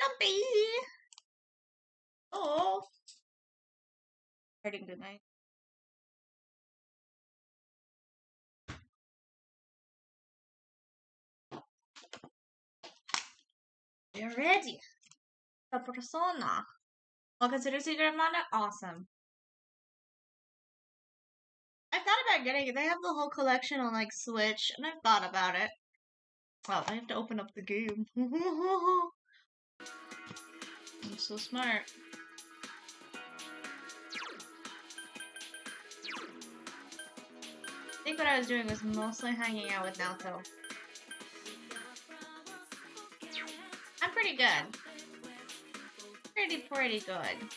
Grumpy! Oh! Hurting tonight. You're ready. The Persona. I'll consider Secret of Mana awesome. I thought about getting it. They have the whole collection on like Switch, and I've thought about it. Well, I have to open up the game. I'm so smart. I think what I was doing was mostly hanging out with Naoto. I'm pretty good. Pretty good.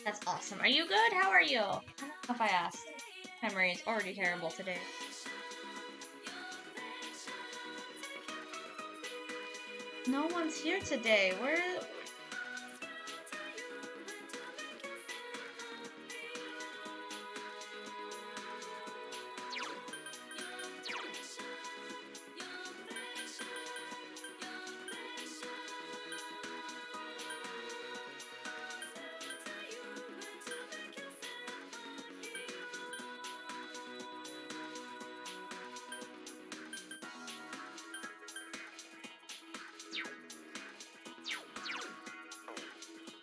That's awesome. Are you good? How are you? I don't know if I asked. Memory is already terrible today. No one's here today. Where?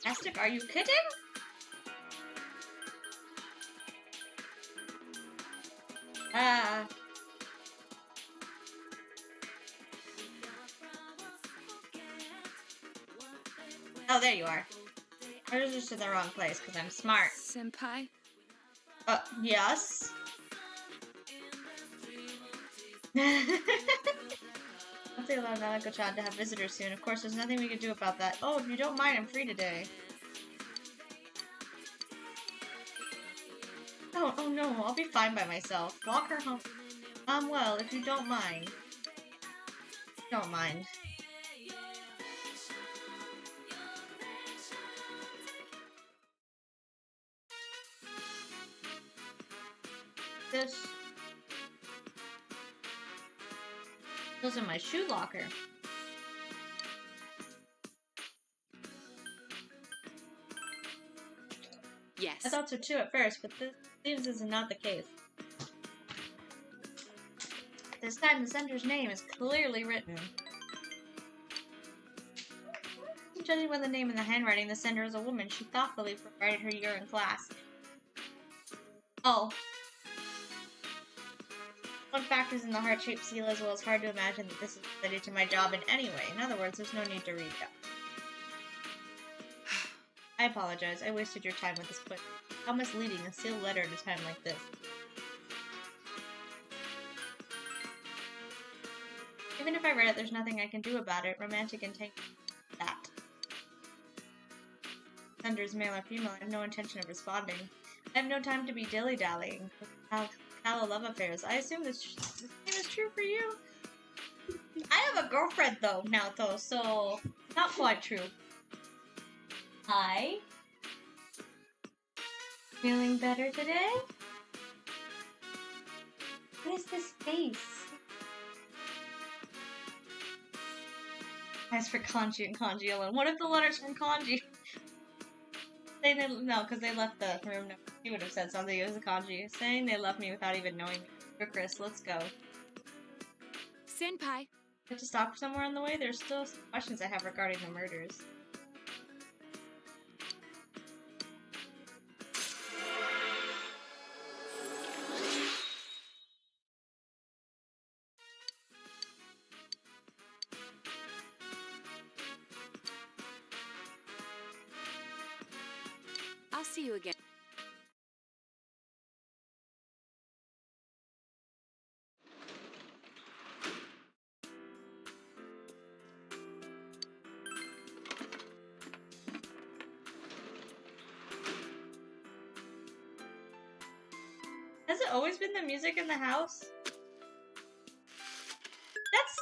Astic, are you kidding? Oh, there you are. I was just in the wrong place because I'm smart. Senpai? Yes. I'll say allow Nanako-chan to have visitors soon. Of course, there's nothing we can do about that. Oh, if you don't mind, I'm free today. Oh no, I'll be fine by myself. Walk her home. Well, if you don't mind. Don't mind. This goes in my shoe locker. Yes. I thought so too at first, but this seems this is not the case. This time the sender's name is clearly written. Judging by the name and the handwriting, the sender is a woman. She thoughtfully provided her year in class. Oh. What factors in the heart-shaped seal as well as hard to imagine that this is related to my job in any way. In other words, there's no need to read it. I apologize. I wasted your time with this quick. How misleading a sealed letter at a time like this. Even if I read it, there's nothing I can do about it. Romantic intent that. Senders, male or female, I have no intention of responding. I have no time to be dilly-dallying with Kala love affairs. I assume the same is true for you. I have a girlfriend though, Naoto, so not quite true. Hi. Feeling better today? What is this face? As for kanji and kanji alone. What if the letters from kanji? No, because they left the room. No, he would have said something. It was a kanji. Saying they left me without even knowing me. For Chris, let's go. Senpai. Have to stop somewhere on the way? There's still some questions I have regarding the murders. I'll see you again. Has it always been the music in the house?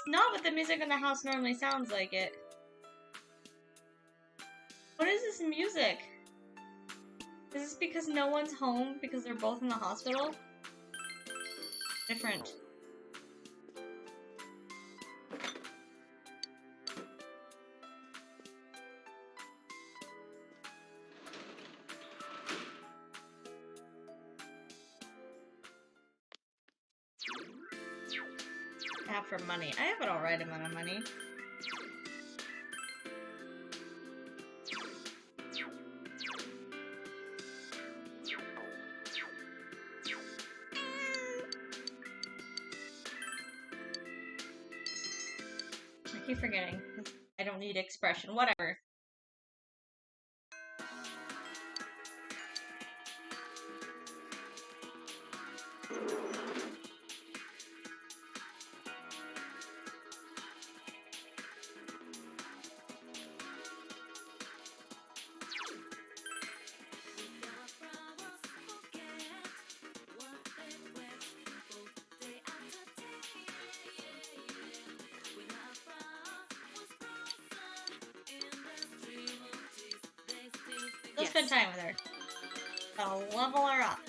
not what the music in the house normally sounds like it. What is this music? Is this because no one's home because they're both in the hospital? Different. Tap for money. I have an alright amount of money. I keep forgetting. I don't need expression. Whatever. Let's spend time with her. I'll level her up.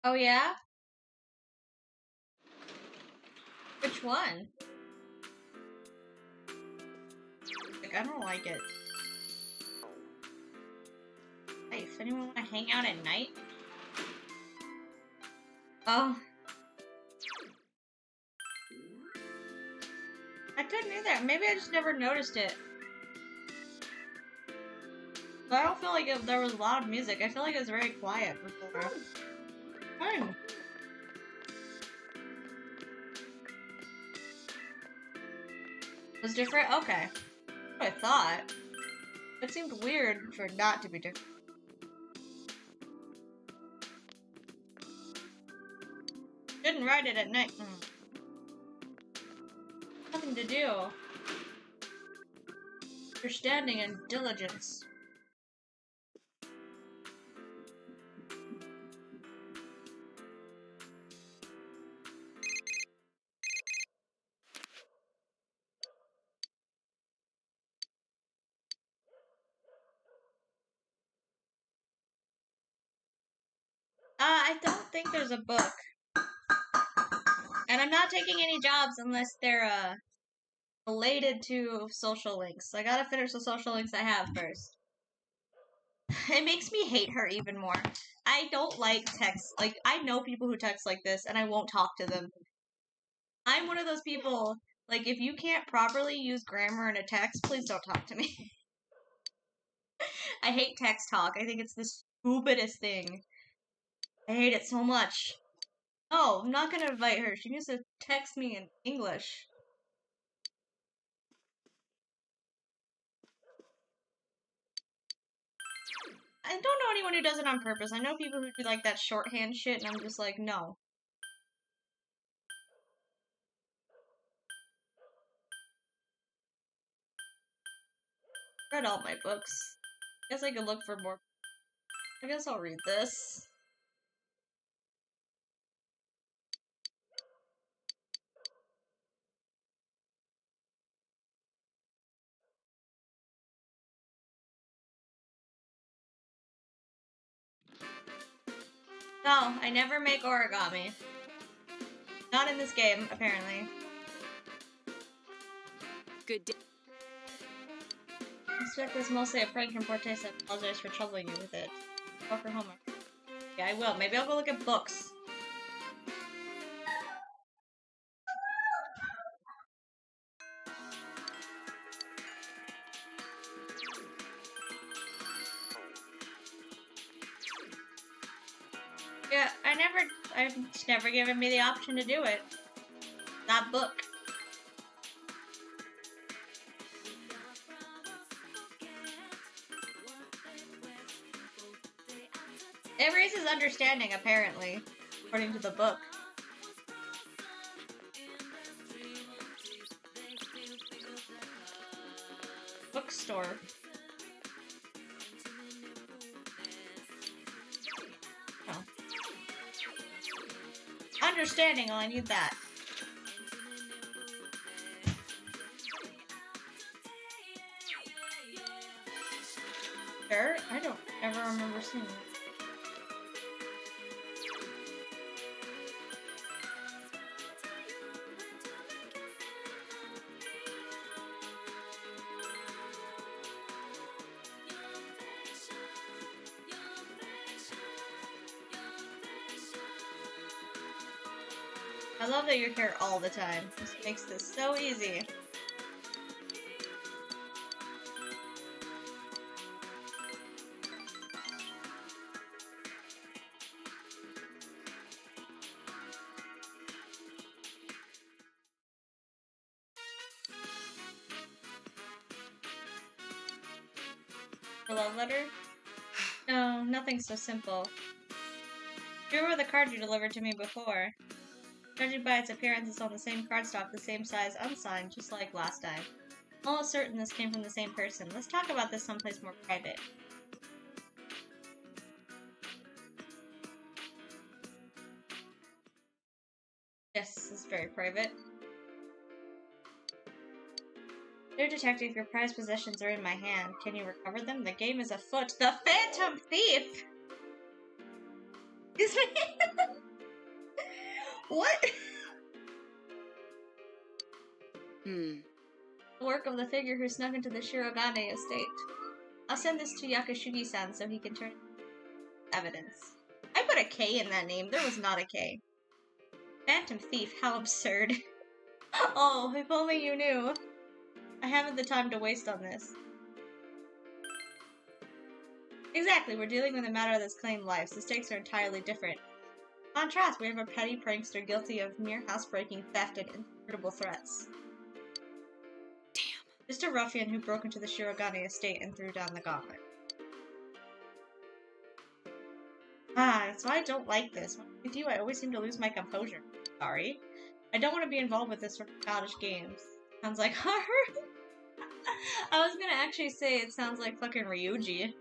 Oh yeah? Which one? Like, I don't like it. Hey, if anyone want to hang out at night? Oh. I couldn't either. Maybe I just never noticed it. But I don't feel like there was a lot of music. I feel like it was very quiet before. Fun. It was different? Okay. That's what I thought. It seemed weird for it not to be different. Shouldn't ride it at night. Nothing to do. Understanding and diligence. I don't think there's a book. And I'm not taking any jobs unless they're, related to social links. I gotta finish the social links I have first. It makes me hate her even more. I don't like text. Like, I know people who text like this, and I won't talk to them. I'm one of those people, like, if you can't properly use grammar in a text, please don't talk to me. I hate text talk. I think it's the stupidest thing. I hate it so much. No, I'm not gonna invite her. She needs to text me in English. I don't know anyone who does it on purpose. I know people who do like that shorthand shit, and I'm just like, no. Read all my books. Guess I could look for more. I guess I'll read this. No, I never make origami. Not in this game, apparently. Good day. This book was mostly a prank from Fortes. I apologize for troubling you with it. Go for homework. Yeah, I will. Maybe I'll go look at books. Yeah, I've never given me the option to do it. That book. It raises understanding, apparently, according to the book. Book bookstore. Oh. Understanding, I need that. Sure? I don't ever remember seeing it. I love that you're here all the time. This makes this so easy. A love letter? No, nothing so simple. Do you remember the card you delivered to me before? Judging by its appearance, it's on the same cardstock, the same size, unsigned, just like last time. Almost certain this came from the same person. Let's talk about this someplace more private. Yes, this is very private. Dear detective, your prized possessions are in my hand. Can you recover them? The game is afoot. The Phantom Thief! Excuse me? What? The work of the figure who snuck into the Shirogane estate. I'll send this to Yakashugi-san so he can turn evidence. I put a K in that name. There was not a K. Phantom Thief, how absurd. Oh, if only you knew. I haven't the time to waste on this. Exactly, we're dealing with a matter that's claimed lives. The stakes are entirely different. In contrast, we have a petty prankster guilty of mere housebreaking, theft, and inscrutable threats. Damn. Just a ruffian who broke into the Shirogane estate and threw down the gauntlet. Ah, that's why I don't like this. When I do, I always seem to lose my composure. Sorry. I don't want to be involved with this sort of childish games. Sounds like horror. I was gonna actually say it sounds like fucking Ryuji.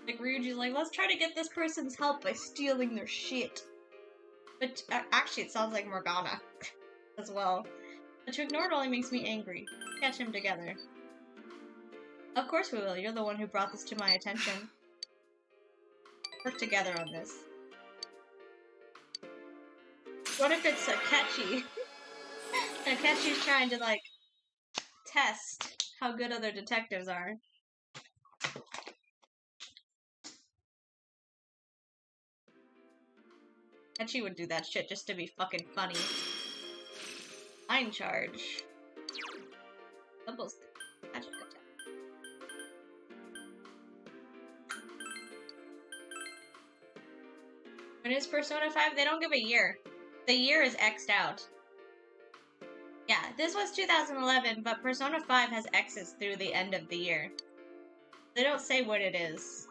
Like, Ryuji's like, let's try to get this person's help by stealing their shit. But actually, it sounds like Morgana as well. But to ignore it only makes me angry. Catch him together. Of course we will. You're the one who brought this to my attention. Work together on this. What if it's Akechi? Akechi's trying to, like, test how good other detectives are. Akechi would do that shit just to be fucking funny. Line charge. Doubles. Magic attack. When it's Persona 5, they don't give a year. The year is X'd out. Yeah, this was 2011, but Persona 5 has X's through the end of the year. They don't say what it is.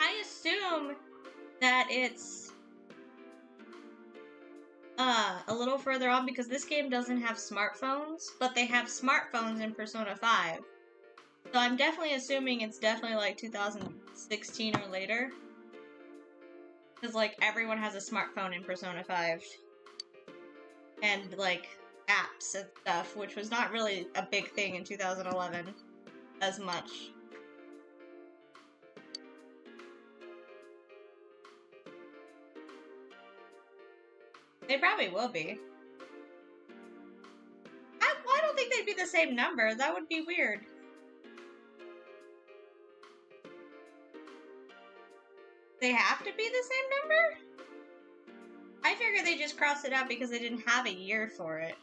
I assume that it's a little further on because this game doesn't have smartphones, but they have smartphones in Persona 5. So I'm definitely assuming it's definitely like 2016 or later. Because, like, everyone has a smartphone in Persona 5. And, like, apps and stuff, which was not really a big thing in 2011 as much. They probably will be. I don't think they'd be the same number. That would be weird. They have to be the same number? I figured they just crossed it out because they didn't have a year for it.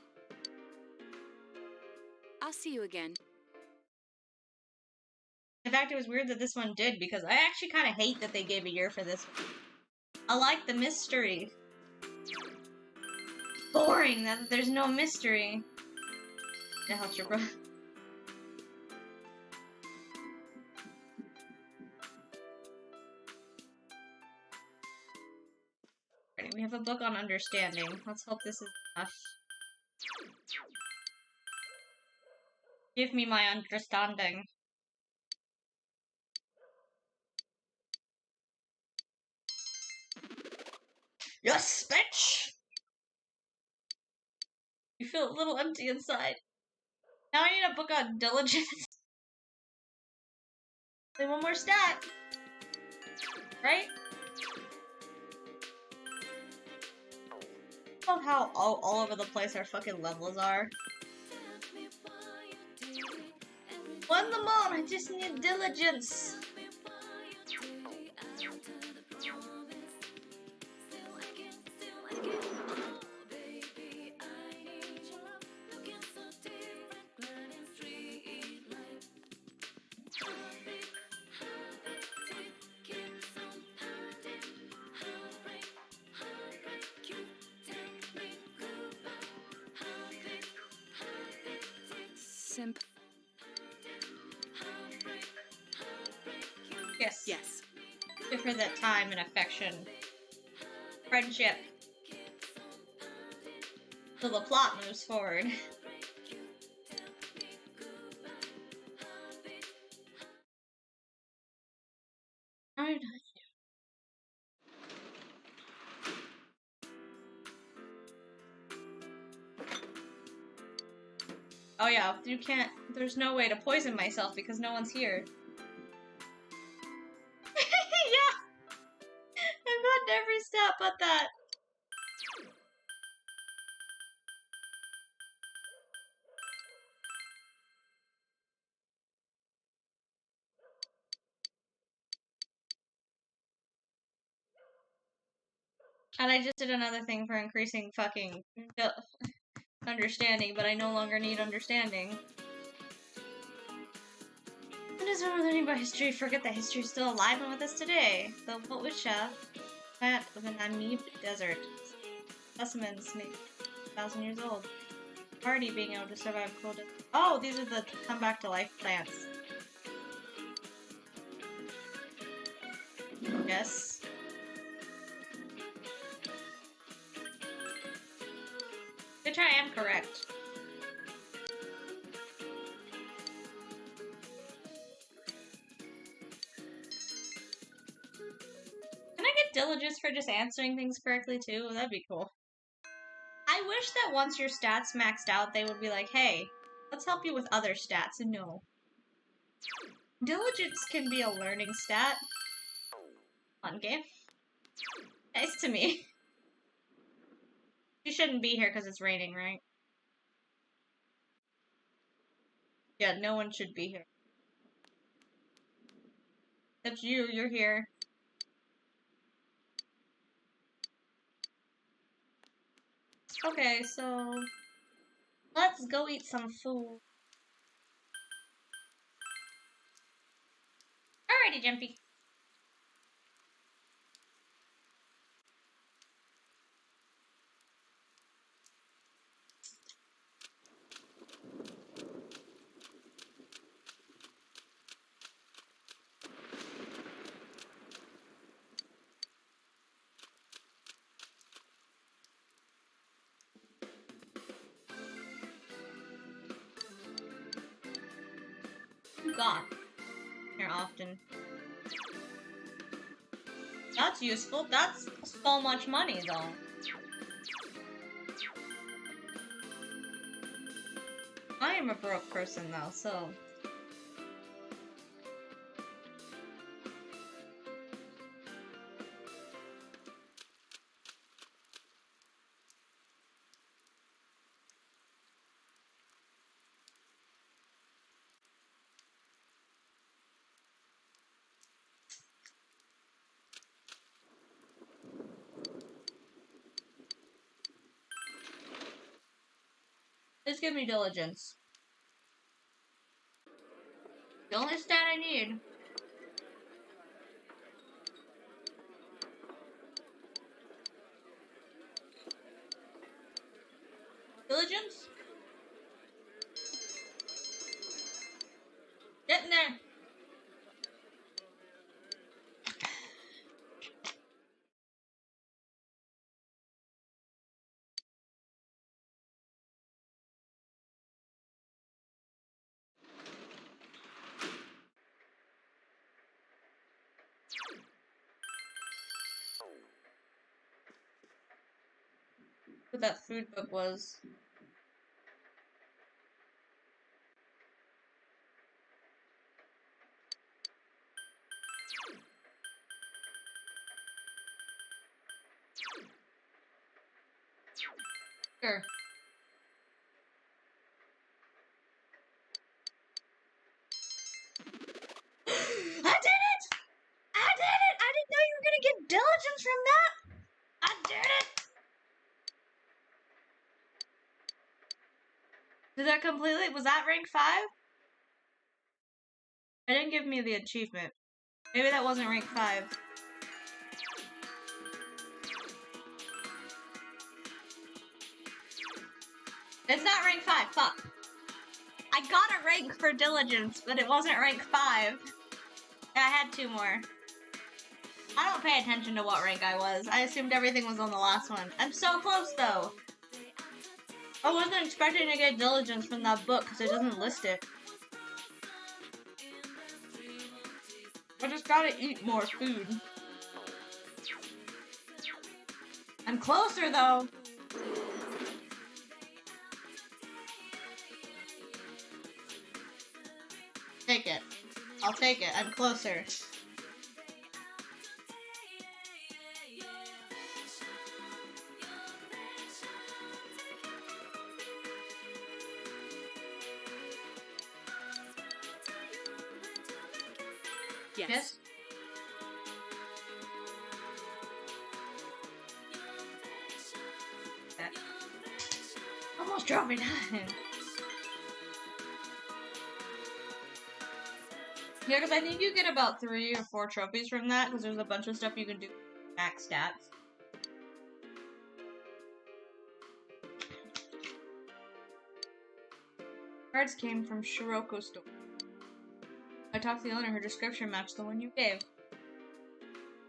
I'll see you again. In fact, it was weird that this one did because I actually kind of hate that they gave a year for this one. I like the mystery. Boring that there's no mystery. That helps your bro. We have a book on understanding. Let's hope this is enough. Give me my understanding. Yes, bitch! You feel a little empty inside. Now I need a book on diligence. Then one more stat. Right? I love how all over the place our fucking levels are. One the moon, I just need diligence. Simp. Yes. Yes. Give her that time and affection. Friendship. So the plot moves forward. Alright. Oh yeah, you can't, there's no way to poison myself because no one's here. Yeah! I've gotten every stat but that. And I just did another thing for increasing fucking understanding, but I no longer need understanding. When does one learning about history forget that history is still alive and with us today? The Witwisha, plant of an Namib desert. Specimens maybe 1,000 years old. Already being able to survive cold. Oh, these are the come back to life plants. Yes. Which I am correct. Can I get diligence for just answering things correctly too? That'd be cool. I wish that once your stats maxed out, they would be like, hey, let's help you with other stats. And no. Diligence can be a learning stat. Fun game. Nice to me. You shouldn't be here because it's raining, right? Yeah, no one should be here. Except you, you're here. Okay, so let's go eat some food. Alrighty, Jumpy. Gone. Here often. That's useful. That's so much money, though. I am a broke person, though, so... Just give me diligence. The only stat I need. Diligence? Getting there. What that food book was. Sure. I did it! I did it! I didn't know you were gonna get diligence from that! I did it! Did that completely? Was that rank 5? It didn't give me the achievement. Maybe that wasn't rank 5. It's not rank 5, fuck. I got a rank for diligence, but it wasn't rank 5. I had 2 more. I don't pay attention to what rank I was. I assumed everything was on the last one. I'm so close, though. I wasn't expecting to get diligence from that book, because it doesn't list it. I just gotta eat more food. I'm closer, though. Take it. I'll take it. I'm closer. Yes? Okay. Almost drove me down. Yeah, because I think you get about 3 or 4 trophies from that, because there's a bunch of stuff you can do max stats. Cards came from Shiroko store. I talked to the owner, her description matched the one you gave.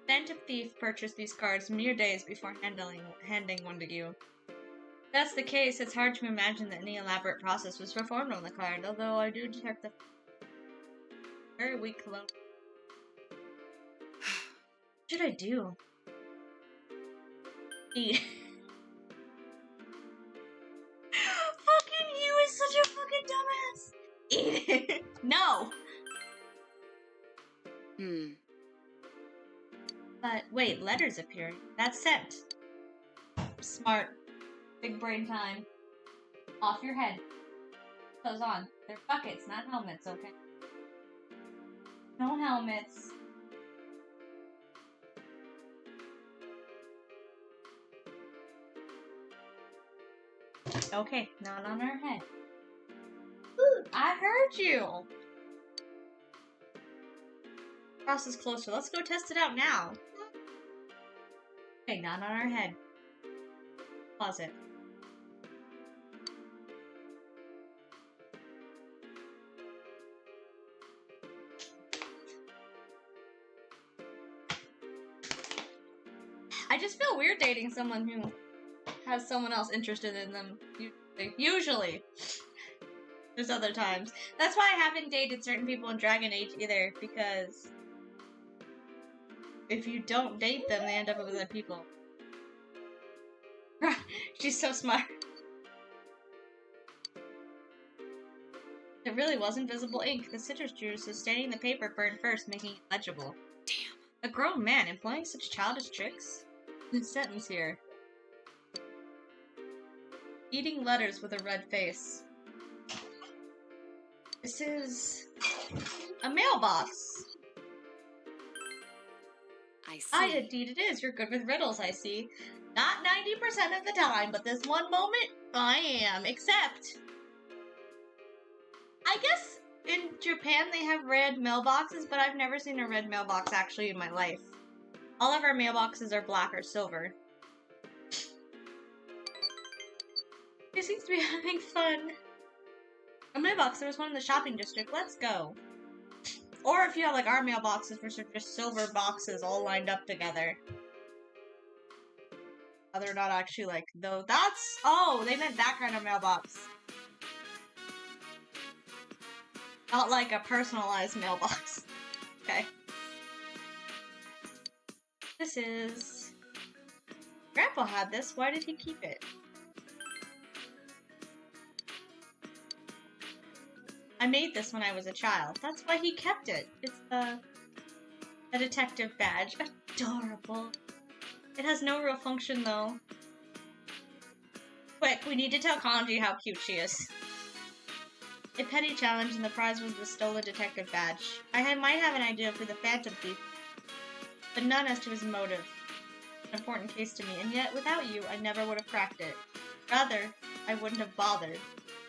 Phantom Thief purchased these cards mere days before handing one to you. If that's the case, it's hard to imagine that any elaborate process was performed on the card, although I do detect the very weak cologne. What should I do? Eat. Fucking you is such a fucking dumbass! Eat it! No! But wait, letters appearing. That's sent. Smart. Big brain time. Off your head. Goes on. They're buckets, not helmets, okay? No helmets. Okay, not on our head. Ooh, I heard you! Cross is closer. Let's go test it out now. Okay, not on our head. Pause it. I just feel weird dating someone who has someone else interested in them. Usually. There's other times. That's why I haven't dated certain people in Dragon Age either, because if you don't date them, they end up with other people. She's so smart. It really was invisible ink. The citrus juice is staining the paper burned first, making it legible. Damn. A grown man employing such childish tricks? Good sentence here. Eating letters with a red face. This is a mailbox. I see. Ah, indeed it is. You're good with riddles, I see. Not 90% of the time, but this one moment, I am. Except, I guess in Japan they have red mailboxes, but I've never seen a red mailbox actually in my life. All of our mailboxes are black or silver. He seems to be having fun. A mailbox, there was one in the shopping district. Let's go. Or if you have like our mailboxes, which are just silver boxes all lined up together. Oh, they're not actually like, though. That's, oh, they meant that kind of mailbox. Not like a personalized mailbox. Okay. This is... Grandpa had this. Why did he keep it? I made this when I was a child. That's why he kept it. It's a detective badge. Adorable. It has no real function, though. Quick, we need to tell Kanji how cute she is. A petty challenge, and the prize was the stolen detective badge. I might have an idea for the Phantom Thief, but none as to his motive. An important case to me, and yet, without you, I never would have cracked it. Rather, I wouldn't have bothered.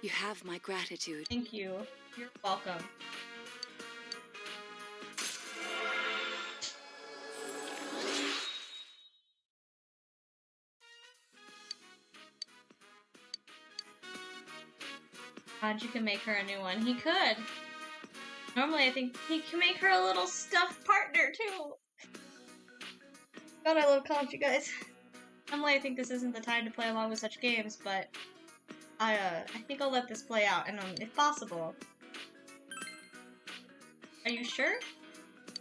You have my gratitude. Thank you. You're welcome. Kanji can make her a new one. He could. Normally, I think he can make her a little stuffed partner, too. God, I love Kanji, guys. Normally, I think this isn't the time to play along with such games, but I think I'll let this play out, and if possible. Are you sure?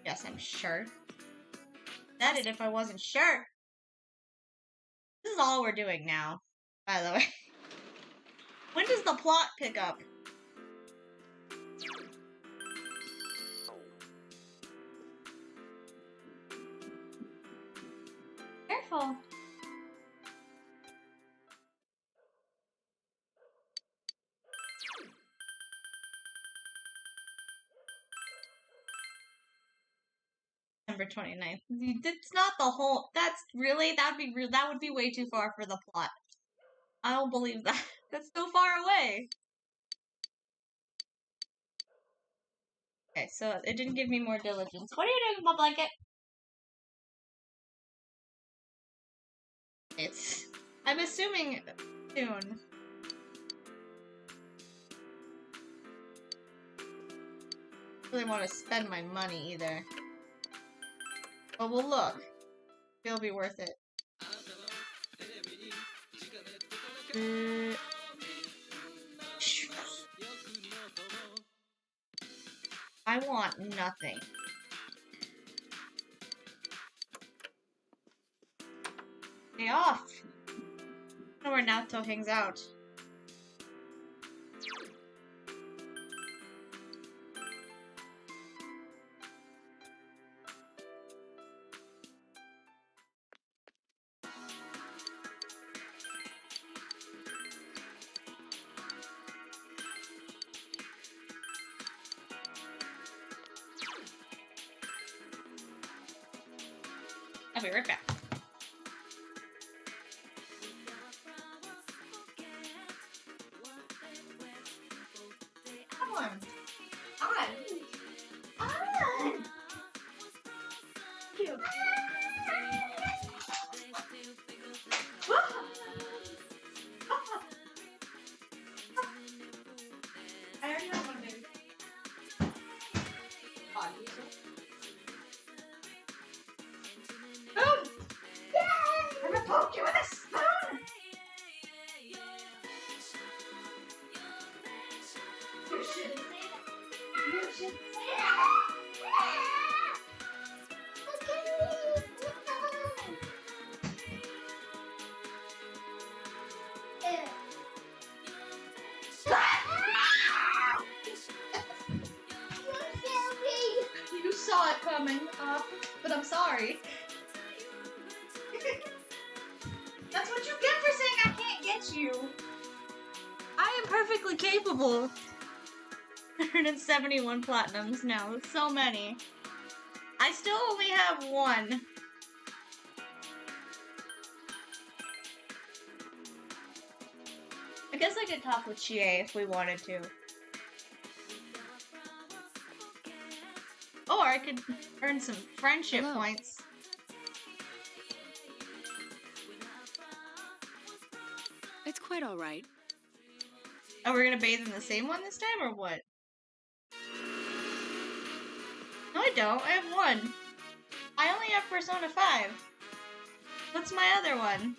Yes, I'm sure. Said it if I wasn't sure. This is all we're doing now, by the way. When does the plot pick up? Careful. December 29th. It's not the whole. That's really that would be way too far for the plot. I don't believe that. That's so far away. Okay, so it didn't give me more diligence. What are you doing with my blanket? I'm assuming soon. Really want to spend my money either. But we'll look. It'll be worth it. I want nothing. Stay off! I don't know where Naoto hangs out. I'll be right back. Come on. On. Cute. I already have one, baby. Boom! I'm gonna poke you with a spoon! You shouldn't say that. You shouldn't say that. You saw it coming, but I'm sorry. That's what you get for saying I can't get you. I am perfectly capable. 171 platinums now. So many. I still only have one. I guess I could talk with Chie if we wanted to. Or I could earn some friendship points. It's quite all right. Oh, we're gonna bathe in the same one this time, or what? No, I don't. I have one. I only have Persona 5. What's my other one?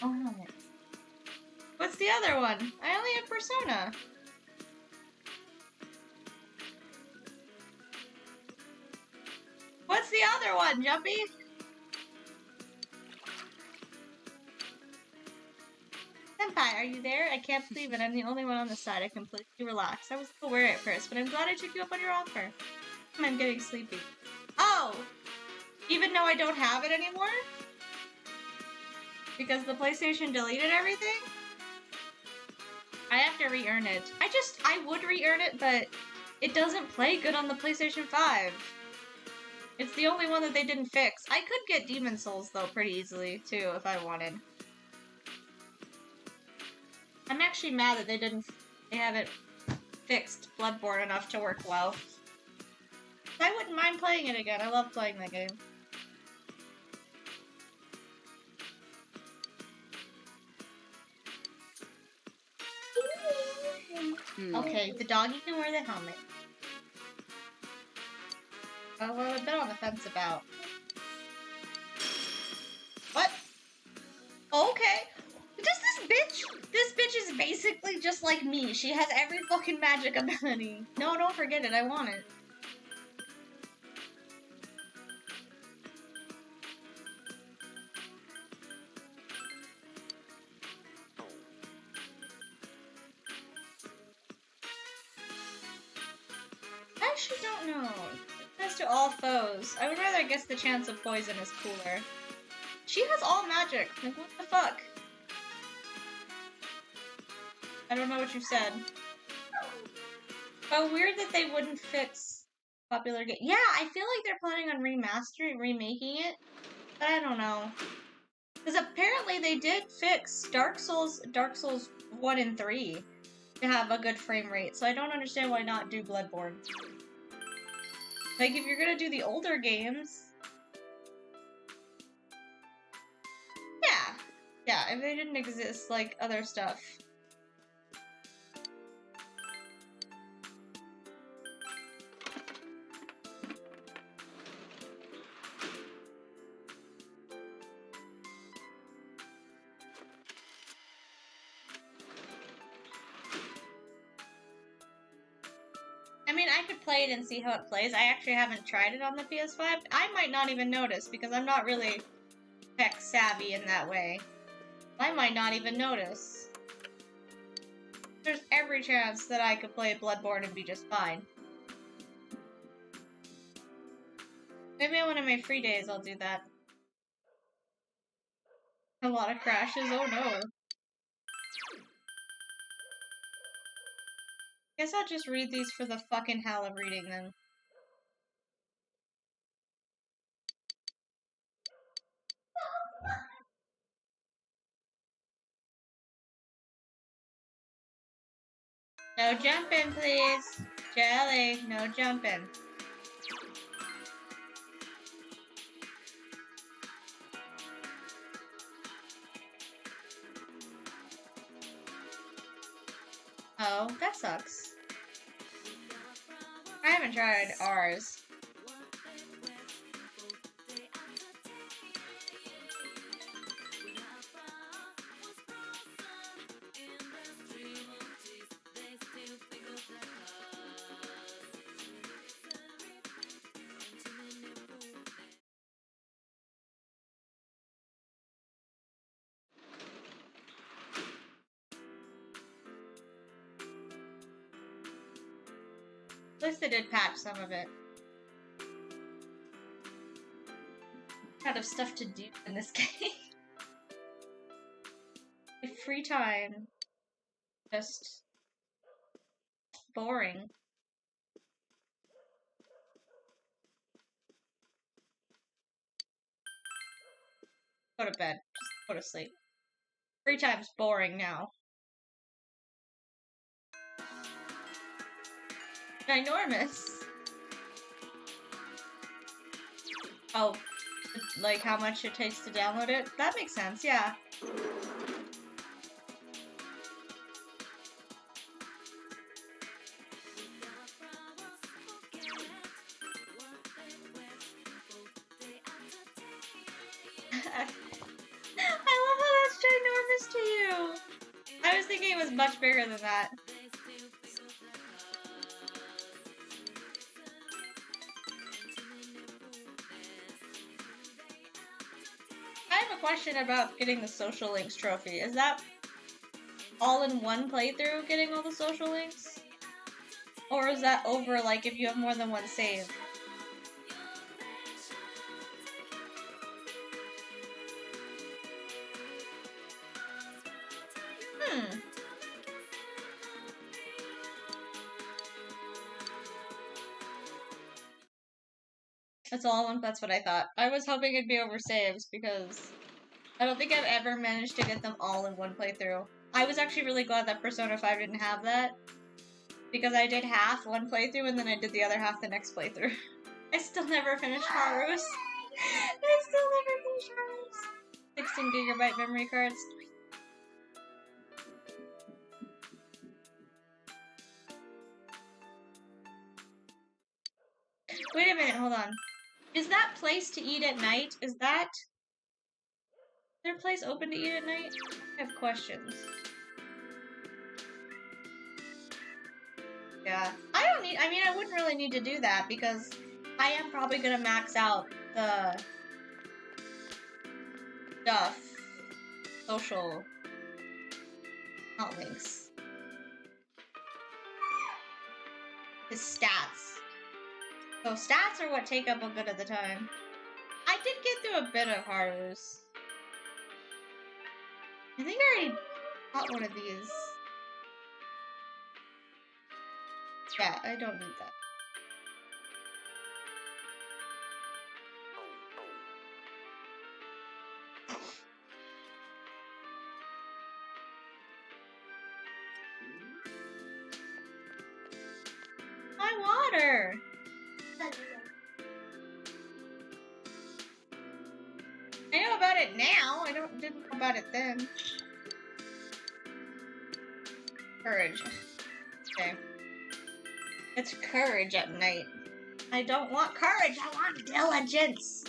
Oh, no. What's the other one? I only have Persona. What's the other one, Jumpy? Senpai, are you there? I can't believe it. I'm the only one on the side. I completely relaxed. I was so worried at first, but I'm glad I took you up on your offer. I'm getting sleepy. Oh! Even though I don't have it anymore? Because the PlayStation deleted everything? I have to re-earn it. I would re-earn it, but it doesn't play good on the PlayStation 5. It's the only one that they didn't fix. I could get Demon Souls, though, pretty easily, too, if I wanted. I'm actually mad that they haven't fixed Bloodborne enough to work well. I wouldn't mind playing it again. I love playing that game. Okay, the doggy can wear the helmet. Oh, well, I've been on the fence about. What? Okay. This bitch is basically just like me. She has every fucking magic ability. No, don't forget it. I want it. I actually don't know. As to all foes, I would rather guess the chance of poison is cooler. She has all magic. Like, what the fuck? I don't know what you said. Oh, weird that they wouldn't fix popular game. Yeah, I feel like they're planning on remaking it. But I don't know. Because apparently they did fix Dark Souls 1 and 3 to have a good frame rate. So I don't understand why not do Bloodborne. Like, if you're gonna do the older games... Yeah. Yeah, if they didn't exist like other stuff. I mean, I could play it and see how it plays. I actually haven't tried it on the PS5. I might not even notice because I'm not really tech savvy in that way. I might not even notice. There's every chance that I could play Bloodborne and be just fine. Maybe on one of my free days I'll do that. A lot of crashes, oh no. Guess I'll just read these for the fucking hell of reading them. No jumping, please. Jelly, no jumping. Oh, that sucks. I haven't tried ours. At least they did patch some of it. Out of stuff to do in this game. Free time. Just boring. Go to bed. Just go to sleep. Free time's boring now. Ginormous. Oh, like how much it takes to download it? That makes sense, yeah. I love how that's ginormous to you. I was thinking it was much bigger than that. I have a question about getting the Social Links trophy. Is that all in one playthrough getting all the social links? Or is that over, like, if you have more than one save? That's all one. That's what I thought. I was hoping it'd be over saves because I don't think I've ever managed to get them all in one playthrough. I was actually really glad that Persona 5 didn't have that because I did half one playthrough and then I did the other half the next playthrough. I still never finished Haru's. I still never finished Haru's. 16GB memory cards. Wait a minute, hold on. Is that place to eat at night? Is there a place open to eat at night? I have questions. Yeah. I mean, I wouldn't really need to do that because I am probably gonna max out the stuff. Social. Not links. His stats. So stats are what take up a bit of the time. I did get through a bit of Haru's. I think I already got one of these. Yeah, I don't need that. My water! I know about it now. I didn't know about it then. Courage. Okay. It's courage at night. I don't want courage, I want diligence!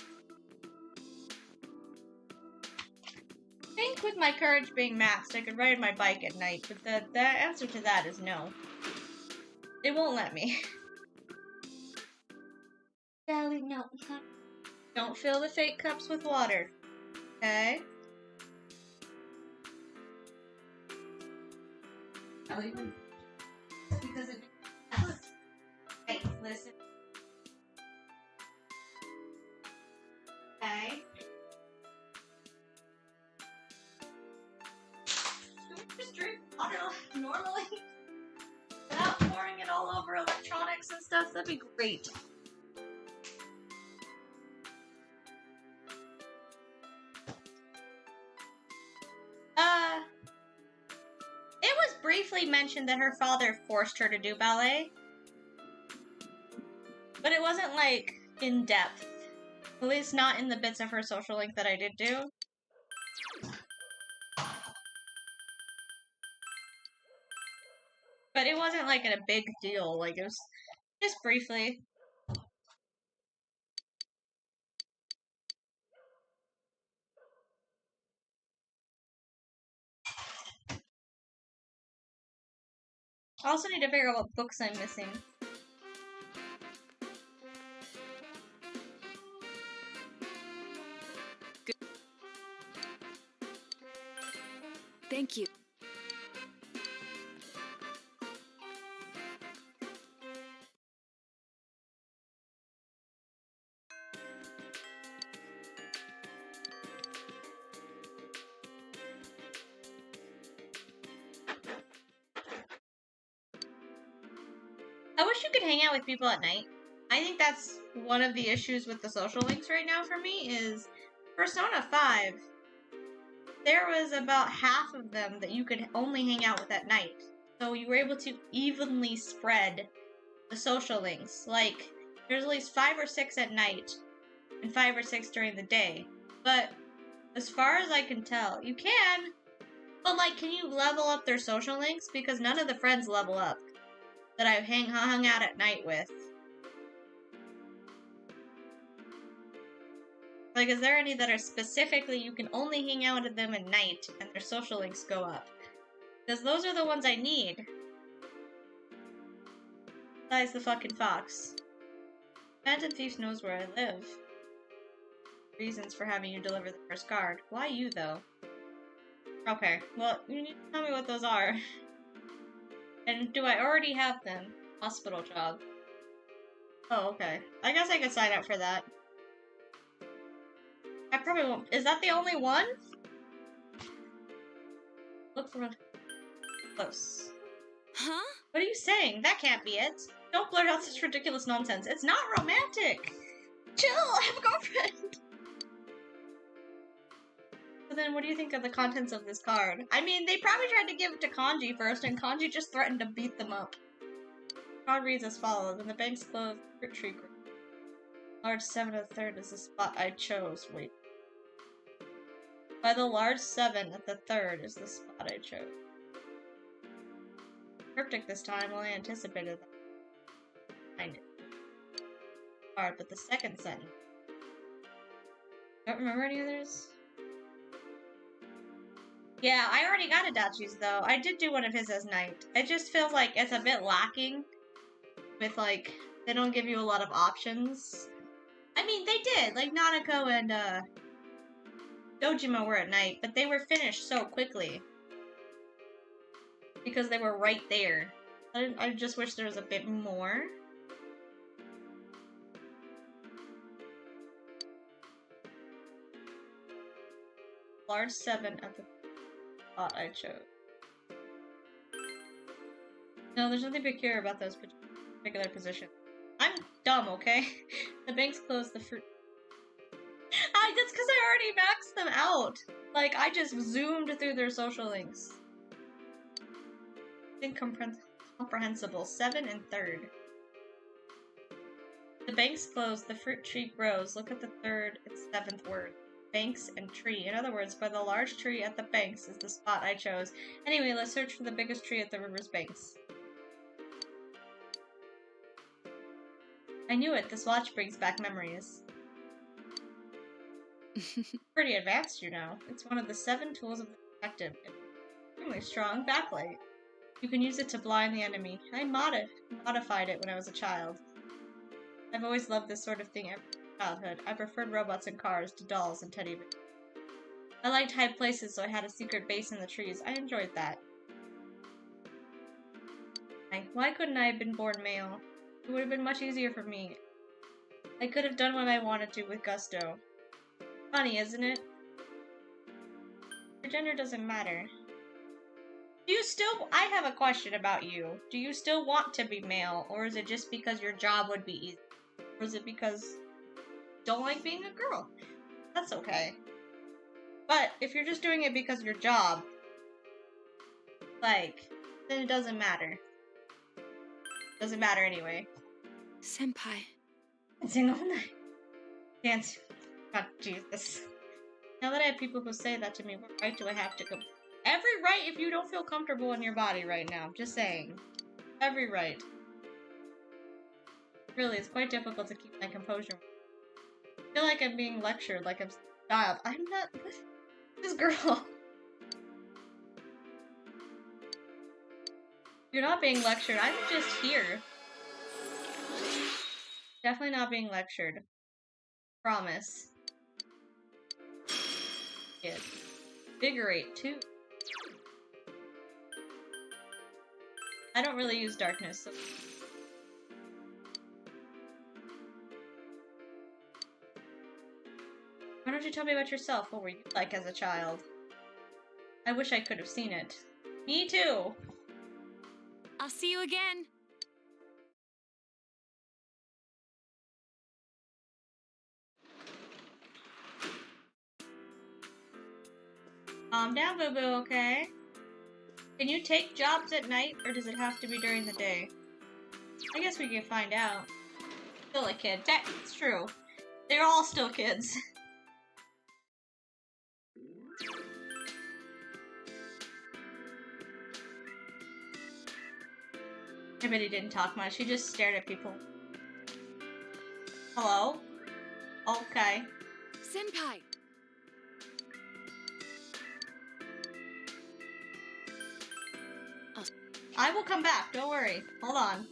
I think with my courage being maxed, I could ride my bike at night, but the answer to that is no. It won't let me. No. Don't fill the fake cups with water. Okay? Because it... Hey, listen. Okay? Can we just drink water normally? Without pouring it all over electronics and stuff? That'd be great. It was briefly mentioned that her father forced her to do ballet. But it wasn't, like, in depth. At least not in the bits of her social link that I did do. But it wasn't, like, a big deal. Like, it was just briefly. I also need to figure out what books I'm missing. Good. Thank you. I wish you could hang out with people at night. I think that's one of the issues with the social links right now for me is Persona 5. There was about half of them that you could only hang out with at night. So you were able to evenly spread the social links. Like, there's at least 5 or 6 at night and 5 or 6 during the day. But as far as I can tell, you can. But, like, can you level up their social links? Because none of the friends level up that I've hung out at night with. Like, is there any that are specifically you can only hang out with them at night and their social links go up? Because those are the ones I need. Besides the fucking fox. Phantom Thief knows where I live. Reasons for having you deliver the first card. Why you, though? Okay, well, you need to tell me what those are. And do I already have them? Hospital job. Oh, okay. I guess I could sign up for that. I probably won't. Is that the only one? Look for close. Huh? What are you saying? That can't be it. Don't blurt out such ridiculous nonsense. It's not romantic. Chill, I have a girlfriend. So then what do you think of the contents of this card? I mean, they probably tried to give it to Kanji first, and Kanji just threatened to beat them up. The card reads as follows. When the bank's closed, fruit tree grows. Large 7 of the third is the spot I chose. Wait. By the large 7 at the third is the spot I chose. Cryptic this time, well, I anticipated that. Find it. Hard, but the second sentence. Don't remember any others? Yeah, I already got Adachi's though. I did do one of his as knight. It just feels like it's a bit lacking with like they don't give you a lot of options. I mean, they did. Like Nanako and Dojima were at night, but they were finished so quickly because they were right there. I just wish there was a bit more. Large 7 at the spot I chose. No, there's nothing peculiar about those particular positions. I'm dumb, okay? The bank's closed, the fruit. That's because I already maxed them out. Like, I just zoomed through their social links. Incomprehensible. 7 and third. The bank's closed, the fruit tree grows. Look at the third and 7th word. Banks and tree. In other words, by the large tree at the banks is the spot I chose. Anyway, let's search for the biggest tree at the river's banks. I knew it. This watch brings back memories. Pretty advanced, you know. It's one of the 7 tools of the detective. Extremely strong backlight. You can use it to blind the enemy. I modified it when I was a child. I've always loved this sort of thing ever since childhood. I preferred robots and cars to dolls and teddy bears. I liked high places, so I had a secret base in the trees. I enjoyed that. Why couldn't I have been born male? It would have been much easier for me. I could have done what I wanted to with gusto. Funny, isn't it? Your gender doesn't matter. I have a question about you. Do you still want to be male, or is it just because your job would be easy? Or is it because you don't like being a girl? That's okay. But if you're just doing it because of your job, like, then it doesn't matter. Doesn't matter anyway. Senpai. Dancing all night. Dance. God, Jesus. Now that I have people who say that to me, what right do I have to go? Every right if you don't feel comfortable in your body right now. Just saying. Every right. Really, it's quite difficult to keep my composure. I feel like I'm being lectured, like I'm a child. I'm not this girl. You're not being lectured. I'm just here. Definitely not being lectured. Promise. Kid. Invigorate, too. I don't really use darkness, so... Why don't you tell me about yourself? What were you like as a child? I wish I could have seen it. Me too! I'll see you again. Calm down, boo-boo, okay? Can you take jobs at night, or does it have to be during the day? I guess we can find out. Still a kid. That's true. They're all still kids. I bet he didn't talk much. He just stared at people. Hello? Okay. Senpai. I will come back. Don't worry. Hold on.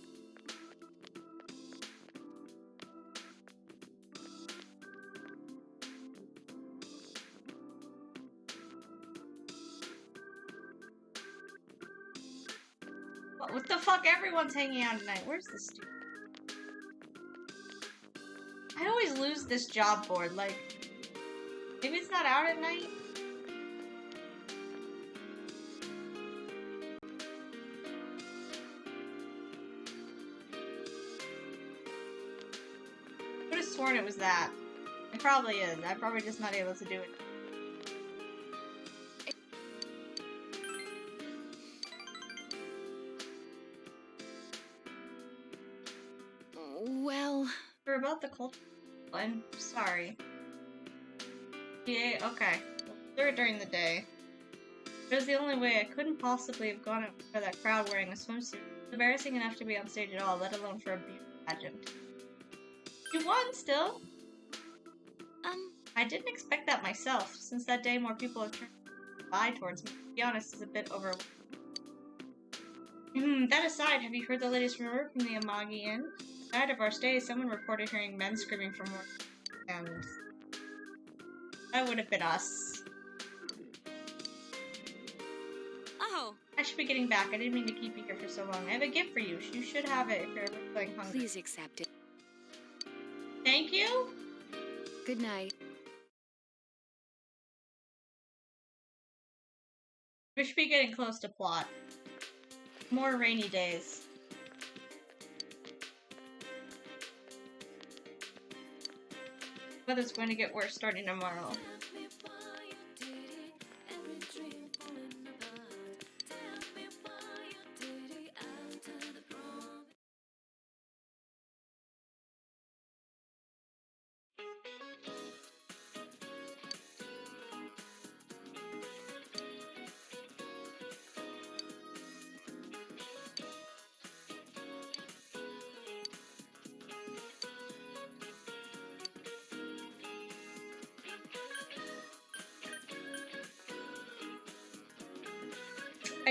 What the fuck? Everyone's hanging out tonight. Where's the student? I always lose this job board. Like, maybe it's not out at night? I could have sworn it was that. It probably is. I'm probably just not able to do it. Well, For about the culture. I'm sorry. Yeah, okay. We'll do it during the day. It was the only way. I couldn't possibly have gone out for that crowd wearing a swimsuit. It's embarrassing enough to be on stage at all, let alone for a beauty pageant. You won still? I didn't expect that myself. Since that day, more people have turned eye towards me. To be honest, it's a bit overwhelming. That aside, have you heard the latest rumor from the Amagi Inn? At the night of our stay, someone reported hearing men screaming for more, and that would have been us. oh, I should be getting back. I didn't mean to keep you here for so long. I have a gift for you. You should have it if you're ever feeling hungry. please accept it. Thank you? Good night. We should be getting close to plot. More rainy days. Weather's going to get worse starting tomorrow.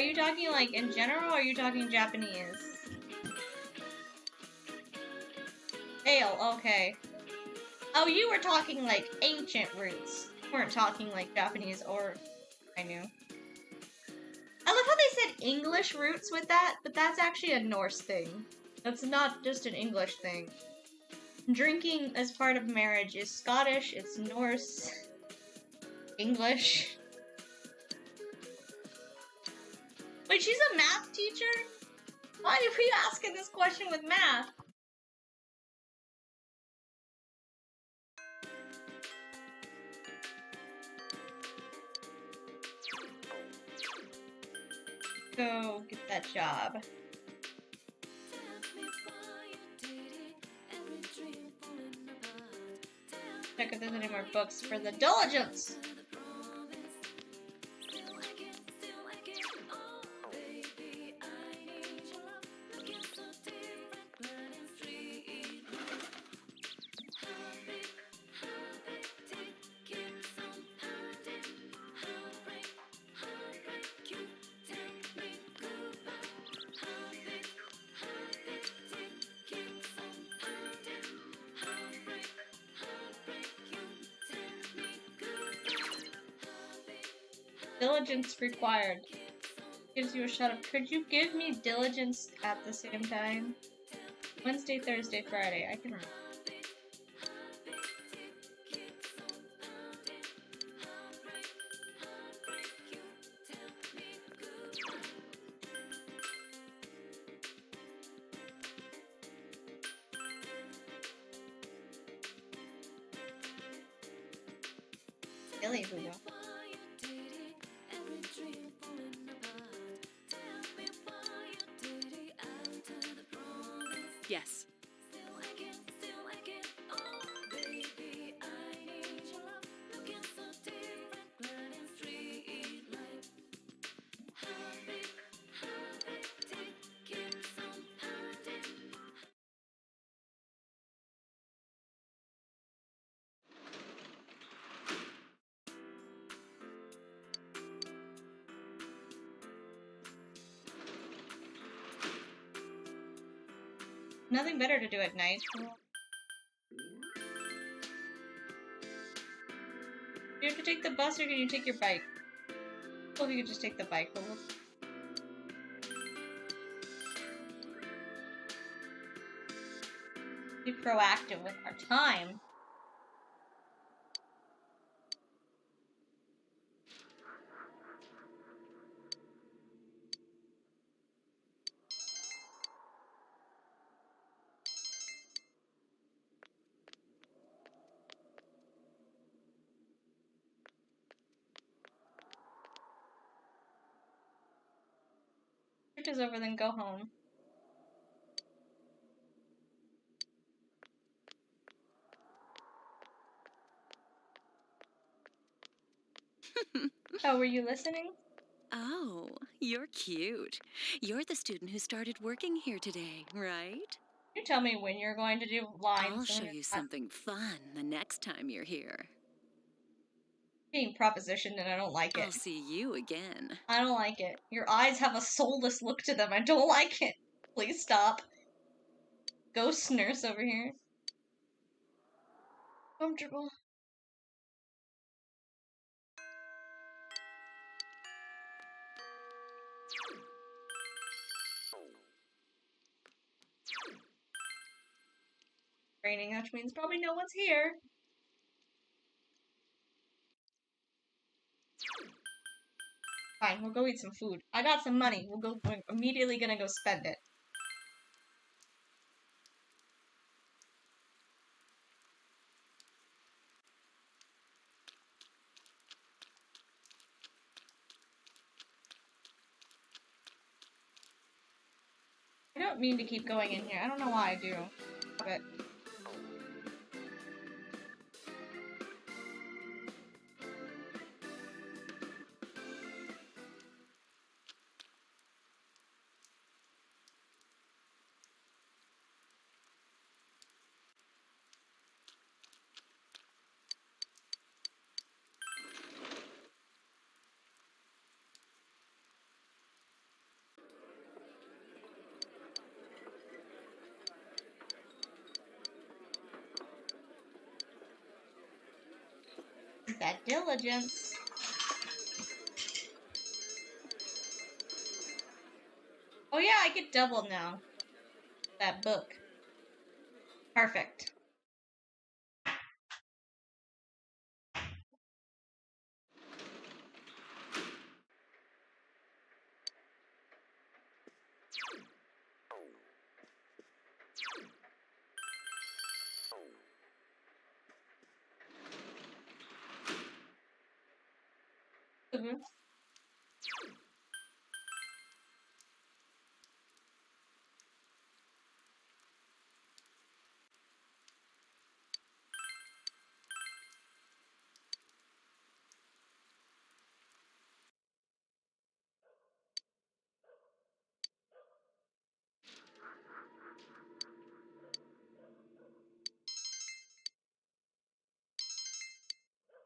Are you talking like in general or are you talking Japanese? Ale, okay. Oh, you were talking like ancient roots. You weren't talking like Japanese or I knew. I love how they said English roots with that, but that's actually a Norse thing. That's not just an English thing. Drinking as part of marriage is Scottish, it's Norse, English. Wait, she's a math teacher? Why are we asking this question with math? Go get that job. Check if there's any more books for the diligence. Diligence required. Gives you a shot of. Could you give me diligence at the same time? Wednesday, Thursday, Friday. I can remember. Silly Hugo. Yes. Nothing better to do at night. Do you have to take the bus or can you take your bike? Well, if you could just take the bike, but we'll... Be proactive with our time. Shift is over, then go home. Oh, were you listening? Oh, you're cute. You're the student who started working here today, right? You tell me when you're going to do lines. I'll show you something fun the next time you're here. Being propositioned and I don't like it. I'll see you again. I don't like it. Your eyes have a soulless look to them. I don't like it. Please stop. Ghost nurse over here. Comfortable. Raining, which means probably no one's here. Fine, we'll go eat some food. I got some money. We're immediately gonna go spend it. I don't mean to keep going in here. I don't know why I do. Stop it. That diligence. Oh yeah, I get double now. That book. Perfect. Mhm.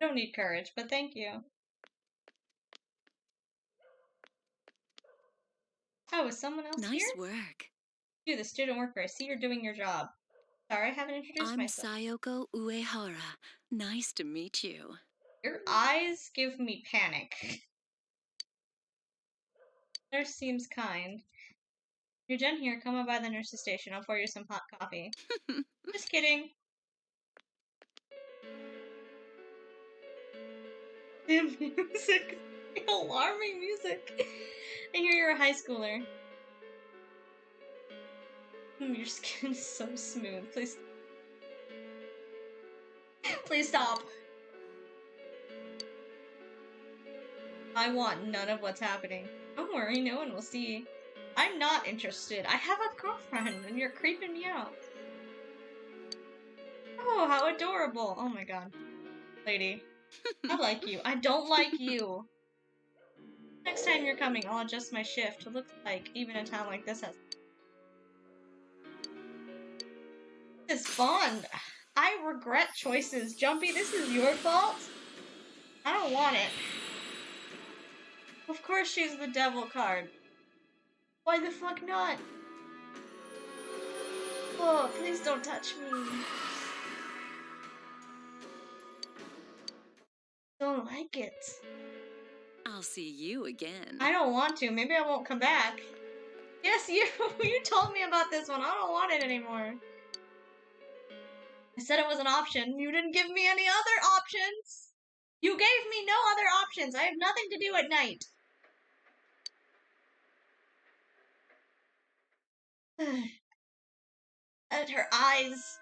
Don't need courage, but thank you. Oh, is someone else here? Nice work. You, the student worker. I see you're doing your job. Sorry, I haven't introduced I'm myself. Sayoko Uehara. Nice to meet you. Your eyes give me panic. Nurse seems kind. You're done here. Come on by the nurse's station. I'll pour you some hot coffee. Just kidding. The music. Alarming music. I hear you're a high schooler. Your skin is so smooth. Please. Please stop. I want none of what's happening. Don't worry, no one will see. I'm not interested. I have a girlfriend and you're creeping me out. Oh, how adorable. Oh my god. Lady. I like you. I don't like you. Next time you're coming, I'll adjust my shift. It looks like even a town like this has... This bond. I regret choices. Jumpy, this is your fault? I don't want it. Of course she's the devil card. Why the fuck not? Oh, please don't touch me. Don't like it. I'll see you again. I don't want to. Maybe I won't come back. Yes, you. You told me about this one. I don't want it anymore. I said it was an option. You didn't give me any other options. You gave me no other options. I have nothing to do at night. And her eyes.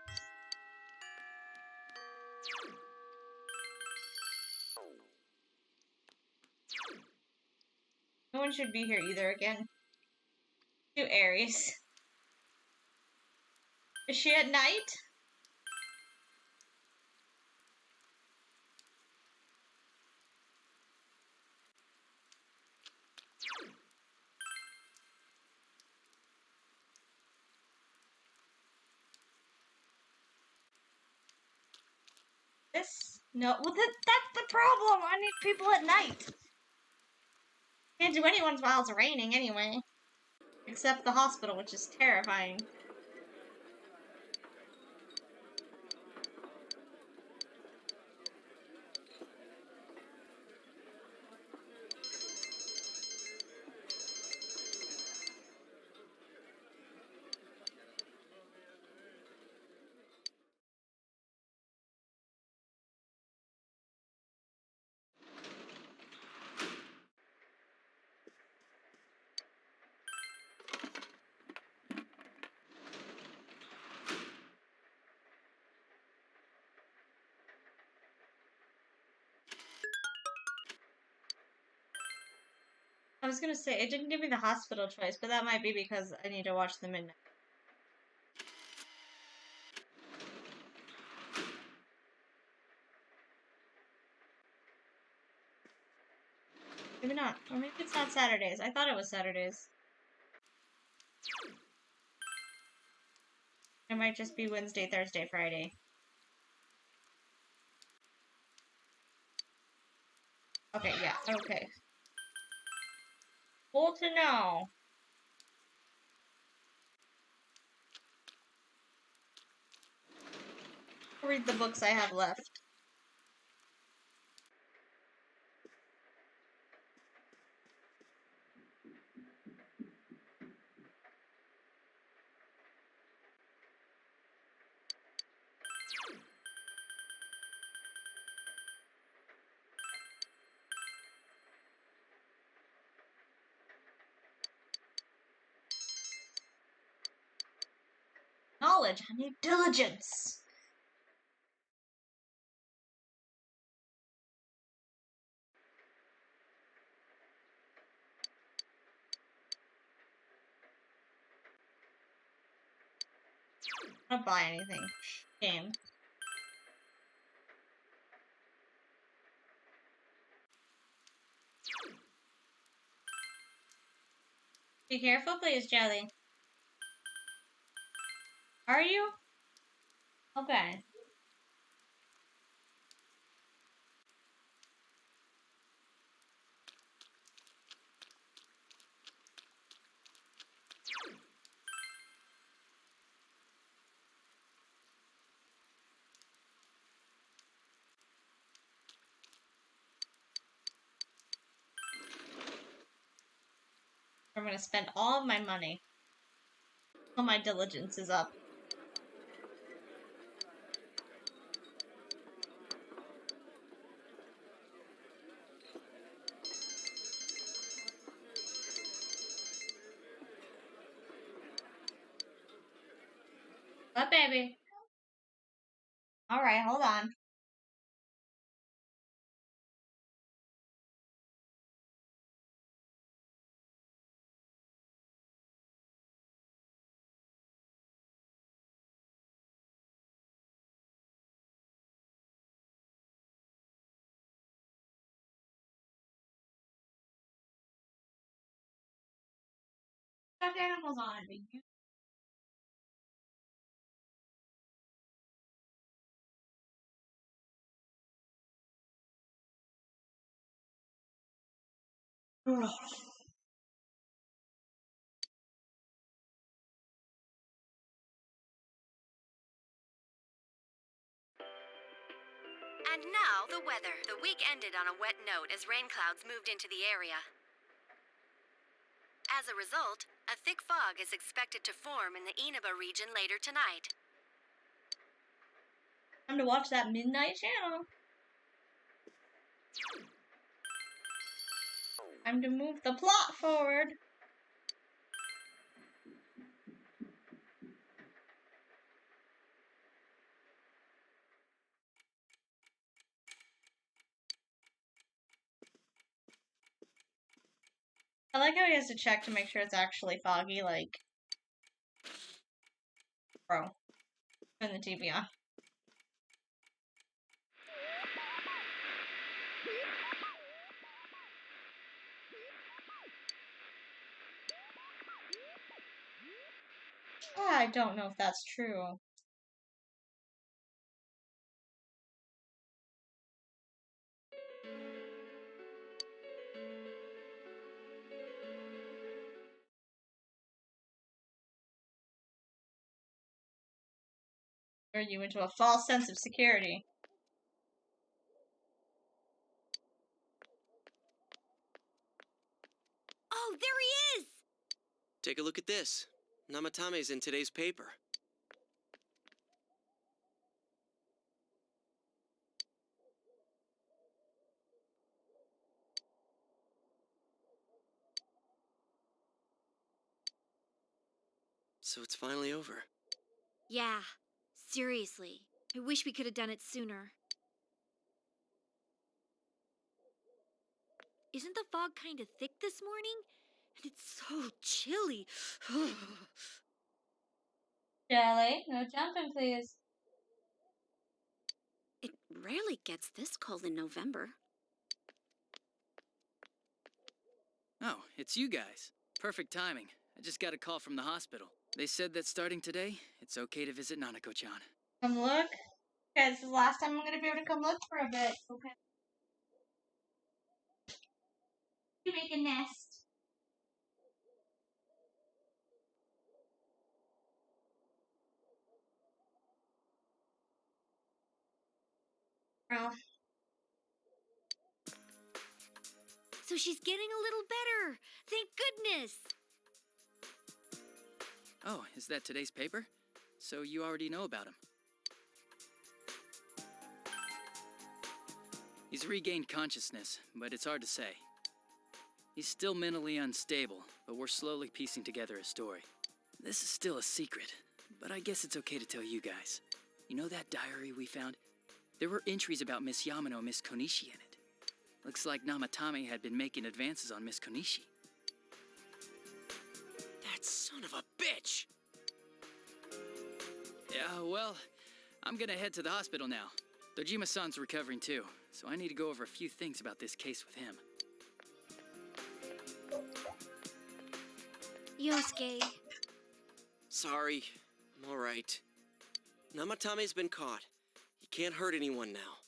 No one should be here either again. To Aries. Is she at night? This? No. Well, that's the problem. I need people at night. Can't do anyone's while it's raining anyway. Except the hospital, which is terrifying. I was gonna say, it didn't give me the hospital choice, but that might be because I need to watch the midnight. Maybe not. Or maybe it's not Saturdays. I thought it was Saturdays. It might just be Wednesday, Thursday, Friday. Okay, yeah, okay. Cool to know. I'll read the books I have left. Knowledge. I need diligence. I don't buy anything. Game. Be careful, please, Jelly. Are you? Okay. I'm gonna spend all of my money. All my diligence is up. What, baby? Alright, hold on. Stuffed animals on it. And now, the weather. The week ended on a wet note as rain clouds moved into the area. As a result, a thick fog is expected to form in the Inaba region later tonight. Time to watch that Midnight Channel. Time to move the plot forward. I like how he has to check to make sure it's actually foggy, like, bro, turn the TV on. I don't know if that's true. Or you into a false sense of security. Oh, there he is! Take a look at this. Namatame's in today's paper. So it's finally over. Yeah, seriously. I wish we could have done it sooner. Isn't the fog kind of thick this morning? And it's so chilly. Jelly, no jumping, please. It rarely gets this cold in November. Oh, it's you guys. Perfect timing. I just got a call from the hospital. They said that starting today, it's okay to visit Nanako-chan. Come look. Okay, this is the last time I'm gonna be able to come look for a bit. Okay. You make a nest. Well, So she's getting a little better. Thank goodness. Oh, is that today's paper? So you already know about him. He's regained consciousness, but it's hard to say. He's still mentally unstable, but we're slowly piecing together a story. This is still a secret, but I guess it's okay to tell you guys. You know that diary we found? There were entries about Miss Yamano and Miss Konishi in it. Looks like Namatame had been making advances on Miss Konishi. That son of a bitch! Yeah, well, I'm gonna head to the hospital now. Dojima-san's recovering too, so I need to go over a few things about this case with him. Yosuke. Sorry, I'm alright. Namatame's been caught. He can't hurt anyone now.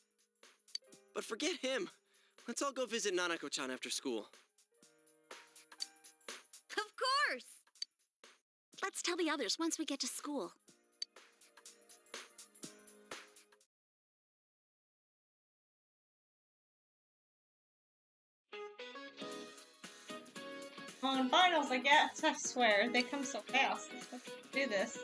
But forget him. Let's all go visit Nanako-chan after school. Of course. Let's tell the others once we get to school. well, in finals, I guess. I swear, they come so fast. Let's do this.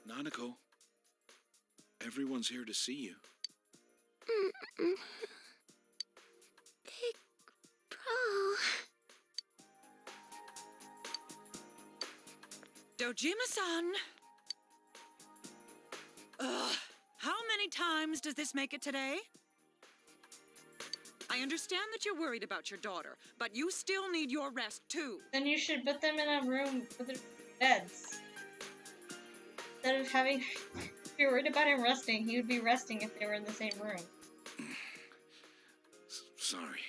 Nanako, everyone's here to see you. Big bro. Dojima-san! How many times does this make it today? I understand that you're worried about your daughter, but you still need your rest too. Then you should put them in a room with their beds. Instead of having... If you're worried about him resting, he would be resting if they were in the same room. Sorry.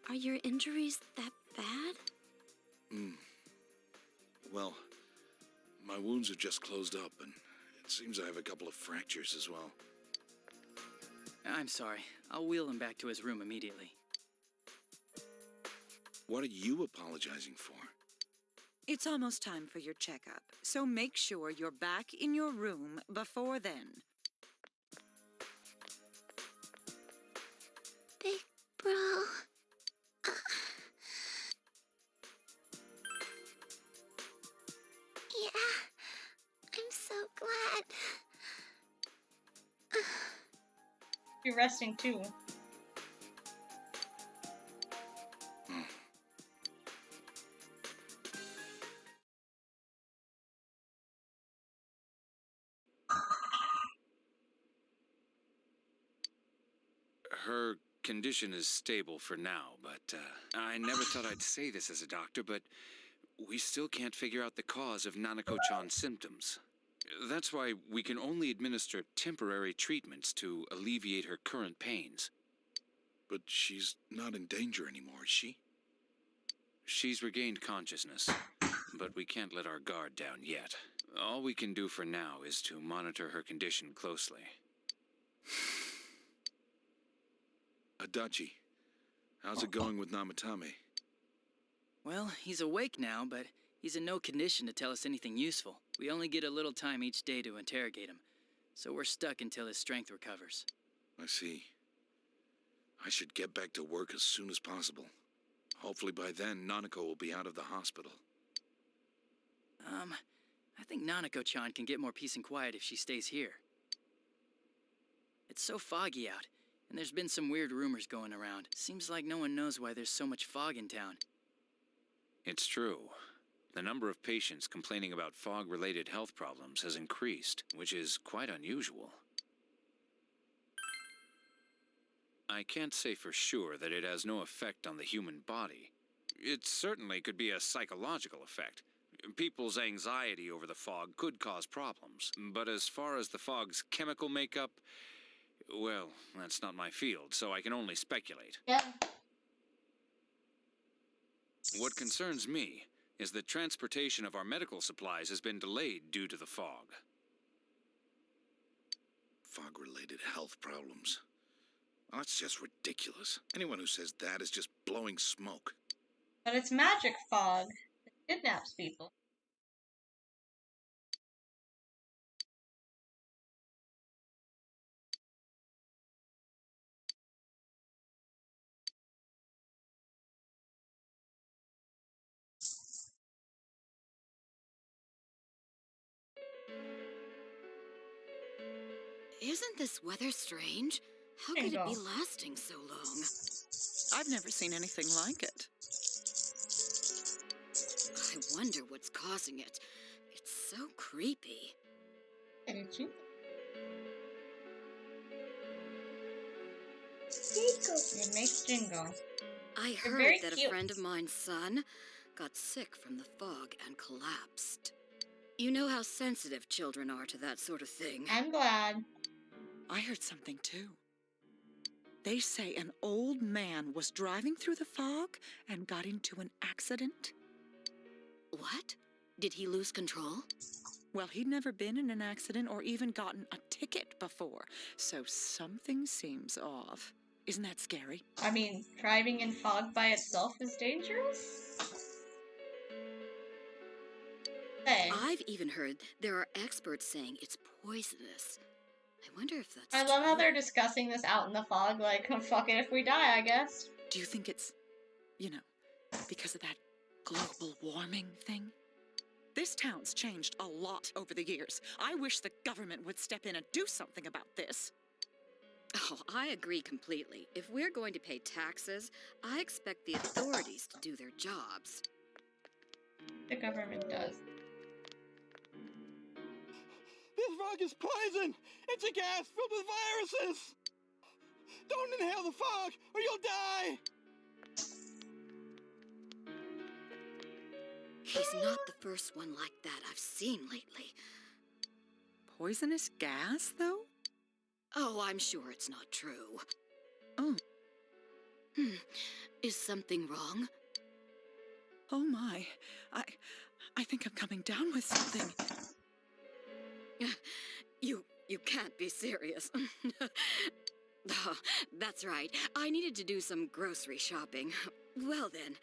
Are your injuries that bad? Well, my wounds are just closed up, and it seems I have a couple of fractures as well. I'm sorry. I'll wheel him back to his room immediately. What are you apologizing for? It's almost time for your checkup, so make sure you're back in your room before then. Big bro. Yeah, I'm so glad. You're resting too. Her condition is stable for now, but I never thought I'd say this as a doctor, but we still can't figure out the cause of Nanako-chan's symptoms. That's why we can only administer temporary treatments to alleviate her current pains. But she's not in danger anymore, is she? She's regained consciousness, but we can't let our guard down yet. All we can do for now is to monitor her condition closely. Adachi, how's it going with Namatame? Well, he's awake now, but he's in no condition to tell us anything useful. We only get a little time each day to interrogate him, so we're stuck until his strength recovers. I see. I should get back to work as soon as possible. Hopefully by then, Nanako will be out of the hospital. I think Nanako-chan can get more peace and quiet if she stays here. It's so foggy out, and there's been some weird rumors going around. Seems like no one knows why there's so much fog in town. It's true. The number of patients complaining about fog-related health problems has increased, which is quite unusual. I can't say for sure that it has no effect on the human body. It certainly could be a psychological effect. People's anxiety over the fog could cause problems, but as far as the fog's chemical makeup, well, that's not my field, so I can only speculate. Yeah. What concerns me is that transportation of our medical supplies has been delayed due to the fog. Fog-related health problems. Well, that's just ridiculous. Anyone who says that is just blowing smoke. But it's magic fog. It kidnaps people. Isn't this weather strange? How could it be lasting so long? I've never seen anything like it. I wonder what's causing it. It's so creepy. And you? It makes Jingo. I They're heard very that cute. a friend of mine's son got sick from the fog and collapsed. You know how sensitive children are to that sort of thing. I'm glad. I heard something too. They say an old man was driving through the fog and got into an accident. What? Did he lose control? Well, he'd never been in an accident or even gotten a ticket before, so something seems off. Isn't that scary? I mean, driving in fog by itself is dangerous? Hey. I've even heard there are experts saying it's poisonous. I wonder if that's I love how true. they're discussing this out in the fog, like, oh, fuck it if we die, I guess. Do you think it's, because of that global warming thing? This town's changed a lot over the years. I wish the government would step in and do something about this. Oh, I agree completely. If we're going to pay taxes, I expect the authorities to do their jobs. The government does. This fog is poison! It's a gas filled with viruses! Don't inhale the fog, or you'll die! He's not the first one like that I've seen lately. Poisonous gas, though? Oh, I'm sure it's not true. Oh. Is something wrong? Oh my. I think I'm coming down with something. You can't be serious. Oh, that's right. I needed to do some grocery shopping. Well then.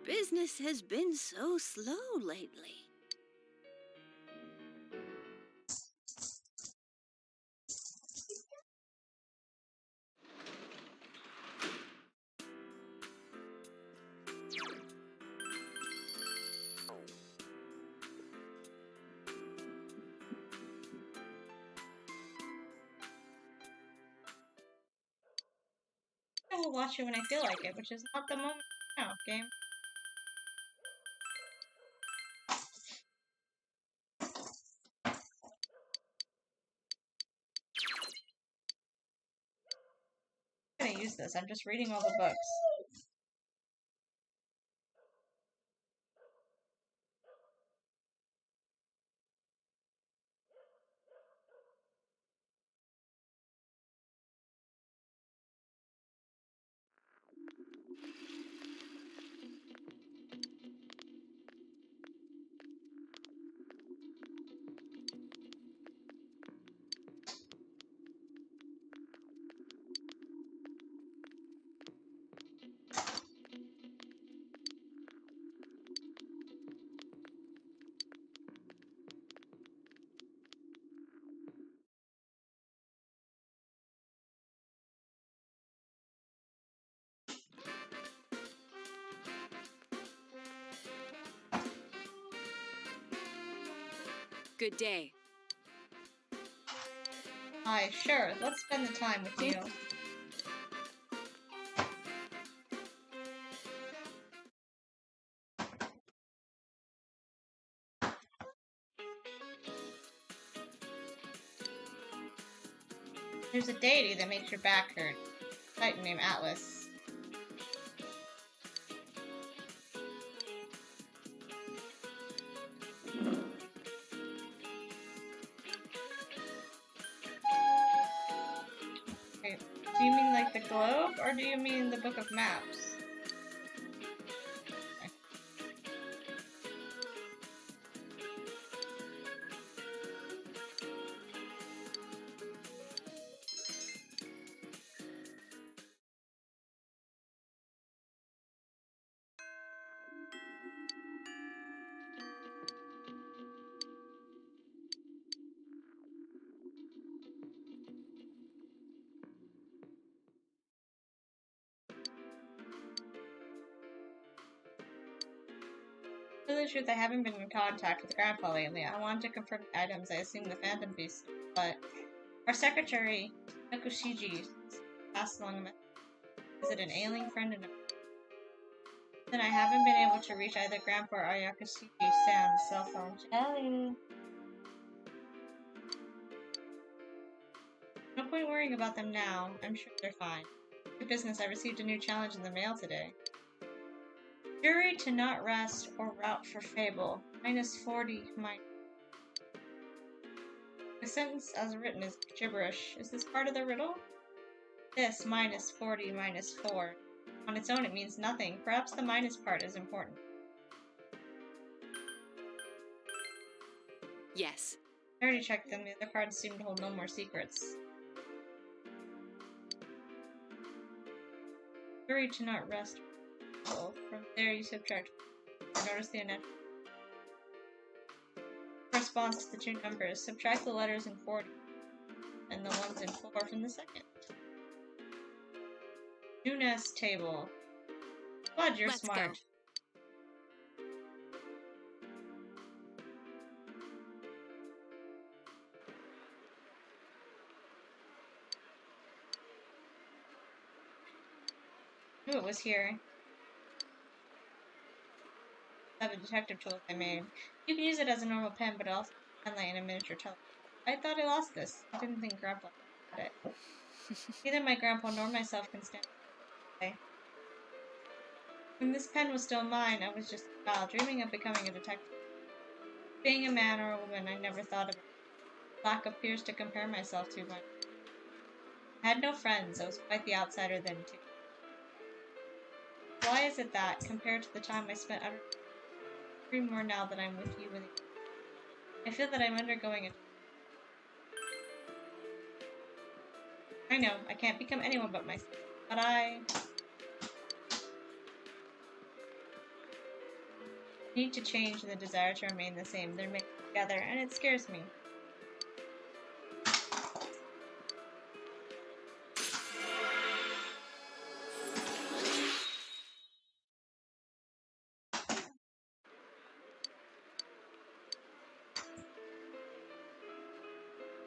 Business has been so slow lately. I will watch it when I feel like it, which is not the moment now, game. I'm gonna use this. I'm just reading all the books. Good day. Hi, sure. Let's spend the time with you. There's a deity that makes your back hurt. A Titan named Atlas. Okay. Do you mean like the globe, or do you mean the book of maps? Okay. To tell the truth, I haven't been in contact with Grandpa lately. I wanted to confirm the items. I assume the Phantom Beast, but our secretary, Nakushiji, passed along a message. Is it an ailing friend? Then I haven't been able to reach either Grandpa or Yakushiji-san's cell phone. Jelly. No point worrying about them now. I'm sure they're fine. To business, I received a new challenge in the mail today. Jury to not rest or route for fable. -40, The sentence as written is gibberish. Is this part of the riddle? This, -40, -4. On its own it means nothing. Perhaps the minus part is important. Yes. I already checked them. The other cards seem to hold no more secrets. Jury to not rest. From there you subtract. Notice the unnatural corresponds to the two numbers. Subtract the letters in 40 and the ones in 4 from the second. Nunes table. Glad you're Let's smart. go. Knew it was here. I have a detective tool I made. You can use it as a normal pen, but also pen light in a miniature telescope. I thought I lost this. I didn't think Grandpa had it. Neither my grandpa nor myself can stand it. When this pen was still mine, I was just a child, dreaming of becoming a detective. Being a man or a woman, I never thought of it. Black appears to compare myself to much. I had no friends. I was quite the outsider then, too. Why is it that, compared to the time I spent under 3 more now that I'm with you. I feel that I'm undergoing a... I know, I can't become anyone but myself, but I need to change and the desire to remain the same. They're mixed together, and it scares me.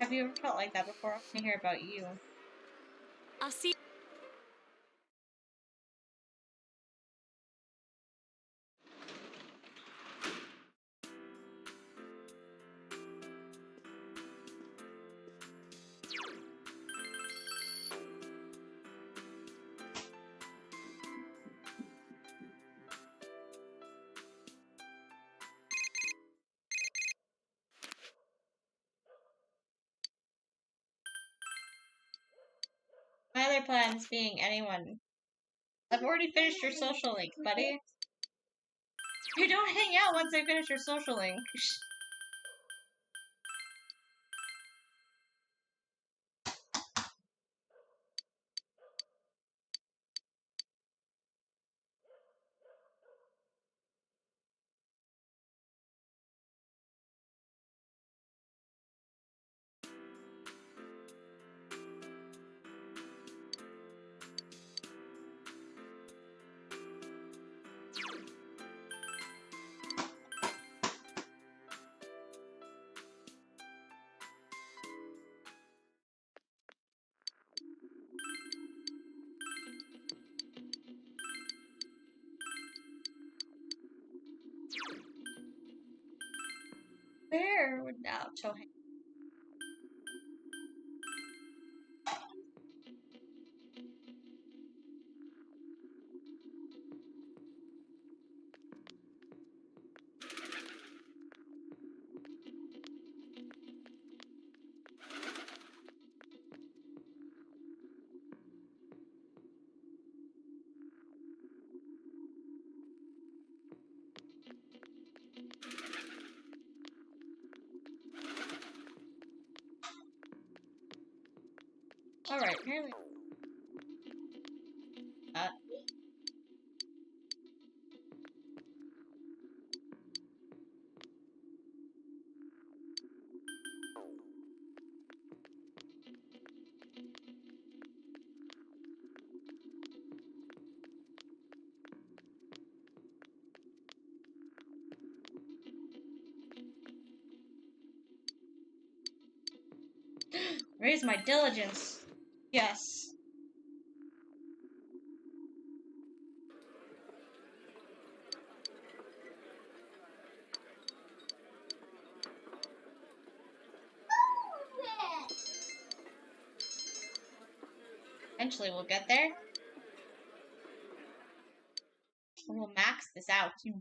Have you ever felt like that before? I want to hear about you. I'll see. My other plans being anyone. I've already finished your social link, buddy. You don't hang out once I finish your social link. Where would now Tohei? Alright, apparently. Raise my diligence. Yes. Eventually we'll get there. We'll max this out. You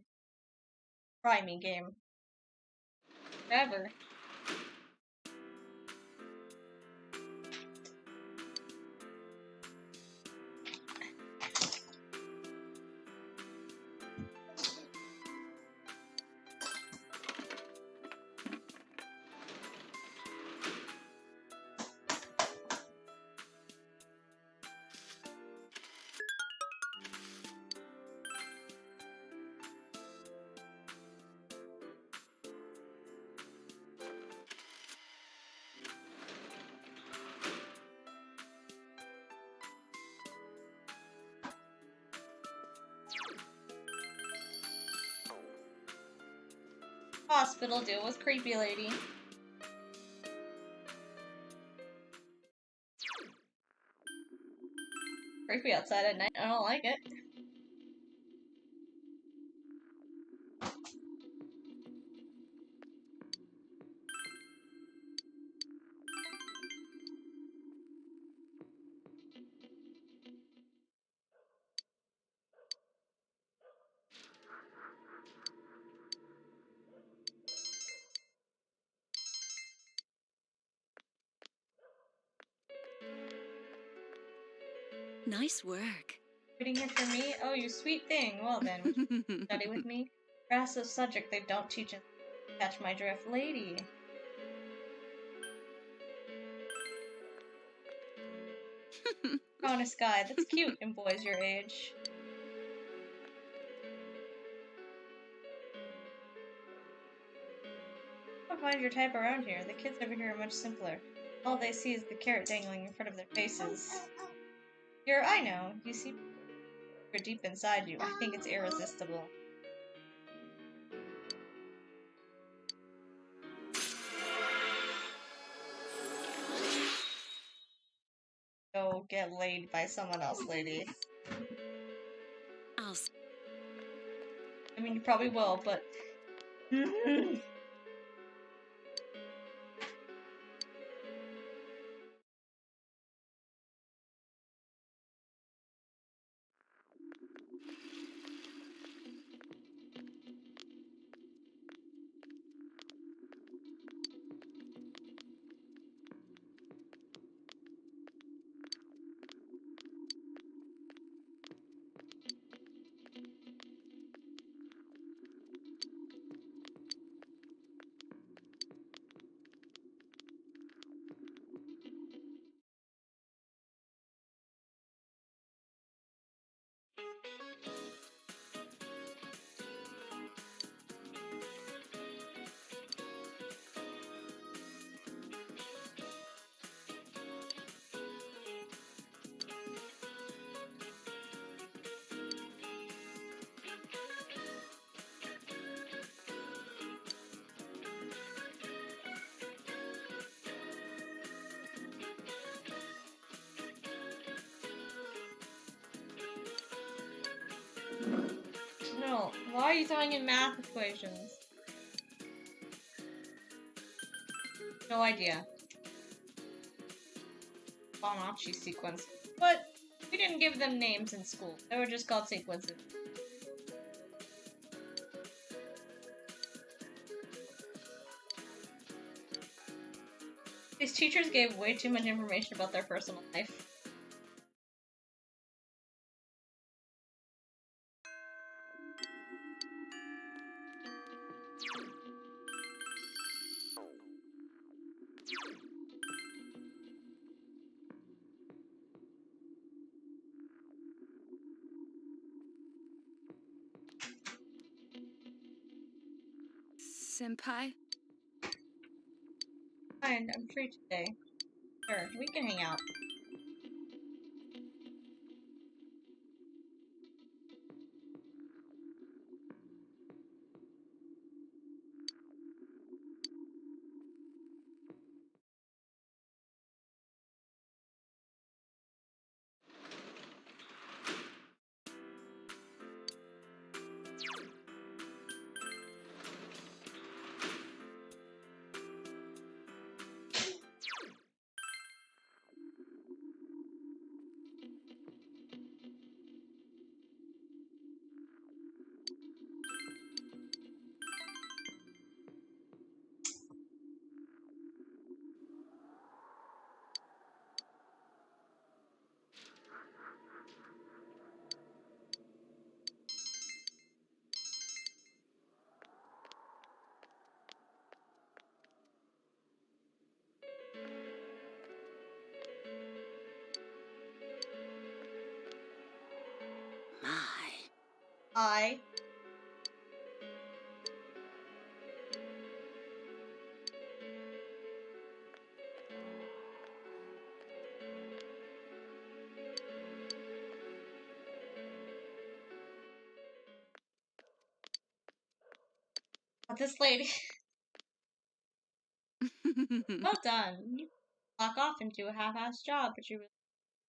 try me, game. Forever. Hospital deal with creepy lady. Creepy outside at night. I don't like it. Nice work. Waiting here for me? Oh, you sweet thing. Well then, would you study with me? Grass of subject they don't teach in Catch My Drift. Lady. Honest guy, that's cute in boys your age. I don't find your type around here. The kids over here are much simpler. All they see is the carrot dangling in front of their faces. I know. You see deep inside you. I think it's irresistible. Go get laid by someone else, lady. I mean, you probably will, but... No, why are you throwing in math equations? No idea. Fibonacci sequence. But we didn't give them names in school. They were just called sequences. These teachers gave way too much information about their personal life. Senpai? Fine, I'm free today. Sure, we can hang out. I. But this lady. Well done. You clock off into a half-assed job, but you really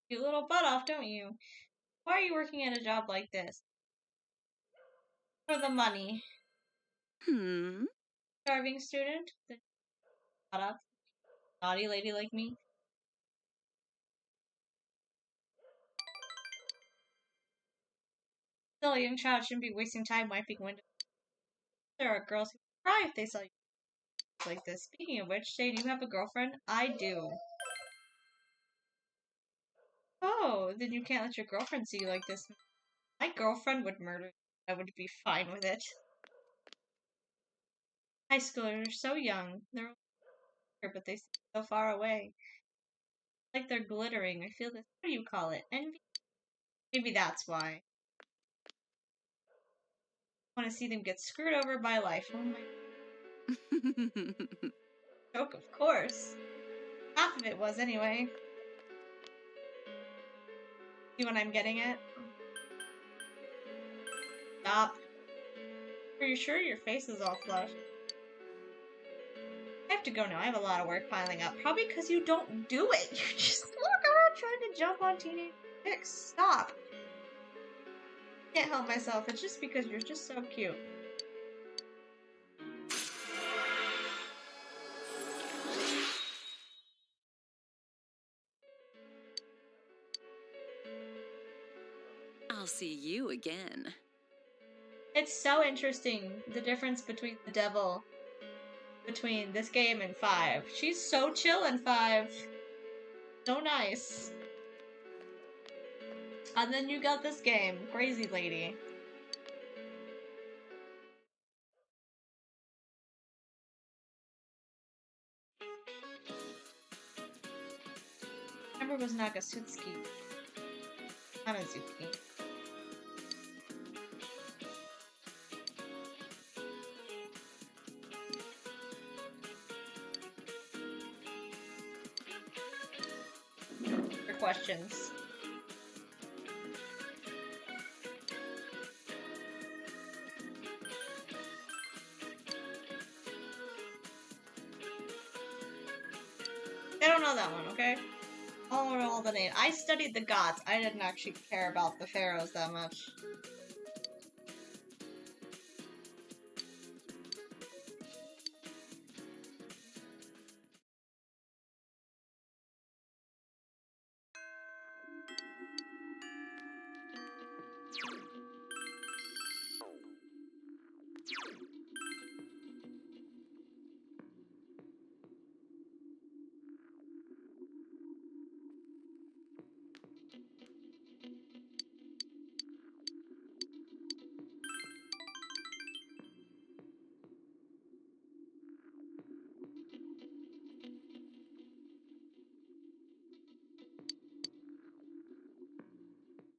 do your little butt off, don't you? Why are you working at a job like this? For the money. Starving student? Shut up. Naughty lady like me. Still, a young child shouldn't be wasting time wiping windows. There are girls who cry if they saw you like this. Speaking of which, say, do you have a girlfriend? I do. Oh, then you can't let your girlfriend see you like this. My girlfriend would murder you. I would be fine with it. High schoolers are so young. They're all here, but they seem so far away. Like they're glittering. I feel this. What do you call it? Envy? Maybe that's why. I want to see them get screwed over by life. Oh my joke, of course. Half of it was, anyway. See what I'm getting at? Stop. Are you sure your face is all flushed? I have to go now. I have a lot of work piling up. Probably because you don't do it. You just walk around trying to jump on teenage chicks. Stop. Can't help myself. It's just because you're just so cute. I'll see you again. It's so interesting, the difference between the devil between this game and 5. She's so chill in 5. So nice. And then you got this game, crazy lady. Remember was Nagasutsuki. Hanazuki. For questions. I don't know that one, okay? I don't know all the names. I studied the gods. I didn't actually care about the pharaohs that much.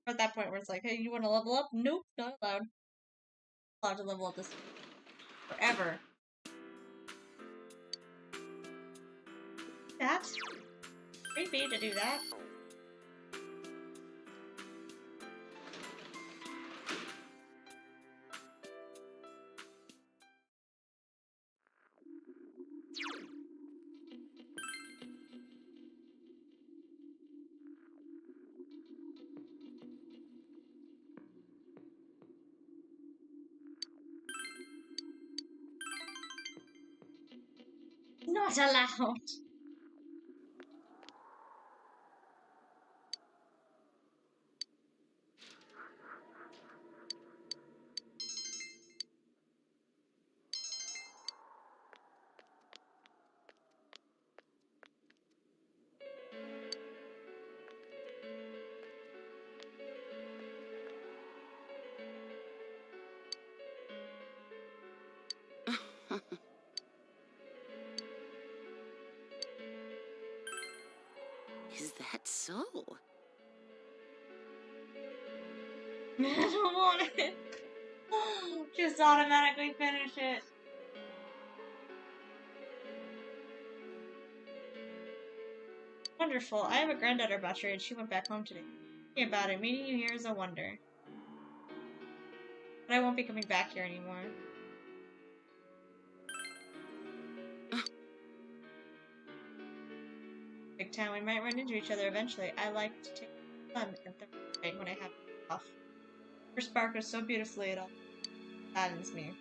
At that point where it's like, hey, you want to level up? Nope, not allowed. Allowed to level up this forever. That's creepy to do that. Not allowed. Is that so? I don't want it. Just automatically finish it. Wonderful. I have a granddaughter about your age. She went back home today. Tell me about it. Meeting you here is a wonder. But I won't be coming back here anymore. Big town. We might run into each other eventually. I like to take the sun and the when I have it off. Her sparkles so beautifully, it all saddens me.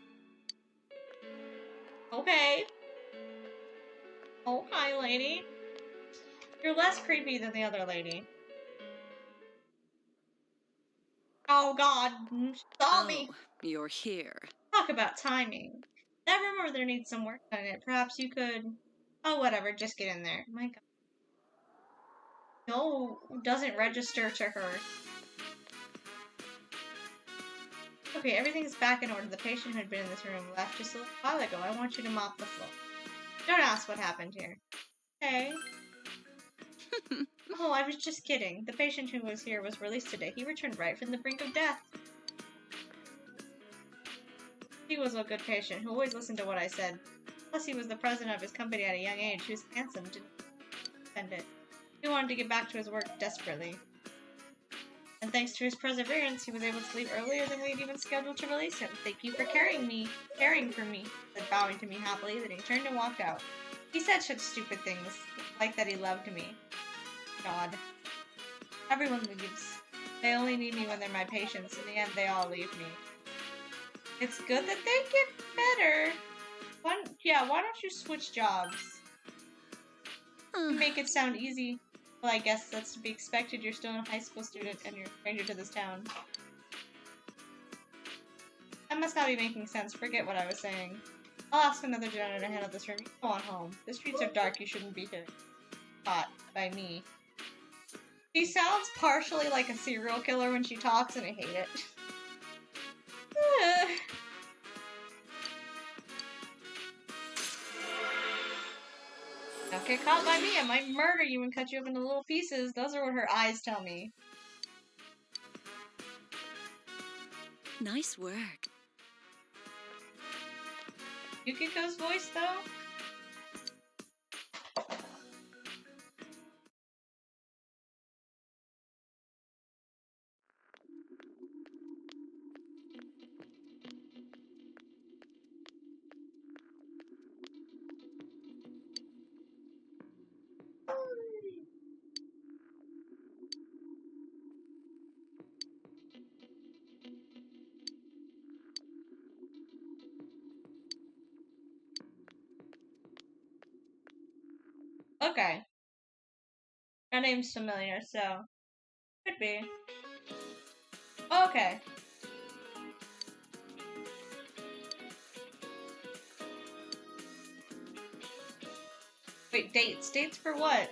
Okay. Oh, hi, lady. You're less creepy than the other lady. Oh, God. She saw me. You're here. Talk about timing. That room over there needs some work done in it. Perhaps you could... Oh, whatever. Just get in there. My God. No, doesn't register to her. Okay, everything's back in order. The patient who had been in this room left just a little while ago. I want you to mop the floor. Don't ask what happened here. Okay. Oh, I was just kidding. The patient who was here was released today. He returned right from the brink of death. He was a good patient who always listened to what I said. Plus, he was the president of his company at a young age. He was handsome, didn't defend it. He wanted to get back to his work desperately. And thanks to his perseverance, he was able to leave earlier than we'd even scheduled to release him. Thank you for caring for me, said, bowing to me happily. Then he turned and walked out. He said such stupid things, like that he loved me. God. Everyone leaves. They only need me when they're my patients. In the end, they all leave me. It's good that they get better. Why don't you switch jobs? Make it sound easy. Well, I guess that's to be expected. You're still a high school student and you're a stranger to this town. That must not be making sense. Forget what I was saying. I'll ask another janitor to handle this room. You go on home. The streets are dark. You shouldn't be here. Caught by me. She sounds partially like a serial killer when she talks, and I hate it. Don't get caught by me. I might murder you and cut you up into little pieces. Those are what her eyes tell me. Nice work. Yukiko's voice, though? Okay. Her name's familiar, so could be. Okay. Wait, dates. Dates for what?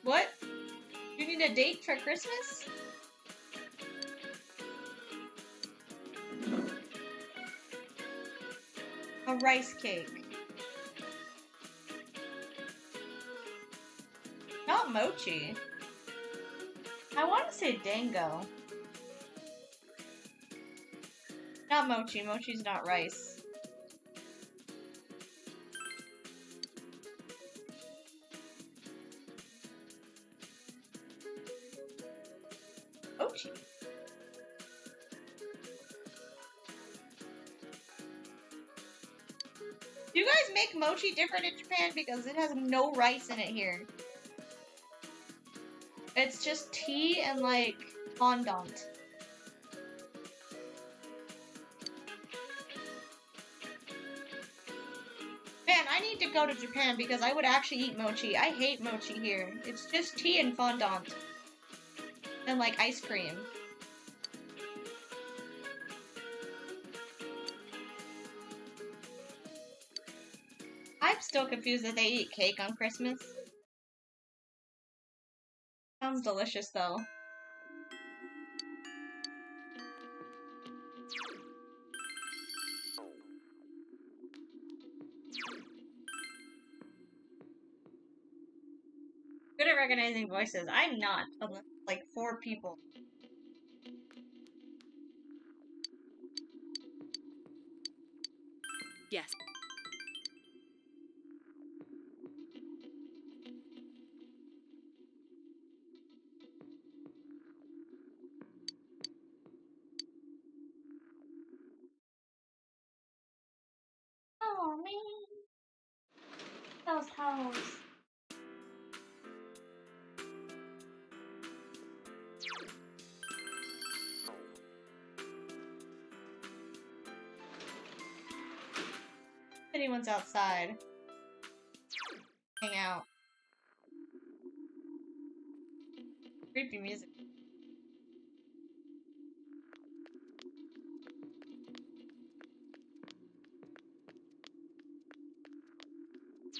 What? You need a date for Christmas? A rice cake. Not mochi. I want to say dango. Not mochi. Mochi's not rice. Mochi. Do you guys make mochi different in Japan? Because it has no rice in it here. It's just tea and, like, fondant. Man, I need to go to Japan because I would actually eat mochi. I hate mochi here. It's just tea and fondant. And, like, ice cream. I'm still confused that they eat cake on Christmas. Sounds delicious, though. Good at recognizing voices. I'm not. Like 4 people. Yes. Oh, man. Those hoes. If anyone's outside. Hang out. Creepy music.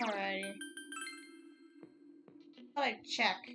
Alrighty. Thought I'd check.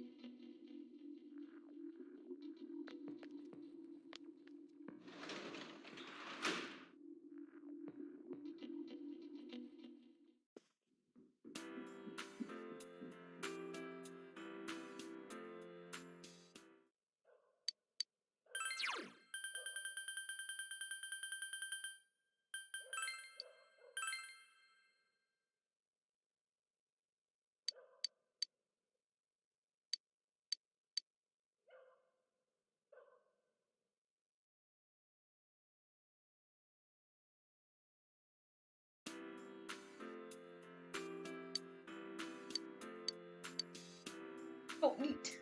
Oh, neat.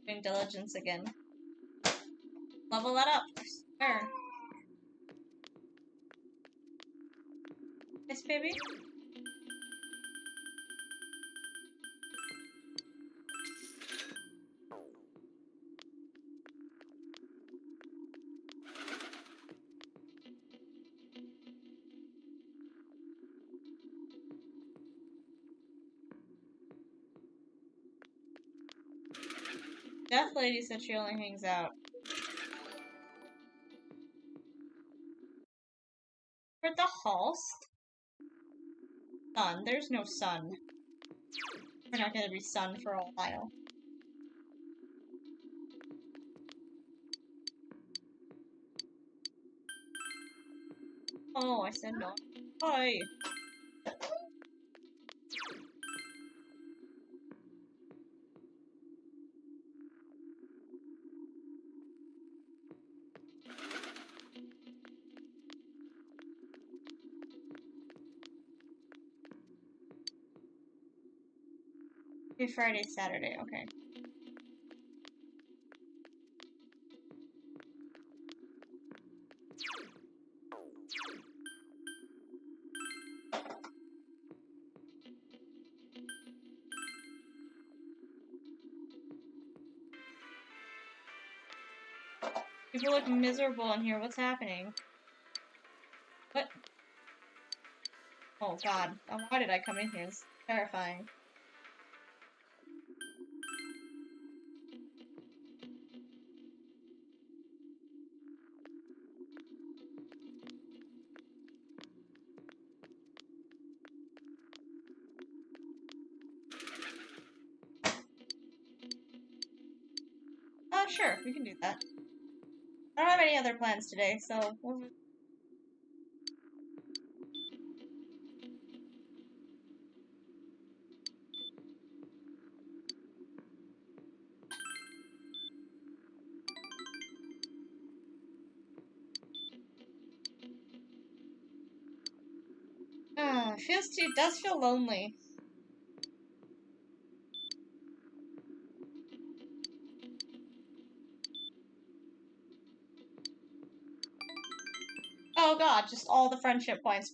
Doing diligence again. Level that up. Sure. Yes, baby? Death Lady said she only hangs out. For the Halst? Sun. There's no sun. We're not gonna be sun for a while. Oh, I said no. Hi. Okay, Friday, Saturday, okay. People look miserable in here. What's happening? What? Oh god. Why did I come in here? It's terrifying. Sure, we can do that. I don't have any other plans today, so we'll... it does feel lonely. Oh god, just all the friendship points.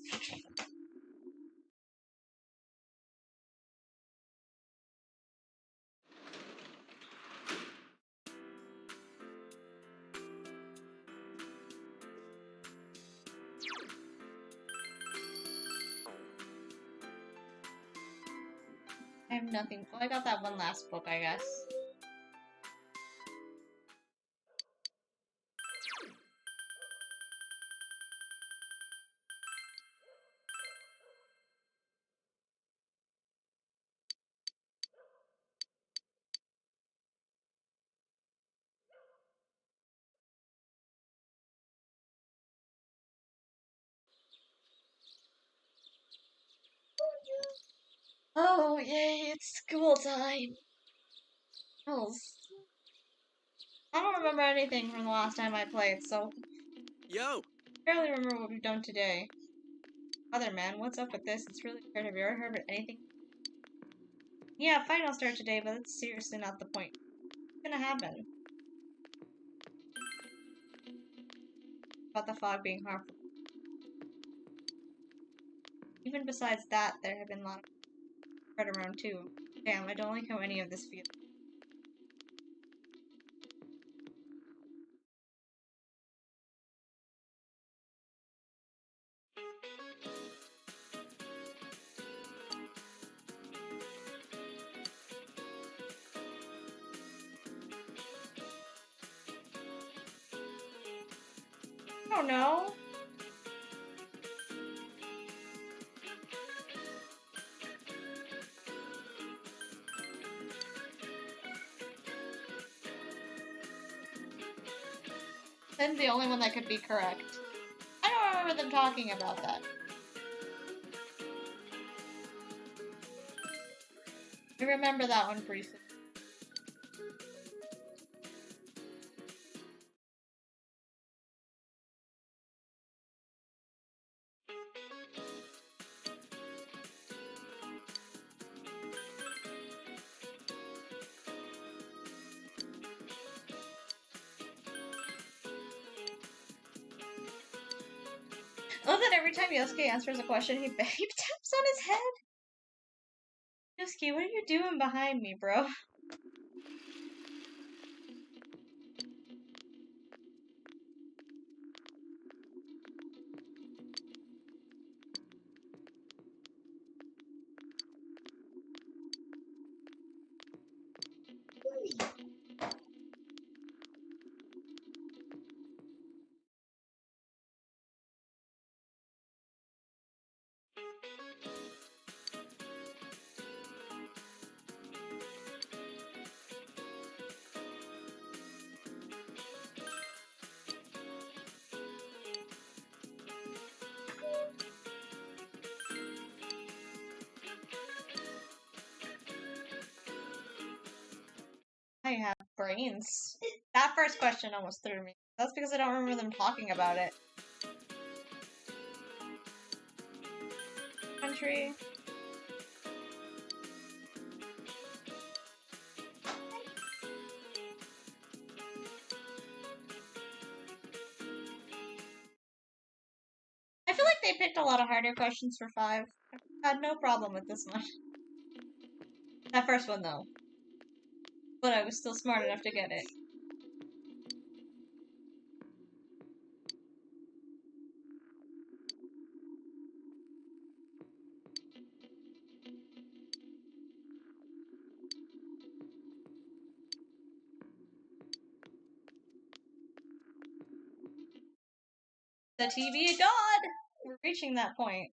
I have nothing. Well, I got that one last book, I guess. Oh, yay, it's school time. I don't remember anything from the last time I played, so... Yo! I barely remember what we've done today. Other man, what's up with this? It's really weird. Have you ever heard of anything? Yeah, fine, I'll start today, but that's seriously not the point. What's gonna happen? About the fog being harmful. Even besides that, there have been a lot of spread around too. Damn, I don't like how any of this feels. Oh no! Ben's the only one that could be correct. I don't remember them talking about that. I remember that one briefly. I love that every time Yosuke answers a question, he taps on his head. Yosuke, what are you doing behind me, bro? I have brains. That first question almost threw me. That's because I don't remember them talking about it. Country. I feel like they picked a lot of harder questions for 5. I had no problem with this one. That first one, though. But I was still smart enough to get it. The TV god! We're reaching that point.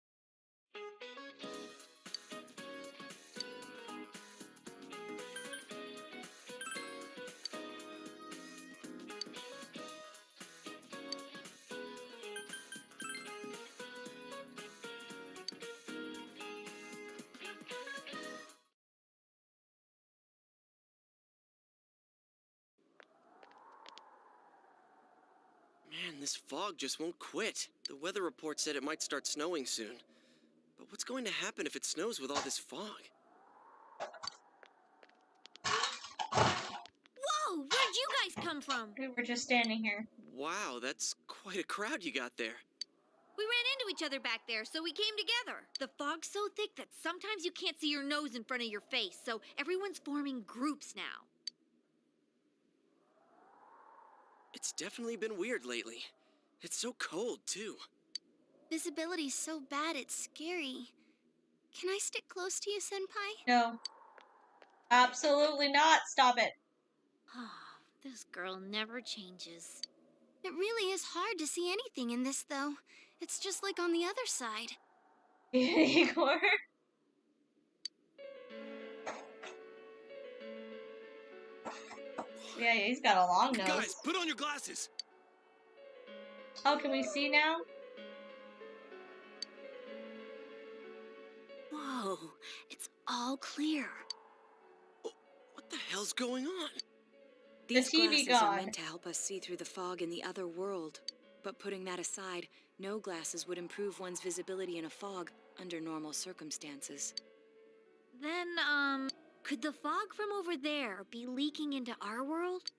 Man, this fog just won't quit. The weather report said it might start snowing soon. But what's going to happen if it snows with all this fog? Whoa! Where'd you guys come from? We were just standing here. Wow, that's quite a crowd you got there. We ran into each other back there, so we came together. The fog's so thick that sometimes you can't see your nose in front of your face, so everyone's forming groups now. It's definitely been weird lately. It's so cold, too. Visibility's so bad it's scary. Can I stick close to you, Senpai? No. Absolutely not. Stop it. This girl never changes. It really is hard to see anything in this, though. It's just like on the other side. Igor. Yeah, he's got a long nose. Guys, put on your glasses! Oh, can we see now? Whoa, it's all clear. What the hell's going on? These TV glasses are god. meant to help us see through the fog in the other world. But putting that aside, no glasses would improve one's visibility in a fog under normal circumstances. Then, could the fog from over there be leaking into our world?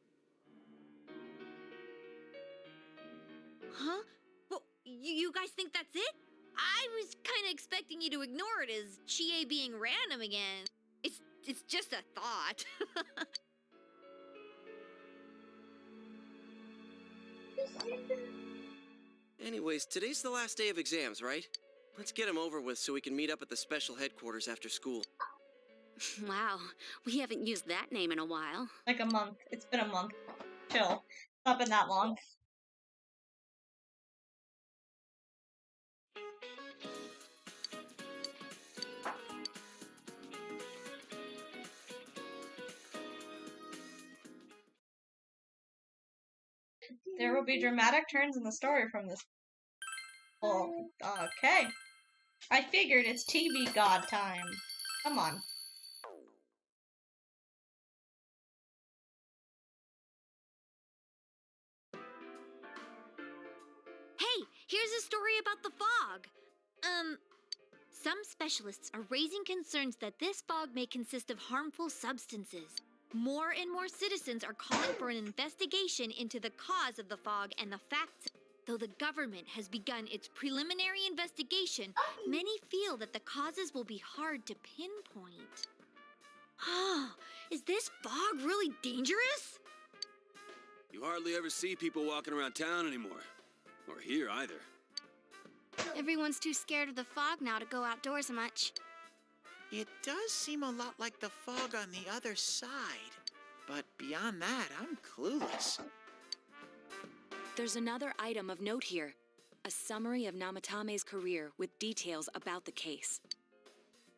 Huh? Well, you guys think that's it? I was kind of expecting you to ignore it as Chie being random again. It's just a thought. Anyways, today's the last day of exams, right? Let's get them over with so we can meet up at the special headquarters after school. Wow, we haven't used that name in a while. Like a month. It's been a month. Chill. It's not been that long. There will be dramatic turns in the story from this. Well, okay. I figured it's TV god time. Come on. Hey, here's a story about the fog. Some specialists are raising concerns that this fog may consist of harmful substances. More and more citizens are calling for an investigation into the cause of the fog and the facts. Though the government has begun its preliminary investigation, many feel that the causes will be hard to pinpoint. Is this fog really dangerous? You hardly ever see people walking around town anymore. Or here either. Everyone's too scared of the fog now to go outdoors much. It does seem a lot like the fog on the other side. But beyond that, I'm clueless. There's another item of note here. A summary of Namatame's career with details about the case.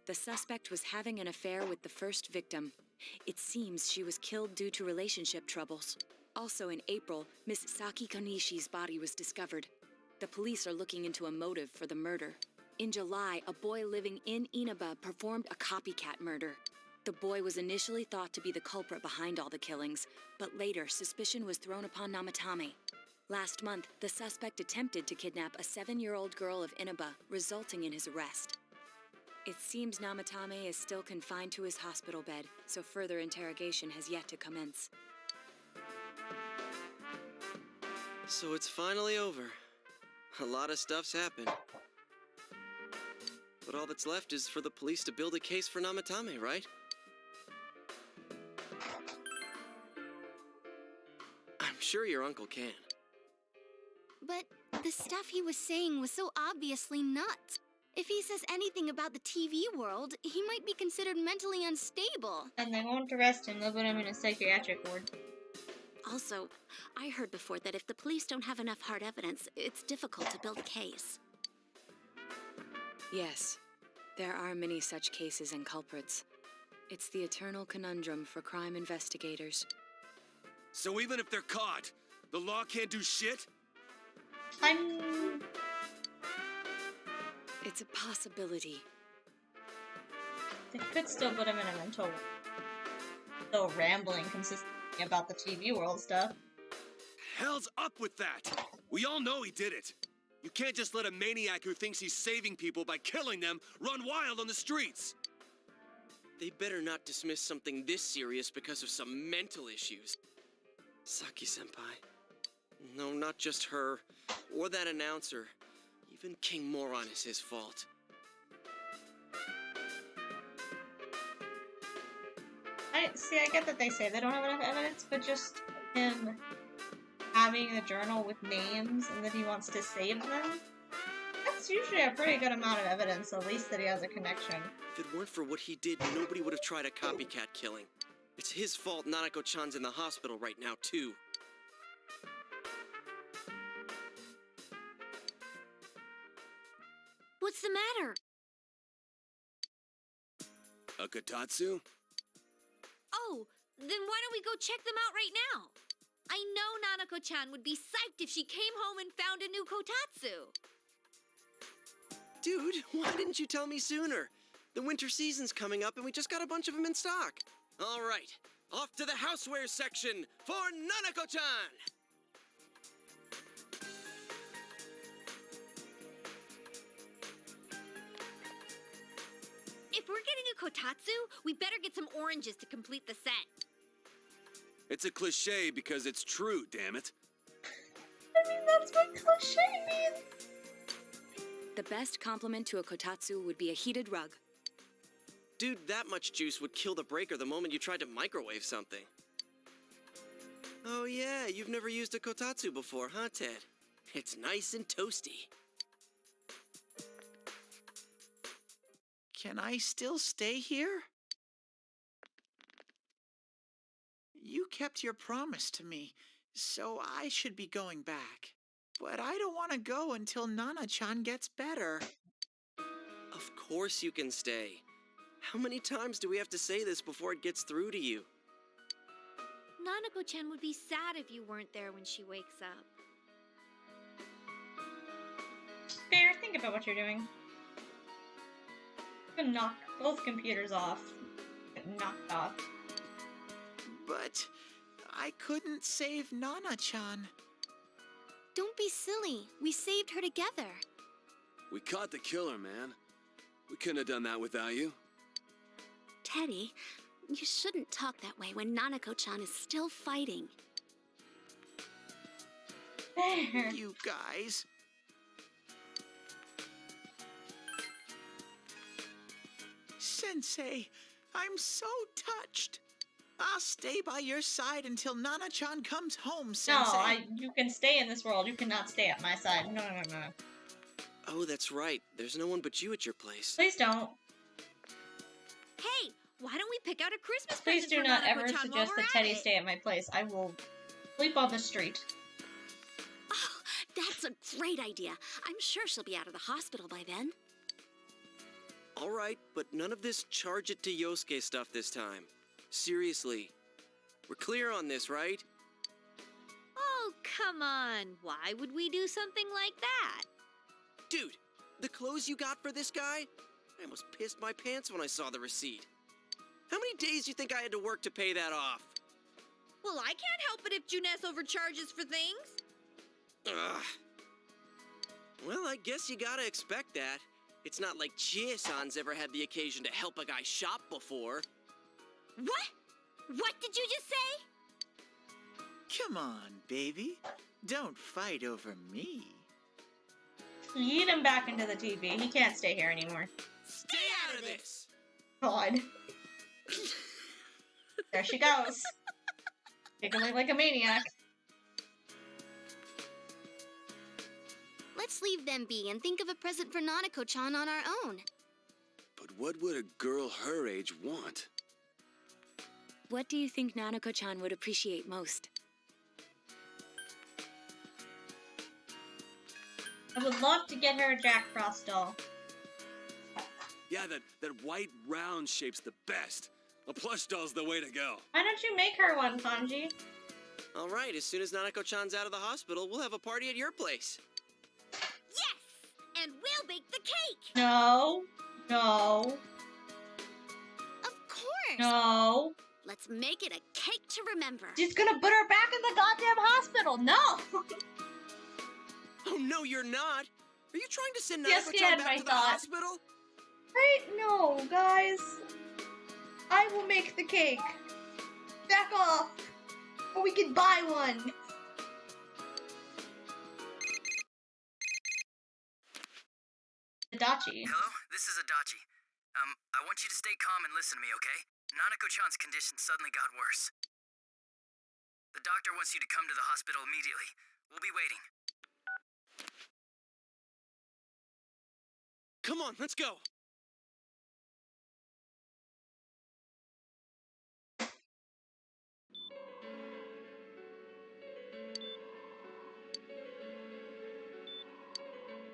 The suspect was having an affair with the first victim. It seems she was killed due to relationship troubles. Also in April, Miss Saki Konishi's body was discovered. The police are looking into a motive for the murder. In July, a boy living in Inaba performed a copycat murder. The boy was initially thought to be the culprit behind all the killings, but later suspicion was thrown upon Namatame. Last month, the suspect attempted to kidnap a 7-year-old girl of Inaba, resulting in his arrest. It seems Namatame is still confined to his hospital bed, so further interrogation has yet to commence. So it's finally over. A lot of stuff's happened. But all that's left is for the police to build a case for Namatame, right? I'm sure your uncle can. But the stuff he was saying was so obviously nuts. If he says anything about the TV world, he might be considered mentally unstable. And they won't arrest him, they'll put him in a psychiatric ward. Also, I heard before that if the police don't have enough hard evidence, it's difficult to build a case. Yes, there are many such cases and culprits. It's the eternal conundrum for crime investigators. So even if they're caught, the law can't do shit? It's a possibility. They could still put him in a mental... Still rambling consistently about the TV world stuff. Hell's up with that! We all know he did it. You can't just let a maniac who thinks he's saving people by killing them run wild on the streets. They better not dismiss something this serious because of some mental issues. Saki-senpai. No, not just her, or that announcer. Even King Moron is his fault. I get that they say they don't have enough evidence, but just him having a journal with names and that he wants to save them, that's usually a pretty good amount of evidence, at least that he has a connection. If it weren't for what he did, nobody would have tried a copycat killing. It's his fault Nanako-chan's in the hospital right now, too. What's the matter? A Kotatsu? Oh, then why don't we go check them out right now? I know Nanako-chan would be psyched if she came home and found a new Kotatsu. Dude, why didn't you tell me sooner? The winter season's coming up and we just got a bunch of them in stock. All right, off to the houseware section for Nanako-chan! If we're getting a Kotatsu, we better get some oranges to complete the set. It's a cliche because it's true, damn it. I mean, that's what cliche means. The best compliment to a kotatsu would be a heated rug. Dude, that much juice would kill the breaker the moment you tried to microwave something. Oh yeah, you've never used a kotatsu before, huh, Ted? It's nice and toasty. Can I still stay here? You kept your promise to me, so I should be going back. But I don't want to go until Nana-chan gets better. Of course you can stay. How many times do we have to say this before it gets through to you? Nanako-chan would be sad if you weren't there when she wakes up. Fair, think about what you're doing. I'm gonna knock both computers off. Get knocked off. But I couldn't save Nana-chan. Don't be silly. We saved her together. We caught the killer, man. We couldn't have done that without you. Teddy, you shouldn't talk that way when Nanako-chan is still fighting. There. You guys. Sensei, I'm so touched. I'll stay by your side until Nana-chan comes home, Sensei. No, you can stay in this world. You cannot stay at my side. No. Oh, that's right. There's no one but you at your place. Please don't. Hey, why don't we pick out a Christmas Please present do for not ever Nanako-chan while suggest we're that at Teddy it? stay at my place. I will sleep on the street. Oh, that's a great idea. I'm sure she'll be out of the hospital by then. All right, but none of this charge it to Yosuke stuff this time. Seriously. We're clear on this, right? Oh, come on. Why would we do something like that? Dude, the clothes you got for this guy? I almost pissed my pants when I saw the receipt. How many days do you think I had to work to pay that off? Well, I can't help it if Juness overcharges for things. Ugh. Well, I guess you gotta expect that. It's not like Chie-san's ever had the occasion to help a guy shop before. What? What did you just say? Come on, baby. Don't fight over me. Yeet him back into the TV. He can't stay here anymore. Stay out of this! God. There she goes. Giggling like a maniac. Let's leave them be and think of a present for Nanako-chan on our own. But what would a girl her age want? What do you think Nanako-chan would appreciate most? I would love to get her a Jack Frost doll. Yeah, that white round shape's the best. A plush doll's the way to go. Why don't you make her one, Kanji? All right, as soon as Nanako-chan's out of the hospital, we'll have a party at your place. Yes! And we'll bake the cake! No. No. Of course! No. Let's make it a cake to remember. She's gonna put her back in the goddamn hospital. No! Oh, no, you're not. Are you trying to send Yes, Nanako-chan had back my to the thought. hospital? Right? No, guys. I will make the cake. Back off. Or we can buy one. Adachi. Hello, this is Adachi. I want you to stay calm and listen to me, okay? Nanako-chan's condition suddenly got worse. The doctor wants you to come to the hospital immediately. We'll be waiting. Come on, let's go.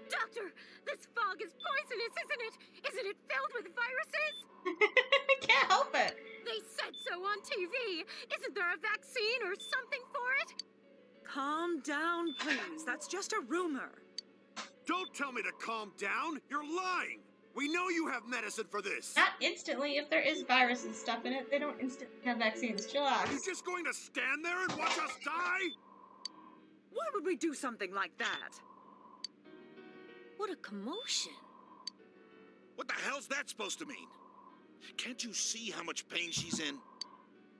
Doctor, this fog is poisonous, isn't it? Isn't it filled with viruses? I can't help it. They said so on TV. Isn't there a vaccine or something for it? Calm down, please. That's just a rumor. Don't tell me to calm down! You're lying! We know you have medicine for this! Not instantly. If there is virus and stuff in it, they don't instantly have vaccines. Chillax. Are you just going to stand there and watch us die? Why would we do something like that? What a commotion. What the hell's that supposed to mean? Can't you see how much pain she's in?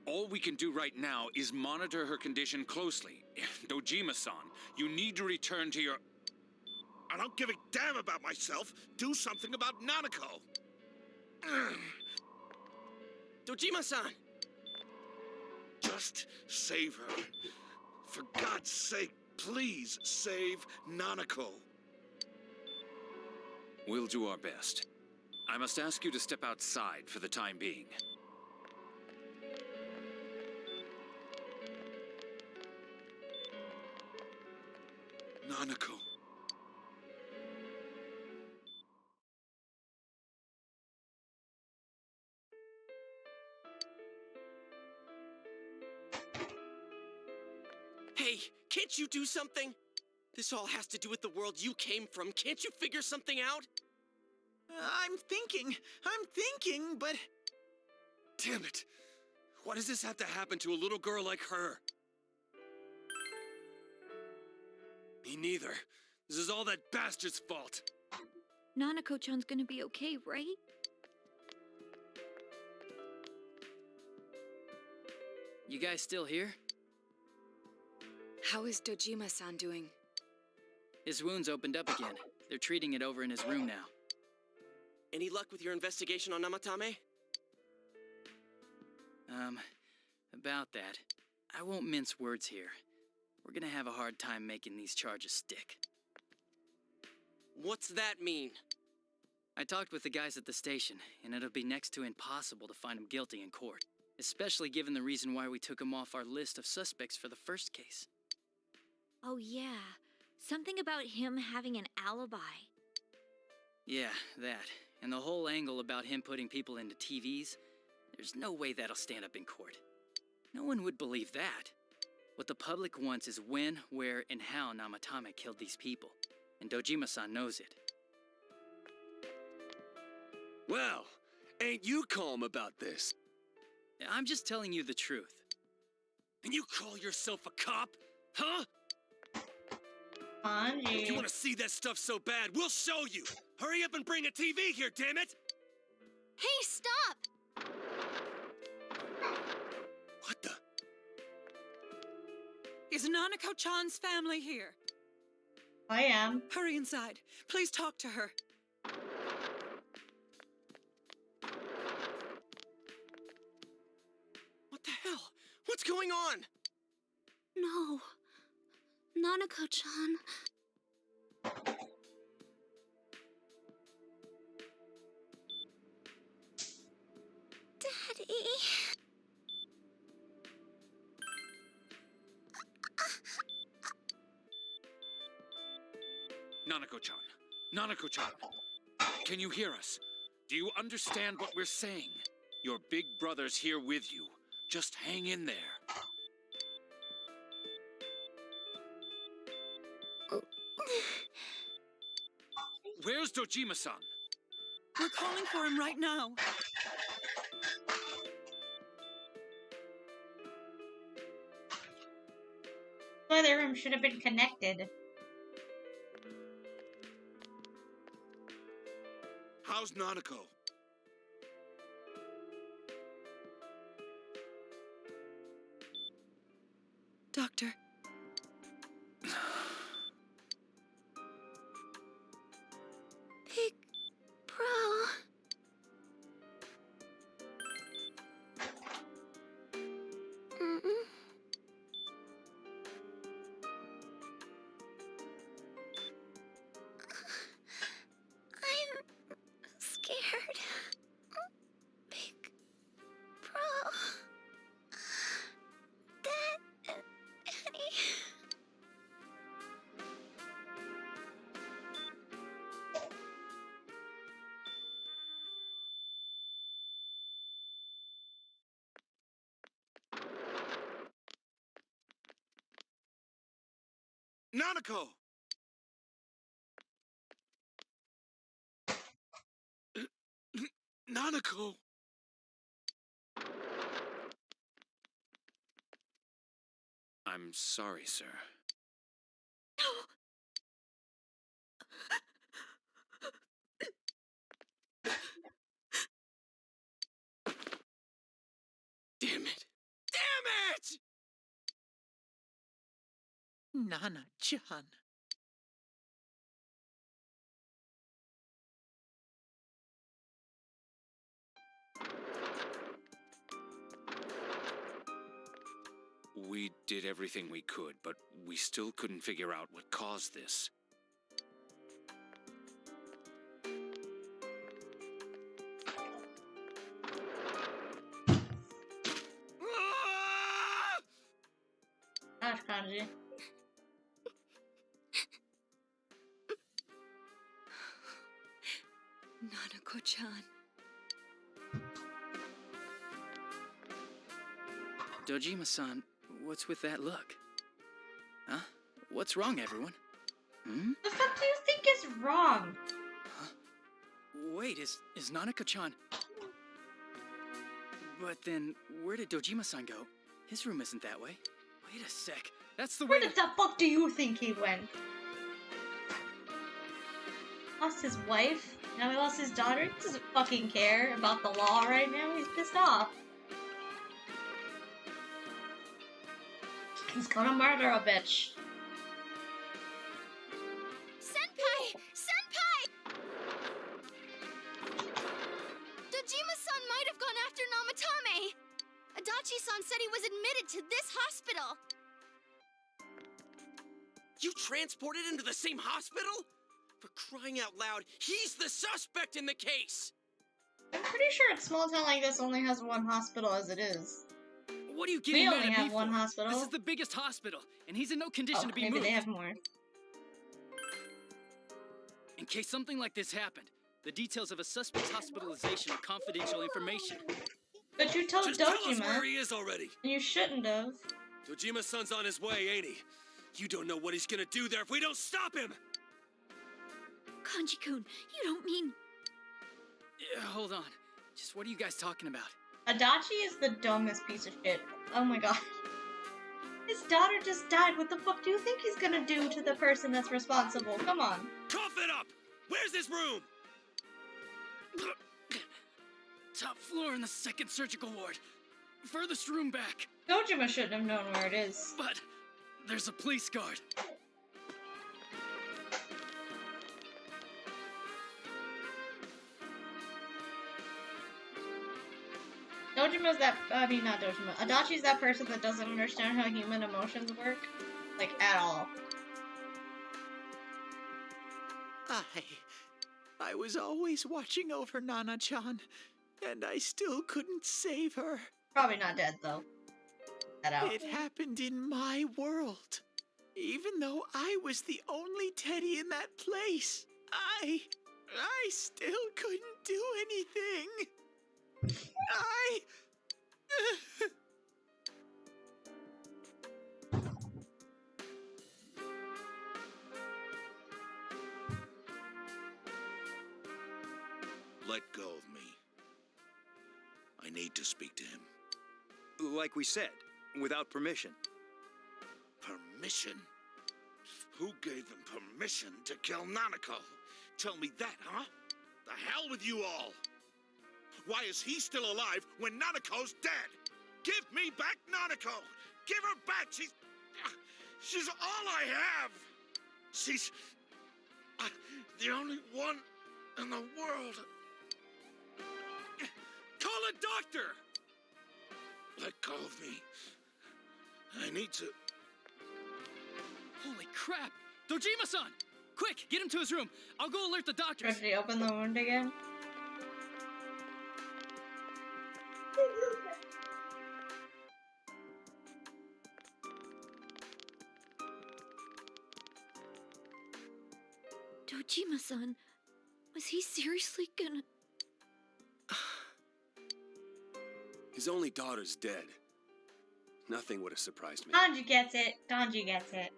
All we can do right now is monitor her condition closely. Dojima-san, you need to return to your... I don't give a damn about myself. Do something about Nanako. Dojima-san! Just save her. For God's sake, please save Nanako. We'll do our best. I must ask you to step outside for the time being. Nanako. Can't you do something? This all has to do with the world you came from. Can't you figure something out? I'm thinking, but... Damn it! Why does this have to happen to a little girl like her? Me neither. This is all that bastard's fault. Nanako-chan's gonna be okay, right? You guys still here? How is Dojima-san doing? His wound's opened up again. They're treating it over in his room now. Any luck with your investigation on Namatame? About that, I won't mince words here. We're gonna have a hard time making these charges stick. What's that mean? I talked with the guys at the station, and it'll be next to impossible to find him guilty in court. Especially given the reason why we took him off our list of suspects for the first case. Oh yeah, something about him having an alibi. Yeah, that. And the whole angle about him putting people into TVs, there's no way that'll stand up in court. No one would believe that. What the public wants is when, where, and how Namatame killed these people. And Dojima-san knows it. Well, ain't you calm about this? I'm just telling you the truth. And you call yourself a cop? Huh? Anji. If you want to see that stuff so bad, we'll show you! Hurry up and bring a TV here, damn it! Hey, stop! What the? Is Nanako-chan's family here? I am. Hurry inside. Please talk to her. What the hell? What's going on? No. Nanako-chan. Daddy. Nanako-chan. Nanako-chan. Can you hear us? Do you understand what we're saying? Your big brother's here with you. Just hang in there. Where's Dojima-san? We're calling for him right now. Why their room should have been connected. How's Nanako? Doctor. Big Bro. I'm scared. Big Bro. Dad and Annie. Nanako! Nanako! I'm sorry, sir. Damn it! Damn it! Nana-chan. We did everything we could, but we still couldn't figure out what caused this. Gosh, Kanji. Nanako-chan. Dojima-san, what's with that look? Huh? What's wrong, everyone? Hmm? The fuck do you think is wrong? Wait, is Nanako-chan... But then, where did Dojima-san go? His room isn't that way. Wait a sec. That's the Where way the fuck do you think he went? Lost his wife. Now he lost his daughter. He doesn't fucking care about the law right now. He's pissed off. He's gonna murder a bitch. Senpai! Senpai! Dojima-san might have gone after Namatame. Adachi-san said he was admitted to this hospital. You transported him to the same hospital? For crying out loud, he's the suspect in the case! I'm pretty sure a small town like this only has one hospital as it is. What are you getting We mad only at me have one for? hospital. This is the biggest hospital, and he's in no condition to be maybe moved. they have more. In case something like this happened, the details of a suspect's hospitalization are confidential information. But you told Just tell us Dojima. where he is already. And you shouldn't have. Dojima-san's on his way, ain't he? You don't know what he's gonna do there if we don't stop him! Kanji-kun, you don't mean... Yeah, hold on. Just what are you guys talking about? Adachi is the dumbest piece of shit. Oh my god. His daughter just died. What the fuck do you think he's gonna do to the person that's responsible? Come on. Cough it up! Where's this room? Top floor in the second surgical ward. Furthest room back. Dojima shouldn't have known where it is. But there's a police guard. Dojima's that, not Dojima. Adachi's that person that doesn't understand how human emotions work. Like, at all. I was always watching over Nana-chan, and I still couldn't save her. Probably not dead, though. That out. It happened in my world. Even though I was the only Teddy in that place, I still couldn't do anything. Let go of me. I need to speak to him. Like we said, without permission. Permission? Who gave them permission to kill Nanako? Tell me that, huh? The hell with you all! Why is he still alive when Nanako's dead? Give me back Nanako! Give her back! She's all I have! She's the only one in the world. Call a doctor! Let go of me. I need to... Holy crap! Dojima-san! Quick, get him to his room. I'll go alert the doctors. Should he open the wound again? Dojima-san, was he seriously gonna... His only daughter's dead. Nothing would have surprised me. Kanji gets it. Kanji gets it.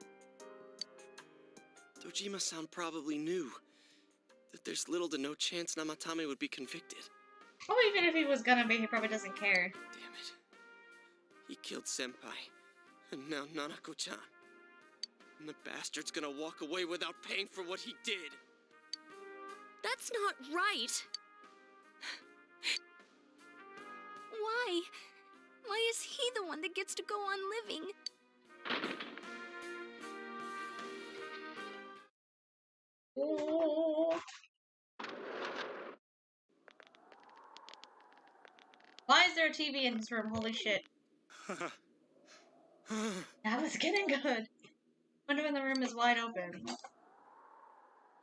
Dojima-san probably knew that there's little to no chance Namatame would be convicted. Oh, even if he was gonna be, he probably doesn't care. Damn it. He killed Senpai, and now Nanako-chan. And the bastard's gonna walk away without paying for what he did. That's not right. Why? Why is he the one that gets to go on living? Oh. Why is there a TV in his room? Holy shit. That was getting good. Window in the room is wide open.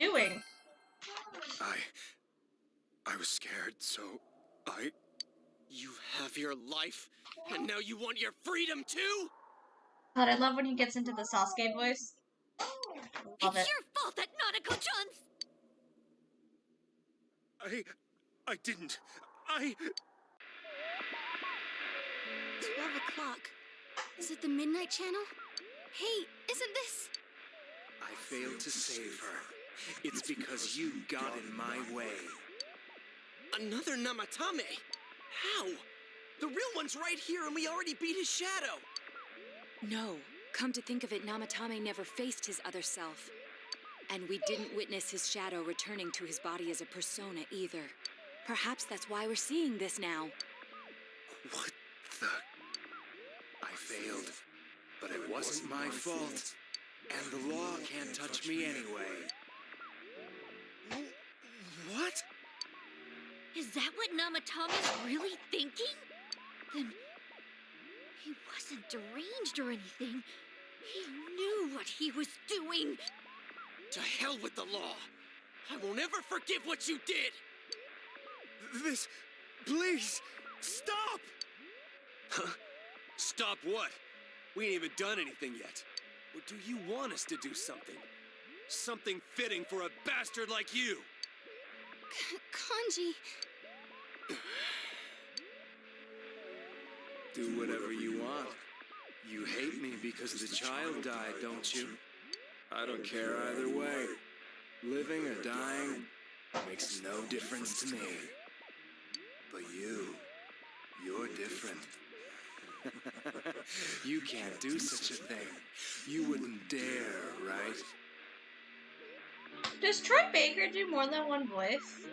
Doing? I was scared, so You have your life, and now you want your freedom too? God, I love when he gets into the Sasuke voice. Love It's it. your fault that Nanako-chan's... I didn't. 12 o'clock. Is it the Midnight Channel? Hey, isn't this... I failed to save her. It's because you got in my way. Another Namatame? How? The real one's right here and we already beat his shadow. No, come to think of it, Namatame never faced his other self. And we didn't witness his shadow returning to his body as a persona either. Perhaps that's why we're seeing this now. What the... I failed, but it wasn't my fault. And the law can't touch me anyway. What? Is that what Namatame's really thinking? Then he wasn't deranged or anything. He knew what he was doing. To hell with the law. I won't ever forgive what you did. This... Please, stop! Huh? Stop what? We ain't even done anything yet. Or do you want us to do something? Something fitting for a bastard like you! Kanji... Do whatever you want. You hate me because the child died, don't you? I don't care either way. Living or dying makes no difference to me. But you're different. You can't do such a thing. You wouldn't dare, right? Does Troy Baker do more than one voice?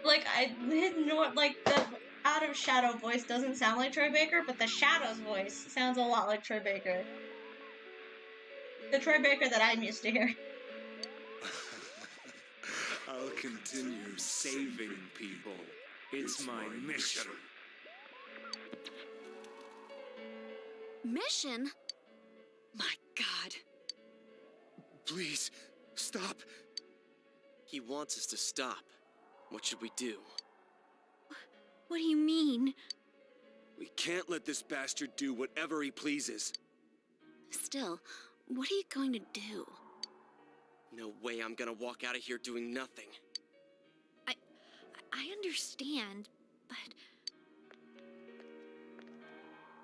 Like, the Out of Shadow voice doesn't sound like Troy Baker, but the Shadow's voice sounds a lot like Troy Baker. The Troy Baker that I'm used to hearing. I'll continue saving people. It's my mission. Mission? My God. Please, stop. He wants us to stop. What should we do? What do you mean? We can't let this bastard do whatever he pleases. Still, what are you going to do? No way I'm gonna walk out of here doing nothing. I understand, but...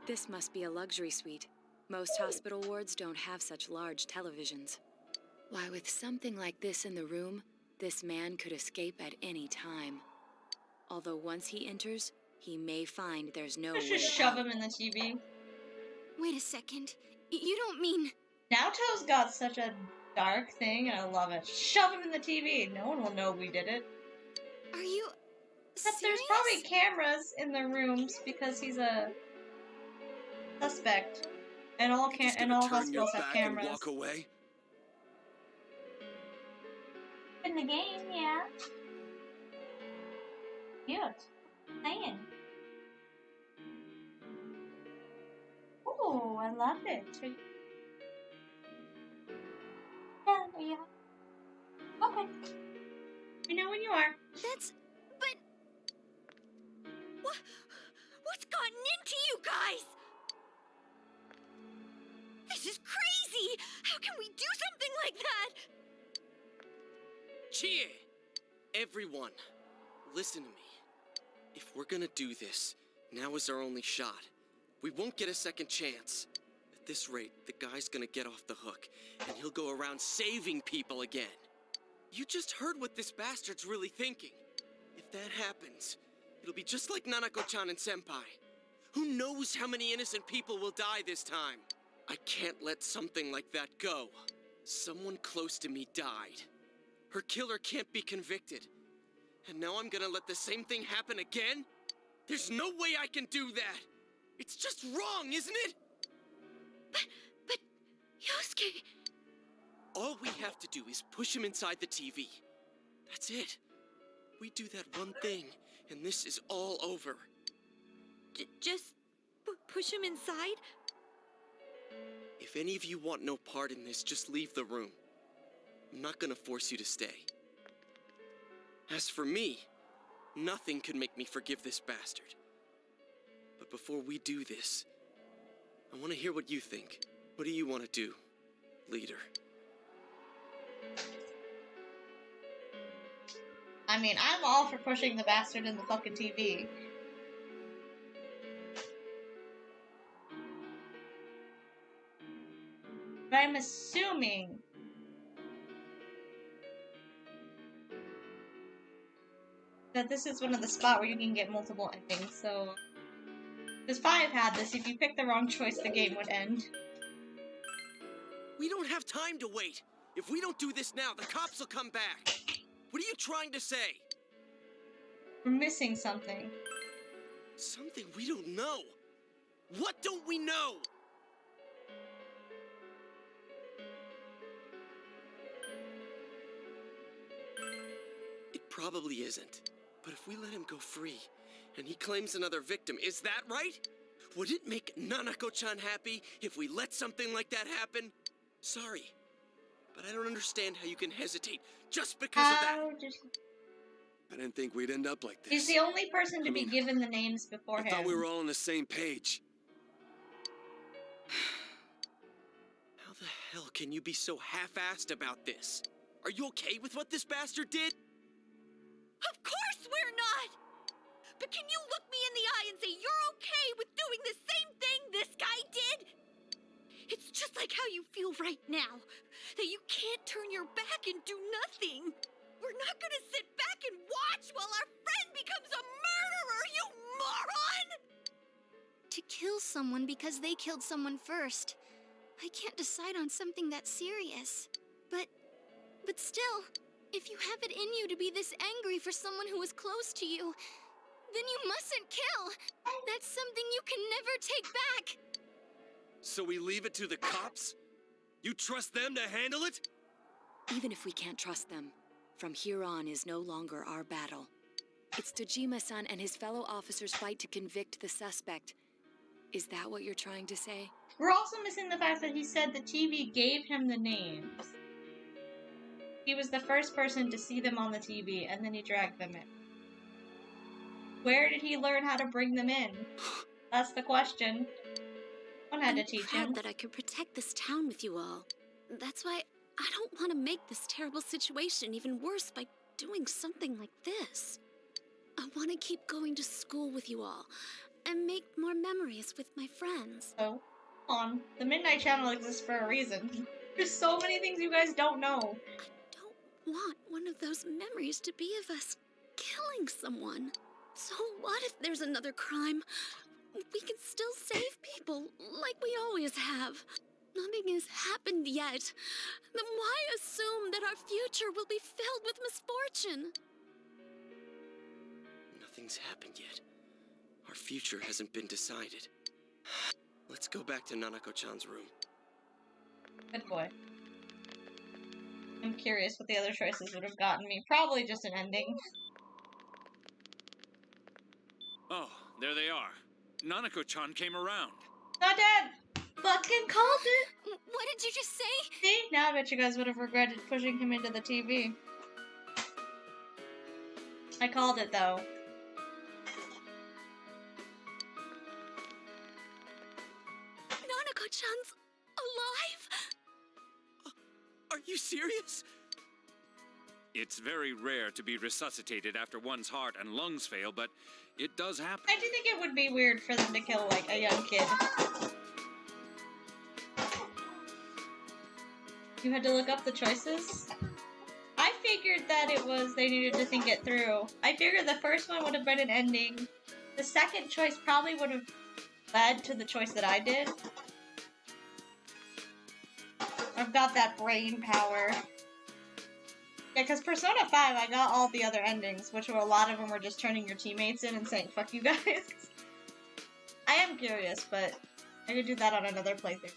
This must be a luxury suite. Most hospital wards don't have such large televisions. Why, with something like this in the room, this man could escape at any time. Although once he enters, he may find there's no way Let's just shove him in the TV. Wait a second. You don't mean... Naoto's got such a dark thing, and I love it. Shove him in the TV. No one will know we did it. Are you... Except serious? there's probably cameras in the rooms because he's a suspect. And all hospitals have cameras. And walk away? In the game, yeah. Cute. Saying. Ooh, I love it. Yeah. Okay. We know when you are. That's... but... What's gotten into you guys? This is crazy! How can we do something like that? Chie! Everyone, listen to me. If we're gonna do this, now is our only shot. We won't get a second chance. At this rate, the guy's gonna get off the hook, and he'll go around saving people again. You just heard what this bastard's really thinking. If that happens, it'll be just like Nanako-chan and Senpai. Who knows how many innocent people will die this time? I can't let something like that go. Someone close to me died. Her killer can't be convicted. And now I'm gonna let the same thing happen again? There's no way I can do that! It's just wrong, isn't it? But... Yosuke... All we have to do is push him inside the TV. That's it. We do that one thing, and this is all over. Just... push him inside? If any of you want no part in this, just leave the room. I'm not gonna force you to stay. As for me, nothing could make me forgive this bastard. But before we do this, I want to hear what you think. What do you want to do, leader? I mean, I'm all for pushing the bastard in the fucking TV. But I'm assuming that this is one of the spots where you can get multiple endings, so... Because 5 had this, if you pick the wrong choice, the game would end. We don't have time to wait. If we don't do this now, the cops will come back. What are you trying to say? We're missing something. Something we don't know. What don't we know? It probably isn't. But if we let him go free, and he claims another victim, is that right? Would it make Nanako-chan happy if we let something like that happen? Sorry, but I don't understand how you can hesitate just because of that. I didn't think we'd end up like this. He's the only person to be given the names beforehand. I thought we were all on the same page. How the hell can you be so half-assed about this? Are you okay with what this bastard did? Of course we're not! But can you look me in the eye and say you're okay with doing the same thing this guy did? It's just like how you feel right now, that you can't turn your back and do nothing. We're not gonna sit back and watch while our friend becomes a murderer, you moron! To kill someone because they killed someone first. I can't decide on something that serious. But still, if you have it in you to be this angry for someone who was close to you, then you mustn't kill. That's something you can never take back. So we leave it to the cops? You trust them to handle it? Even if we can't trust them, from here on is no longer our battle. It's Dojima-san and his fellow officers' fight to convict the suspect. Is that what you're trying to say? We're also missing the fact that he said the TV gave him the names. He was the first person to see them on the TV, and then he dragged them in. Where did he learn how to bring them in? That's the question. One had to teach him. I'm proud that I could protect this town with you all. That's why I don't want to make this terrible situation even worse by doing something like this. I want to keep going to school with you all and make more memories with my friends. Oh, come on. The Midnight Channel exists for a reason. There's so many things you guys don't know. I don't want one of those memories to be of us killing someone. So what if there's another crime? We can still save people, like we always have. Nothing has happened yet. Then why assume that our future will be filled with misfortune? Nothing's happened yet. Our future hasn't been decided. Let's go back to Nanako-chan's room. Good boy. I'm curious what the other choices would have gotten me. Probably just an ending. Oh, there they are. Nanako-chan came around. Not dead! Fucking called it! What did you just say? See? Now I bet you guys would have regretted pushing him into the TV. I called it, though. Nanako-chan's alive? Are you serious? It's very rare to be resuscitated after one's heart and lungs fail, but it does happen. I do think it would be weird for them to kill, like, a young kid. You had to look up the choices? I figured that it was they needed to think it through. I figured the first one would have been an ending. The second choice probably would have led to the choice that I did. I've got that brain power. Yeah, because Persona 5, I got all the other endings, which were a lot of them were just turning your teammates in and saying, fuck you guys. I am curious, but I could do that on another playthrough.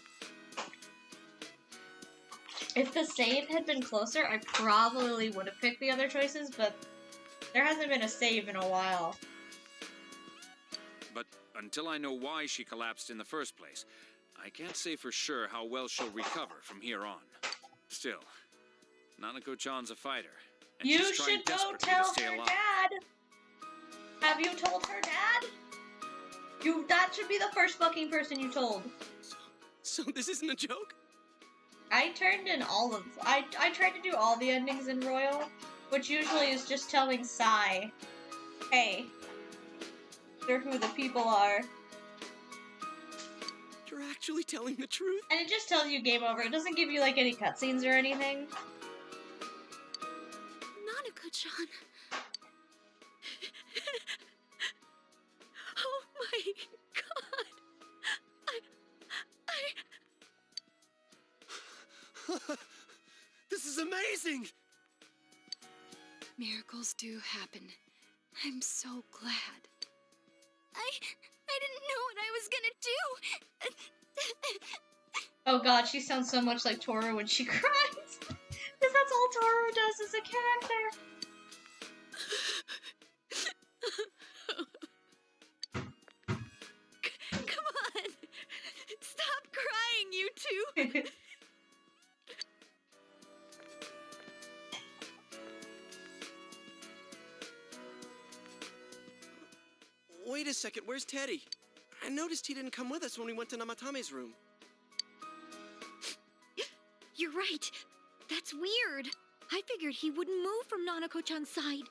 If the save had been closer, I probably would have picked the other choices, but there hasn't been a save in a while. But until I know why she collapsed in the first place, I can't say for sure how well she'll recover from here on. Still, Nanako-chan's a fighter, and You she's trying should go desperately tell to stay her alive. dad! Have you told her dad? That should be the first fucking person you told. So this isn't a joke? I turned in all of... I tried to do all the endings in Royal, which usually is just telling Sai, hey, they're who the people are. You're actually actually telling the truth? And it just tells you game over. It doesn't give you, like, any cutscenes or anything. Nanako-chan. Oh my god. This is amazing! Miracles do happen. I'm so glad. I didn't know what I was gonna do. Oh god, she sounds so much like Toru when she cries. Because that's all Toru does as a character. Come on. Stop crying, you two. Wait a second, where's Teddy? I noticed he didn't come with us when we went to Namatame's room. You're right. That's weird. I figured he wouldn't move from Nanako-chan's side.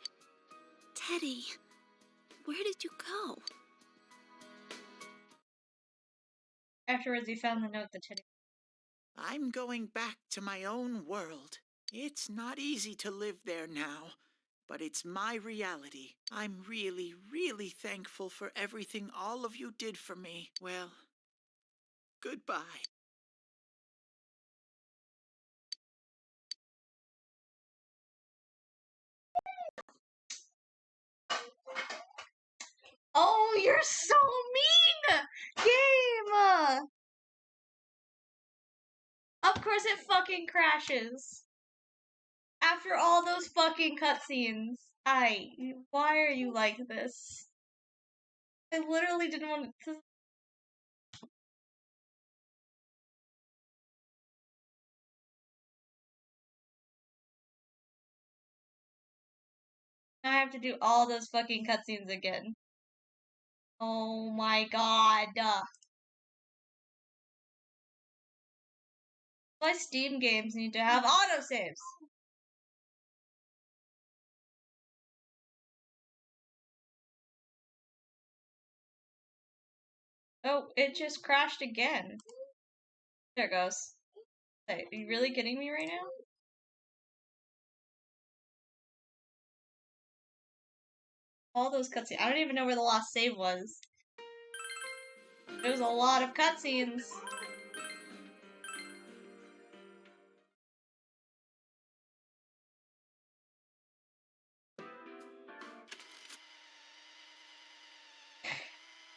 Teddy, where did you go? Afterwards, he found the note that Teddy... I'm going back to my own world. It's not easy to live there now, but it's my reality. I'm really, really thankful for everything all of you did for me. Well, goodbye. Oh, you're so mean! Game! Of course it fucking crashes. After all those fucking cutscenes. Why are you like this? I literally didn't want to... Now I have to do all those fucking cutscenes again. Oh my god. Why Steam games need to have autosaves? Oh, it just crashed again. There it goes. Wait, are you really kidding me right now? All those cutscenes. I don't even know where the last save was. There was a lot of cutscenes.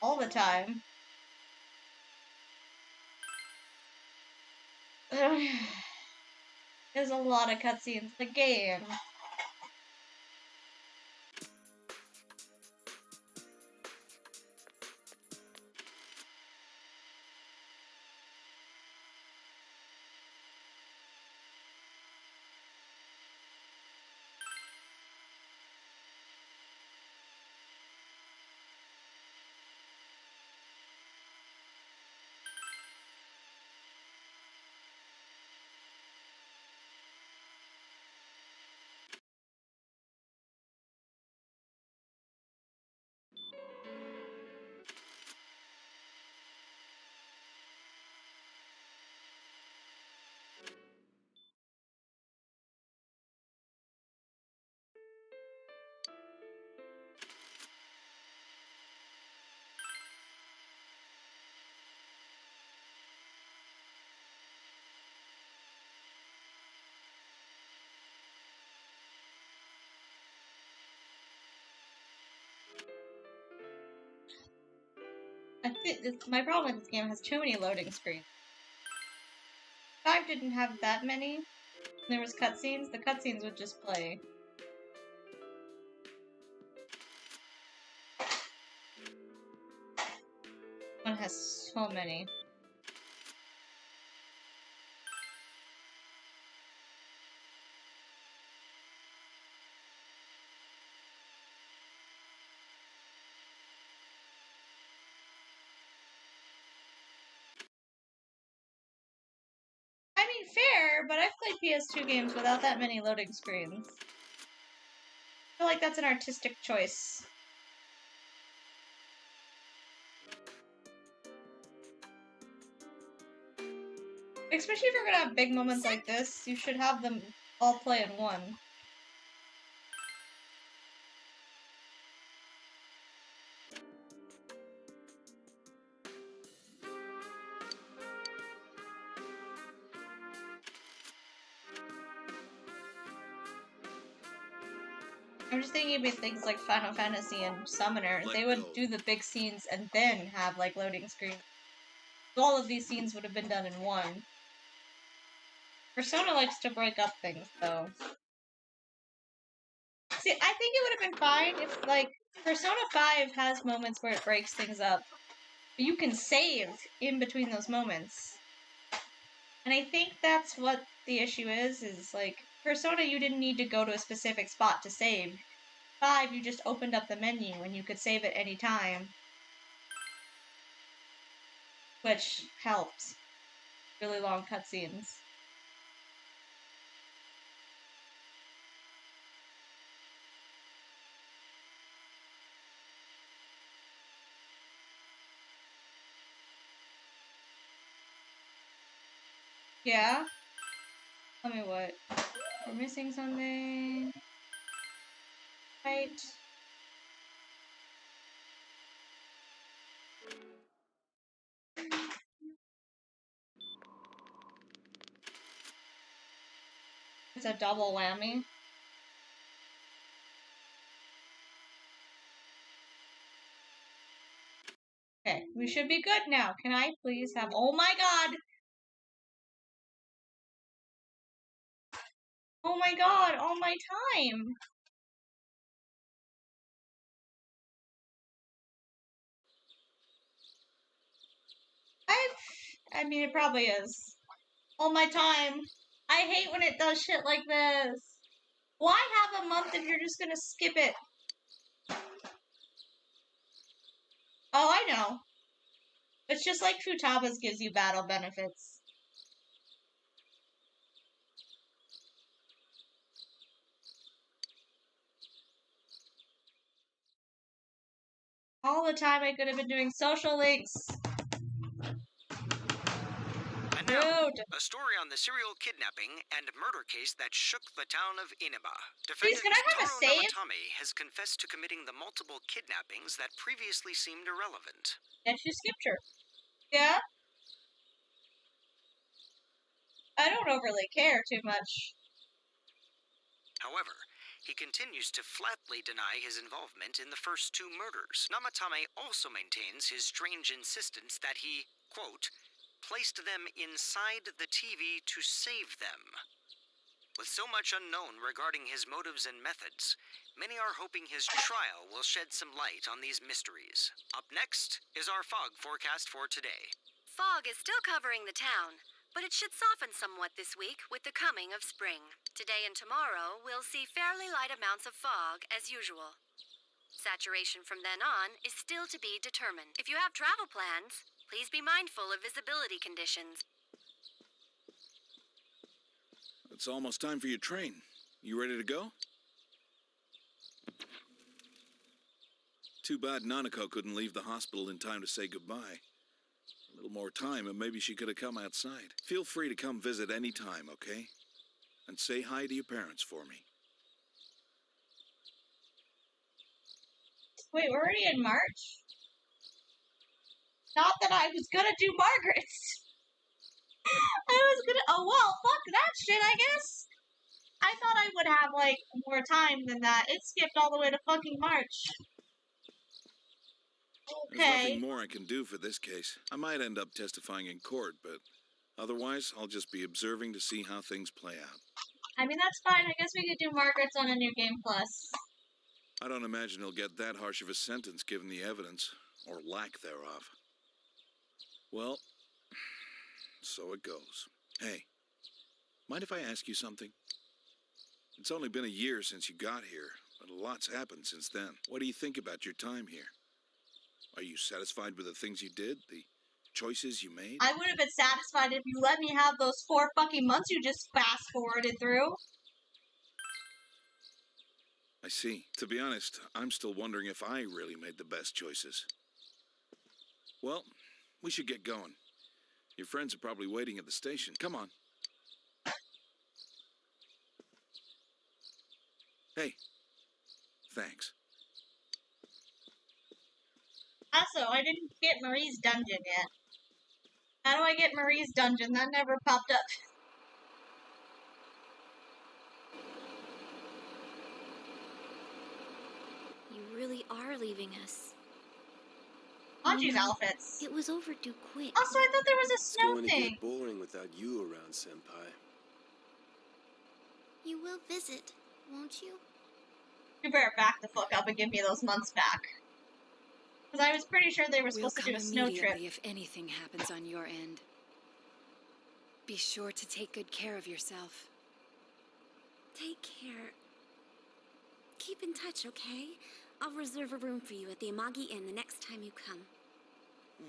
All the time. There's a lot of cutscenes. The game. I think my problem with this game has too many loading screens. 5 didn't have that many. There was cutscenes. The cutscenes would just play. One has so many. I mean, fair, but I've played PS2 games without that many loading screens. I feel like that's an artistic choice. Especially if you're gonna have big moments like this, you should have them all play in one. I'm just thinking about things like Final Fantasy and Summoner. They would do the big scenes and then have like loading screens. All of these scenes would have been done in one. Persona likes to break up things, though. See, I think it would have been fine if, like, Persona 5 has moments where it breaks things up. But you can save in between those moments. And I think that's what the issue is, like, Persona, you didn't need to go to a specific spot to save. 5, you just opened up the menu and you could save at any time. Which helped. Really long cutscenes. Yeah? Tell me what. We're missing something. Right. It's a double whammy. Okay, we should be good now. Can I please have... Oh my god! Oh my god, all my time! I mean, it probably is. All my time. I hate when it does shit like this. Why have a month if you're just gonna skip it? Oh, I know. It's just like Futaba's gives you battle benefits. All the time I could have been doing social links. And now, a story on the serial kidnapping and murder case that shook the town of Inaba. Please, can I have a Toru save? Namatame has confessed to committing the multiple kidnappings that previously seemed irrelevant. And she skipped her. Yeah? I don't overly care too much. However, he continues to flatly deny his involvement in the first two murders. Namatame also maintains his strange insistence that he, quote, placed them inside the TV to save them. With so much unknown regarding his motives and methods, many are hoping his trial will shed some light on these mysteries. Up next is our fog forecast for today. Fog is still covering the town, but it should soften somewhat this week with the coming of spring. Today and tomorrow, we'll see fairly light amounts of fog as usual. Saturation from then on is still to be determined. If you have travel plans, please be mindful of visibility conditions. It's almost time for your train. You ready to go? Too bad Nanako couldn't leave the hospital in time to say goodbye. A little more time and maybe she could have come outside. Feel free to come visit any time, okay? And say hi to your parents for me. Wait, we're already in March? Not that I was gonna do Margaret's. I was gonna. Oh, well, fuck that shit, I guess. I thought I would have, like, more time than that. It skipped all the way to fucking March. There's Okay. nothing more I can do for this case. I might end up testifying in court, but otherwise, I'll just be observing to see how things play out. I mean, that's fine. I guess we could do Margaret's on a New Game Plus. I don't imagine he'll get that harsh of a sentence given the evidence, or lack thereof. Well, so it goes. Hey, mind if I ask you something? It's only been a year since you got here, but a lot's happened since then. What do you think about your time here? Are you satisfied with the things you did, the choices you made? I would have been satisfied if you let me have those 4 fucking months you just fast-forwarded through. I see. To be honest, I'm still wondering if I really made the best choices. Well, we should get going. Your friends are probably waiting at the station. Come on. Hey. Thanks. Also, I didn't get Marie's dungeon yet. How do I get Marie's dungeon? That never popped up. You really are leaving us. Hachi's outfits. It was overdue quick. Also, I thought there was a It's snow going to thing. get boring without you around, Senpai. You will visit, won't you? You better back the fuck up and give me those months back. Because I was pretty sure they were We'll supposed to come do a snow trip. immediately if anything happens on your end. Be sure to take good care of yourself. Take care. Keep in touch, okay? I'll reserve a room for you at the Amagi Inn the next time you come.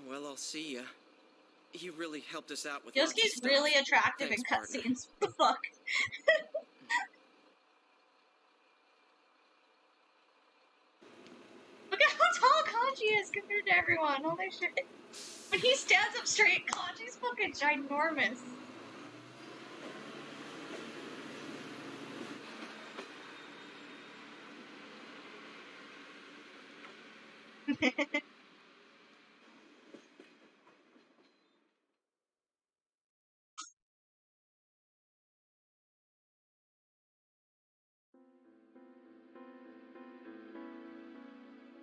Well, I'll see ya. You really helped us out with lots of Yosuke's stuff. really attractive Thanks, in partner. cutscenes. What the fuck? Look at how tall Kanji is compared to everyone. Holy shit. When he stands up straight, Kanji's fucking ginormous.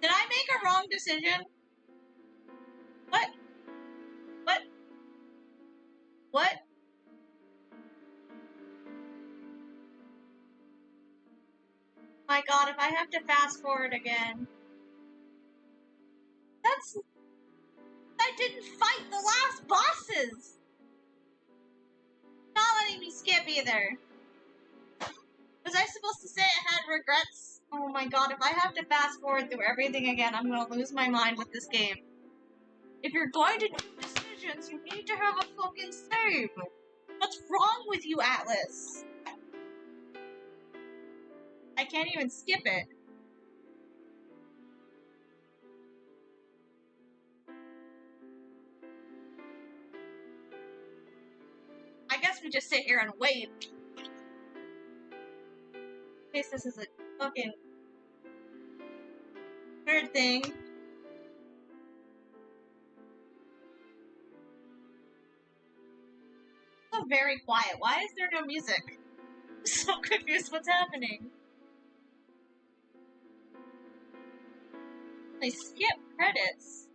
Did I make a wrong decision? What? What? What? My god, if I have to fast forward again. I didn't fight the last bosses! Not letting me skip either. Was I supposed to say I had regrets? Oh my god, if I have to fast forward through everything again, I'm gonna lose my mind with this game. If you're going to do decisions, you need to have a fucking save. What's wrong with you, Atlas? I can't even skip it. I guess we just sit here and wait. In case this is a fucking weird thing. So very quiet. Why is there no music? I'm so confused what's happening. They skip credits.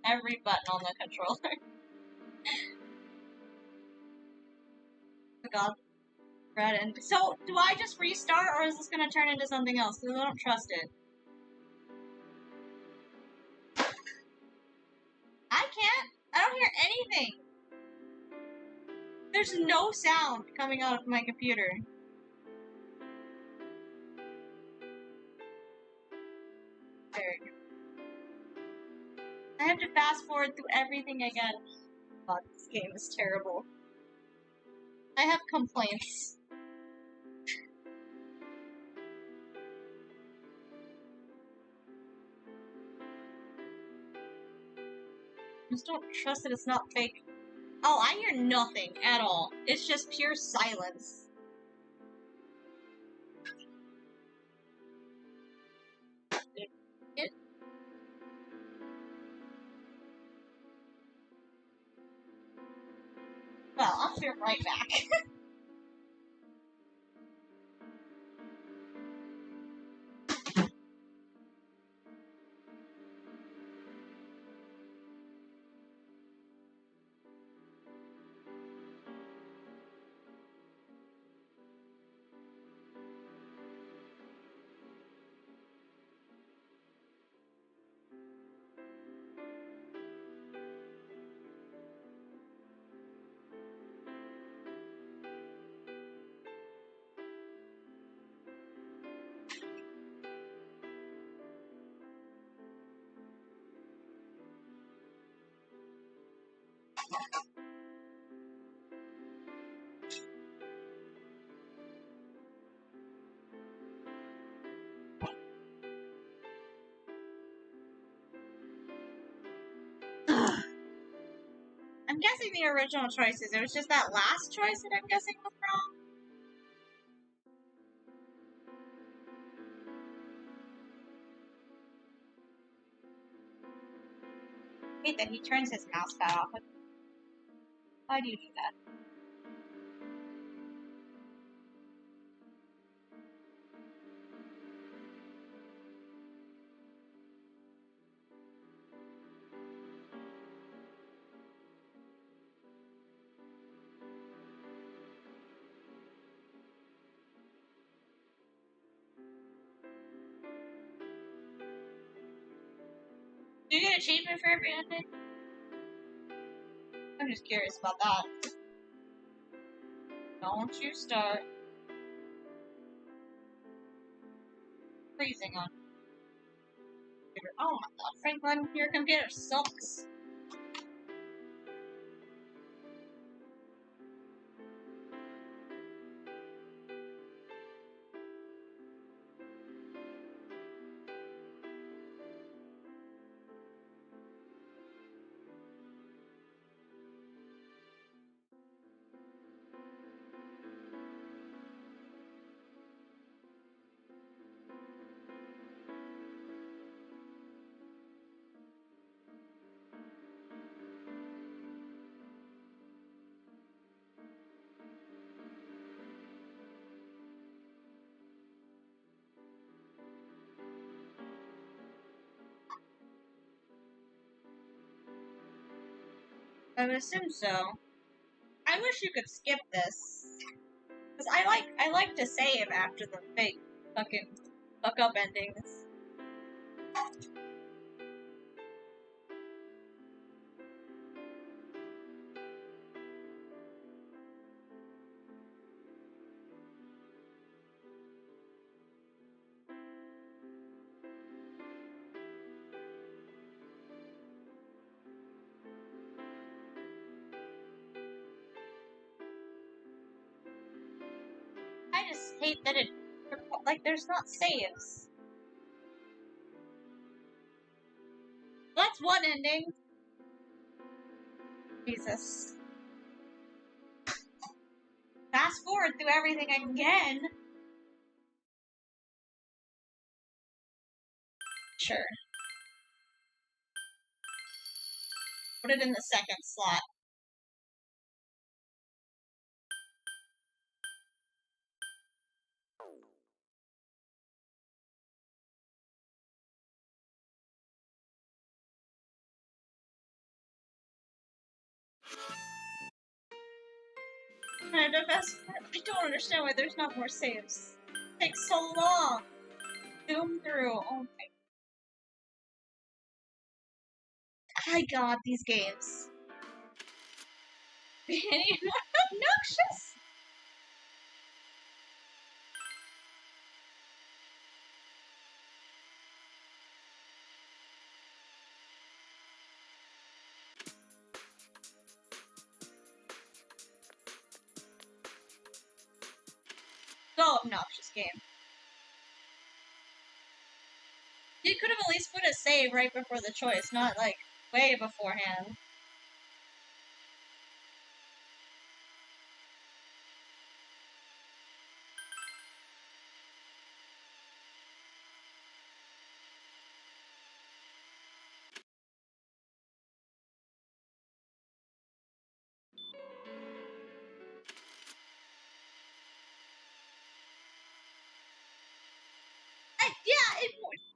Every button on the controller. Oh god. Credit. So, do I just restart or is this gonna turn into something else? Because I don't trust it. I can't. I don't hear anything. There's no sound coming out of my computer. There we go. I have to fast forward through everything again. God, this game is terrible. I have complaints. I just don't trust that it's not fake. Oh, I hear nothing at all. It's just pure silence. Well, I'll be right back. I'm guessing the original choices. It was just that last choice that I'm guessing was wrong. I hate that he turns his mouse pad off. Why do you do that? Do you get achievement for every ending? I'm just curious about that. Don't you start freezing on. Oh my god, Franklin, your computer sucks. I would assume so. I wish you could skip this. Cause I like to save after the big fucking fuck up endings. I just hate that it, like, there's not saves. That's one ending. Jesus. Fast forward through everything again. Sure. Put it in the second slot. And the best part, I don't understand why there's not more saves. It takes so long. Zoom through. Oh my god, these games. Any more obnoxious? So obnoxious game. You could have at least put a save right before the choice, not like way beforehand.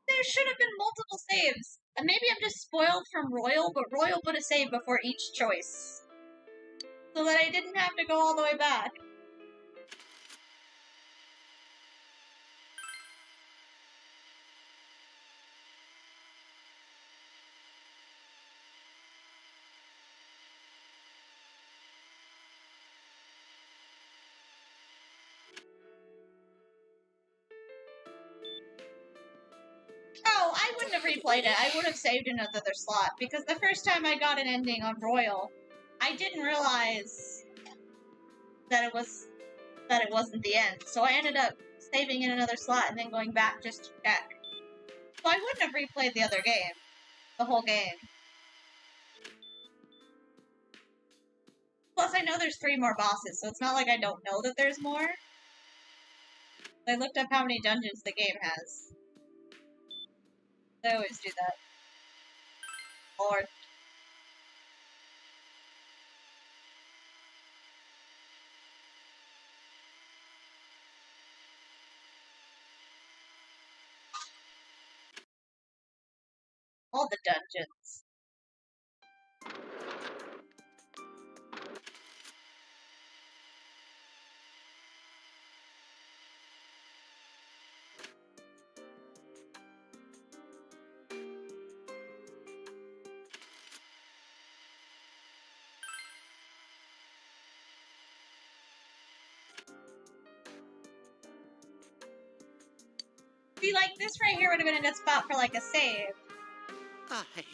There should have been multiple saves. And maybe I'm just spoiled from Royal, but Royal put a save before each choice. So that I didn't have to go all the way back. Oh, I wouldn't have replayed it. I would have saved another slot. Because the first time I got an ending on Royal, I didn't realize that it wasn't the end. So I ended up saving in another slot and then going back just to check. So I wouldn't have replayed the other game. The whole game. Plus, I know there's 3 more bosses, so it's not like I don't know that there's more. I looked up how many dungeons the game has. I always do that. Lord. All the dungeons. See, like, this right here would have been a good spot for, like, a save. Aye.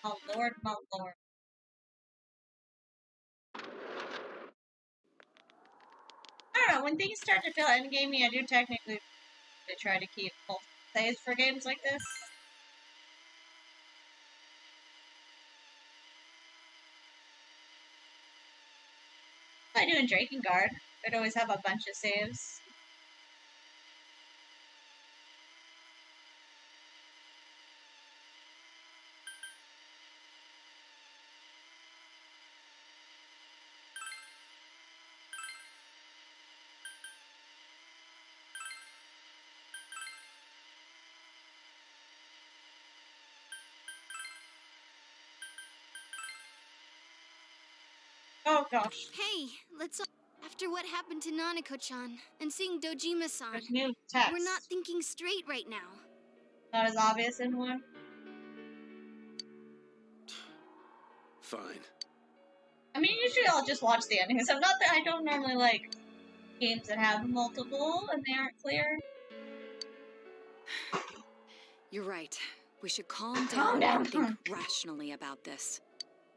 Oh, Lord, my Lord. I don't know, when things start to feel endgamey, I do technically try to keep multiple saves for games like this. I do in Drakengard. I'd always have a bunch of saves. Oh gosh. Hey, let's all... After what happened to Nanako-chan and seeing Dojima-san, There's new text. we're not thinking straight right now. Not as obvious in one. Fine. I mean, usually I'll just watch the endings. I'm not that I don't normally like games that have multiple and they aren't clear. You're right. We should calm Calm down down. and think rationally about this.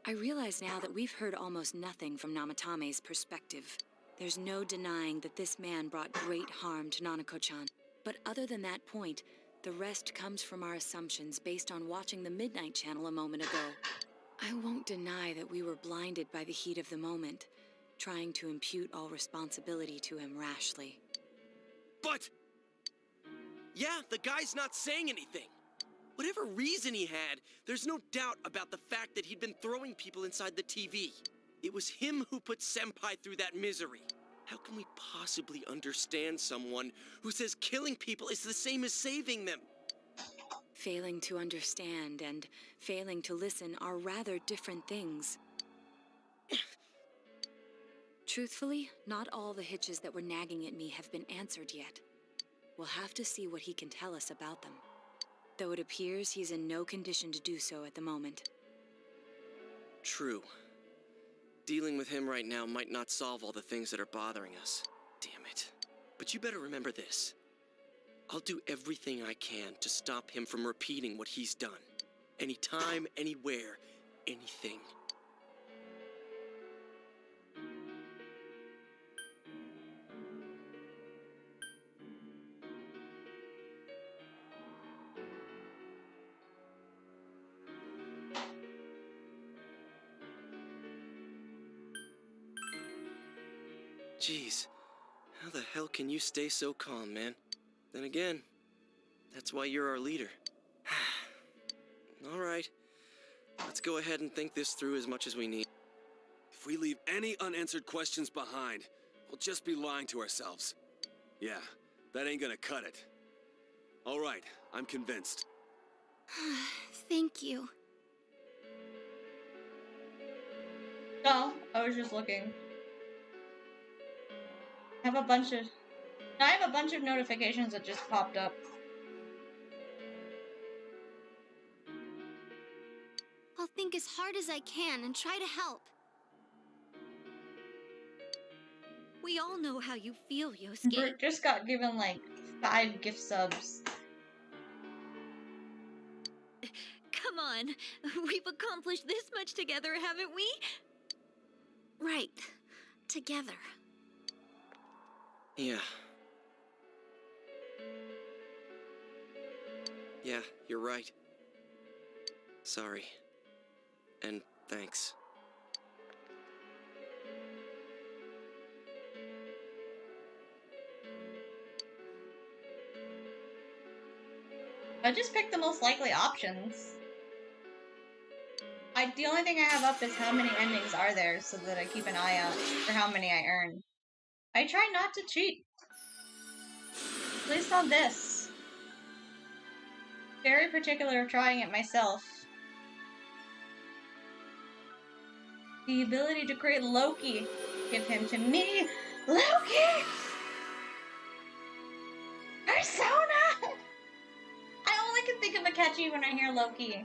I realize now that we've heard almost nothing from Namatame's perspective. There's no denying that this man brought great harm to Nanako-chan. But other than that point, the rest comes from our assumptions based on watching the Midnight Channel a moment ago. I won't deny that we were blinded by the heat of the moment, trying to impute all responsibility to him rashly. But... yeah, the guy's not saying anything. Whatever reason he had, there's no doubt about the fact that he'd been throwing people inside the TV. It was him who put Senpai through that misery. How can we possibly understand someone who says killing people is the same as saving them? Failing to understand and failing to listen are rather different things. Truthfully, not all the hitches that were nagging at me have been answered yet. We'll have to see what he can tell us about them. Though it appears he's in no condition to do so at the moment. True. Dealing with him right now might not solve all the things that are bothering us. Damn it. But you better remember this. I'll do everything I can to stop him from repeating what he's done. Anytime, anywhere, anything. Jeez, how the hell can you stay so calm, man? Then again, that's why you're our leader. All right, let's go ahead and think this through as much as we need. If we leave any unanswered questions behind, we'll just be lying to ourselves. Yeah, that ain't gonna cut it. All right, I'm convinced. Thank you. No, I was just looking. I have a bunch of notifications that just popped up. I'll think as hard as I can and try to help. We all know how you feel, Yosuke. Brute just got given like 5 gift subs. Come on, we've accomplished this much together, haven't we? Right. Together. Yeah. Yeah, you're right. Sorry. And thanks. I just picked the most likely options. The only thing I have up is how many endings are there, so that I keep an eye out for how many I earn. I try not to cheat. At least on this. Very particular of trying it myself. The ability to create Loki. Give him to me. Loki! Persona! I only can think of Akechi when I hear Loki.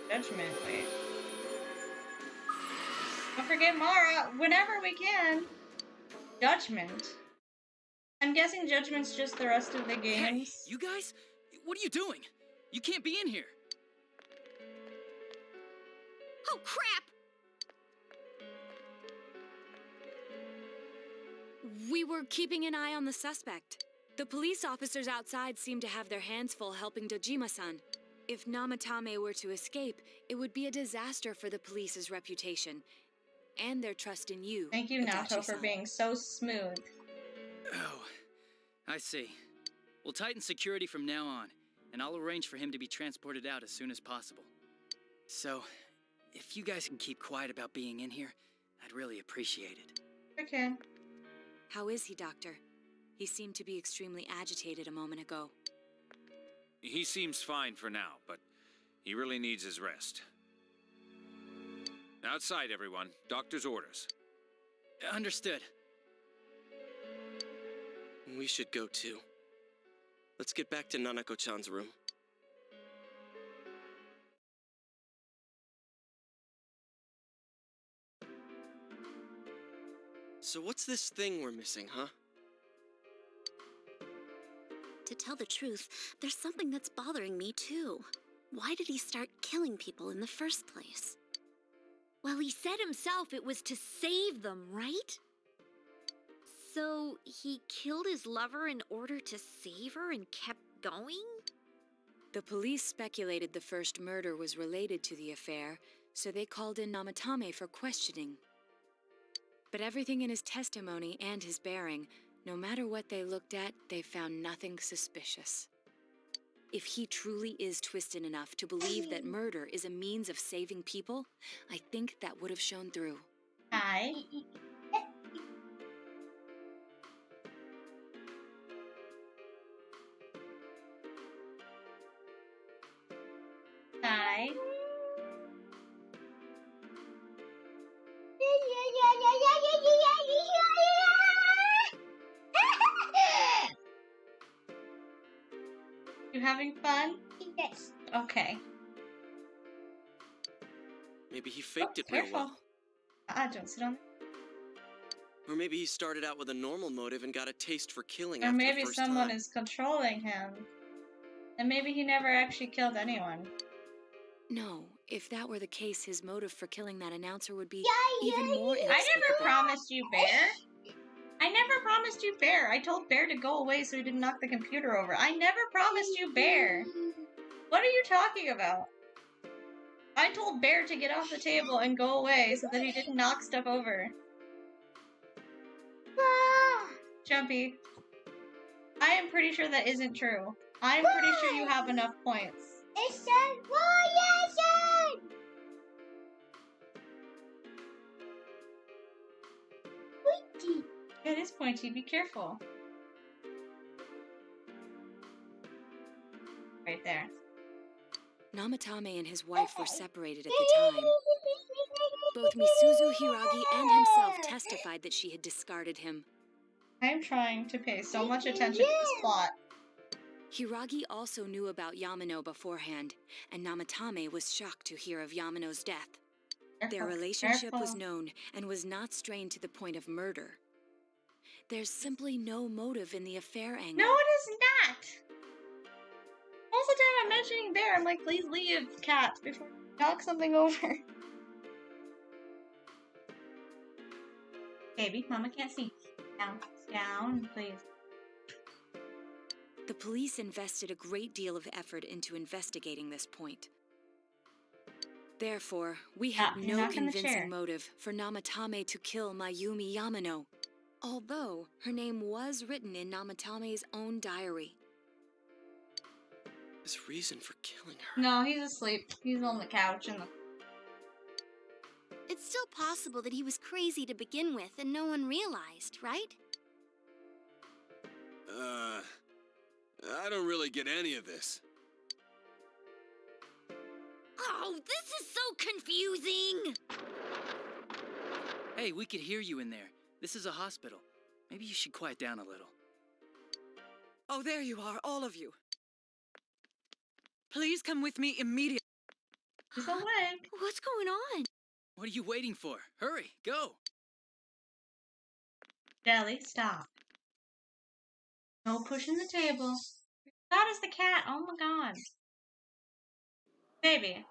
Judgment, wait. Don't forget Mara, whenever we can. Judgment. I'm guessing Judgment's just the rest of the games. Hey, you guys? What are you doing? You can't be in here. Oh, crap! We were keeping an eye on the suspect. The police officers outside seem to have their hands full helping Dojima-san. If Namatame were to escape, it would be a disaster for the police's reputation. And their trust in you. Thank you, Nato, for Adachi-san. being so smooth. Oh, I see. We'll tighten security from now on, and I'll arrange for him to be transported out as soon as possible. So, if you guys can keep quiet about being in here, I'd really appreciate it. Okay. How is he, Doctor? He seemed to be extremely agitated a moment ago. He seems fine for now, but he really needs his rest. Outside, everyone. Doctor's orders. Understood. We should go too. Let's get back to Nanako-chan's room. So what's this thing we're missing, huh? To tell the truth, there's something that's bothering me too. Why did he start killing people in the first place? Well, he said himself it was to save them, right? So he killed his lover in order to save her and kept going? The police speculated the first murder was related to the affair, so they called in Namatame for questioning. But everything in his testimony and his bearing, no matter what they looked at, they found nothing suspicious. If he truly is twisted enough to believe that murder is a means of saving people, I think that would have shown through. Hi. Hi. You having fun? Yes. Okay. Maybe he faked it real Careful. well. Don't sit on it. Or maybe he started out with a normal motive and got a taste for killing Or after maybe the first someone time. is controlling him. And maybe he never actually killed anyone. No, if that were the case, his motive for killing that announcer would be even more I inexplicable. never promised you Bear. I never promised you Bear. I told Bear to go away so he didn't knock the computer over. I never promised you Bear. What are you talking about? I told Bear to get off the table and go away so that he didn't knock stuff over. Jumpy. I am pretty sure that isn't true. I'm pretty sure you have enough points. It's a variation! Pointy. It is pointy. Be careful. Right there. Namatame and his wife were separated at the time. Both Misuzu Hiragi and himself testified that she had discarded him. I am trying to pay so much attention to this plot. Hiragi also knew about Yamano beforehand, and Namatame was shocked to hear of Yamano's death. Their relationship was known and was not strained to the point of murder. There's simply no motive in the affair angle. No, it is not! Most of the time I'm mentioning Bear, I'm like, please leave, cat, before you knock something over. Baby, Mama can't see. Down, please. The police invested a great deal of effort into investigating this point. Therefore, we had no convincing motive for Namatame to kill Mayumi Yamano, although her name was written in Namatame's own diary. His reason for killing her. No, he's asleep. He's on the couch in the... It's still possible that he was crazy to begin with and no one realized, right? I don't really get any of this. Oh, this is so confusing! Hey, we could hear you in there. This is a hospital. Maybe you should quiet down a little. Oh, there you are, all of you. Please come with me immediately. He's awake. What's going on? What are you waiting for? Hurry, go! Deli, stop. No pushing the table. That is the cat. Oh my god. Baby,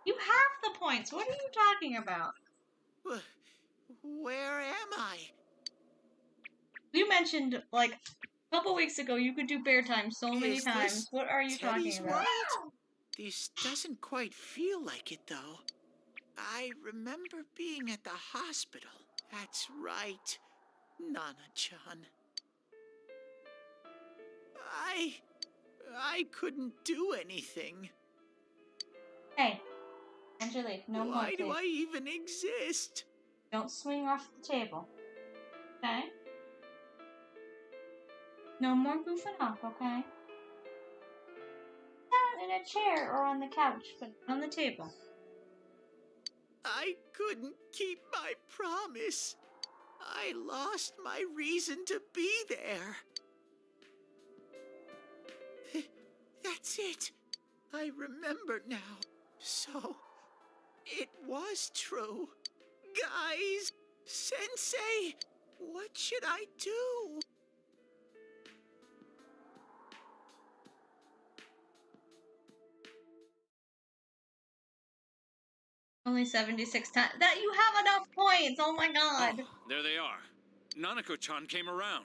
you have the points. What are you talking about? Where am I? You mentioned, like, a couple weeks ago you could do bear time so many times. What are you Teddy's talking about? world? This doesn't quite feel like it, though. I remember being at the hospital. That's right, Nana-chan. I couldn't do anything. Hey, Angelique, no more. Why do I even exist? Don't swing off the table. Okay? No more goofing off, okay? Down in a chair or on the couch, but on the table. I couldn't keep my promise. I lost my reason to be there. That's it. I remember now. So, it was true. Guys, Sensei, what should I do? Only 76 times. That you have enough points. Oh my god. Oh, there they are. Nanako-chan came around.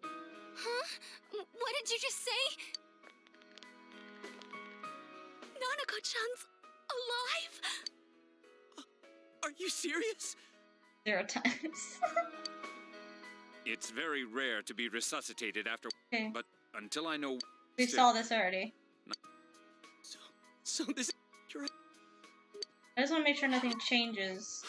Huh? What did you just say? Nanako-chan's alive? Are you serious? 0 times. It's very rare to be resuscitated after... Okay. But until I know... We saw this already. So this... You're... I just want to make sure nothing changes.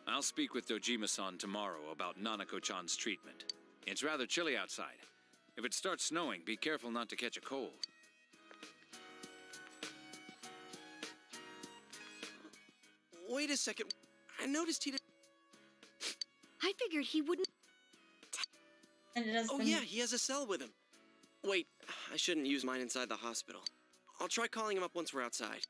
I'll speak with Dojima-san tomorrow about Nanako-chan's treatment. It's rather chilly outside. If it starts snowing, be careful not to catch a cold. Wait a second. I noticed he did... I figured he wouldn't... Oh yeah, he has a cell with him. Wait, I shouldn't use mine inside the hospital. I'll try calling him up once we're outside.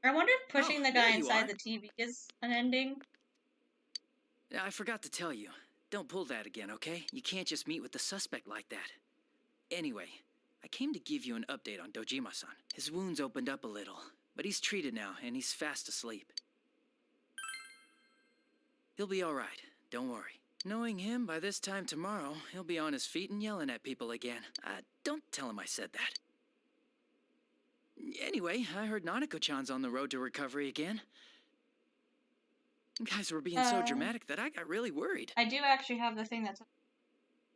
I wonder if pushing the guy there you inside are. the TV is an ending. I forgot to tell you. Don't pull that again, okay? You can't just meet with the suspect like that. Anyway, I came to give you an update on Dojima-san. His wounds opened up a little, but he's treated now, and he's fast asleep. He'll be all right. Don't worry. Knowing him, by this time tomorrow, he'll be on his feet and yelling at people again. Don't tell him I said that. Anyway, I heard Nanako-chan's on the road to recovery again. You guys were being so dramatic that I got really worried. I do actually have the thing that's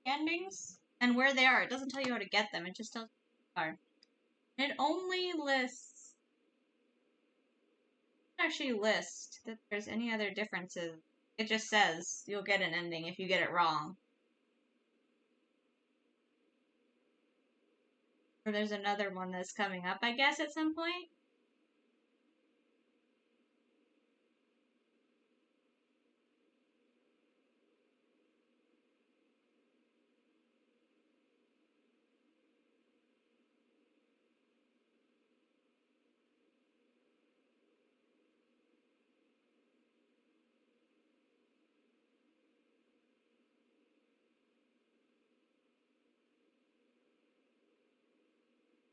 endings and where they are. It doesn't tell you how to get them. It just tells you where they are. It only lists. It doesn't actually list that there's any other differences. It just says you'll get an ending if you get it wrong. Or there's another one that's coming up, I guess, at some point.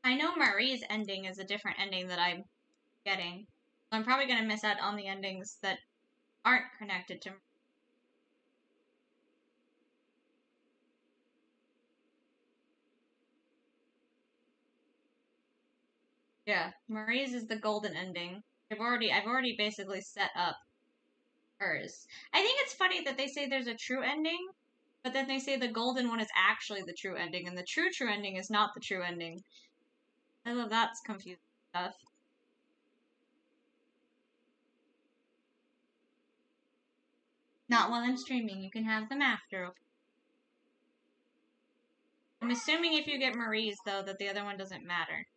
I know Marie's ending is a different ending that I'm getting. So I'm probably going to miss out on the endings that aren't connected to. Yeah, Marie's is the golden ending. I've already basically set up hers. I think it's funny that they say there's a true ending, but then they say the golden one is actually the true ending, and the true ending is not the true ending. I love that's confusing stuff. Not while I'm streaming. You can have them after. Okay? I'm assuming if you get Marie's, though, that the other one doesn't matter.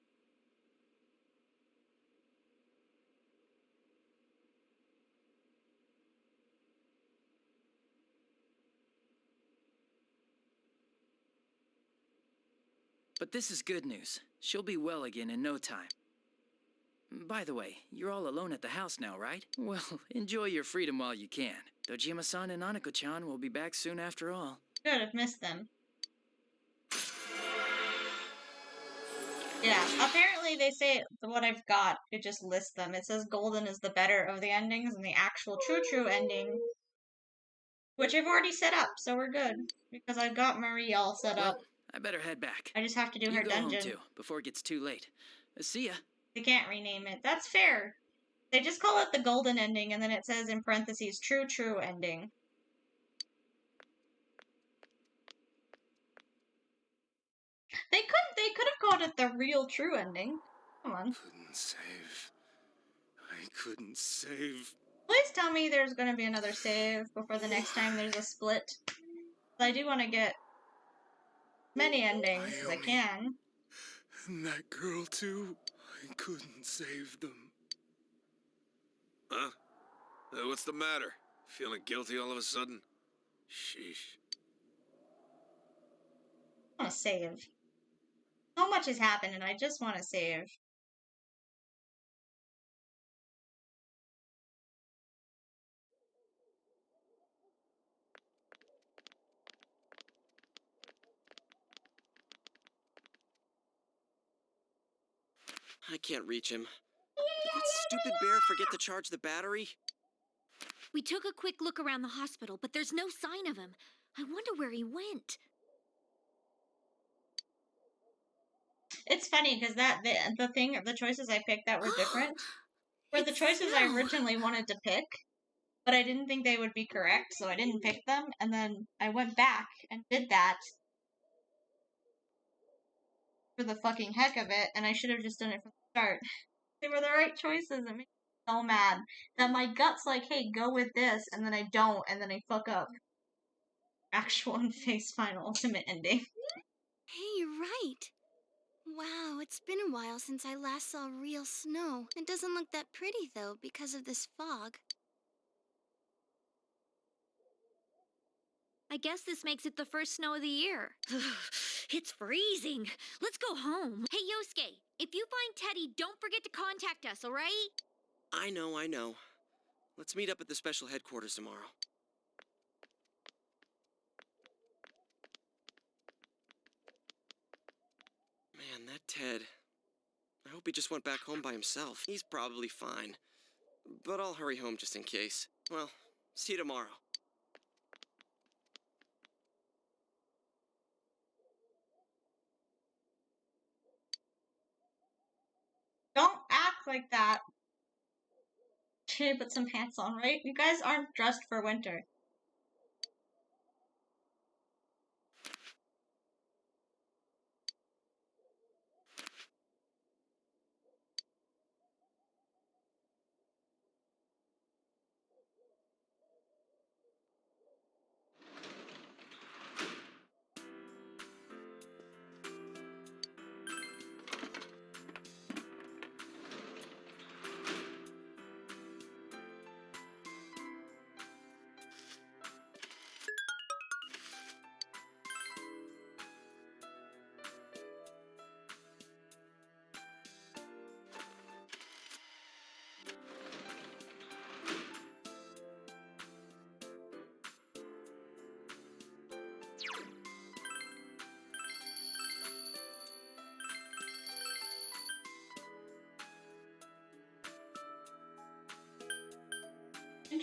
But this is good news. She'll be well again in no time. By the way, you're all alone at the house now, right? Well, enjoy your freedom while you can. Dojima-san and Nanako-chan will be back soon after all. Good, I've missed them. Yeah, apparently they say what I've got, it just lists them. It says golden is the better of the endings and the actual true ending, which I've already set up, so we're good. Because I've got Marie all set up. I better head back. I just have to do you her go dungeon. Home too, before it gets too late. See ya. They can't rename it. That's fair. They just call it the golden ending, and then it says in parentheses, true ending. They could have called it the real true ending. Come on. I couldn't save. Please tell me there's going to be another save before the next time there's a split. I do want to get many endings as I can. And that girl too. I couldn't save them. Huh? What's the matter? Feeling guilty all of a sudden? Sheesh. I want to save. So much has happened and I just want to save. I can't reach him. Did that stupid bear forget to charge the battery? We took a quick look around the hospital, but there's no sign of him. I wonder where he went. It's funny because the choices I picked that were different were the choices I originally wanted to pick, but I didn't think they would be correct, so I didn't pick them. And then I went back and did that for the fucking heck of it, and I should have just done it from the start. They were the right choices. It makes me so mad that my gut's like, hey, go with this, and then I don't, and then I fuck up. Actual and face final ultimate ending. Hey, you're right. Wow, it's been a while since I last saw real snow. It doesn't look that pretty, though, because of this fog. I guess this makes it the first snow of the year. It's freezing. Let's go home. Hey, Yosuke, if you find Teddy, don't forget to contact us, all right? I know. Let's meet up at the special headquarters tomorrow. Man, that Ted. I hope he just went back home by himself. He's probably fine. But I'll hurry home just in case. Well, see you tomorrow. Don't act like that. Should put some pants on, right? You guys aren't dressed for winter.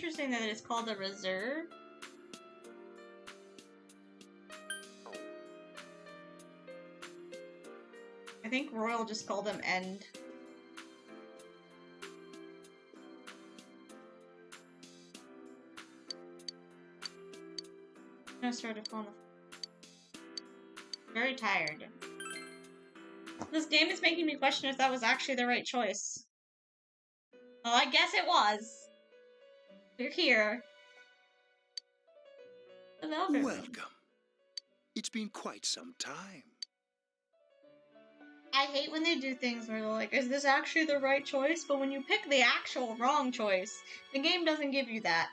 interesting that it's called a reserve. I think Royal just called them end. I started falling off. Very tired. This game is making me question if that was actually the right choice. Well, I guess it was. We're here. Hello, everyone. Welcome. It's been quite some time. I hate when they do things where they're like, is this actually the right choice? But when you pick the actual wrong choice, the game doesn't give you that.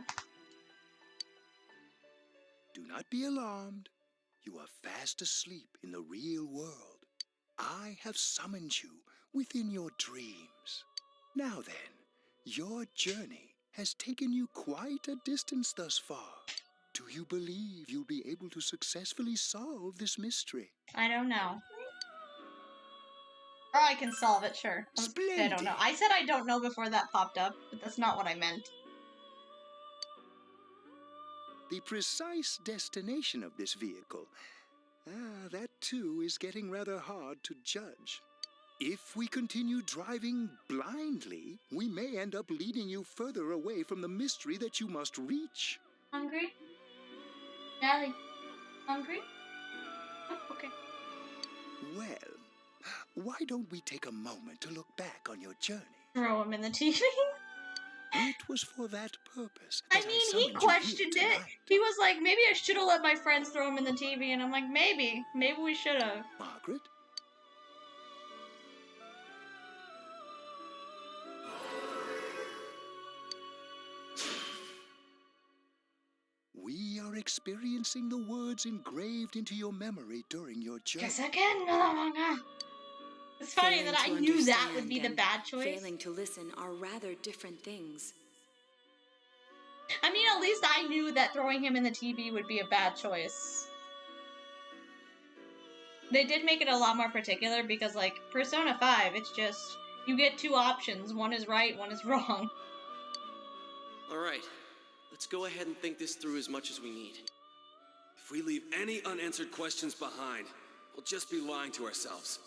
Do not be alarmed. You are fast asleep in the real world. I have summoned you within your dreams. Now then, your journey has taken you quite a distance thus far. Do you believe you'll be able to successfully solve this mystery? I don't know. Or I can solve it, sure. I don't know. I said I don't know before that popped up, but that's not what I meant. The precise destination of this vehicle, that too is getting rather hard to judge. If we continue driving blindly, we may end up leading you further away from the mystery that you must reach. Hungry? Daddy, hungry? Oh, okay. Well, why don't we take a moment to look back on your journey? Throw him in the TV? It was for that purpose. I mean, he questioned it. He was like, maybe I should have let my friends throw him in the TV. And I'm like, maybe. Maybe we should have. Margaret? We are experiencing the words engraved into your memory during your journey. Guess again, motherfucker. It's funny that I knew that would be the bad choice. Failing to listen are rather different things. I mean, at least I knew that throwing him in the TV would be a bad choice. They did make it a lot more particular because, like, Persona 5, it's just, you get two options. One is right, one is wrong. Alright, let's go ahead and think this through as much as we need. If we leave any unanswered questions behind, we'll just be lying to ourselves.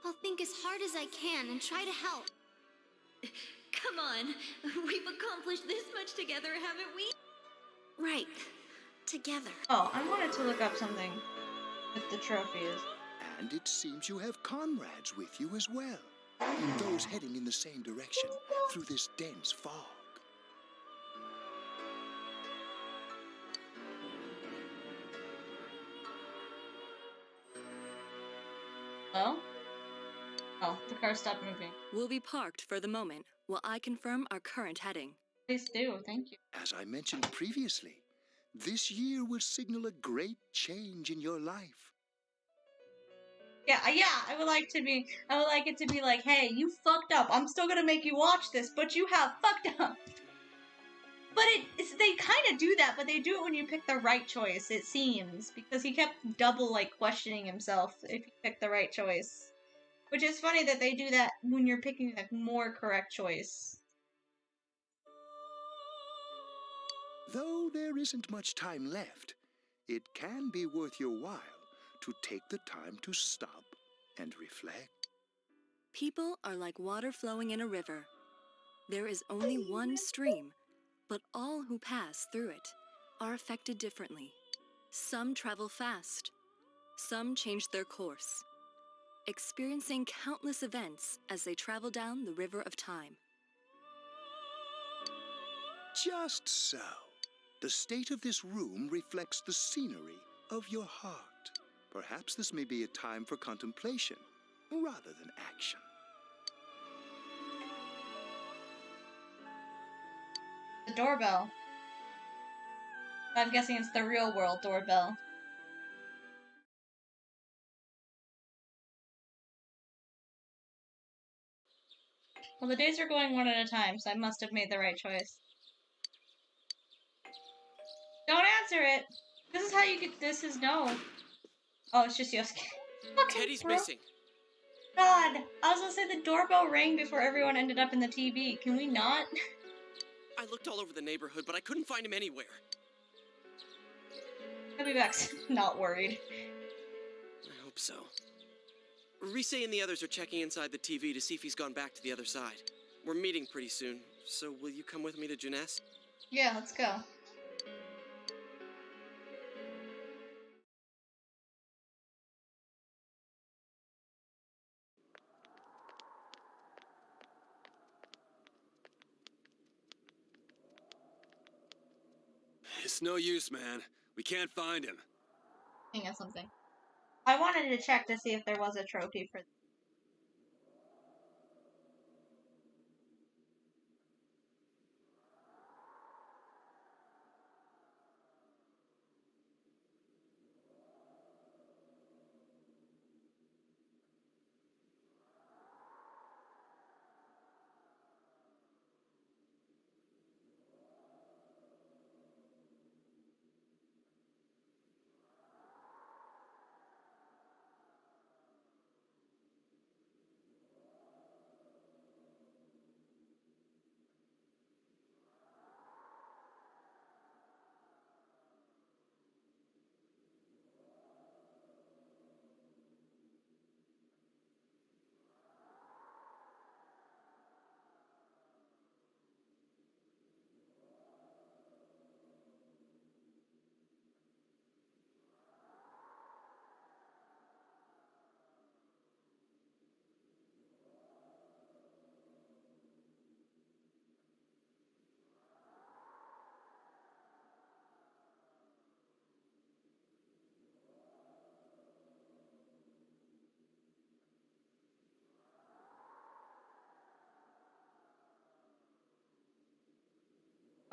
I'll think as hard as I can and try to help. Come on. We've accomplished this much together, haven't we? Right. Together. Oh, I wanted to look up something with the trophies. And it seems you have comrades with you as well. Those heading in the same direction through this dense fog. Hello? Oh, the car stopped moving. We'll be parked for the moment while I confirm our current heading. Please do, thank you. As I mentioned previously, this year will signal a great change in your life. Yeah, I would like it to be like, hey, you fucked up. I'm still gonna make you watch this, but you have fucked up. But they kind of do that, but they do it when you pick the right choice, it seems. Because he kept double, like, questioning himself if you pick the right choice. Which is funny that they do that when you're picking a more correct choice. Though there isn't much time left, it can be worth your while to take the time to stop and reflect. People are like water flowing in a river. There is only one stream, but all who pass through it are affected differently. Some travel fast, some change their course, experiencing countless events as they travel down the river of time. Just so. The state of this room reflects the scenery of your heart. Perhaps this may be a time for contemplation rather than action. The doorbell. I'm guessing it's the real world doorbell. Well, the days are going one at a time, so I must have made the right choice. Don't answer it! This is how you get this is no. Oh, it's just Yosuke. Teddy's missing. God! I was gonna say the doorbell rang before everyone ended up in the TV. Can we not? I looked all over the neighborhood, but I couldn't find him anywhere. I'll be back. Not worried. I hope so. Rise and the others are checking inside the TV to see if he's gone back to the other side. We're meeting pretty soon, so will you come with me to Jeunesse? Yeah, let's go. It's no use, man. We can't find him. Hang on something. I wanted to check to see if there was a trophy for.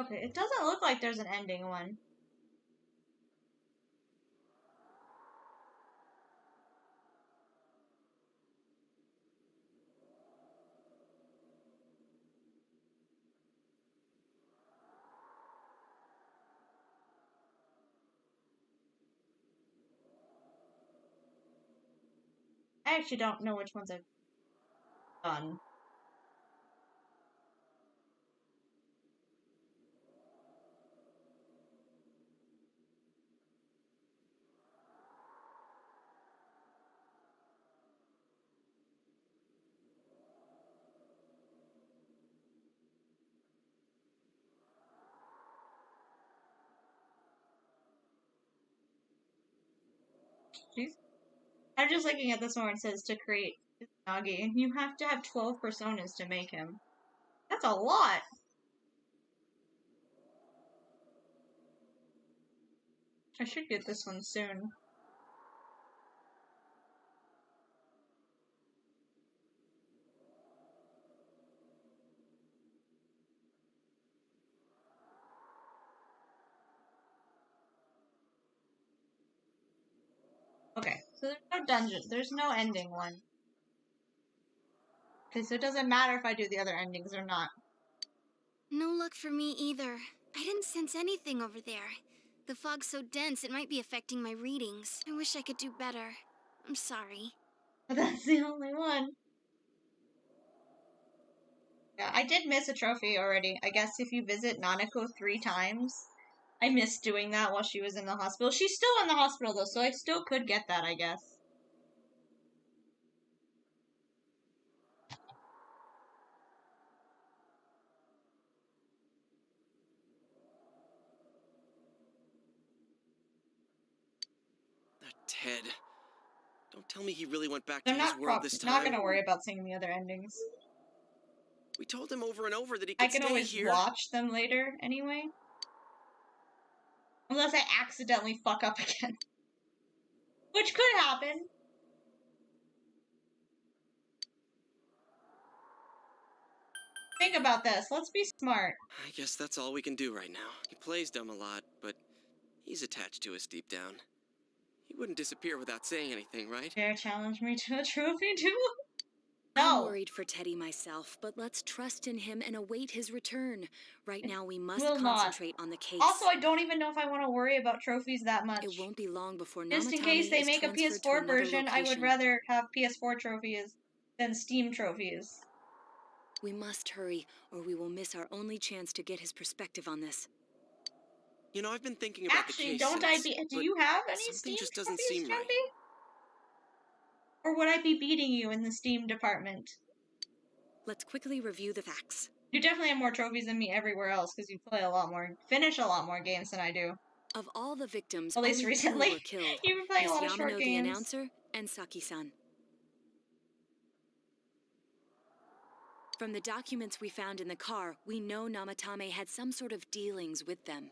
Okay, it doesn't look like there's an ending one. I actually don't know which ones I've done. Jeez. I'm just looking at this one where it says to create Nagi, and you have to have 12 personas to make him. That's a lot! I should get this one soon. Okay, so there's no dungeon. There's no ending one. Okay, so it doesn't matter if I do the other endings or not. No luck for me either. I didn't sense anything over there. The fog's so dense it might be affecting my readings. I wish I could do better. I'm sorry. But that's the only one. Yeah, I did miss a trophy already. I guess if you visit Nanako 3 times, I missed doing that while she was in the hospital. She's still in the hospital though, so I still could get that, I guess. That Ted. Don't tell me he really went back I'm to his world this time. not gonna worry about seeing the other endings. We told him over and over that he could I can stay always here. watch them later anyway. Unless I accidentally fuck up again. Which could happen. Think about this. Let's be smart. I guess that's all we can do right now. He plays dumb a lot, but he's attached to us deep down. He wouldn't disappear without saying anything, right? Dare challenge me to a trophy too? I'm worried for Teddy myself, but let's trust in him and await his return. Right now, we must concentrate on the case. Also, I don't even know if I want to worry about trophies that much. It won't be long before Just in Namatame case they is make a transferred to PS4 another version, I would location. rather have PS4 trophies than Steam trophies. We must hurry, or we will miss our only chance to get his perspective on this. You know, I've been thinking about the Actually, case don't I since, be? Do but you have any something Steam just doesn't trophies, seem right. Jumpy? Or would I be beating you in the Steam department? Let's quickly review the facts. You definitely have more trophies than me everywhere else because you play a lot more, finish a lot more games than I do. Of all the victims, At least only recently. 2 were killed. You've been playing a Miss lot of short Yamano the games. announcer and Saki-san. From the documents we found in the car, we know Namatame had some sort of dealings with them.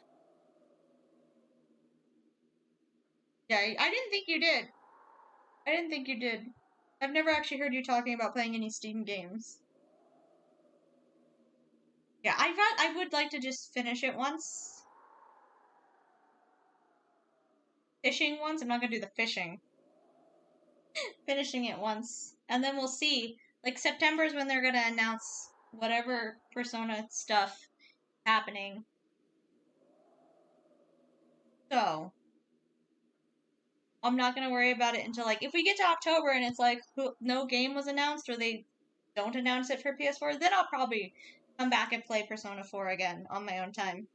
Yeah, I didn't think you did. I didn't think you did. I've never actually heard you talking about playing any Steam games. Yeah, I would like to just finish it once. Fishing once? I'm not gonna do the fishing. Finishing it once. And then we'll see. Like, September is when they're gonna announce whatever Persona stuff happening. So, I'm not gonna worry about it until, like, if we get to October and it's like, no game was announced, or they don't announce it for PS4, then I'll probably come back and play Persona 4 again on my own time.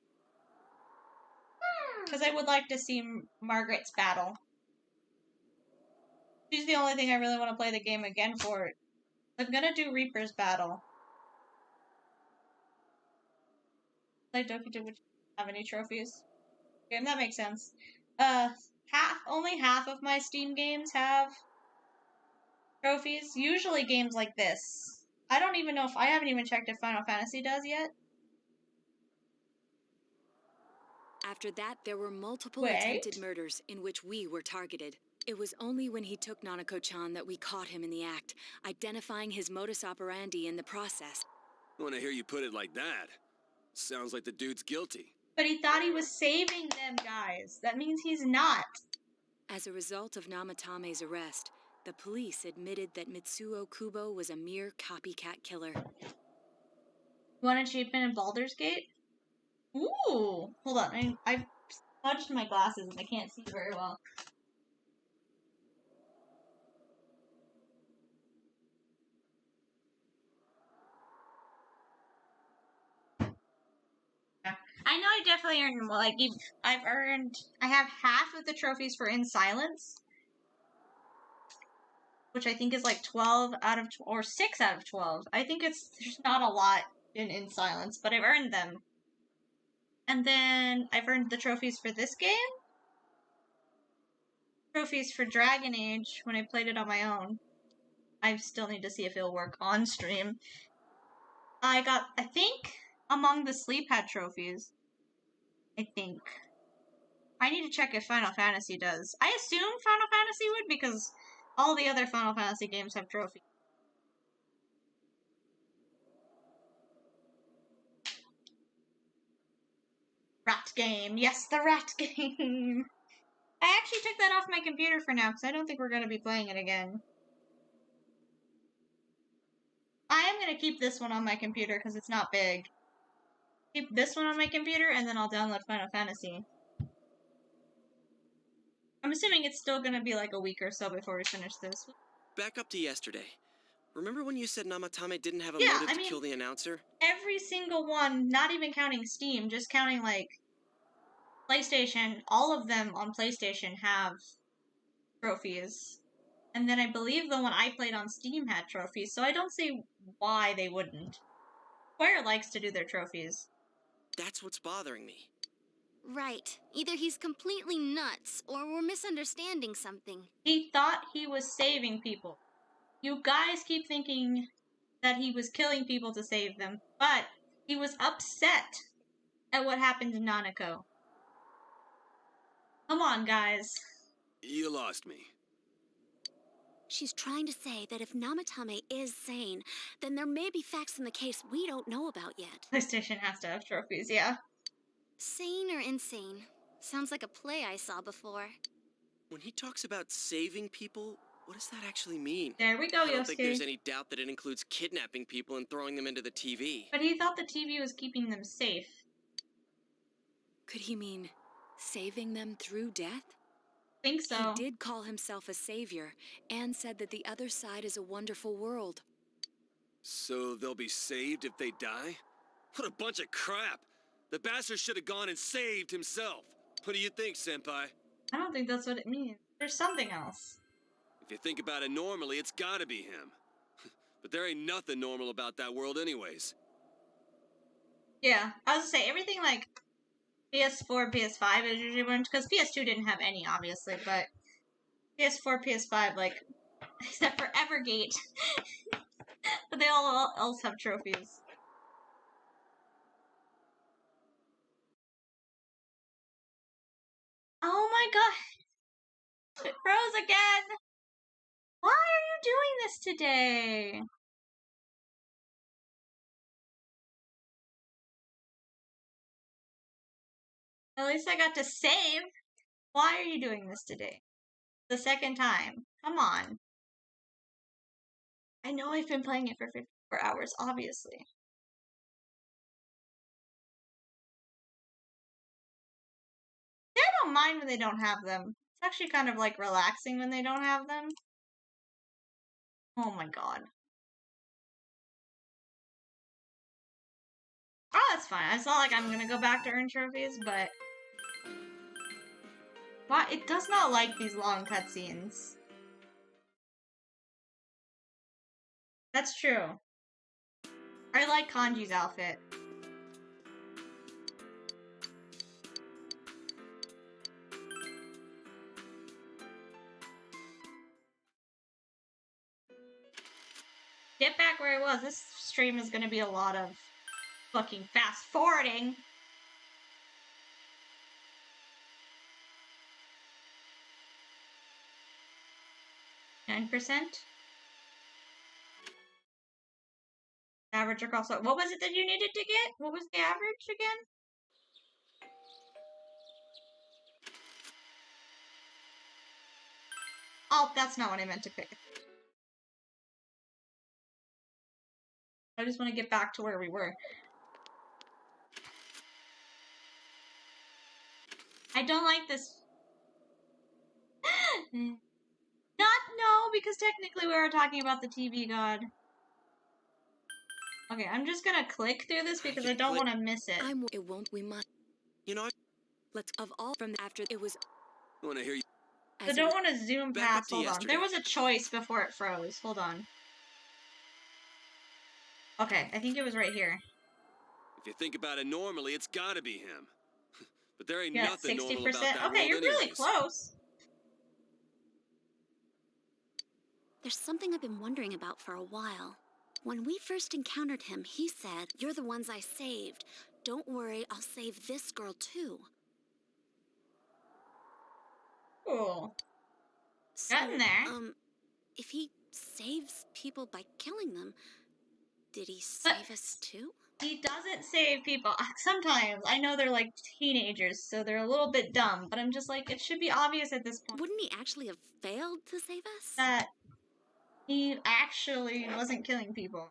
Because I would like to see Margaret's battle. She's the only thing I really want to play the game again for. I'm gonna do Reaper's battle. Like Doki did have any trophies. Okay, that makes sense. Only half of my Steam games have trophies. Usually games like this. I don't even know if I haven't even checked if Final Fantasy does yet. After that, there were multiple Wait. attempted murders in which we were targeted. It was only when he took Nanako-chan that we caught him in the act, identifying his modus operandi in the process. When I hear you put it like that, sounds like the dude's guilty. But he thought he was saving them, guys. That means he's not. As a result of Namatame's arrest, the police admitted that Mitsuo Kubo was a mere copycat killer. Want an achievement in Baldur's Gate? Ooh! Hold on, I've smudged my glasses and I can't see very well. I know I definitely earned, like, I have half of the trophies for In Silence, which I think is like 12 out of, or 6 out of 12. I think there's not a lot in Silence, but I've earned them. And then I've earned the trophies for this game. Trophies for Dragon Age when I played it on my own. I still need to see if it'll work on stream. I think Among the Sleep had trophies. I think. I need to check if Final Fantasy does. I assume Final Fantasy would because all the other Final Fantasy games have trophies. Rat game. Yes, the rat game. I actually took that off my computer for now because I don't think we're going to be playing it again. I am going to keep this one on my computer because it's not big. Keep this one on my computer and then I'll download Final Fantasy. I'm assuming it's still going to be like a week or so before we finish this. Back up to yesterday. Remember when you said Namatame didn't have a motive to kill the announcer? Every single one, not even counting Steam, just counting, like, PlayStation, all of them on PlayStation have trophies. And then I believe the one I played on Steam had trophies, so I don't see why they wouldn't. Square likes to do their trophies. That's what's bothering me. Right. Either he's completely nuts, or we're misunderstanding something. He thought he was saving people. You guys keep thinking that he was killing people to save them, but he was upset at what happened to Nanako. Come on, guys. You lost me. She's trying to say that if Namatame is sane, then there may be facts in the case we don't know about yet. PlayStation has to have trophies, yeah. Sane or insane? Sounds like a play I saw before. When he talks about saving people, what does that actually mean? There we go, I don't think Yosuke. there's any doubt that it includes kidnapping people and throwing them into the TV. But he thought the TV was keeping them safe. Could he mean saving them through death? Think so. He did call himself a savior and said that the other side is a wonderful world. So they'll be saved if they die? What a bunch of crap! The bastard should have gone and saved himself. What do you think, Senpai? I don't think that's what it means. There's something else. If you think about it normally, it's gotta be him. But there ain't nothing normal about that world anyways. Yeah, I was gonna say, everything like PS4, PS5 is usually one, because PS2 didn't have any, obviously, but PS4, PS5, like, except for Evergate. But they all else have trophies. Oh my god! It froze again! Why are you doing this today? At least I got to save. Why are you doing this today? The second time. Come on. I know I've been playing it for 54 hours, obviously. I don't mind when they don't have them. It's actually kind of like relaxing when they don't have them. Oh my god. Oh, that's fine. It's not like I'm gonna go back to earn trophies, but... Why? It does not like these long cutscenes. That's true. I like Kanji's outfit. Get back where I was. This stream is gonna be a lot of fucking fast forwarding. %? Average across what was it that you needed to get? What was the average again? Oh, that's not what I meant to pick. I just want to get back to where we were. I don't like this. No, because technically we were talking about the TV god. Okay, I'm just gonna click through this because I don't want to miss it. It won't. We must. You know, Let's of all from after it was. I want to hear you. I don't want to zoom Back up past. to Hold on. yesterday. There was a choice before it froze. Hold on. Okay, I think it was right here. If you think about it normally, it's gotta be him. But there ain't Yeah, nothing 60%. normal about that Okay, world you're really anyways. close. There's something I've been wondering about for a while. When we first encountered him, he said, "You're the ones I saved. Don't worry, I'll save this girl too." Cool. So, Getting there. if he saves people by killing them, did he save us too? He doesn't save people. Sometimes. I know they're like teenagers, so they're a little bit dumb, but I'm just like, it should be obvious at this point Wouldn't he actually have failed to save us? that he actually wasn't killing people.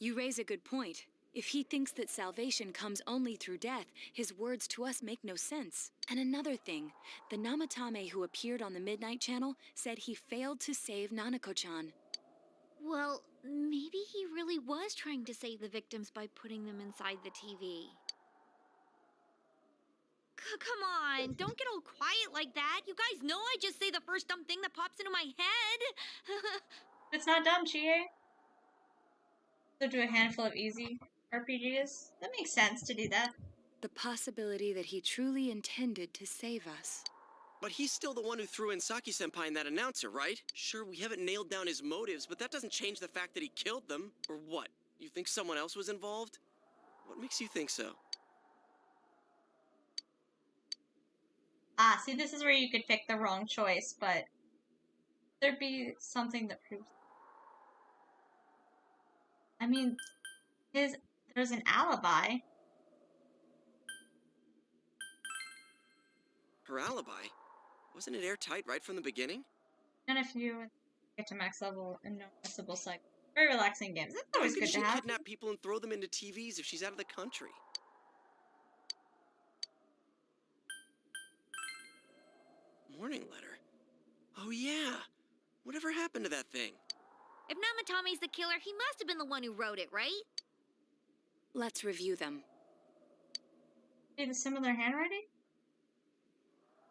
You raise a good point. If he thinks that salvation comes only through death, his words to us make no sense. And another thing, the Namatame who appeared on the Midnight Channel said he failed to save Nanako-chan. Well, maybe he really was trying to save the victims by putting them inside the TV. Come on, don't get all quiet like that. You guys know I just say the first dumb thing that pops into my head. It's not dumb, Chie. So do a handful of easy RPGs. That makes sense to do that. The possibility that he truly intended to save us. But he's still the one who threw in Saki-senpai in that announcer, right? Sure, we haven't nailed down his motives, but that doesn't change the fact that he killed them. Or what? You think someone else was involved? What makes you think so? Ah, see, this is where you could pick the wrong choice, but there'd be something that proves. I mean, there's an alibi. Her alibi? Wasn't it airtight right from the beginning? And if you get to max level and no missable cycle. Very relaxing games. That's always How good could to she have. kidnap people and throw them into TVs if she's out of the country? Morning letter. Oh yeah. Whatever happened to that thing? If Namatame's the killer, he must have been the one who wrote it, right? Let's review them. See the similar handwriting?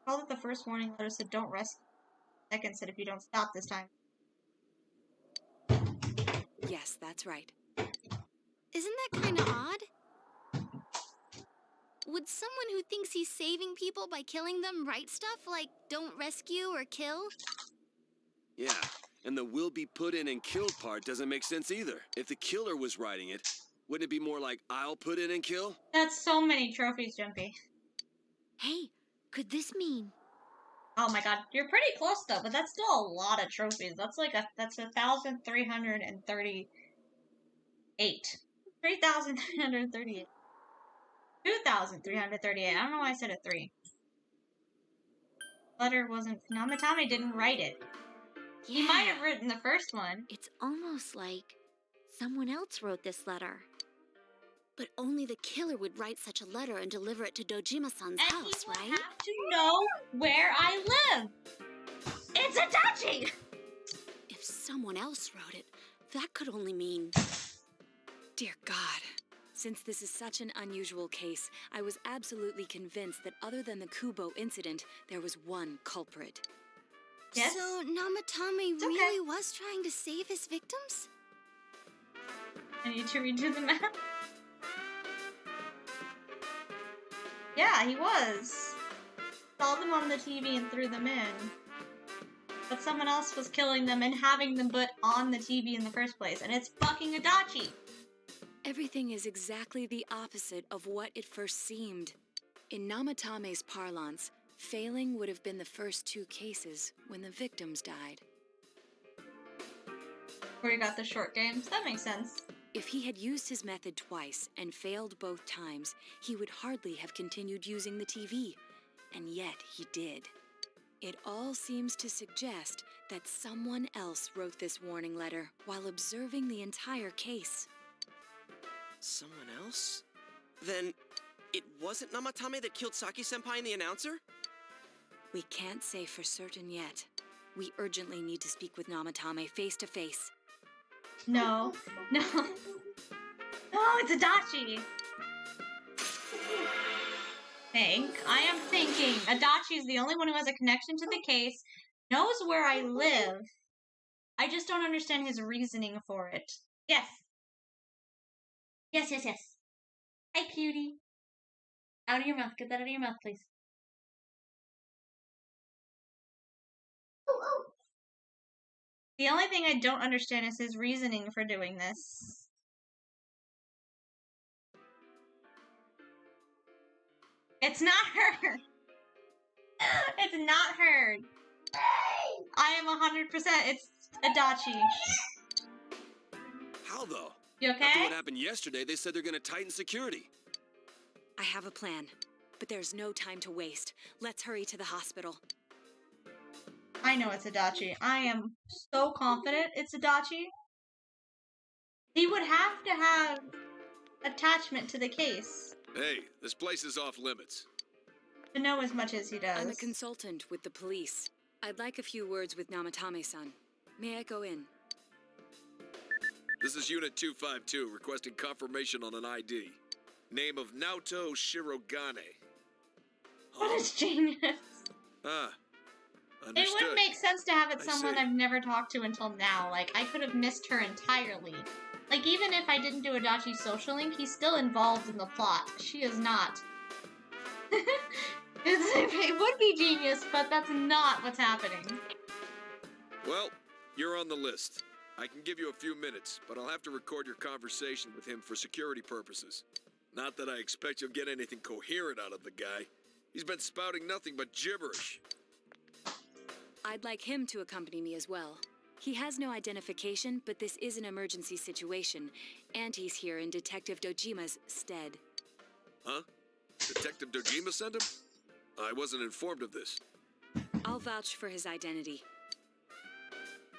Called it the first warning letter said don't rest. Second said if you don't stop this time. Yes, that's right. Isn't that kind of odd? Would someone who thinks he's saving people by killing them write stuff like don't rescue or kill? Yeah, and the will be put in and killed part doesn't make sense either. If the killer was writing it, wouldn't it be more like I'll put in and kill? That's so many trophies, Jumpy. Hey, could this mean? Oh my god, you're pretty close though, but that's still a lot of trophies. That's like that's 1,338. 3,338. 2,338. I don't know why I said a 3. Letter wasn't. Namatame didn't write it. Yeah. He might have written the first one. It's almost like someone else wrote this letter. But only the killer would write such a letter and deliver it to Dojima-san's And house, he would right? have to know where I live. It's Adachi! If someone else wrote it, that could only mean... Dear God. Since this is such an unusual case, I was absolutely convinced that other than the Kubo incident, there was one culprit. Yes? So Namatame okay. really was trying to save his victims? I need to redo the map. Yeah, he was. Saw them on the TV and threw them in. But someone else was killing them and having them put on the TV in the first place, and it's fucking Adachi! Everything is exactly the opposite of what it first seemed. In Namatame's parlance, failing would have been the first 2 cases when the victims died. Where you got the short games? That makes sense. If he had used his method twice and failed both times, he would hardly have continued using the TV. And yet he did. It all seems to suggest that someone else wrote this warning letter while observing the entire case. Someone else? Then it wasn't Namatame that killed Saki-senpai and the announcer? We can't say for certain yet. We urgently need to speak with Namatame face to face. No. No. No, it's Adachi! I am thinking Adachi's the only one who has a connection to the case, knows where I live. I just don't understand his reasoning for it. Yes. Yes, yes, yes. Hi, cutie. Out of your mouth. Get that out of your mouth, please. Oh. The only thing I don't understand is his reasoning for doing this. It's not her! It's not her! I am 100%. It's Adachi. How though? You After okay? what happened yesterday, they said they're gonna tighten security. I have a plan, but there's no time to waste. Let's hurry to the hospital. I know it's Adachi. I am so confident it's Adachi. He would have to have attachment to the case Hey, this place is off limits. to know as much as he does. I'm a consultant with the police. I'd like a few words with Namatame-san. May I go in? This is Unit 252, requesting confirmation on an ID. Name of Naoto Shirogane. What is genius? Ah, It understood. wouldn't make sense to have it I someone see. I've never talked to until now. Like, I could have missed her entirely. Like, even if I didn't do Adachi's social link, he's still involved in the plot. She is not. It would be genius, but that's not what's happening. Well, you're on the list. I can give you a few minutes, but I'll have to record your conversation with him for security purposes. Not that I expect you'll get anything coherent out of the guy. He's been spouting nothing but gibberish. I'd like him to accompany me as well. He has no identification, but this is an emergency situation, and he's here in Detective Dojima's stead. Huh? Detective Dojima sent him? I wasn't informed of this. I'll vouch for his identity.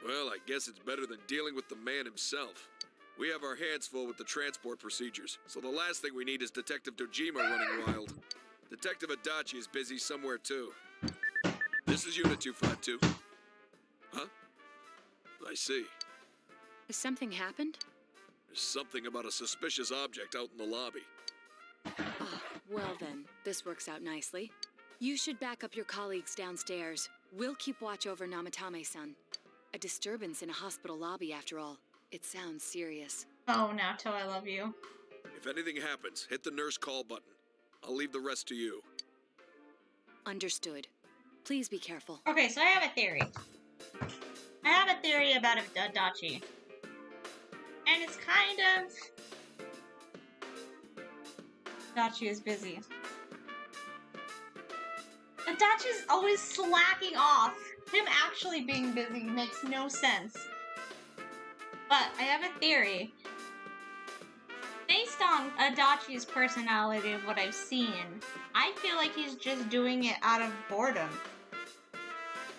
Well, I guess it's better than dealing with the man himself. We have our hands full with the transport procedures, so the last thing we need is Detective Dojima running wild. Detective Adachi is busy somewhere too. This is Unit 252. Huh? I see. Has something happened? There's something about a suspicious object out in the lobby. Ah, well then, this works out nicely. You should back up your colleagues downstairs. We'll keep watch over Namatame-san. A disturbance in a hospital lobby, after all. It sounds serious. Oh, Naoto, I love you. If anything happens, hit the nurse call button. I'll leave the rest to you. Understood. Please be careful. Okay, so I have a theory. I have a theory about Adachi. And it's kind of... Adachi is busy. Adachi's always slacking off. Him actually being busy makes no sense. But I have a theory. Based on Adachi's personality of what I've seen, I feel like he's just doing it out of boredom.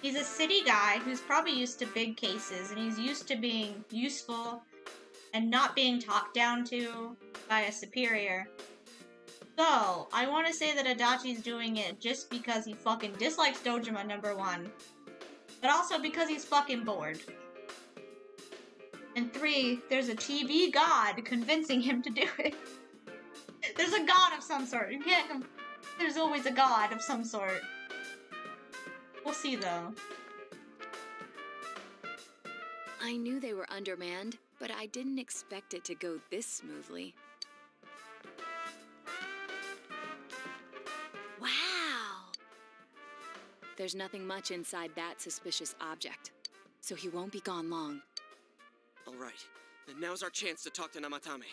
He's a city guy who's probably used to big cases, and he's used to being useful and not being talked down to by a superior. So, I want to say that Adachi's doing it just because he fucking dislikes Dojima, number one. But also because he's fucking bored. And 3, there's a TV god convincing him to do it. There's a god of some sort. You can't there's always a god of some sort. We'll see, though. I knew they were undermanned, but I didn't expect it to go this smoothly. Wow! There's nothing much inside that suspicious object, so he won't be gone long. All right, then now's our chance to talk to Namatame.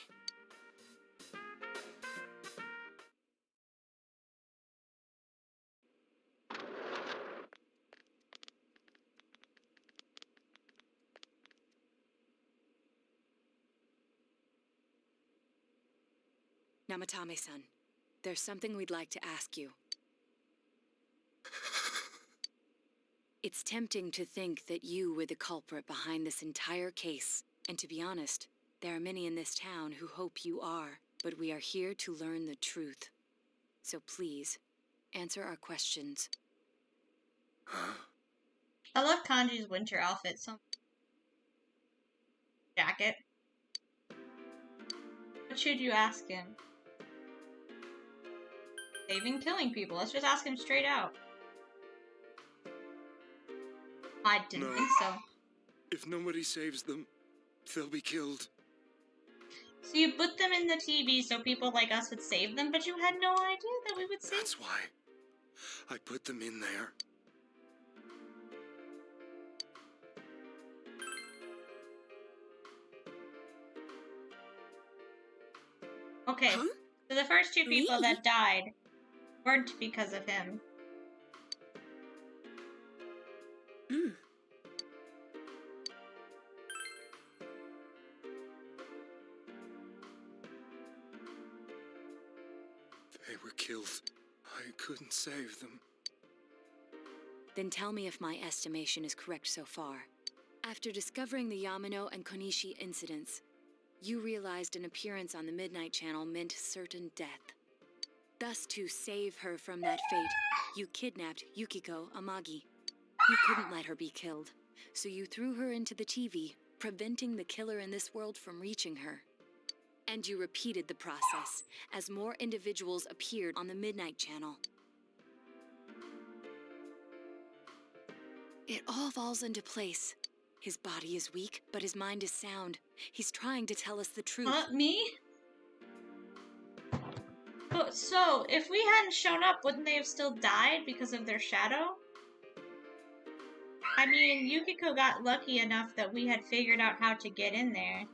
Namatame-san, there's something we'd like to ask you. It's tempting to think that you were the culprit behind this entire case. And to be honest, there are many in this town who hope you are. But we are here to learn the truth. So please, answer our questions. I love Kanji's winter outfit. Jacket. What should you ask him? Saving, killing people. Let's just ask him straight out. I didn't think so. If nobody saves them, they'll be killed. So you put them in the TV so people like us would save them, but you had no idea that we would save them? That's why I put them in there. Okay, so the first 2 people that died weren't because of him. They were killed. I couldn't save them. Then tell me if my estimation is correct so far. After discovering the Yamano and Konishi incidents, you realized an appearance on the Midnight Channel meant certain death. Thus, to save her from that fate, you kidnapped Yukiko Amagi. You couldn't let her be killed, so you threw her into the TV, preventing the killer in this world from reaching her. And you repeated the process as more individuals appeared on the Midnight Channel. It all falls into place. His body is weak, but his mind is sound. He's trying to tell us the truth. Me? So, if we hadn't shown up, wouldn't they have still died because of their shadow? I mean, Yukiko got lucky enough that we had figured out how to get in there.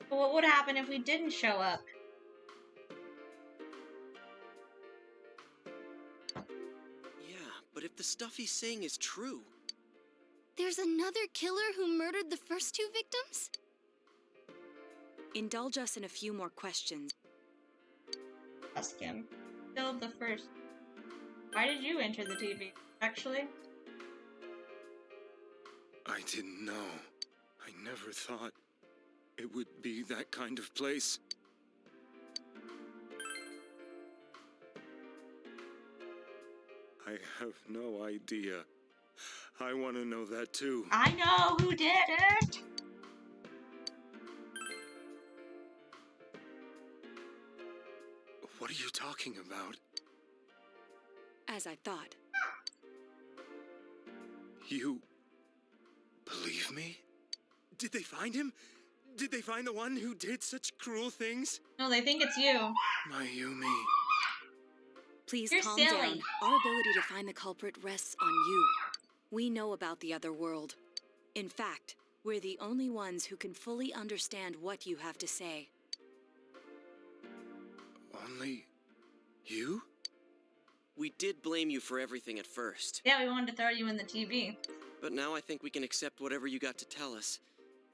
But what would happen if we didn't show up? Yeah, but if the stuff he's saying is true... There's another killer who murdered the first 2 victims? Indulge us in a few more questions. Ask him. Killed the first. Why did you enter the TV, actually? I didn't know. I never thought it would be that kind of place. I have no idea I want to know that too. I know who did it! What are you talking about? As I thought. You believe me? Did they find him? Did they find the one who did such cruel things? No, they think it's you. Mayumi. Please You're calm silly. down. Our ability to find the culprit rests on you. We know about the other world. In fact, we're the only ones who can fully understand what you have to say. Only you? We did blame you for everything at first, Yeah, we wanted to throw you in the TV. but now I think we can accept whatever you got to tell us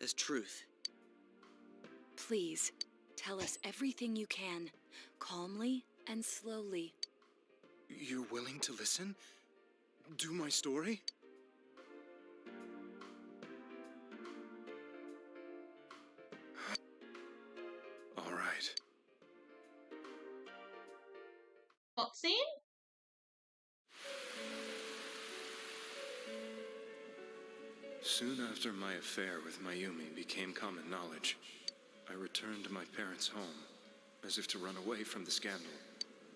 as truth. Please, tell us everything you can, calmly and slowly. You're willing to listen? Do my story? All right. What scene? Soon after my affair with Mayumi became common knowledge, I returned to my parents' home, as if to run away from the scandal,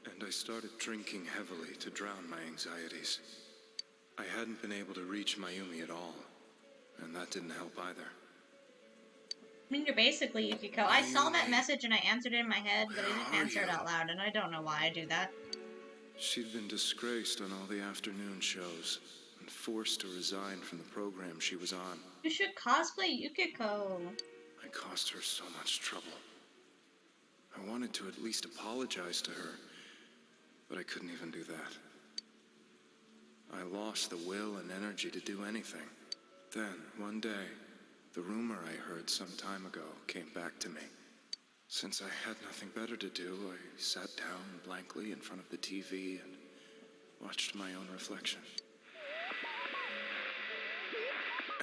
and I started drinking heavily to drown my anxieties. I hadn't been able to reach Mayumi at all, and that didn't help either. I mean, you're basically Yukiko. I saw that message and I answered it in my head, but I didn't answer it out loud, and I don't know why I do that. She'd been disgraced on all the afternoon shows, and forced to resign from the program she was on. You should cosplay Yukiko. I caused her so much trouble. I wanted to at least apologize to her, but I couldn't even do that. I lost the will and energy to do anything. Then, one day, the rumor I heard some time ago came back to me. Since I had nothing better to do, I sat down blankly in front of the TV and watched my own reflection.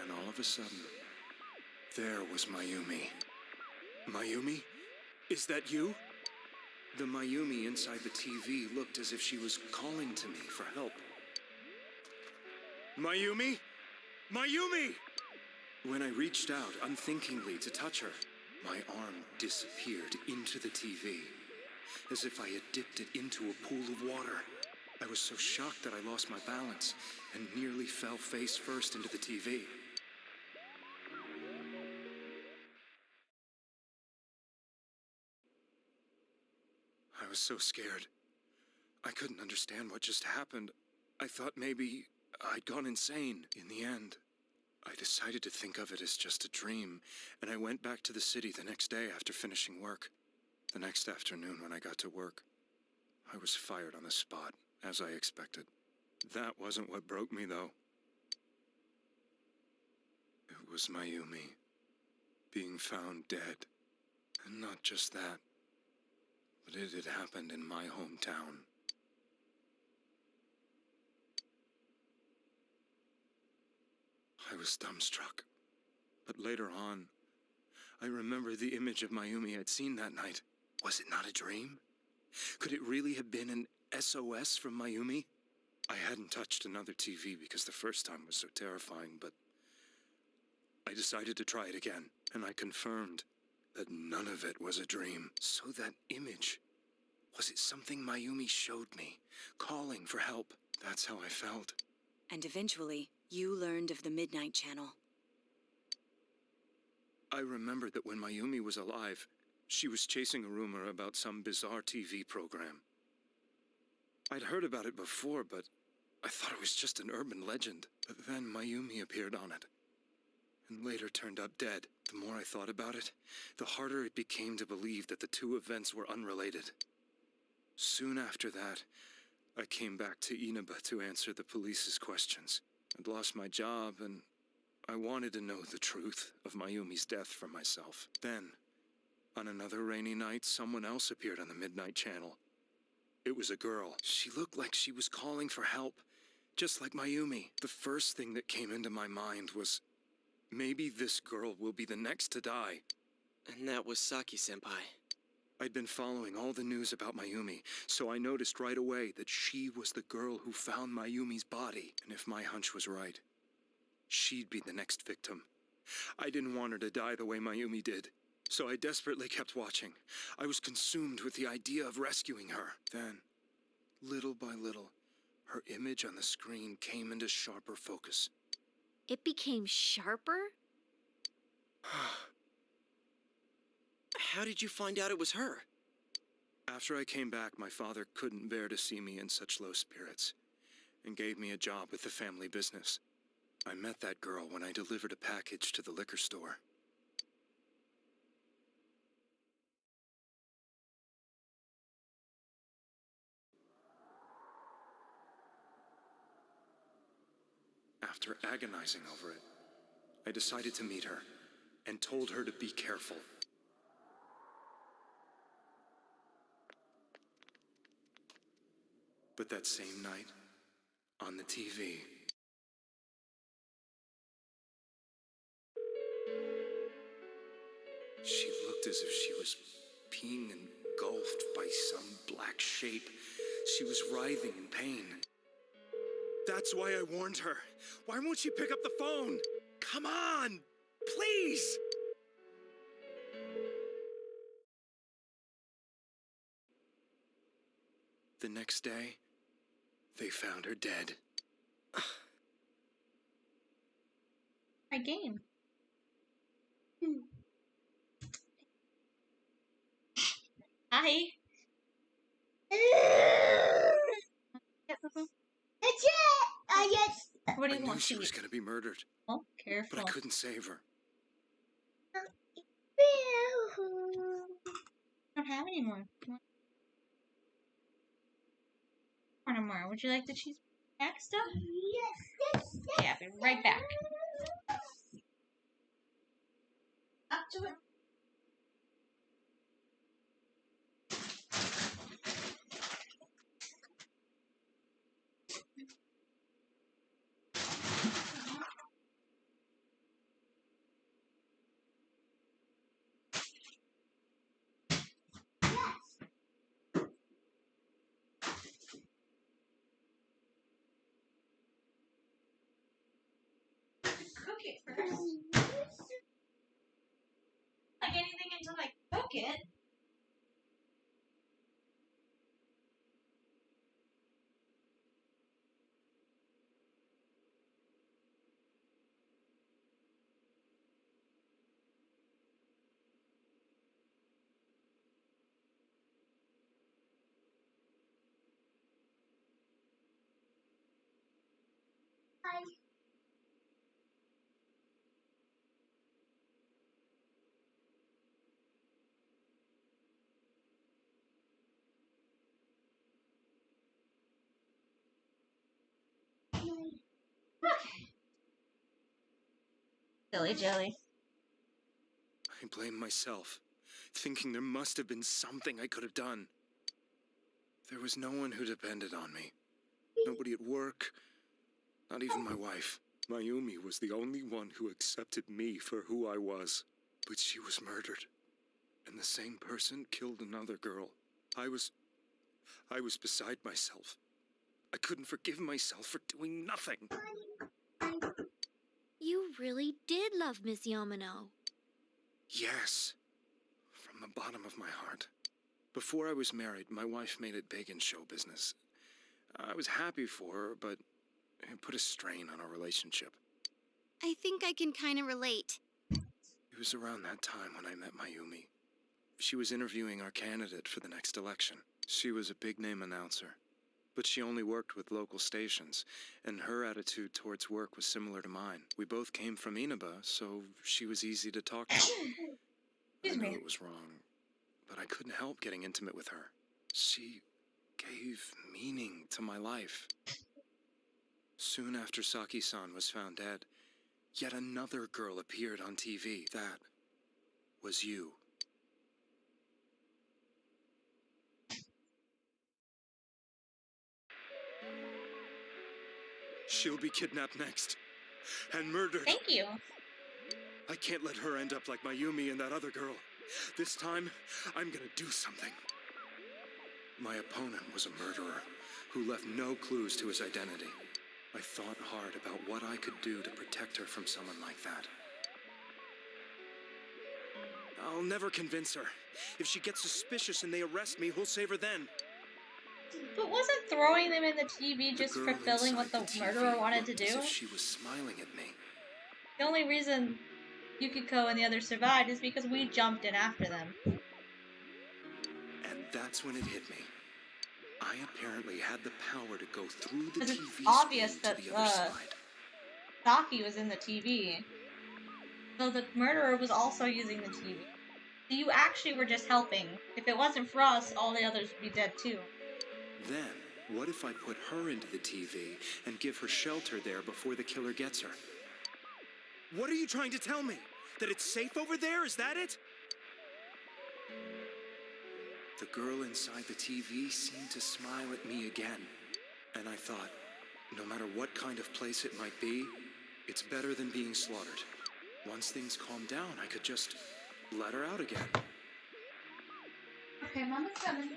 And all of a sudden, there was Mayumi. Mayumi? Is that you? The Mayumi inside the TV looked as if she was calling to me for help. Mayumi? Mayumi! When I reached out unthinkingly to touch her, my arm disappeared into the TV, as if I had dipped it into a pool of water. I was so shocked that I lost my balance and nearly fell face first into the TV. I was so scared. I couldn't understand what just happened. I thought maybe I'd gone insane. In the end, I decided to think of it as just a dream, and I went back to the city the next day after finishing work. The next afternoon when I got to work, I was fired on the spot, as I expected. That wasn't what broke me, though. It was Mayumi being found dead. And not just that, but it had happened in my hometown. I was dumbstruck. But later on, I remember the image of Mayumi I'd seen that night. Was it not a dream? Could it really have been an SOS from Mayumi? I hadn't touched another TV because the first time was so terrifying, but I decided to try it again, and I confirmed that none of it was a dream. So that image, was it something Mayumi showed me, calling for help? That's how I felt. And eventually, you learned of the Midnight Channel. I remember that when Mayumi was alive, she was chasing a rumor about some bizarre TV program. I'd heard about it before, but I thought it was just an urban legend. But then Mayumi appeared on it, and later turned up dead. The more I thought about it, the harder it became to believe that the two events were unrelated. Soon after that, I came back to Inaba to answer the police's questions. I'd lost my job, and I wanted to know the truth of Mayumi's death for myself. Then, on another rainy night, someone else appeared on the Midnight Channel. It was a girl. She looked like she was calling for help, just like Mayumi. The first thing that came into my mind was, maybe this girl will be the next to die. And that was Saki-senpai. I'd been following all the news about Mayumi, so I noticed right away that she was the girl who found Mayumi's body. And if my hunch was right, she'd be the next victim. I didn't want her to die the way Mayumi did, so I desperately kept watching. I was consumed with the idea of rescuing her. Then, little by little, her image on the screen came into sharper focus. It became sharper? How did you find out it was her? After I came back, my father couldn't bear to see me in such low spirits and gave me a job with the family business. I met that girl when I delivered a package to the liquor store. After agonizing over it, I decided to meet her and told her to be careful. But that same night, on the TV, she looked as if she was being engulfed by some black shape. She was writhing in pain. That's why I warned her. Why won't she pick up the phone? Come on, please! The next day, they found her dead. My game. Hi. That's it! Yes. What do I you knew want she to was eat? going to be murdered, Oh, careful. but I couldn't save her. I don't have any more. No more. Would you like the cheese back stuff? Yes. Okay, I'll be right back. Up to it. Cook it first. Like anything until I cook it. Hi. Silly jelly. I blame myself, thinking there must have been something I could have done. There was no one who depended on me. Nobody at work, not even my wife. Mayumi was the only one who accepted me for who I was. But she was murdered, and the same person killed another girl. I was beside myself. I couldn't forgive myself for doing nothing. You really did love Miss Yamano. Yes, from the bottom of my heart. Before I was married, my wife made it big in show business. I was happy for her, but it put a strain on our relationship. I think I can kind of relate. It was around that time when I met Mayumi. She was interviewing our candidate for the next election. She was a big-name announcer, but she only worked with local stations, and her attitude towards work was similar to mine. We both came from Inaba, so she was easy to talk to. I knew it was wrong, but I couldn't help getting intimate with her. She gave meaning to my life. Soon after Saki-san was found dead, yet another girl appeared on TV. That was you. She'll be kidnapped next. And murdered. Thank you. I can't let her end up like Mayumi and that other girl. This time, I'm gonna do something. My opponent was a murderer who left no clues to his identity. I thought hard about what I could do to protect her from someone like that. I'll never convince her. If she gets suspicious and they arrest me, who'll save her then? But wasn't throwing them in the TV just fulfilling what the murderer wanted to do? As if she was smiling at me. The only reason Yukiko and the others survived is because we jumped in after them. And that's when it hit me. I apparently had the power to go through the Because TV it's obvious screen that to the other side. Saki was in the TV. So the murderer was also using the TV. So you actually were just helping. If it wasn't for us, all the others would be dead too. Then, what if I put her into the TV and give her shelter there before the killer gets her? What are you trying to tell me? That it's safe over there? Is that it? The girl inside the TV seemed to smile at me again. And I thought, no matter what kind of place it might be, it's better than being slaughtered. Once things calm down, I could just let her out again. Okay, Mama's coming.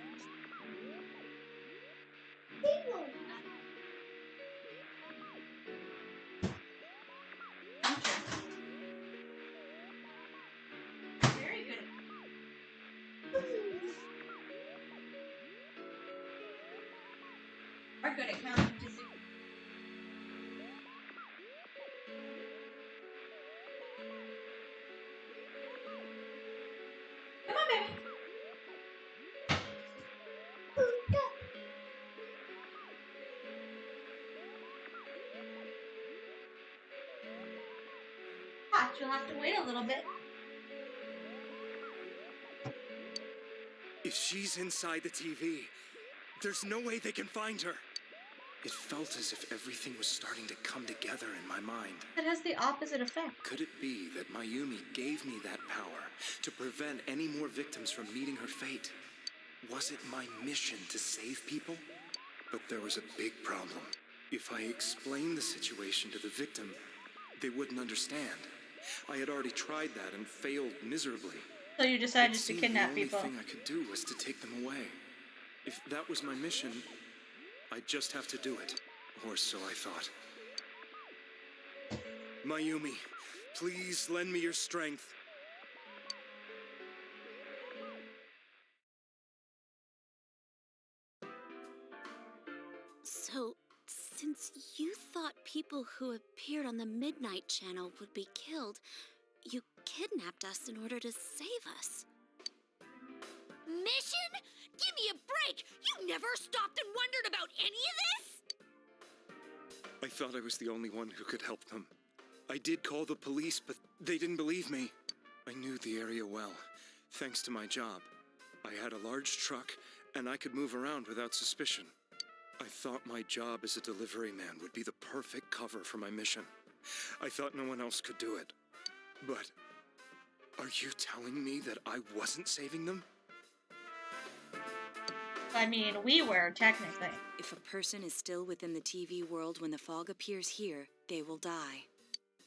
Very good. Are good at counting to zero. Come on, baby. You'll have to wait a little bit. If she's inside the TV, there's no way they can find her. It felt as if everything was starting to come together in my mind. It has the opposite effect. Could it be that Mayumi gave me that power to prevent any more victims from meeting her fate? Was it my mission to save people? But there was a big problem. If I explained the situation to the victim, they wouldn't understand. I had already tried that and failed miserably. So you decided just to kidnap people. The only thing I could do was to take them away. If that was my mission, I'd just have to do it. Or so I thought. Mayumi, please lend me your strength. So, since you thought people who appeared on the Midnight Channel would be killed, you kidnapped us in order to save us. Mission? Give me a break! You never stopped and wondered about any of this? I thought I was the only one who could help them. I did call the police, but they didn't believe me. I knew the area well, thanks to my job. I had a large truck, and I could move around without suspicion. I thought my job as a delivery man would be the perfect cover for my mission. I thought no one else could do it. But are you telling me that I wasn't saving them? I mean, we were, technically. If a person is still within the TV world when the fog appears here, they will die.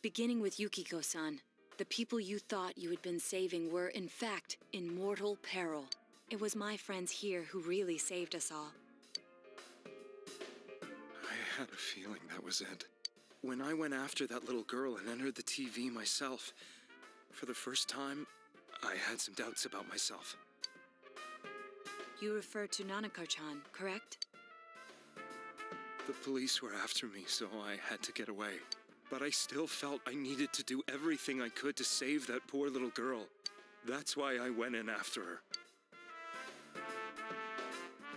Beginning with Yukiko-san, the people you thought you had been saving were, in fact, in mortal peril. It was my friends here who really saved us all. I had a feeling that was it. When I went after that little girl and entered the TV myself, for the first time, I had some doubts about myself. You refer to Nanako-chan, correct? The police were after me, so I had to get away. But I still felt I needed to do everything I could to save that poor little girl. That's why I went in after her.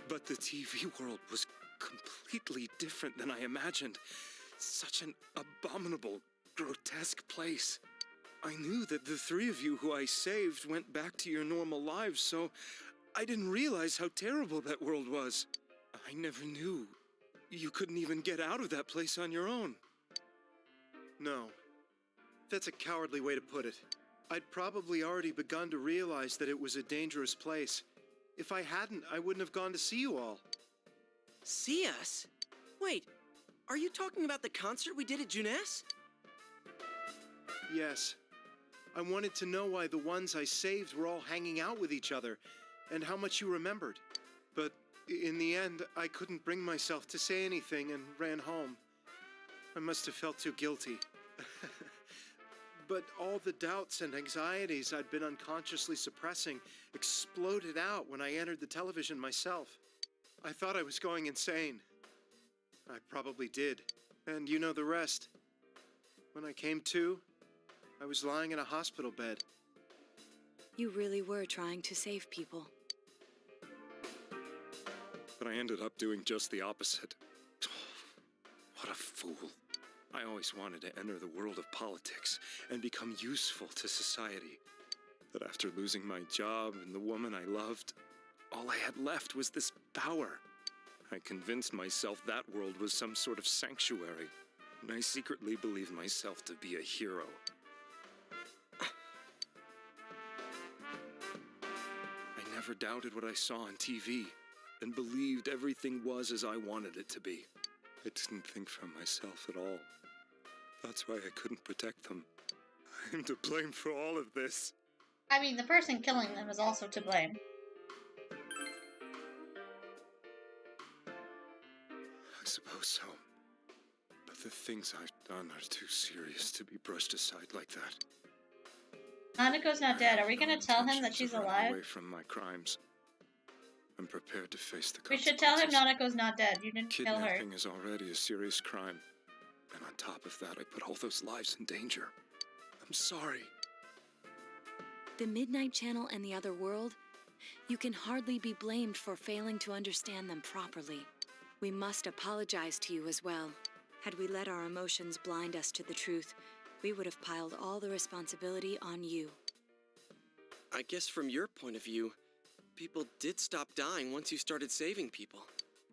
But the TV world was completely different than I imagined. Such an abominable, grotesque place. I knew that the three of you who I saved went back to your normal lives, so I didn't realize how terrible that world was. I never knew. You couldn't even get out of that place on your own. No. That's a cowardly way to put it. I'd probably already begun to realize that it was a dangerous place. If I hadn't, I wouldn't have gone to see you all. See us? Wait, are you talking about the concert we did at Junes? Yes. I wanted to know why the ones I saved were all hanging out with each other, and how much you remembered. But in the end, I couldn't bring myself to say anything and ran home. I must have felt too guilty. But all the doubts and anxieties I'd been unconsciously suppressing exploded out when I entered the television myself. I thought I was going insane. I probably did. And you know the rest. When I came to, I was lying in a hospital bed. You really were trying to save people. But I ended up doing just the opposite. What a fool. I always wanted to enter the world of politics and become useful to society. But after losing my job and the woman I loved, all I had left was this power. I convinced myself that world was some sort of sanctuary, and I secretly believed myself to be a hero. I never doubted what I saw on TV, and believed everything was as I wanted it to be. I didn't think for myself at all. That's why I couldn't protect them. I'm to blame for all of this. I mean, the person killing them is also to blame. I suppose so. But the things I've done are too serious to be brushed aside like that. Hanako's not dead. Are we gonna tell him that she's Running alive? away from my crimes. I'm prepared to face the We consequences. should tell him Nanako's not dead. You didn't kill her. Kidnapping is already a serious crime. And on top of that, I put all those lives in danger. I'm sorry. The Midnight Channel and the other world? You can hardly be blamed for failing to understand them properly. We must apologize to you as well. Had we let our emotions blind us to the truth, we would have piled all the responsibility on you. I guess from your point of view, people did stop dying once you started saving people.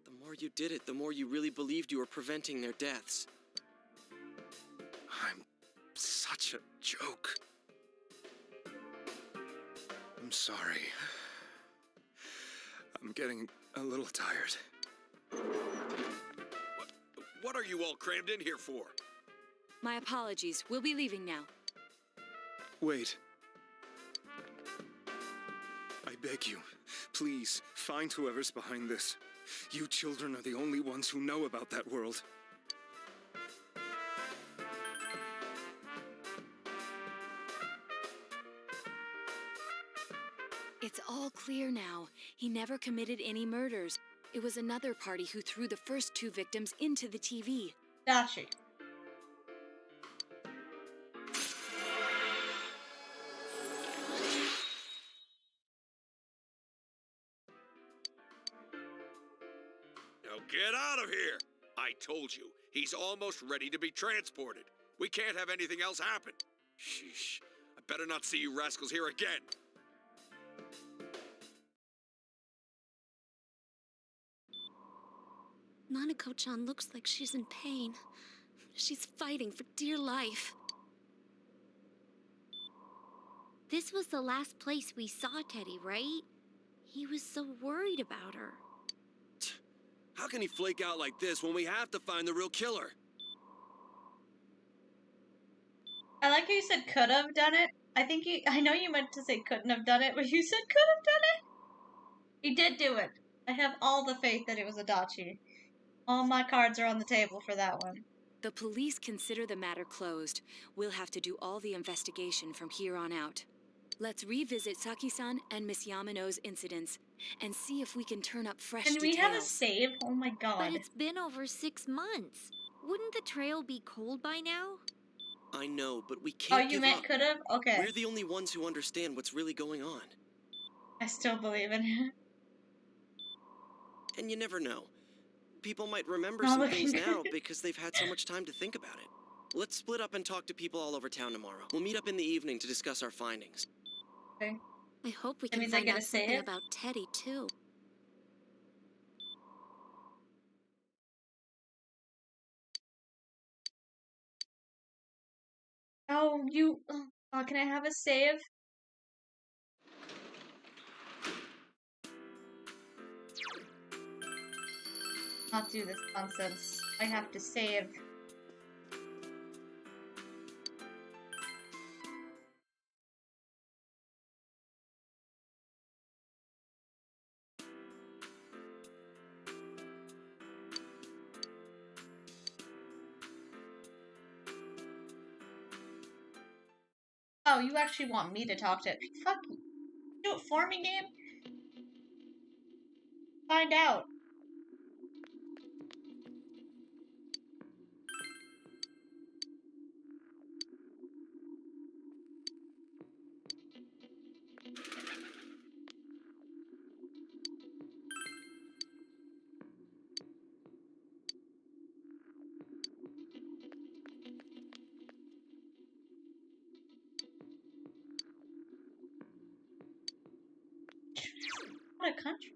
The more you did it, the more you really believed you were preventing their deaths. I'm such a joke. I'm sorry. I'm getting a little tired. What are you all crammed in here for? My apologies. We'll be leaving now. Wait. I beg you, please, find whoever's behind this. You children are the only ones who know about that world. It's all clear now. He never committed any murders. It was another party who threw the first two victims into the TV. Dachi. Now get out of here! I told you, he's almost ready to be transported. We can't have anything else happen. Sheesh. I better not see you rascals here again. Nanako-chan looks like she's in pain. She's fighting for dear life. This was the last place we saw Teddy, right? He was so worried about her. How can he flake out like this when we have to find the real killer? I like how you said could have done it. I know you meant to say couldn't have done it, but you said could have done it. He did do it. I have all the faith that it was Adachi. All my cards are on the table for that one. The police consider the matter closed. We'll have to do all the investigation from here on out. Let's revisit Saki-san and Miss Yamano's incidents and see if we can turn up fresh Can details. we have a save? Oh my god. But it's been over 6 months. Wouldn't the trail be cold by now? I know, but we can't you give meant up. could have? Okay. We're the only ones who understand what's really going on. I still believe in it. And you never know. People might remember Oh, some look. things now because they've had so much time to think about it. Let's split up and talk to people all over town tomorrow. We'll meet up in the evening to discuss our findings. Okay. I hope we That can means I find get a out something save? about Teddy, too. Oh, you... Oh, can I have a save? Not do this nonsense. I have to save. Oh, you actually want me to talk to it? Fuck you. Do it for me, game. Find out. What a country.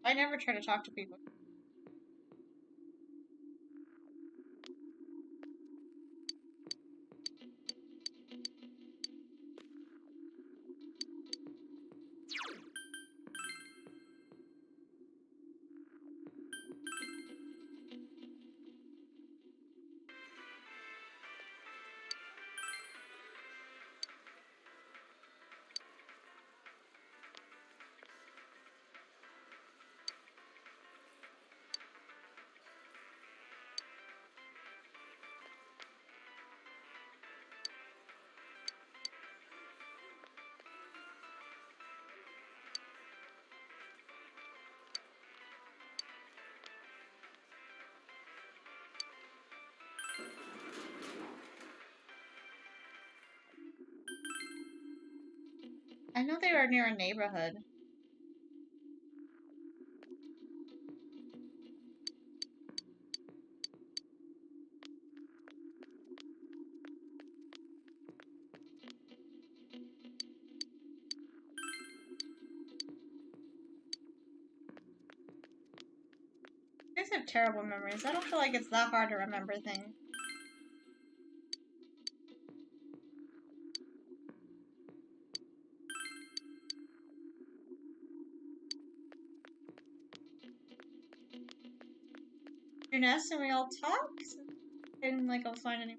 I never try to talk to people. I know they were near a neighborhood. You guys have terrible memories. I don't feel like it's that hard to remember things. Your nest and we all talk? Didn't like go find any.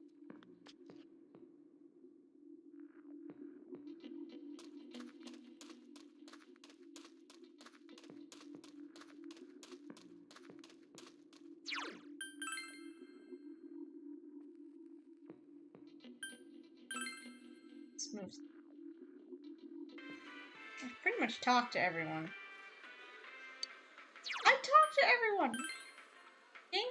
Let's move. I've pretty much talked to everyone. I talked to everyone! Thing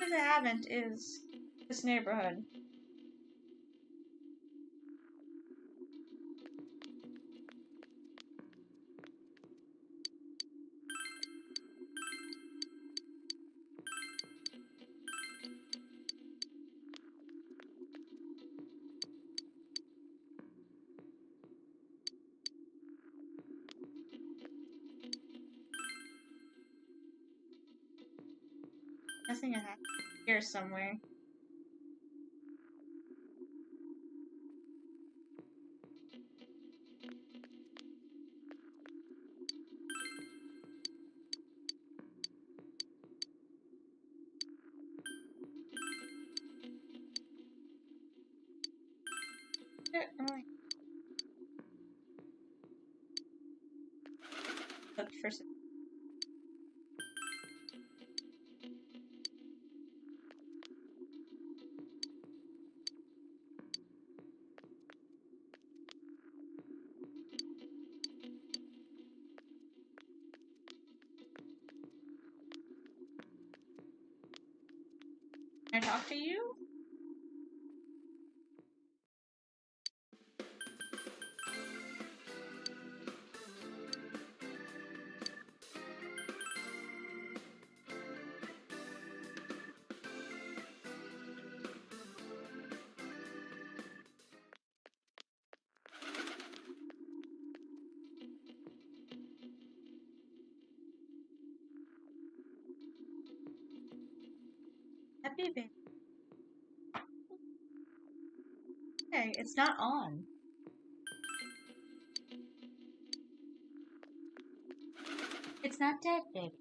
that I haven't is this neighborhood. Guessing I have here somewhere. Look for some. Can I talk to you? Happy baby. Okay, it's not on. It's not dead, baby.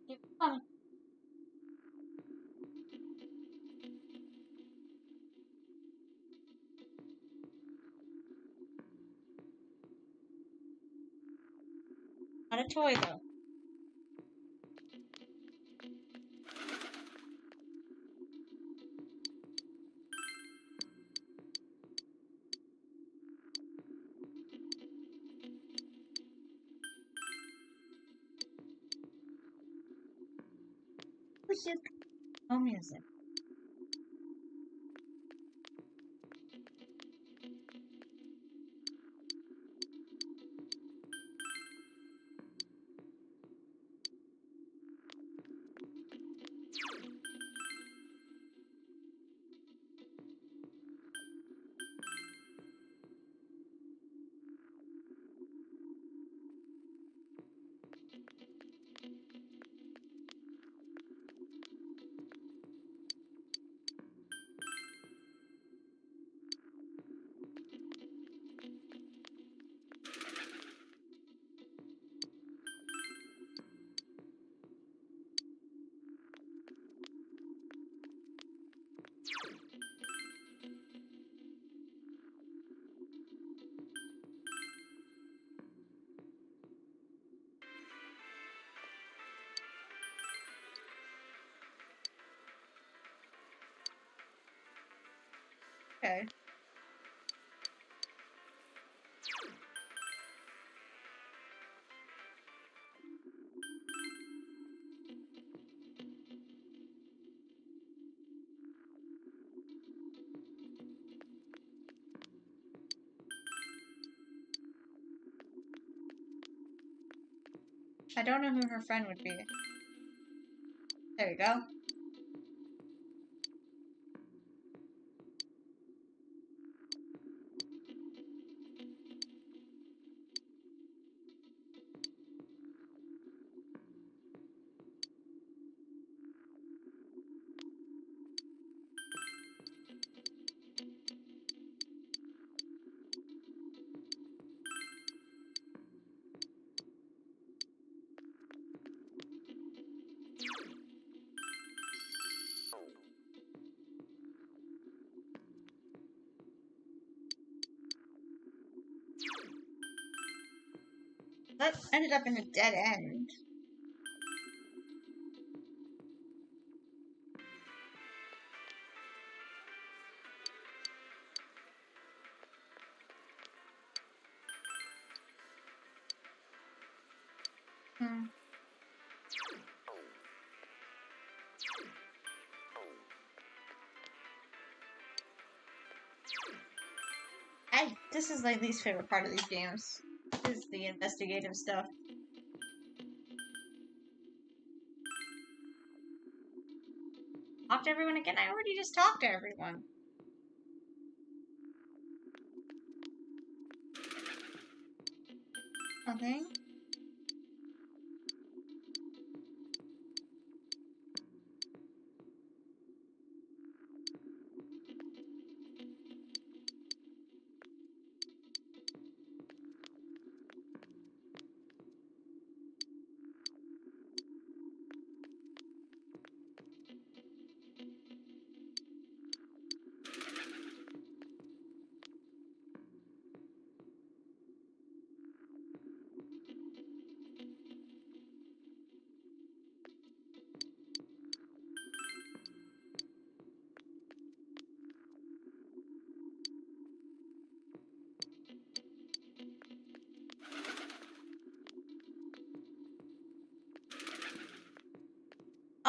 Keep coming. Not a toy, though. No music. Okay. I don't know who her friend would be. There we go. That ended up in a dead end. this is my least favorite part of these games. Is the investigative stuff. Talk to everyone again? I already just talked to everyone. Nothing.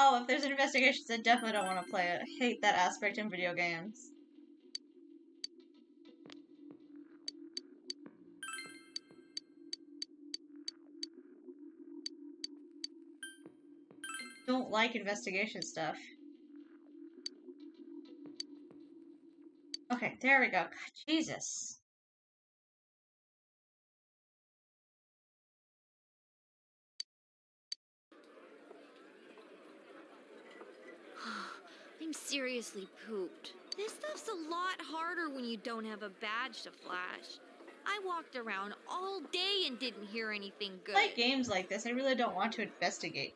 Oh, if there's investigations, I definitely don't want to play it. I hate that aspect in video games. Don't like investigation stuff. Okay, there we go. God, Jesus. I'm seriously pooped. This stuff's a lot harder when you don't have a badge to flash. I walked around all day and didn't hear anything good. I like games like this. I really don't want to investigate.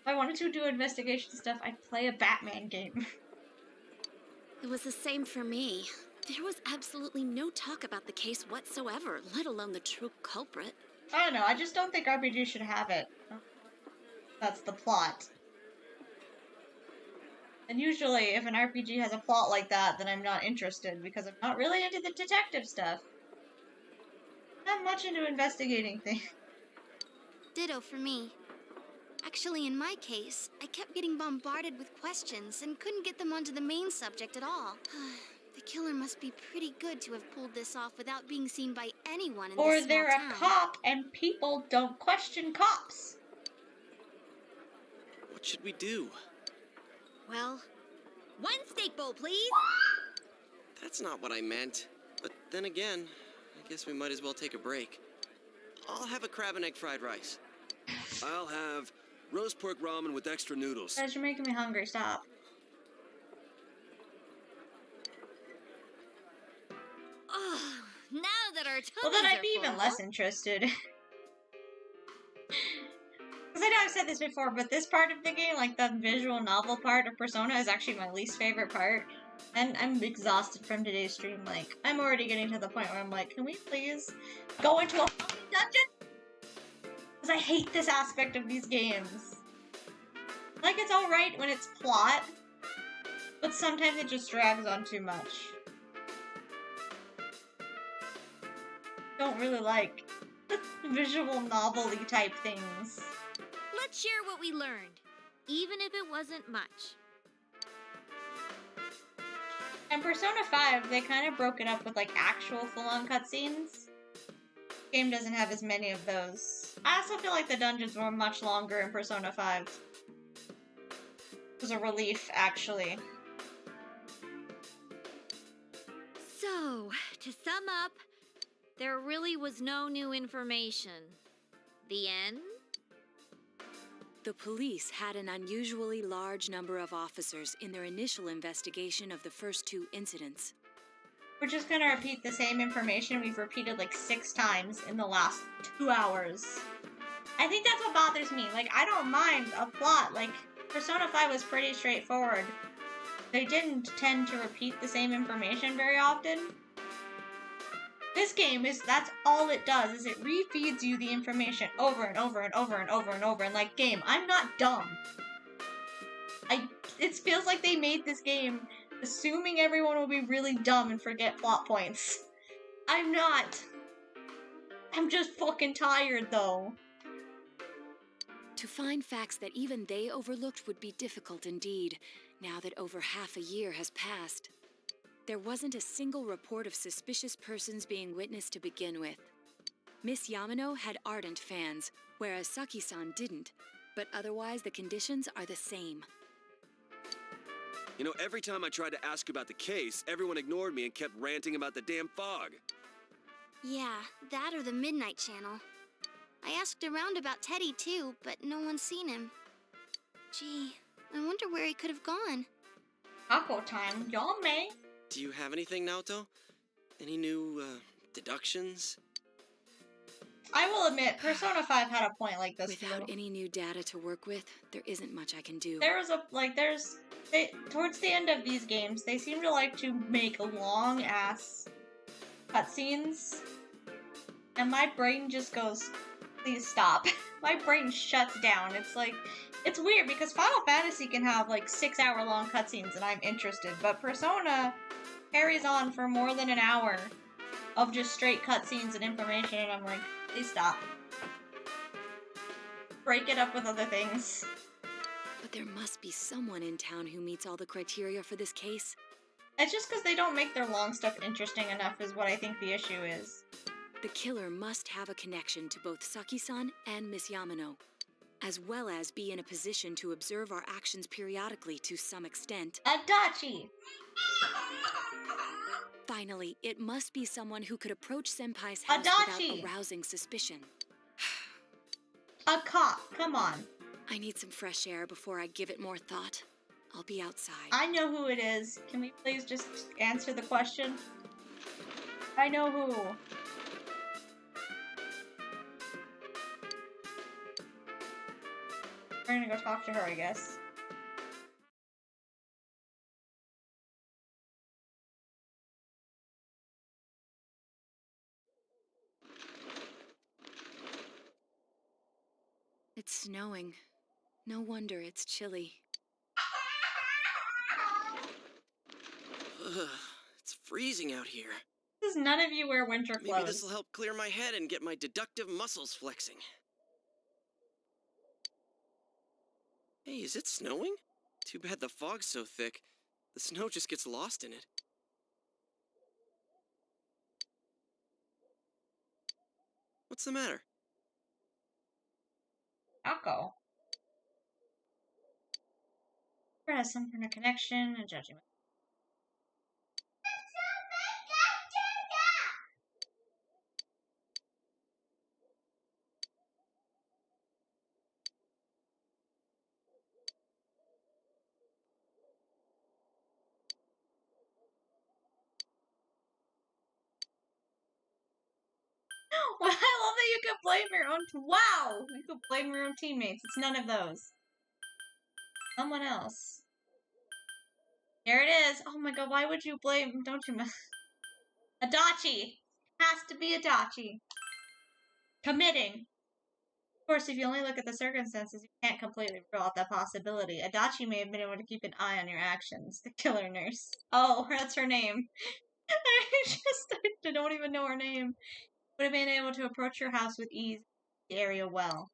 If I wanted to do investigation stuff, I'd play a Batman game. It was the same for me. There was absolutely no talk about the case whatsoever, let alone the true culprit. I don't know, I just don't think RPG should have it. That's the plot. And usually, if an RPG has a plot like that, then I'm not interested, because I'm not really into the detective stuff. Not much into investigating things. Ditto for me. Actually, in my case, I kept getting bombarded with questions and couldn't get them onto the main subject at all. The killer must be pretty good to have pulled this off without being seen by anyone in this small Or they're town. a cop and people don't question cops. What should we do? Well, one steak bowl, please. That's not what I meant. But then again, I guess we might as well take a break. I'll have a crab and egg fried rice. I'll have roast pork ramen with extra noodles. Guys, you're making me hungry. Stop. Oh, now that our tummies Well, then I'd are be even full. less interested. Because I know I've said this before, but this part of the game, like the visual novel part of Persona, is actually my least favorite part. And I'm exhausted from today's stream. Like, I'm already getting to the point where I'm like, can we please go into a fucking dungeon? Because I hate this aspect of these games. Like, it's alright when it's plot, but sometimes it just drags on too much. Don't really like visual novel-y type things. Let's share what we learned, even if it wasn't much. In Persona 5, they kind of broke it up with, like, actual full-on cutscenes. Game doesn't have as many of those. I also feel like the dungeons were much longer in Persona 5. It was a relief, actually. So, to sum up, there really was no new information. The end? The police had an unusually large number of officers in their initial investigation of the first two incidents. We're just gonna repeat the same information we've repeated like 6 times in the last 2 hours. I think that's what bothers me. Like, I don't mind a plot. Like, Persona 5 was pretty straightforward. They didn't tend to repeat the same information very often. This game that's all it does, is it refeeds you the information over and over and over and over and over, and like, game, I'm not dumb. It feels like they made this game assuming everyone will be really dumb and forget plot points. I'm not. I'm just fucking tired, though. To find facts that even they overlooked would be difficult indeed, now that over half a year has passed. there wasn't a single report of suspicious persons being witnessed to begin with. Miss Yamano had ardent fans, whereas Saki-san didn't, but otherwise the conditions are the same. You know, every time I tried to ask about the case, everyone ignored me and kept ranting about the damn fog. Yeah, that or the Midnight Channel. I asked around about Teddy too, but no one's seen him. Gee, I wonder where he could have gone. Taco time, y'all may. Do you have anything, Naoto? Any new, deductions? I will admit, Persona 5 had a point like this Without too. any new data to work with, there isn't much I can do. Towards the end of these games, they seem to like to make long-ass cutscenes, and my brain just goes, please stop. My brain shuts down. It's weird because Final Fantasy can have like 6-hour-long cutscenes and I'm interested, but Persona carries on for more than an hour of just straight cutscenes and information, and I'm like, please stop. Break it up with other things. But there must be someone in town who meets all the criteria for this case. It's just because they don't make their long stuff interesting enough is what I think the issue is. The killer must have a connection to both Saki-san and Miss Yamano, as well as be in a position to observe our actions periodically to some extent. Adachi! Finally, it must be someone who could approach Senpai's house without arousing suspicion. A cop, come on. I need some fresh air before I give it more thought. I'll be outside. I know who it is. Can we please just answer the question? I know who. We're gonna go talk to her, I guess. It's snowing. No wonder it's chilly. Ugh, it's freezing out here. Because none of you wear winter clothes. Maybe this will help clear my head and get my deductive muscles flexing. Hey, is it snowing? Too bad the fog's so thick. The snow just gets lost in it. What's the matter? Taco. There has some kind of connection and judgment. Well, I love that you can blame your own. Wow! You can blame your own teammates. It's none of those. Someone else. There it is. Oh my god, why would you blame? Don't you? Adachi! Has to be Adachi. Committing. Of course, if you only look at the circumstances, you can't completely rule out that possibility. Adachi may have been able to keep an eye on your actions. The killer nurse. Oh, that's her name. I don't even know her name. Would have been able to approach your house with ease, the area well.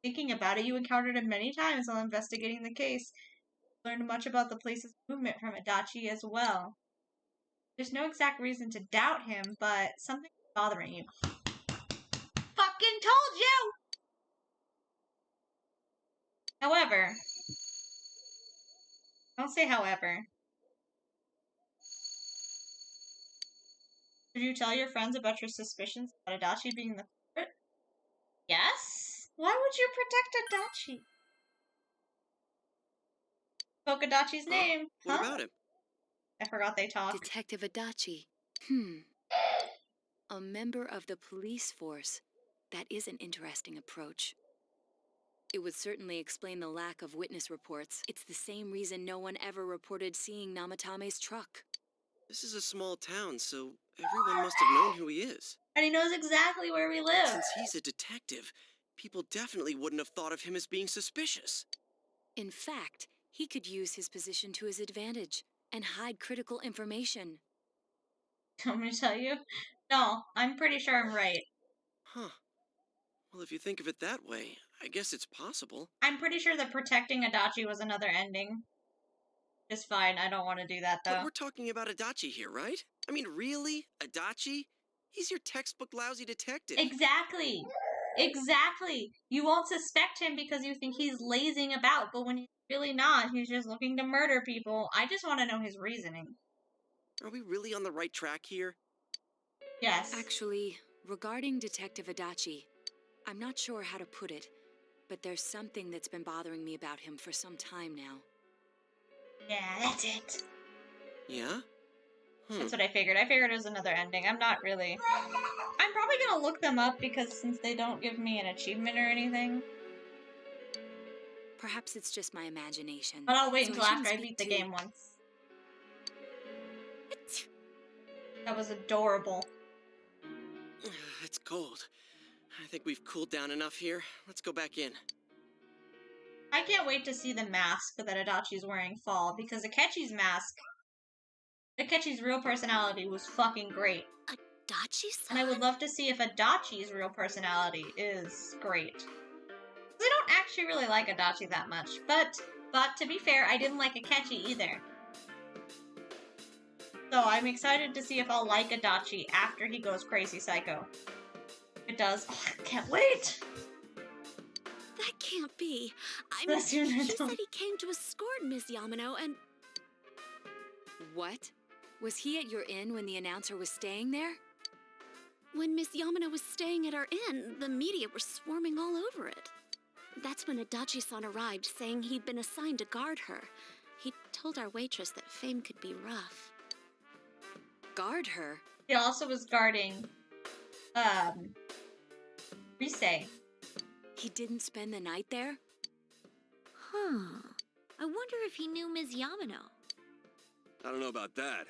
Thinking about it, you encountered him many times while investigating the case. Learned much about the place's movement from Adachi as well. There's no exact reason to doubt him, but something's bothering you. Fucking told you! However, don't say however. Did you tell your friends about your suspicions about Adachi being the culprit? Yes? Why would you protect Adachi? Spoke Adachi's name. What about him? I forgot they talked. Detective Adachi. A member of the police force. That is an interesting approach. It would certainly explain the lack of witness reports. It's the same reason no one ever reported seeing Namatame's truck. This is a small town, so everyone must have known who he is. And he knows exactly where we live. Since he's a detective, people definitely wouldn't have thought of him as being suspicious. In fact, he could use his position to his advantage and hide critical information. Want me to tell you? No, I'm pretty sure I'm right. Huh. Well, if you think of it that way, I guess it's possible. I'm pretty sure that protecting Adachi was another ending. It's fine. I don't want to do that, But though. we're talking about Adachi here, right? I mean, really? Adachi? He's your textbook lousy detective. Exactly. Exactly. You won't suspect him because you think he's lazing about, but when he's really not, he's just looking to murder people. I just want to know his reasoning. Are we really on the right track here? Yes. Actually, regarding Detective Adachi, I'm not sure how to put it, but there's something that's been bothering me about him for some time now. Yeah, that's it. Yeah? That's what I figured. I figured it was another ending. I'm not really... I'm probably gonna look them up because since they don't give me an achievement or anything. Perhaps it's just my imagination. But I'll wait so until shouldn't after I speak beat the too- game once. That was adorable. It's cold. I think we've cooled down enough here. Let's go back in. I can't wait to see the mask that Adachi's wearing fall, because Akechi's mask, Akechi's real personality was fucking great. Adachi's? And I would love to see if Adachi's real personality is great. 'Cause I don't actually really like Adachi that much, but to be fair, I didn't like Akechi either. So I'm excited to see if I'll like Adachi after he goes crazy psycho. It does. Oh, I can't wait! That can't be. I mean, Bless you, he Naruto. said he came to escort Miss Yamano and... What? Was he at your inn when the announcer was staying there? When Miss Yamano was staying at our inn, the media were swarming all over it. That's when Adachi-san arrived, saying he'd been assigned to guard her. He told our waitress that fame could be rough. Guard her? He also was guarding, Rise. He didn't spend the night there? Huh. I wonder if he knew Ms. Yamano. I don't know about that,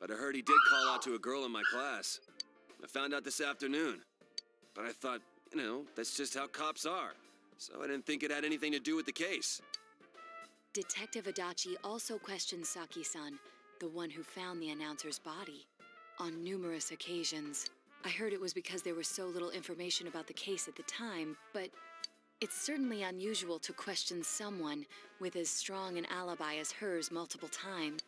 but I heard he did call out to a girl in my class. I found out this afternoon. But I thought, that's just how cops are. So I didn't think it had anything to do with the case. Detective Adachi also questioned Saki-san, the one who found the announcer's body, on numerous occasions. I heard it was because there was so little information about the case at the time, but it's certainly unusual to question someone with as strong an alibi as hers multiple times.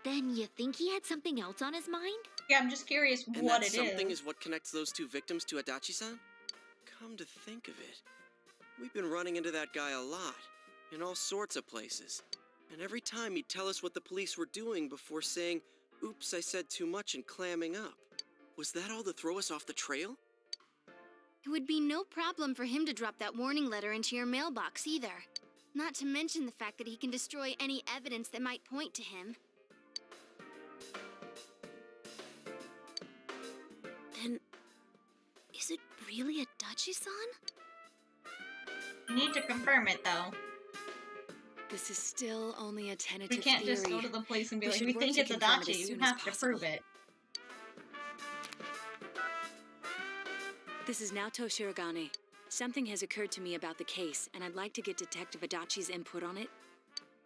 Then you think he had something else on his mind? Yeah, I'm just curious And what that it something is. is what connects those two victims to Adachi-san? Come to think of it, we've been running into that guy a lot, in all sorts of places. And every time he'd tell us what the police were doing before saying, "Oops, I said too much," and clamming up. Was that all to throw us off the trail? It would be no problem for him to drop that warning letter into your mailbox either. Not to mention the fact that he can destroy any evidence that might point to him. Then, is it really Adachi-san? You need to confirm it, though. This is still only a tentative We can't just go theory. to the police and be We like, should we work think to it's confirm it as Adachi. You soon as have to possible. prove it. This is Naoto Shirogane. Something has occurred to me about the case, and I'd like to get Detective Adachi's input on it.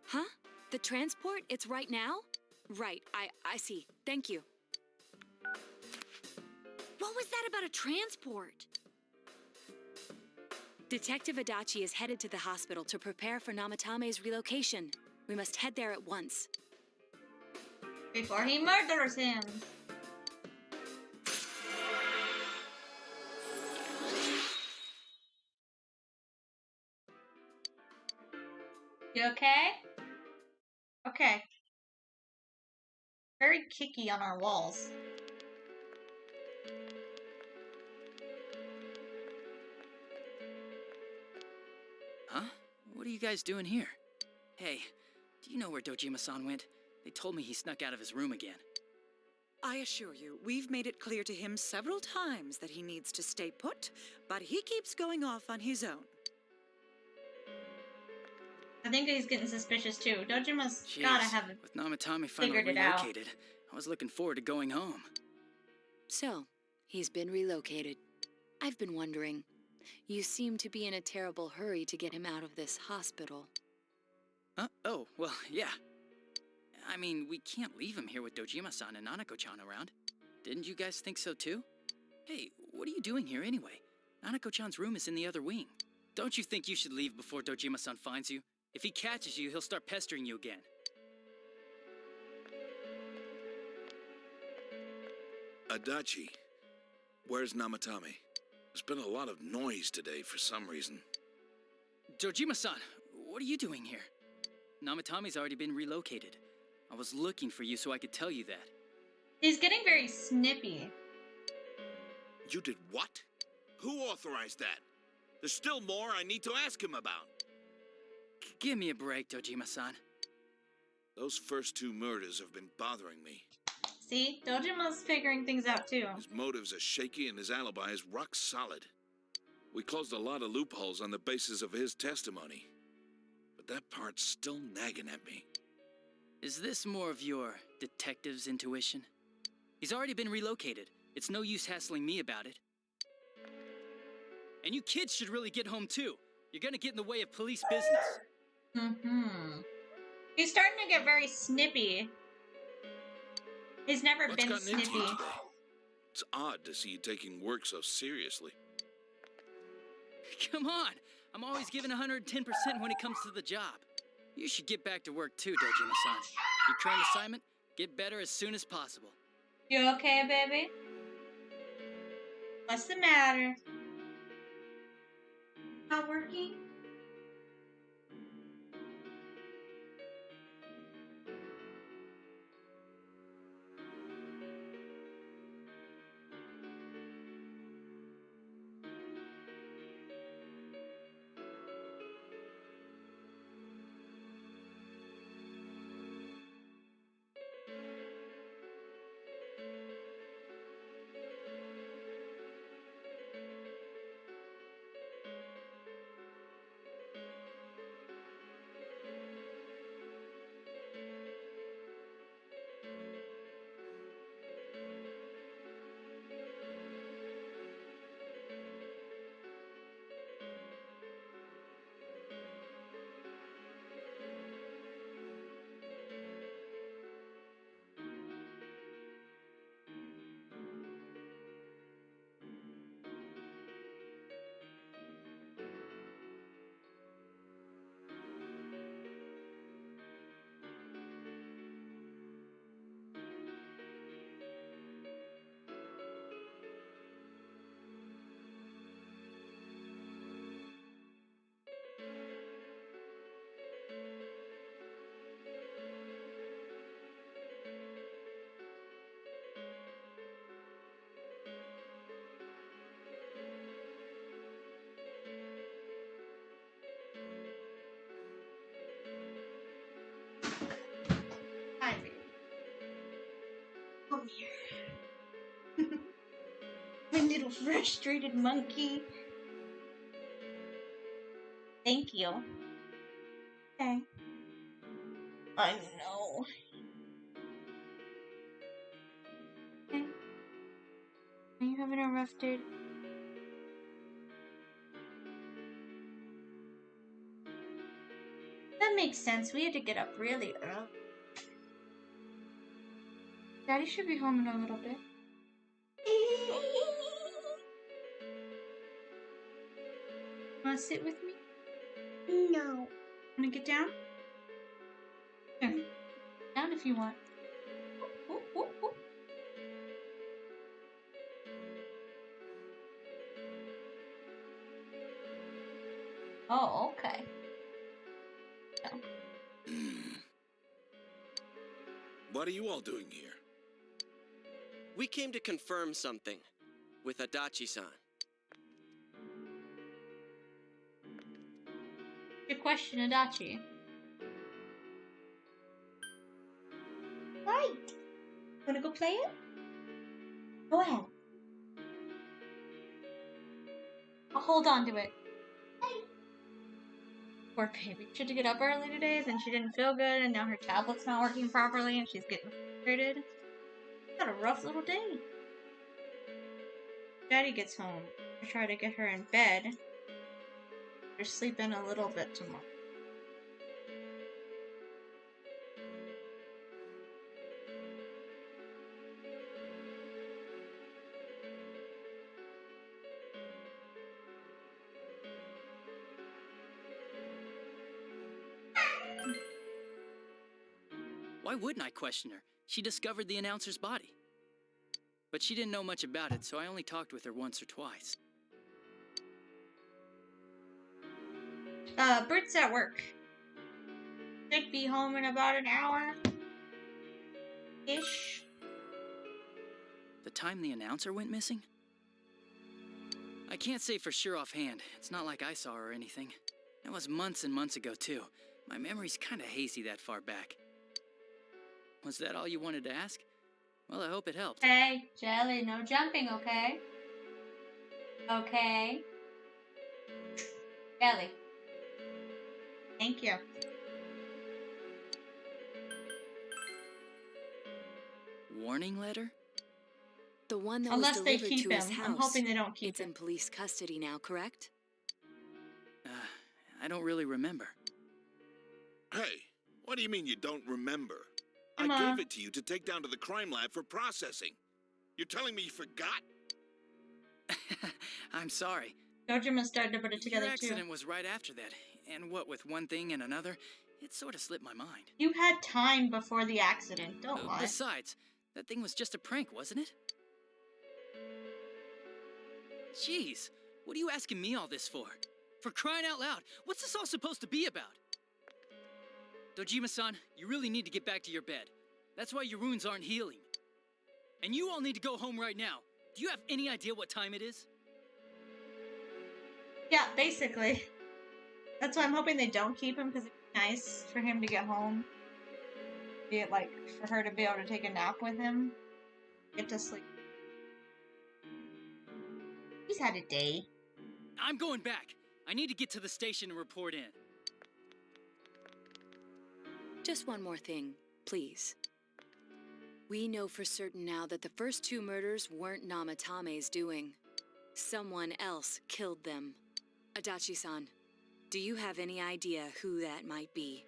Huh? The transport? It's right now? Right, I see. Thank you. What was that about a transport? Detective Adachi is headed to the hospital to prepare for Namatame's relocation. We must head there at once. Before he murders him. You okay? Okay. Very kicky on our walls. Huh? What are you guys doing here? Hey, do you know where Dojima-san went? They told me he snuck out of his room again. I assure you, we've made it clear to him several times that he needs to stay put, but he keeps going off on his own. I think he's getting suspicious too. Dojima's Jeez, gotta have it. with Namatame finally figured it out. relocated, I was looking forward to going home. So, he's been relocated. I've been wondering. You seem to be in a terrible hurry to get him out of this hospital. Huh? Oh, well, yeah. I mean, we can't leave him here with Dojima-san and Nanako-chan around. Didn't you guys think so too? Hey, what are you doing here anyway? Nanako-chan's room is in the other wing. Don't you think you should leave before Dojima-san finds you? If he catches you, he'll start pestering you again. Adachi, where's Namatame? There's been a lot of noise today for some reason. Dojima-san, what are you doing here? Namatame's already been relocated. I was looking for you so I could tell you that. He's getting very snippy. You did what? Who authorized that? There's still more I need to ask him about. Give me a break, Dojima-san. Those first 2 murders have been bothering me. See, Dojima's figuring things out too. His motives are shaky and his alibi is rock solid. We closed a lot of loopholes on the basis of his testimony. But that part's still nagging at me. Is this more of your detective's intuition? He's already been relocated. It's no use hassling me about it. And you kids should really get home too. You're gonna get in the way of police business. He's starting to get very snippy. He's never What's been gotten into you snippy. today? It's odd to see you taking work so seriously. Come on! I'm always giving 110% when it comes to the job. You should get back to work too, Dojima-san. Your current assignment, get better as soon as possible. You okay, baby? What's the matter? Not working? Hi, baby. Come here. My little frustrated monkey. Thank you. Okay. I know. Okay. Are you having a rough day? That makes sense. We had to get up really early. Daddy should be home in a little bit. Wanna sit with me? No. Wanna get down? Here. Down if you want. Ooh, ooh, ooh. Oh, okay. What are you all doing here? We came to confirm something with Adachi-san. Good question, Adachi. Right. Wanna go play it? Go ahead. I'll hold on to it. Poor baby. She had to get up early today, then she didn't feel good, and now her tablet's not working properly, and she's getting frustrated. Had a rough little day. Daddy gets home. I try to get her in bed. Or sleep in a little bit tomorrow. Why wouldn't I question her? She discovered the announcer's body. But she didn't know much about it, so I only talked with her once or twice. Bert's at work. Should be home in about an hour-ish. The time the announcer went missing? I can't say for sure offhand. It's not like I saw her or anything. That was months and months ago, too. My memory's kinda hazy that far back. Was that all you wanted to ask? Well, I hope it helped. Hey, Jelly, no jumping, okay? Okay. Jelly. Thank you. Warning letter? The one that Unless was they delivered keep to his him. house. I'm hoping they don't keep It's in police custody now, correct? I don't really remember. Hey, what do you mean you don't remember? Come I on. gave it to you to take down to the crime lab for processing. You're telling me you forgot? I'm sorry. Dojima started to put it together Your too. accident was right after that. And what with one thing and another, it sort of slipped my mind. You had time before the accident, don't lie. Besides, that thing was just a prank, wasn't it? Jeez, what are you asking me all this for? For crying out loud, what's this all supposed to be about? Dojima-san, you really need to get back to your bed. That's why your wounds aren't healing. And you all need to go home right now. Do you have any idea what time it is? Yeah, basically. That's why I'm hoping they don't keep him, because it'd be nice for him to get home. Be it like for her to be able to take a nap with him. Get to sleep. He's had a day. I'm going back. I need to get to the station and report in. Just one more thing, please. We know for certain now that the first two murders weren't Namatame's doing. Someone else killed them. Adachi-san, do you have any idea who that might be?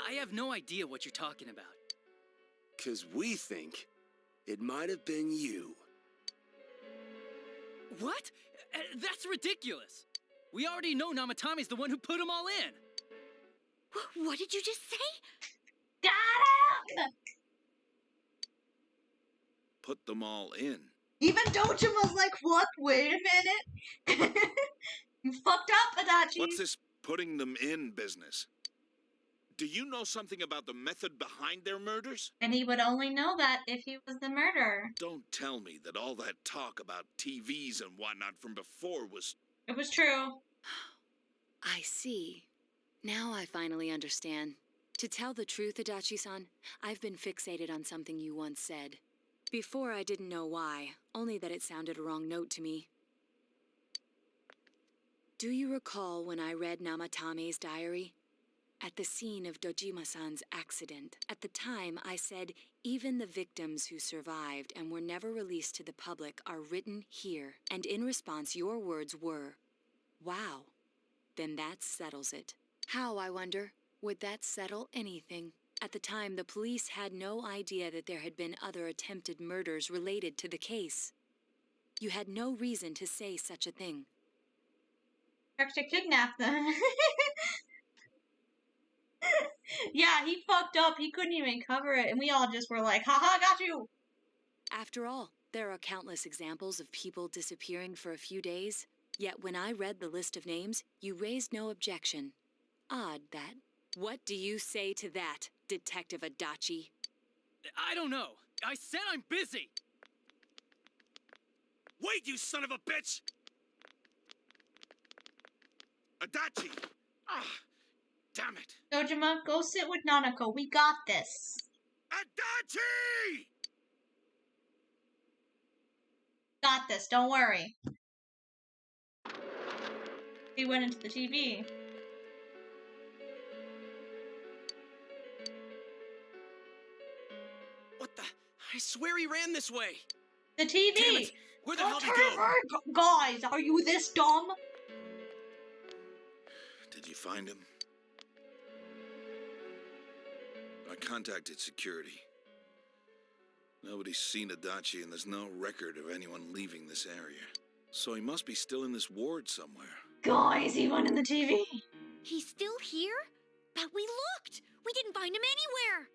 I have no idea what you're talking about. 'Cause we think it might have been you. What? That's ridiculous. We already know Namatame's the one who put them all in. What did you just say? Got him! Put them all in. Even Dojima's like, what? Wait a minute. You fucked up, Adachi. What's this putting them in business? Do you know something about the method behind their murders? And he would only know that if he was the murderer. Don't tell me that all that talk about TVs and whatnot from before was... It was true. I see. Now I finally understand. To tell the truth, Adachi-san, I've been fixated on something you once said. Before I didn't know why, only that it sounded a wrong note to me. Do you recall when I read Namatame's diary? At the scene of Dojima-san's accident, at the time I said, even the victims who survived and were never released to the public are written here. And in response, your words were, wow. Then that settles it. How, I wonder? Would that settle anything? At the time, the police had no idea that there had been other attempted murders related to the case. You had no reason to say such a thing. To kidnap them. Yeah, he fucked up. He couldn't even cover it. And we all just were like, haha, got you! After all, there are countless examples of people disappearing for a few days. Yet when I read the list of names, you raised no objection. Odd, that. What do you say to that, Detective Adachi? I don't know. I said I'm busy! Wait, you son of a bitch! Adachi! Ah, damn it! Dojima, go sit with Nanako. We got this. Adachi! Got this. Don't worry. He went into the TV. What the? I swear he ran this way. The TV! Damn it. Where the hell did he go? Guys, are you this dumb? Did you find him? I contacted security. Nobody's seen Adachi, and there's no record of anyone leaving this area. So he must be still in this ward somewhere. Guys, he went in the TV. He's still here? But we looked! We didn't find him anywhere!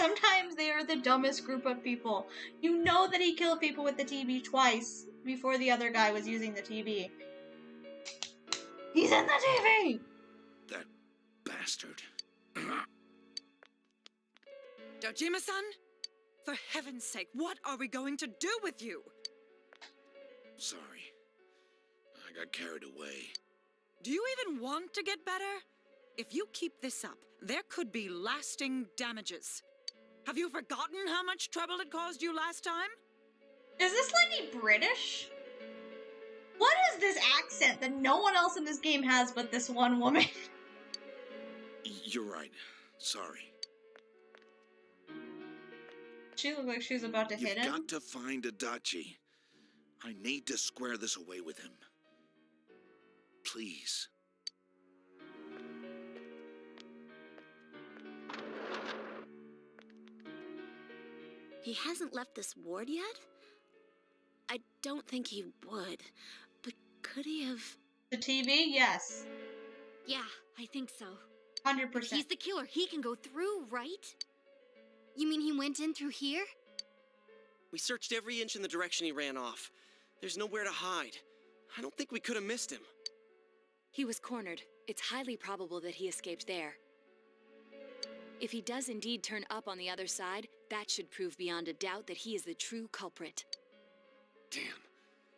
Sometimes they are the dumbest group of people. You know that he killed people with the TV twice before the other guy was using the TV. He's in the TV! That bastard. Dojima-san? For heaven's sake, what are we going to do with you? Sorry. I got carried away. Do you even want to get better? If you keep this up, there could be lasting damages. Have you forgotten how much trouble it caused you last time? Is this lady British? What is this accent that no one else in this game has but this one woman? You're right. Sorry. She looked like she was about to hit him. You've got to find Adachi. I need to square this away with him. Please. He hasn't left this ward yet? I don't think he would, but could he have... The TV? Yes. Yeah, I think so. 100%. If he's the killer, he can go through, right? You mean he went in through here? We searched every inch in the direction he ran off. There's nowhere to hide. I don't think we could have missed him. He was cornered. It's highly probable that he escaped there. If he does indeed turn up on the other side, that should prove beyond a doubt that he is the true culprit. Damn.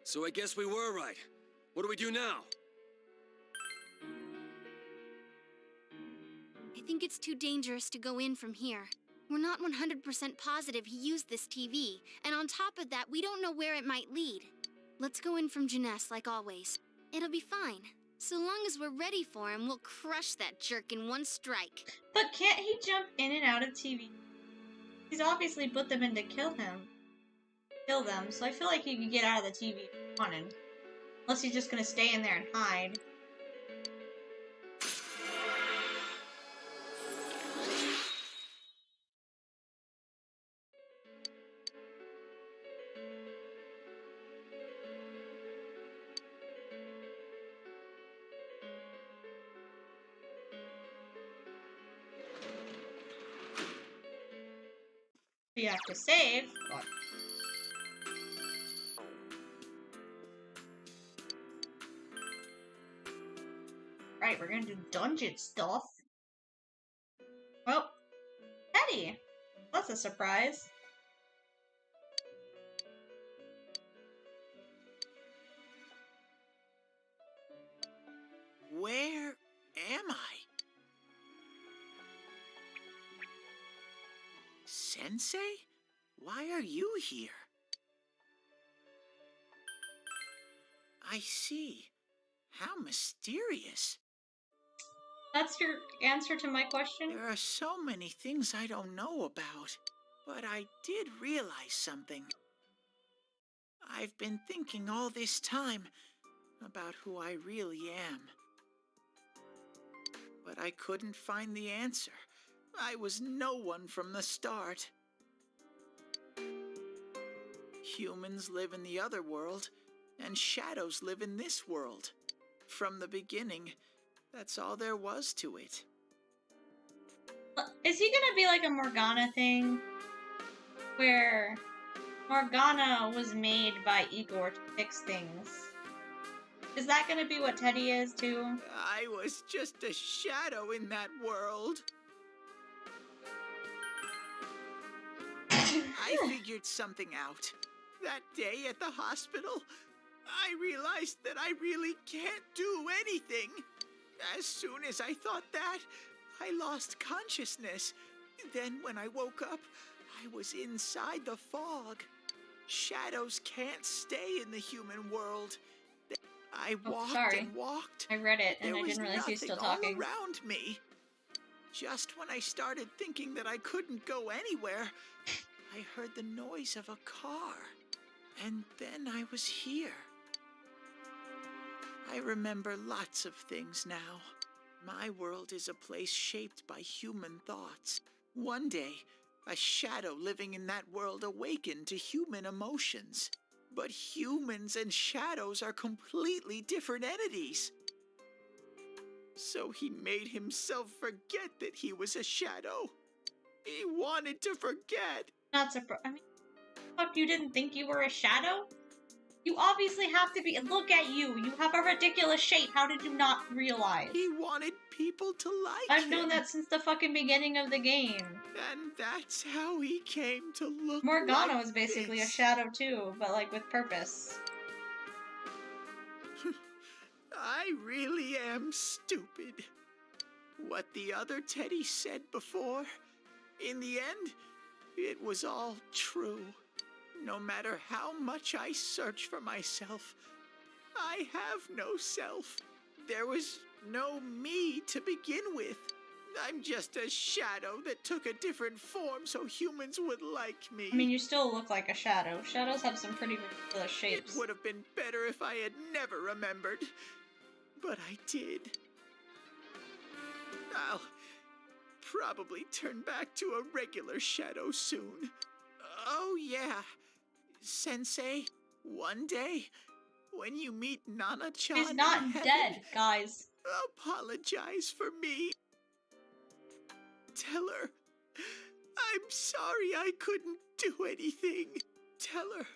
So I guess we were right. What do we do now? I think it's too dangerous to go in from here. We're not 100% positive he used this TV, and on top of that, we don't know where it might lead. Let's go in from Jeunesse like always. It'll be fine. So long as we're ready for him, we'll crush that jerk in one strike. But can't he jump in and out of TV? He's obviously put them in to kill them, so I feel like he could get out of the TV if he wanted. Unless he's just gonna stay in there and hide. We have to save. Right, we're gonna do dungeon stuff. Well, Teddy! That's a surprise. Where am I? Sensei? Why are you here? I see. How mysterious. That's your answer to my question? There are so many things I don't know about, but I did realize something. I've been thinking all this time about who I really am. But I couldn't find the answer. I was no one from the start. Humans live in the other world, and shadows live in this world. From the beginning, that's all there was to it. Is he gonna be like a Morgana thing? Where Morgana was made by Igor to fix things. Is that gonna be what Teddy is too? I was just a shadow in that world. I figured something out. That day at the hospital, I realized that I really can't do anything. As soon as I thought that, I lost consciousness. Then when I woke up, I was inside the fog. Shadows can't stay in the human world. I walked and walked. I read it and I didn't realize he was still talking. All around me. Just when I started thinking that I couldn't go anywhere, I heard the noise of a car. And then I was here. I remember lots of things now. My world is a place shaped by human thoughts. One day, a shadow living in that world awakened to human emotions. But humans and shadows are completely different entities. So he made himself forget that he was a shadow. He wanted to forget. Not surprised. I mean, fuck, you didn't think you were a shadow? You obviously have to be. Look at you. You have a ridiculous shape. How did you not realize? He wanted people to like I've known that since the fucking beginning of the game. And that's how he came to look Morgana like was basically this. a shadow too, but like with purpose. I really am stupid. What the other Teddy said before, in the end, it was all true. No matter how much I search for myself, I have no self. There was no me to begin with. I'm just a shadow that took a different form so humans would like me. I mean, you still look like a shadow. Shadows have some pretty ridiculous shapes. It would have been better if I had never remembered. But I did. I'll probably turn back to a regular shadow soon. Oh, yeah. Sensei, one day, when you meet Nana-chan She's not in heaven, dead, guys. apologize for me. Tell her, I'm sorry I couldn't do anything. Tell her,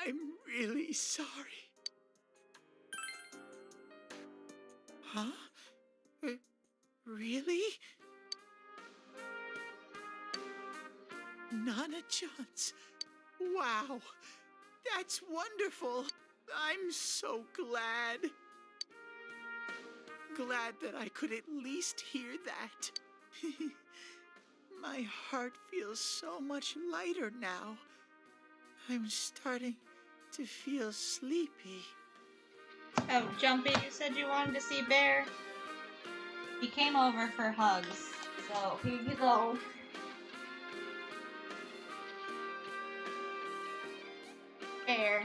I'm really sorry. Huh? Really? Nana-chan's. Wow, that's wonderful. I'm so glad. Glad that I could at least hear that. My heart feels so much lighter now. I'm starting to feel sleepy. Oh, Jumpy, you said you wanted to see Bear? He came over for hugs, so here you go. Bear.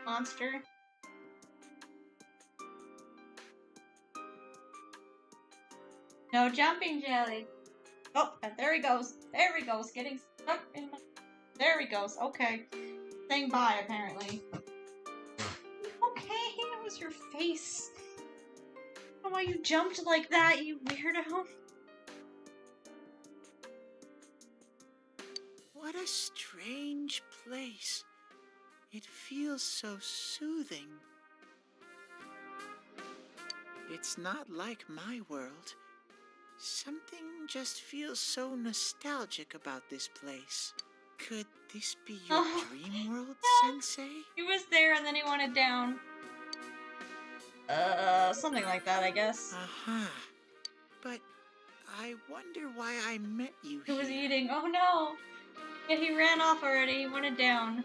Monster. No jumping, Jelly. Oh, and there he goes. There he goes. Getting stuck in my... There he goes. Okay. Saying bye, apparently. Okay, that was your face. I don't know why you jumped like that, you weirdo. What a strange place. It feels so soothing. It's not like my world. Something just feels so nostalgic about this place. Could this be your dream world, Sensei? He was there and then he wanted down. Something like that, I guess. Uh-huh. But I wonder why I met you He here. was eating. Oh no! Yeah, he ran off already. He wanted down.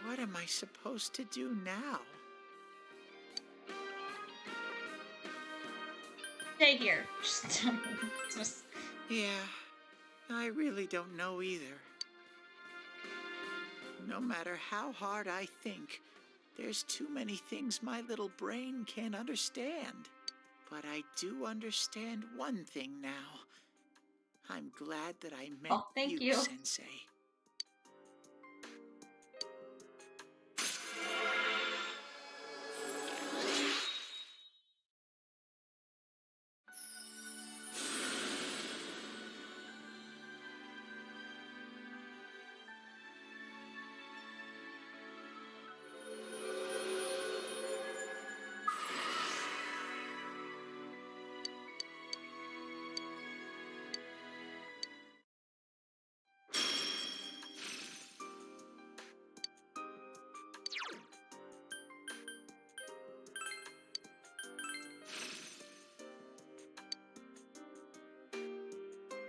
What am I supposed to do now? Stay here. Just... Yeah, I really don't know either. No matter how hard I think, there's too many things my little brain can't understand. But I do understand one thing now. I'm glad that I met thank you. Sensei.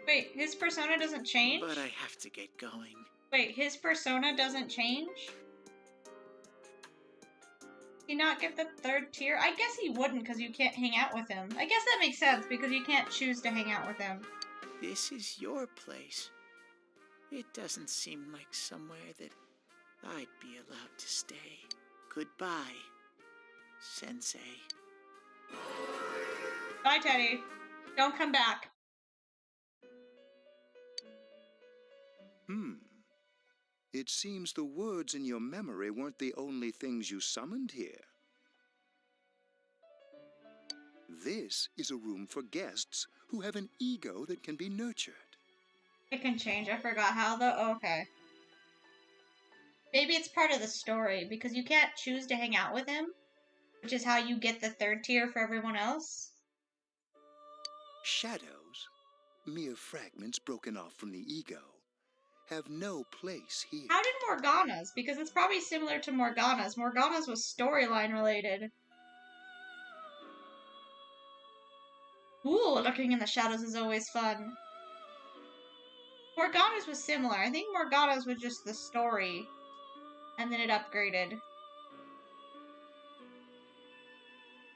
Wait, his persona doesn't change? But I have to get going. Wait, his persona doesn't change? Did he not get the third tier? I guess he wouldn't because you can't hang out with him. I guess that makes sense because you can't choose to hang out with him. This is your place. It doesn't seem like somewhere that I'd be allowed to stay. Goodbye, Sensei. Bye, Teddy. Don't come back. It seems the words in your memory weren't the only things you summoned here. This is a room for guests who have an ego that can be nurtured. It can change. I forgot how though. Okay. Maybe it's part of the story because you can't choose to hang out with him, which is how you get the third tier for everyone else. Shadows, mere fragments broken off from the ego, have no place here. How did Morgana's? Because it's probably similar to Morgana's. Morgana's was storyline related. Ooh, looking in the shadows is always fun. Morgana's was similar. I think Morgana's was just the story. And then it upgraded.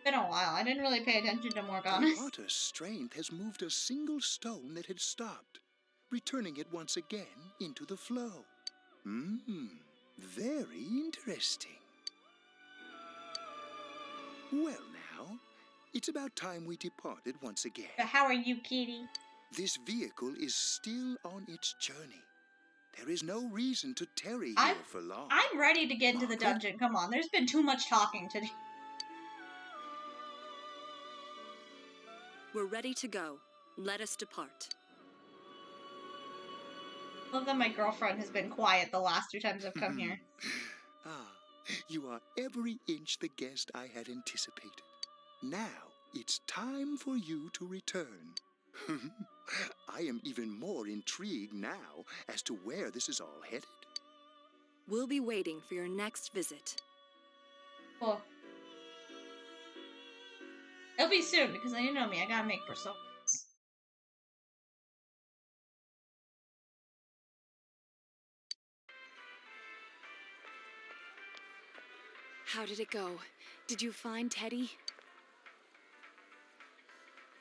Been a while. I didn't really pay attention to Morgana's. The water's strength has moved a single stone that had stopped, returning it once again into the flow. Very interesting. Well now, it's about time we departed once again. But how are you, kitty? This vehicle is still on its journey. There is no reason to tarry here for long. I'm ready to get into the dungeon. Come on, there's been too much talking today. We're ready to go. Let us depart. Love that my girlfriend has been quiet the last 2 times I've come here. You are every inch the guest I had anticipated. Now, it's time for you to return. I am even more intrigued now as to where this is all headed. We'll be waiting for your next visit. Cool. It'll be soon, because you know me, I gotta make personas. How did it go? Did you find Teddy?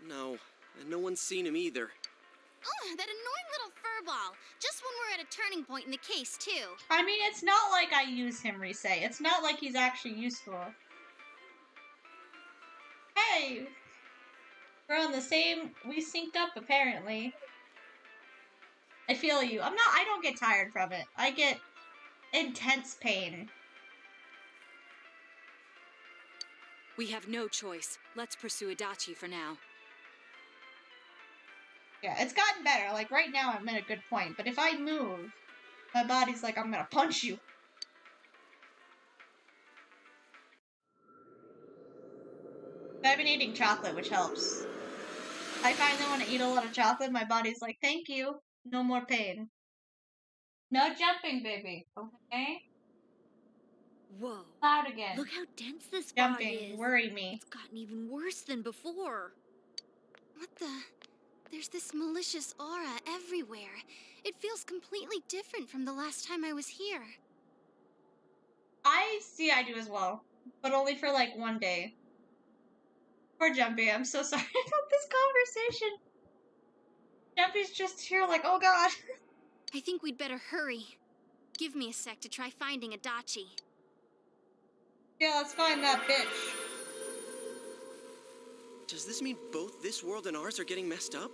No, and no one's seen him either. Oh, that annoying little furball. Just when we're at a turning point in the case, too. I mean, it's not like I use him, Rise. It's not like he's actually useful. Hey! We're on the same... We synced up, apparently. I feel you. I don't get tired from it. I get intense pain. We have no choice. Let's pursue Adachi for now. Yeah, it's gotten better. Like, right now I'm at a good point. But if I move, my body's like, I'm gonna punch you. I've been eating chocolate, which helps. I finally want to eat a lot of chocolate. My body's like, thank you. No more pain. No jumping, baby. Okay? Whoa. Loud again. Look how dense this Jumping. fog is. Worry me. It's gotten even worse than before. What the? There's this malicious aura everywhere. It feels completely different from the last time I was here. I do as well. But only for like 1 day. Poor Jumpy, I'm so sorry about this conversation. Jumpy's just here like, oh god. I think we'd better hurry. Give me a sec to try finding Adachi. Yeah, let's find that bitch. Does this mean both this world and ours are getting messed up?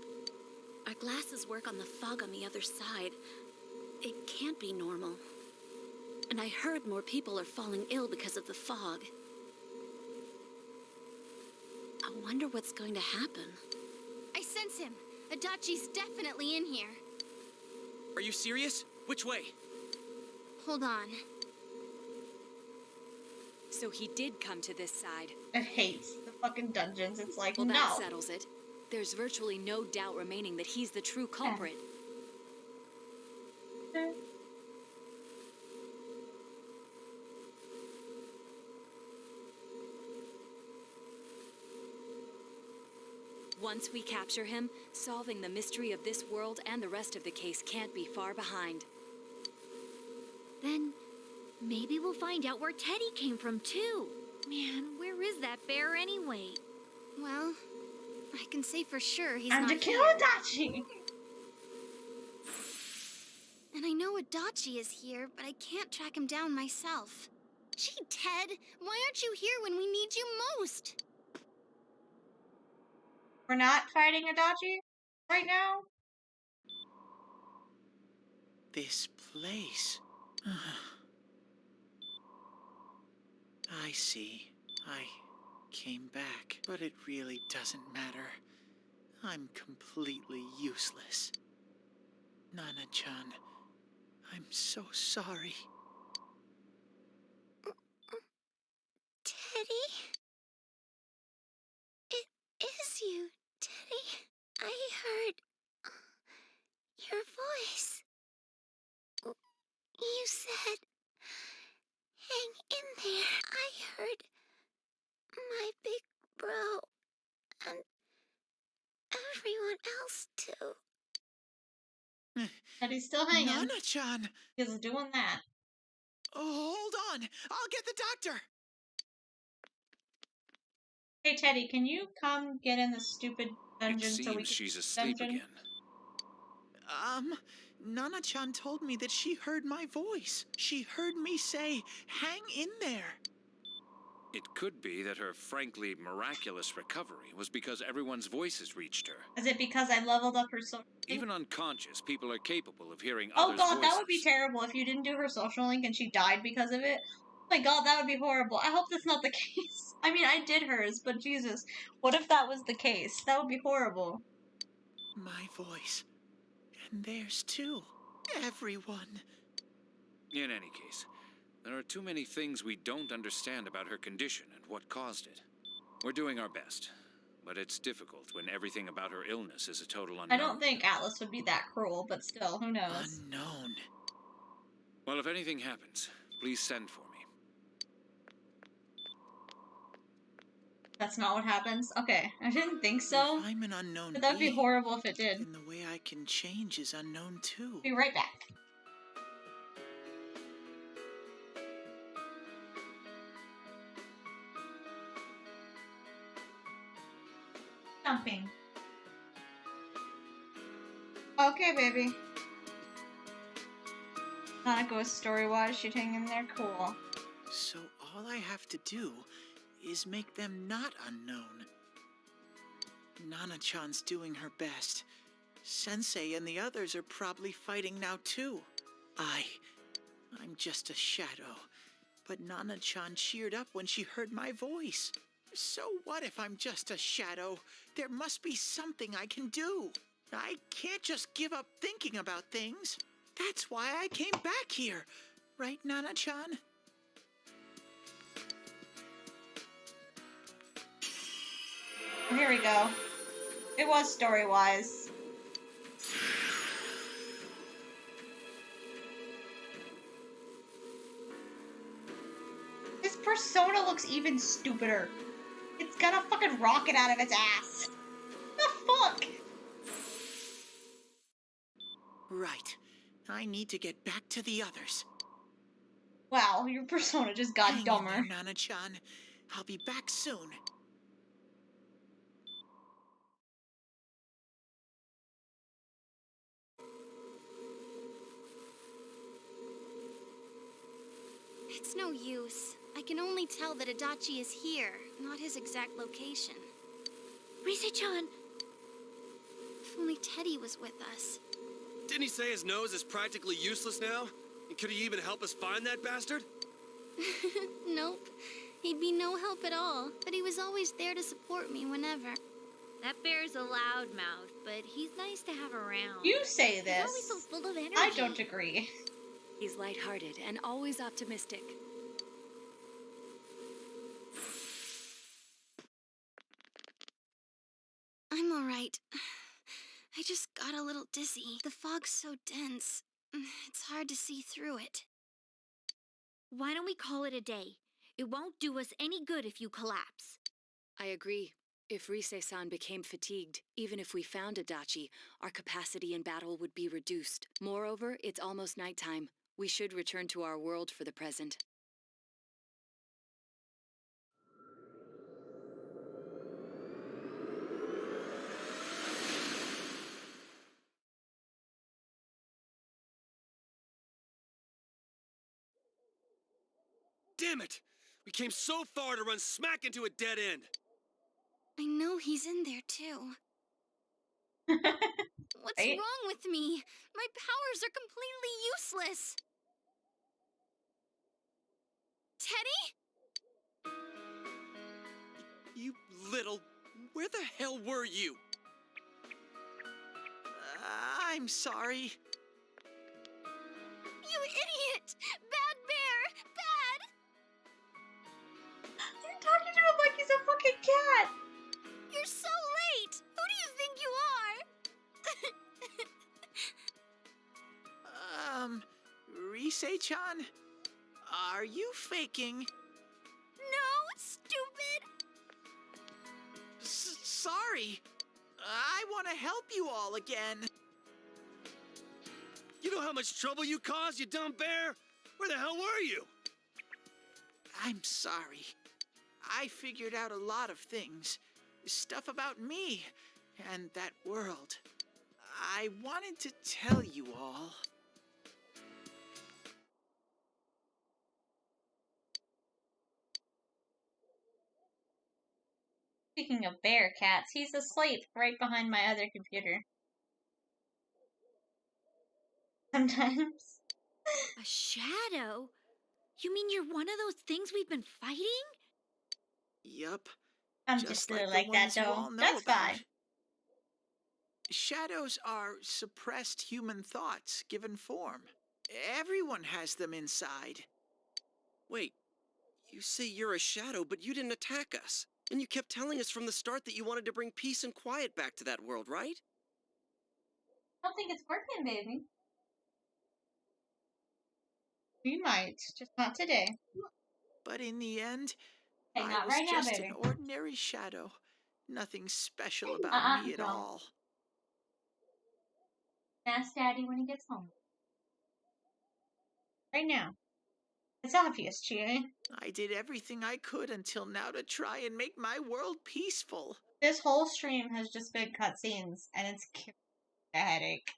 Our glasses work on the fog on the other side. It can't be normal. And I heard more people are falling ill because of the fog. I wonder what's going to happen. I sense him. Adachi's definitely in here. Are you serious? Which way? Hold on. So he did come to this side. It hates the fucking dungeons. It's like, well, no. that settles it. There's virtually no doubt remaining that he's the true culprit. Once we capture him, solving the mystery of this world and the rest of the case can't be far behind. Then maybe we'll find out where Teddy came from, too. Man, where is that bear anyway? Well, I can say for sure he's I'm not to kill here. Adachi! And I know Adachi is here, but I can't track him down myself. Gee, Ted, why aren't you here when we need you most? We're not fighting Adachi right now? This place. I see. I came back, but it really doesn't matter. I'm completely useless. Nana-chan, I'm so sorry. Teddy? It is you, Teddy. I heard your voice. You said, hang in there. I heard my big bro and everyone else too. But he's still hanging. Nana-chan! He's doing that. Oh, hold on! I'll get the doctor! Hey, Teddy, can you come get in the stupid dungeon It so we seems can... she's asleep dungeon? again. Nana-chan told me that she heard my voice. She heard me say, hang in there. It could be that her frankly miraculous recovery was because everyone's voices reached her. Is it because I leveled up her social link? Even unconscious, people are capable of hearing Oh others' god, voices. that would be terrible if you didn't do her social link and she died because of it. Oh my god, that would be horrible. I hope that's not the case. I mean, I did hers, but Jesus, what if that was the case? That would be horrible. My voice. And theirs too. Everyone. In any case, there are too many things we don't understand about her condition and what caused it. We're doing our best, but it's difficult when everything about her illness is a total unknown. I don't think Atlas would be that cruel, but still, who knows? Unknown. Well, if anything happens, please send for me. That's not what happens? Okay, I didn't think so. If I'm an unknown But that would be being, horrible if it did. then the way I can change is unknown too. Be right back. Jumping. Okay, baby. Nanako's story-wise, she'd hang in there cool. So all I have to do is make them not unknown. Nana-chan's doing her best. Sensei and the others are probably fighting now too. I'm just a shadow. But Nana-chan cheered up when she heard my voice. So what if I'm just a shadow? There must be something I can do. I can't just give up thinking about things. That's why I came back here. Right, Nana-chan? Here we go. It was story-wise. This persona looks even stupider. It's got a fucking rocket out of its ass. The fuck? Right. I need to get back to the others. Wow, your persona just got Hang in dumber. there, Nana-chan. I'll be back soon. It's no use. I can only tell that Adachi is here, not his exact location. Rise-chan! If only Teddy was with us. Didn't he say his nose is practically useless now? And could he even help us find that bastard? Nope. He'd be no help at all, but he was always there to support me whenever. That bear's a loudmouth, but he's nice to have around. You say He's this. always so full of energy. I don't agree. He's lighthearted and always optimistic. I'm alright. I just got a little dizzy. The fog's so dense. It's hard to see through it. Why don't we call it a day? It won't do us any good if you collapse. I agree. If Rise-san became fatigued, even if we found Adachi, our capacity in battle would be reduced. Moreover, it's almost nighttime. We should return to our world for the present. Damn it! We came so far to run smack into a dead end. I know he's in there too. What's Right? wrong with me? My powers are completely useless. Teddy? You little... Where the hell were you? I'm sorry. You idiot! Bad bear! Bad! You're talking to him like he's a fucking cat! You're so late! Who do you think you are? Rise-chan, are you faking? No, stupid! Sorry. I want to help you all again. You know how much trouble you caused, you dumb bear? Where the hell were you? I'm sorry. I figured out a lot of things. Stuff about me and that world. I wanted to tell you all. Speaking of bear cats, he's asleep right behind my other computer. Sometimes. A shadow? You mean you're one of those things we've been fighting? Yup. I'm just Just silly like like the that, ones you though. all know That's about. fine. Shadows are suppressed human thoughts given form. Everyone has them inside. Wait, you say you're a shadow, but you didn't attack us. And you kept telling us from the start that you wanted to bring peace and quiet back to that world, right? I don't think it's working, baby. We might, just not today. But in the end, Hey, I not was right now, just baby. an ordinary shadow. Nothing special about me at no. all. Ask Daddy when he gets home. Right now. It's obvious, Chie. I did everything I could until now to try and make my world peaceful. This whole stream has just been cutscenes, and it's giving me a headache.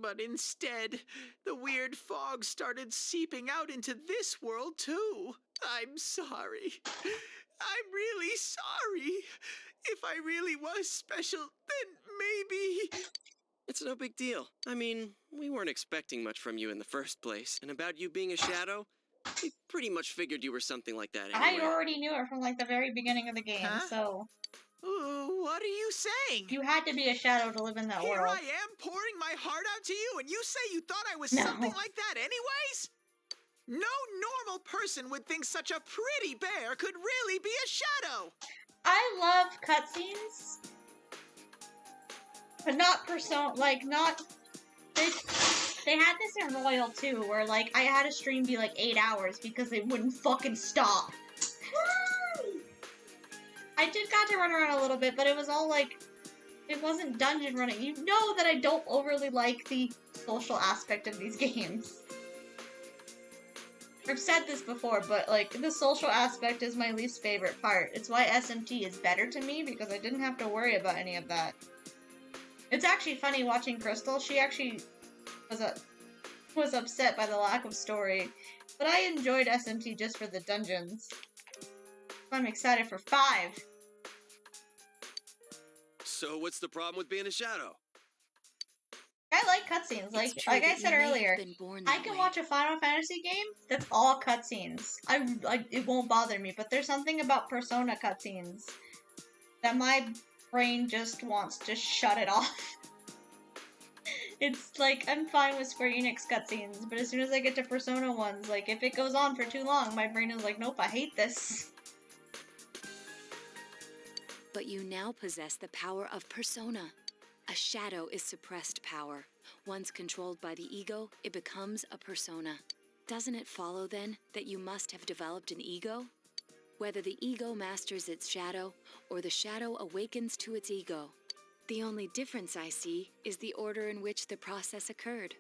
But instead, the weird fog started seeping out into this world too. I'm sorry. I'm really sorry. If I really was special, then maybe... It's no big deal. I mean, we weren't expecting much from you in the first place. And about you being a shadow, we pretty much figured you were something like that anyway. I already knew it from, like, the very beginning of the game, so... Ooh, what are you saying? You had to be a shadow to live in that Here world. I am pouring my heart out to you, and you say you thought I was No. something like that anyways? No normal person would think such a pretty bear could really be a shadow. I love cutscenes, but not not... They had this in Royal too, where, like, I had a stream be, like, 8 hours because they wouldn't fucking stop. I got to run around a little bit, but it was all, like, it wasn't dungeon running. You know that I don't overly like the social aspect of these games. I've said this before, but, like, the social aspect is my least favorite part. It's why SMT is better to me, because I didn't have to worry about any of that. It's actually funny watching Crystal. She actually was upset by the lack of story, but I enjoyed SMT just for the dungeons. I'm excited for 5. So what's the problem with being a shadow? I like cutscenes. Like true I that said you may have earlier, been born I that can way. watch a Final Fantasy game that's all cutscenes. It won't bother me. But there's something about Persona cutscenes that my brain just wants to shut it off. It's like, I'm fine with Square Enix cutscenes, but as soon as I get to Persona ones, like, if it goes on for too long, my brain is like, nope, I hate this. But you now possess the power of persona. A shadow is suppressed power. Once controlled by the ego, it becomes a persona. Doesn't it follow, then, that you must have developed an ego? Whether the ego masters its shadow, or the shadow awakens to its ego. The only difference I see is the order in which the process occurred.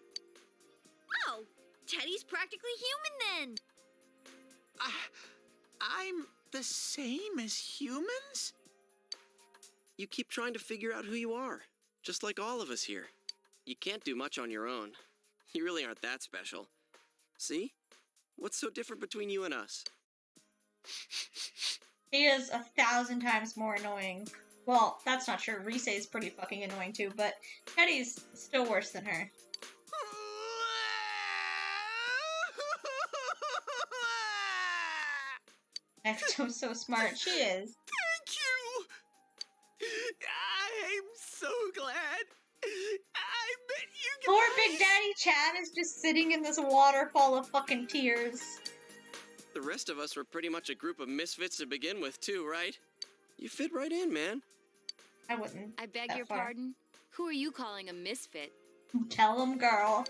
Oh, Teddy's practically human then. I'm the same as humans? You keep trying to figure out who you are, just like all of us here. You can't do much on your own. You really aren't that special. See? What's so different between you and us? He is 1,000 times more annoying. Well, that's not true. Rise is pretty fucking annoying too, but Teddy's still worse than her. Ecto's so smart. She is. Thank you! I'm so glad. I bet you guys... Poor Big Daddy Chad is just sitting in this waterfall of fucking tears. The rest of us were pretty much a group of misfits to begin with, too, right? You fit right in, man. I wouldn't. I beg that your far. pardon? Who are you calling a misfit? Tell him, girl.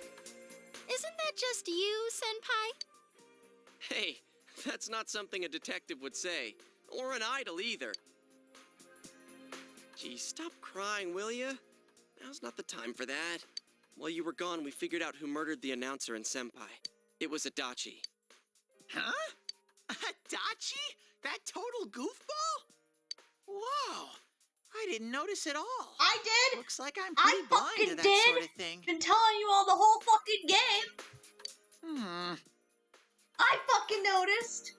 Isn't that just you, Senpai? Hey, that's not something a detective would say. Or an idol, either. Gee, stop crying, will ya? Now's not the time for that. While you were gone, we figured out who murdered the announcer and Senpai. It was Adachi. Huh? Adachi? That total goofball? Whoa! I didn't notice at all. I did! Looks like I'm pretty blind to that sort of thing. Been telling you all the whole fucking game! I fucking noticed!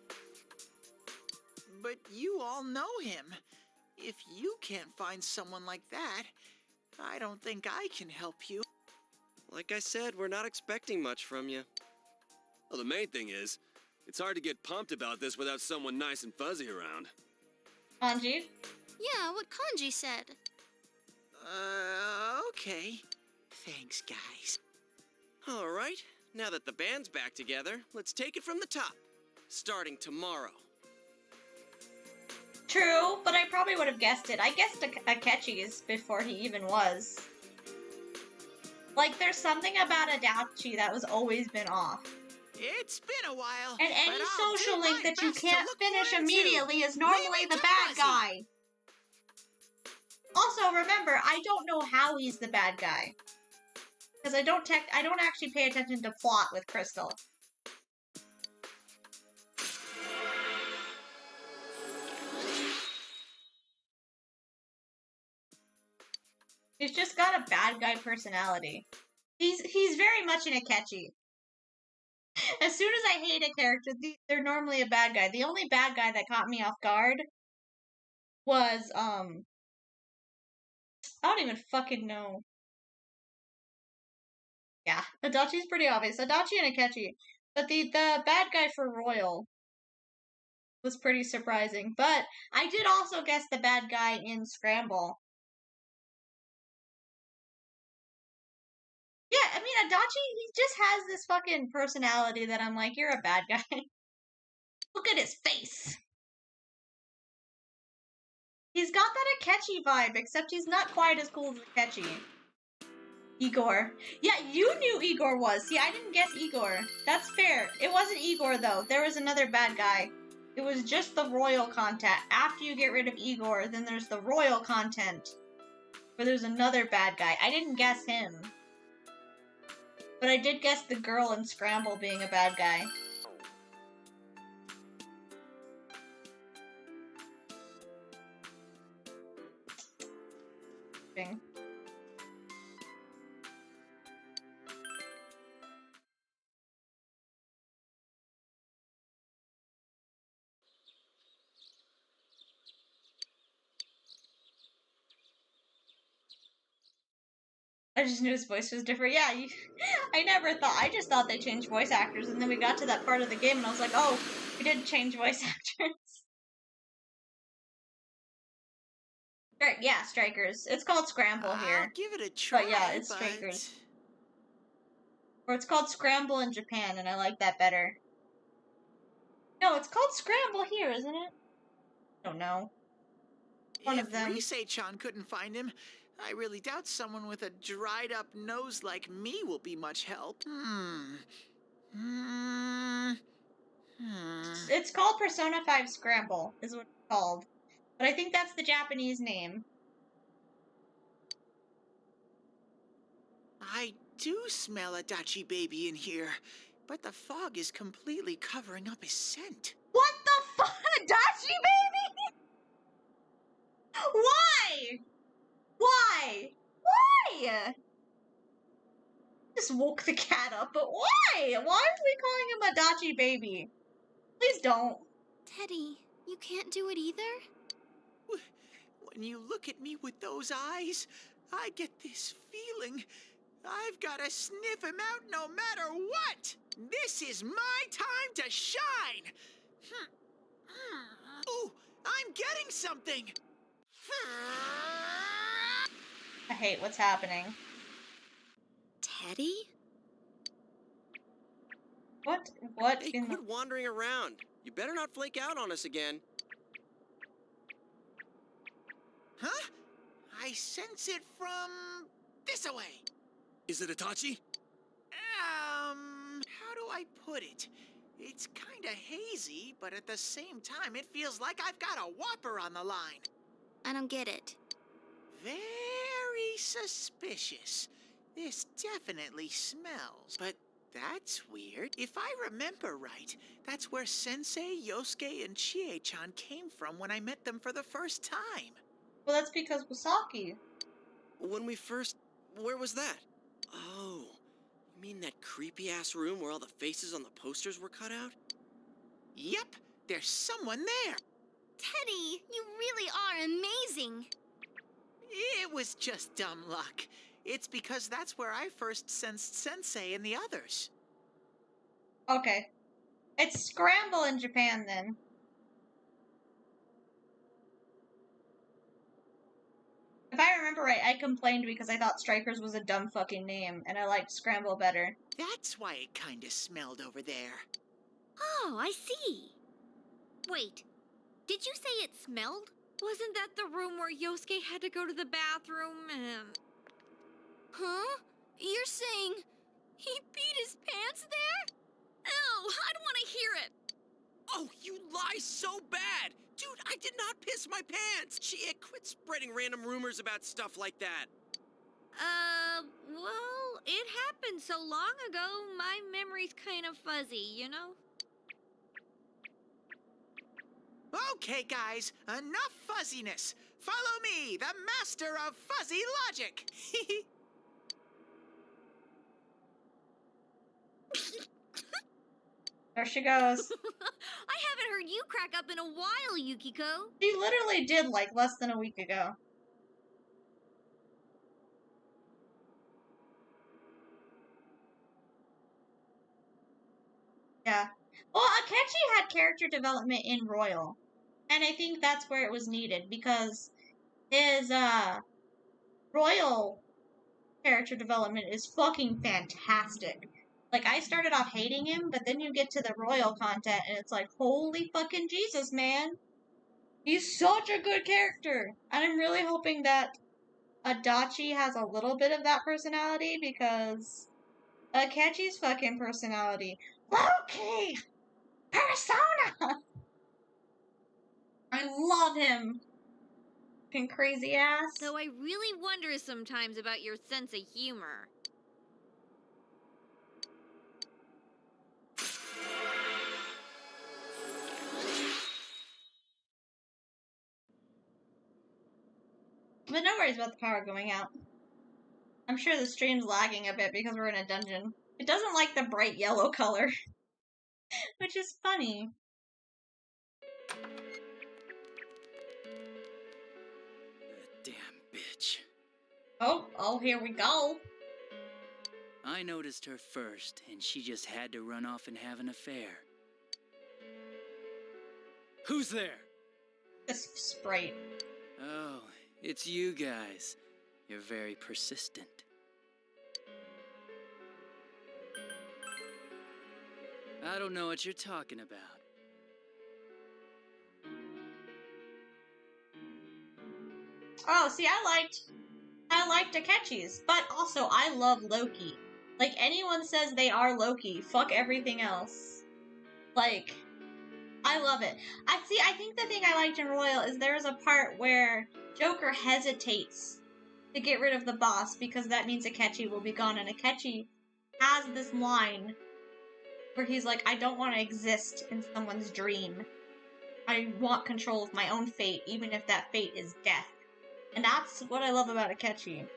But you all know him. If you can't find someone like that, I don't think I can help you. Like I said, we're not expecting much from you. Well, the main thing is, it's hard to get pumped about this without someone nice and fuzzy around. Kanji? Yeah, what Kanji said. Okay. Thanks, guys. All right, now that the band's back together, let's take it from the top. Starting tomorrow. True, but I probably would have guessed it. I guessed Akechi's before he even was. Like, there's something about Adachi that was always been off. It's been a while. And any but I'll social do link my that you best to can't look finish for it, too. immediately is normally Leave it the to bad Fuzzy. guy. Also, remember, I don't know how he's the bad guy. Because I don't actually pay attention to plot with Crystal. He's just got a bad guy personality. He's very much an Akechi. As soon as I hate a character, they're normally a bad guy. The only bad guy that caught me off guard was, I don't even fucking know. Yeah, Adachi's pretty obvious. Adachi and Akechi. But the bad guy for Royal was pretty surprising. But I did also guess the bad guy in Scramble. Yeah, I mean, Adachi, he just has this fucking personality that I'm like, you're a bad guy. Look at his face. He's got that Akechi vibe, except he's not quite as cool as Akechi. Igor. Yeah, you knew Igor was. See, I didn't guess Igor. That's fair. It wasn't Igor, though. There was another bad guy. It was just the royal content. After you get rid of Igor, then there's the royal content, where there's another bad guy. I didn't guess him. But I did guess the girl in Scramble being a bad guy. Bing. I just knew his voice was different. Yeah, I never thought. I just thought they changed voice actors, and then we got to that part of the game, and I was like, oh, we did change voice actors. Yeah, Strikers. It's called Scramble here. I'll give it a try. But yeah, it's Strikers. Or it's called Scramble in Japan, and I like that better. No, it's called Scramble here, isn't it? I don't know. One of them. If Rise-chan couldn't find him, I really doubt someone with a dried-up nose like me will be much help. It's called Persona 5 Scramble, is what it's called. But I think that's the Japanese name. I do smell Adachi baby in here, but the fog is completely covering up his scent. What the fuck? Adachi baby? Why? Why? Why? Just woke the cat up, but why? Why are we calling him Adachi baby? Please don't. Teddy, You can't do it either? When you look at me with those eyes, I get this feeling I've got to sniff him out no matter what. This is my time to shine. Ooh, I'm getting something. I hate what's happening. Teddy? What Hey, in quit wandering around. You better not flake out on us again. Huh? I sense it from this away. Is it Itachi? How do I put it? It's kinda hazy, but at the same time, it feels like I've got a whopper on the line. I don't get it. Very suspicious. This definitely smells, but that's weird. If I remember right, that's where Sensei, Yosuke, and Chie-chan came from when I met them for the first time. Well, that's because Wasaki. When we first... Where was that? Oh, you mean that creepy-ass room where all the faces on the posters were cut out? Yep, there's someone there. Teddy, you really are amazing. It was just dumb luck. It's because that's where I first sensed Sensei and the others. Okay. It's Scramble in Japan, then. If I remember right, I complained because I thought Strikers was a dumb fucking name, and I liked Scramble better. That's why it kinda smelled over there. Oh, I see. Wait, did you say it smelled? Wasn't that the room where Yosuke had to go to the bathroom and... Huh? You're saying he beat his pants there? Ew, I don't want to hear it. Oh, you lie so bad! Dude, I did not piss my pants! Quit spreading random rumors about stuff like that. Well, it happened so long ago, my memory's kind of fuzzy, you know? Okay, guys, enough fuzziness. Follow me, the master of fuzzy logic. There she goes. I haven't heard you crack up in a while, Yukiko. She literally did, like, less than a week ago. Yeah. Well, Akechi had character development in Royal. And I think that's where it was needed, because his, Royal character development is fucking fantastic. Like, I started off hating him, but then you get to the Royal content, and it's like, holy fucking Jesus, man. He's such a good character. And I'm really hoping that Adachi has a little bit of that personality, because Akechi's fucking personality. Loki! Persona! I love him. Fucking crazy ass. Though I really wonder sometimes about your sense of humor. But no worries about the power going out. I'm sure the stream's lagging a bit because we're in a dungeon. It doesn't like the bright yellow color. Which is funny. That damn bitch. Oh, here we go. I noticed her first, and she just had to run off and have an affair. Who's there? This Sprite. Oh, it's you guys. You're very persistent. I don't know what you're talking about. Oh, see, I liked Akechi's, but also I love Loki. Like, anyone says they are Loki, fuck everything else. Like, I love it. I think the thing I liked in Royal is there's a part where Joker hesitates to get rid of the boss because that means Akechi will be gone, and Akechi has this line where he's like, I don't want to exist in someone's dream. I want control of my own fate, even if that fate is death. And that's what I love about Akechi.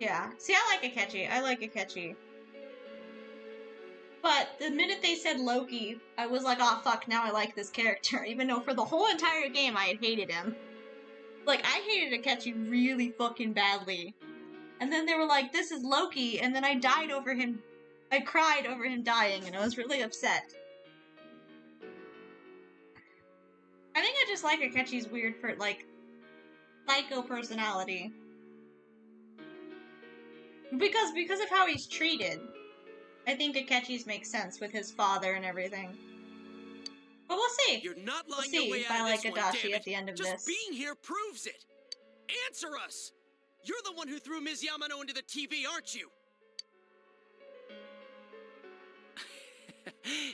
Yeah. See, I like Akechi. But the minute they said Loki, I was like, oh fuck, now I like this character. Even though for the whole entire game I had hated him. Like, I hated Akechi really fucking badly. And then they were like, this is Loki, and then I died over him. I cried over him dying, and I was really upset. I think I just like Akechi's weird, like, psycho personality. Because of how he's treated. I think Akechi's makes sense with his father and everything. But we'll see. You're not We'll lying your see way if out I of like this one, Adachi damn at it. the end of Just this. being here proves it. Answer us. You're the one who threw Ms. Yamano into the TV, aren't you?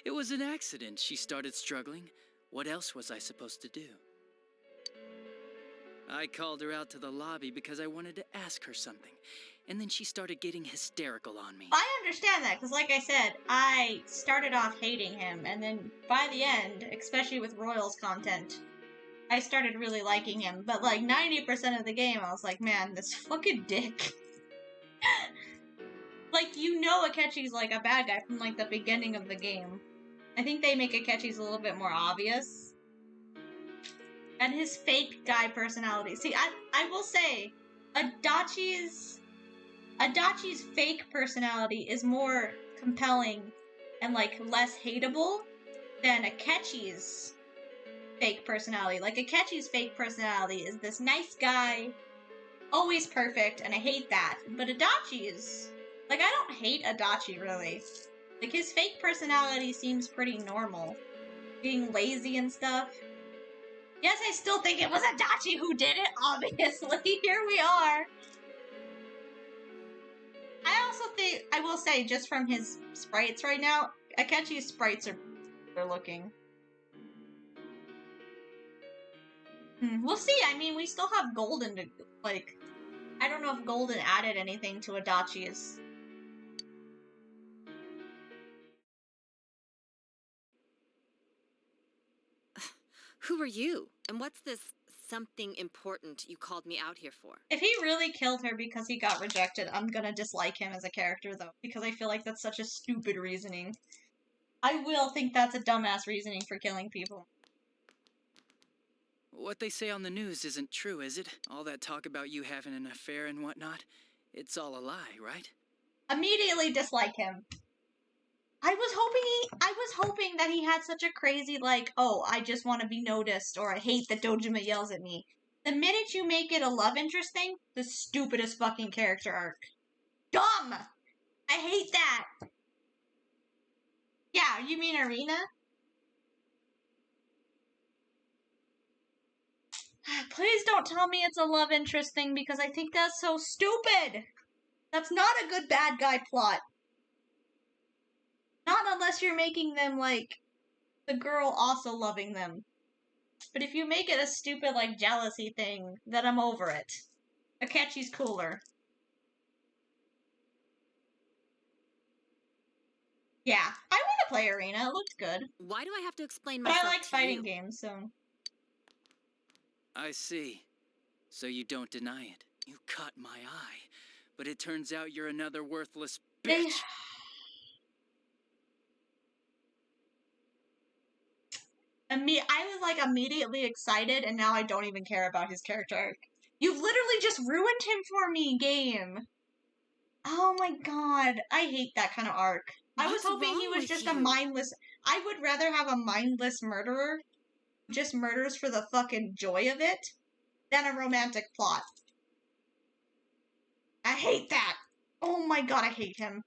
It was an accident. She started struggling. What else was I supposed to do? I called her out to the lobby because I wanted to ask her something. And then she started getting hysterical on me. I understand that, because like I said, I started off hating him, and then by the end, especially with Royals content, I started really liking him. But like 90% of the game, I was like, man, this fucking dick. Like, you know Akechi's like a bad guy from like the beginning of the game. I think they make Akechi's a little bit more obvious. And his fake guy personality. See, I will say, Adachi's fake personality is more compelling and like less hateable than Akechi's fake personality. Like, Akechi's fake personality is this nice guy, always perfect, and I hate that. But Adachi's, like, I don't hate Adachi really. Like, his fake personality seems pretty normal. Being lazy and stuff. Yes, I still think it was Adachi who did it, obviously. Here we are. I also think, I will say, just from his sprites right now, Akechi's sprites are better looking. We'll see. I mean, we still have Golden to, like, I don't know if Golden added anything to Adachi's. Who are you? And what's this something important you called me out here for? If he really killed her because he got rejected, I'm gonna dislike him as a character, though, because I feel like that's such a stupid reasoning. I will think that's a dumbass reasoning for killing people. What they say on the news isn't true, is it? All that talk about you having an affair and whatnot? It's all a lie, right? Immediately dislike him. I was hoping that he had such a crazy, like, oh, I just want to be noticed, or I hate that Dojima yells at me. The minute you make it a love interest thing, the stupidest fucking character arc. Dumb! I hate that! Yeah, you mean Arena? Please don't tell me it's a love interest thing, because I think that's so stupid! That's not a good bad guy plot. Not unless you're making them, like, the girl also loving them. But if you make it a stupid, like, jealousy thing, then I'm over it. Akechi's cooler. Yeah, I want to play Arena. It looks good. Why do I have to explain But myself I like to fighting you? games, so... I see. So you don't deny it. You caught my eye. But it turns out you're another worthless bitch. I was like immediately excited, and now I don't even care about his character arc. You've literally just ruined him for me, game. Oh my god, I hate that kind of arc. I was What's hoping he wrong was with just a you? mindless. I would rather have a mindless murderer who just murders for the fucking joy of it than a romantic plot. I hate that. Oh my god, I hate him.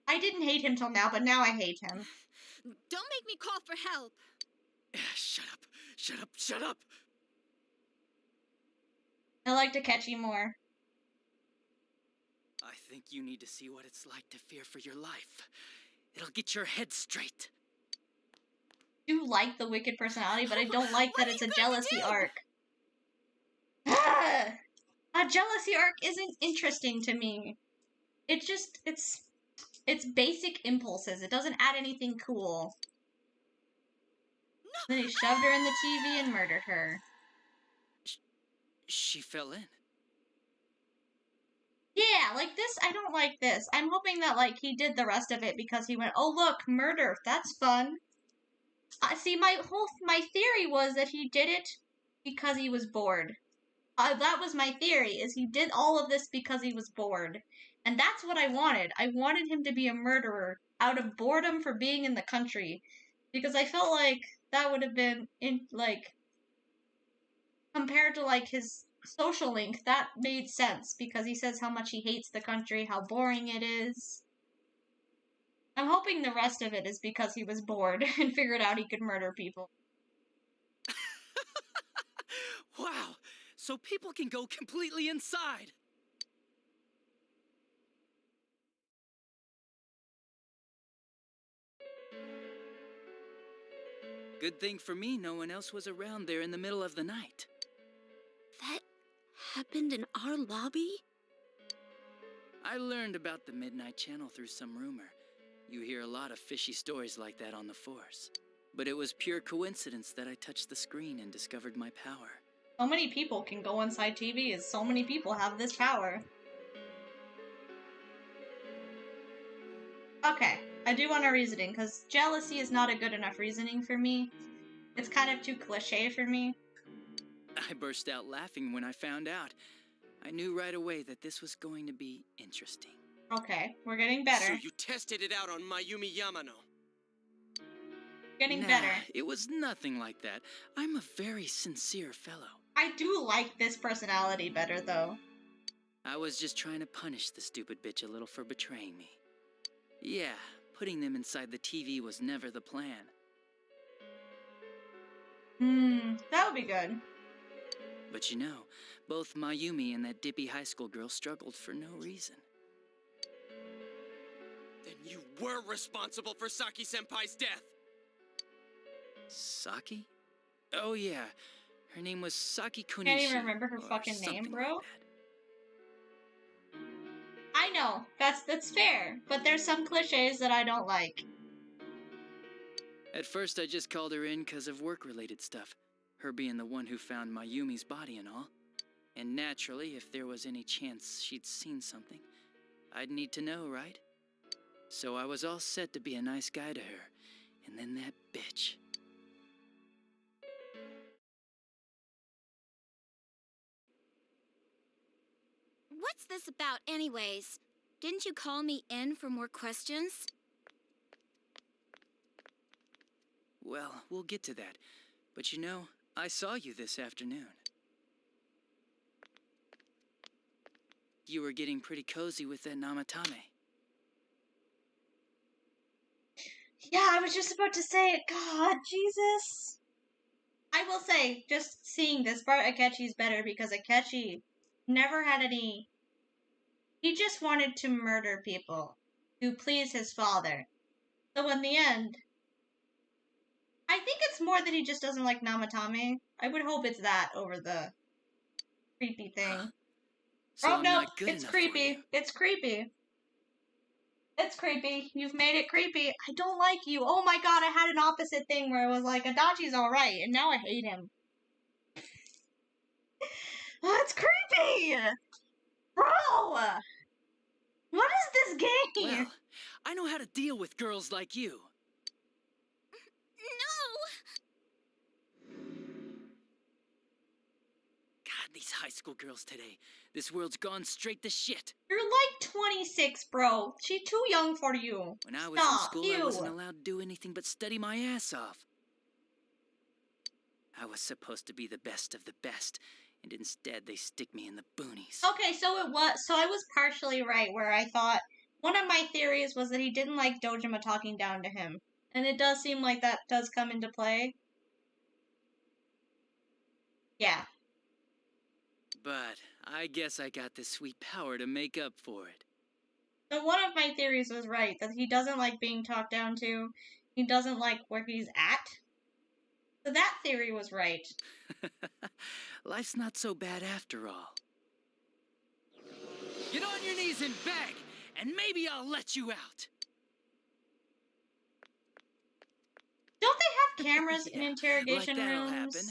I didn't hate him till now, but now I hate him. Don't make me call for help. Shut up. Shut up. Shut up. I like Takechi more. I think you need to see what it's like to fear for your life. It'll get your head straight. I do like the wicked personality, but I don't like that it's a jealousy arc. Ah! A jealousy arc isn't interesting to me. It's just, it's basic impulses. It doesn't add anything cool. Then he shoved her in the TV and murdered her. She fell in. Yeah, like this, I don't like this. I'm hoping that, like, he did the rest of it because he went, oh, look, murder, that's fun. See, my theory was that he did it because he was bored. That was my theory, is he did all of this because he was bored. And that's what I wanted. I wanted him to be a murderer out of boredom for being in the country. Because I felt like that would have been, compared to, like, his social link, that made sense. Because he says how much he hates the country, how boring it is. I'm hoping the rest of it is because he was bored and figured out he could murder people. Wow, so people can go completely inside. Good thing for me, no one else was around there in the middle of the night. That happened in our lobby? I learned about the Midnight Channel through some rumor. You hear a lot of fishy stories like that on the force. But it was pure coincidence that I touched the screen and discovered my power. So many people can go inside TVs. So many people have this power. Okay, I do want a reasoning, because jealousy is not a good enough reasoning for me. It's kind of too cliche for me. I burst out laughing when I found out. I knew right away that this was going to be interesting. Okay, we're getting better. So you tested it out on Mayumi Yamano. Getting Nah, better. It was nothing like that. I'm a very sincere fellow. I do like this personality better, though. I was just trying to punish the stupid bitch a little for betraying me. Yeah, putting them inside the TV was never the plan. That would be good. But you know, both Mayumi and that dippy high school girl struggled for no reason. Then you were responsible for Saki-senpai's death! Saki? Oh yeah, her name was Saki Kunishi. Can't even remember her or fucking name, something bro. like I know, that's fair, but there's some cliches that I don't like. that. At first I just called her in because of work-related stuff. Her being the one who found Mayumi's body and all. And naturally, if there was any chance she'd seen something, I'd need to know, right? So I was all set to be a nice guy to her. And then that bitch. What's this about, anyways? Didn't you call me in for more questions? Well, we'll get to that. But you know, I saw you this afternoon. You were getting pretty cozy with that Namatame. Yeah, I was just about to say it. God, Jesus. I will say, just seeing this part, Akechi's better because Akechi never had any... He just wanted to murder people to please his father. So in the end, I think it's more that he just doesn't like Namatame. I would hope it's that over the creepy thing. So oh I'm no, not good it's enough for creepy. you. It's creepy. It's creepy. You've made it creepy. I don't like you. Oh my god, I had an opposite thing where I was like, Adachi's alright, and now I hate him. That's creepy! Bro! What is this game? Well, I know how to deal with girls like you. God, these high school girls today. This world's gone straight to shit. You're like 26, bro. She's too young for you. When I was in school, I wasn't allowed to do anything but study my ass off. I was supposed to be the best of the best, and instead they stick me in the boonies. Okay, so I was partially right where I thought one of my theories was that he didn't like Dojima talking down to him. And it does seem like that does come into play. Yeah. But I guess I got the sweet power to make up for it. So one of my theories was right, that he doesn't like being talked down to. He doesn't like where he's at. So that theory was right. Life's not so bad after all. Get on your knees and beg, and maybe I'll let you out. Don't they have cameras in Yeah, interrogation like that'll rooms? happen.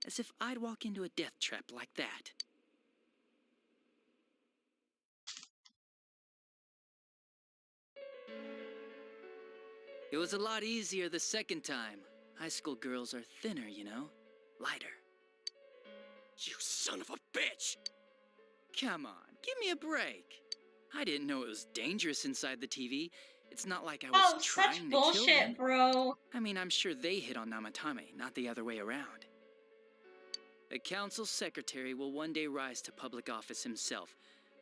As if I'd walk into a death trap like that. It was a lot easier the second time. High school girls are thinner, you know? Lighter. You son of a bitch! Come on, give me a break. I didn't know it was dangerous inside the TV. It's not like I was Oh, trying such to kill bullshit, them. bro. I mean, I'm sure they hit on Namatame, not the other way around. The council secretary will one day rise to public office himself.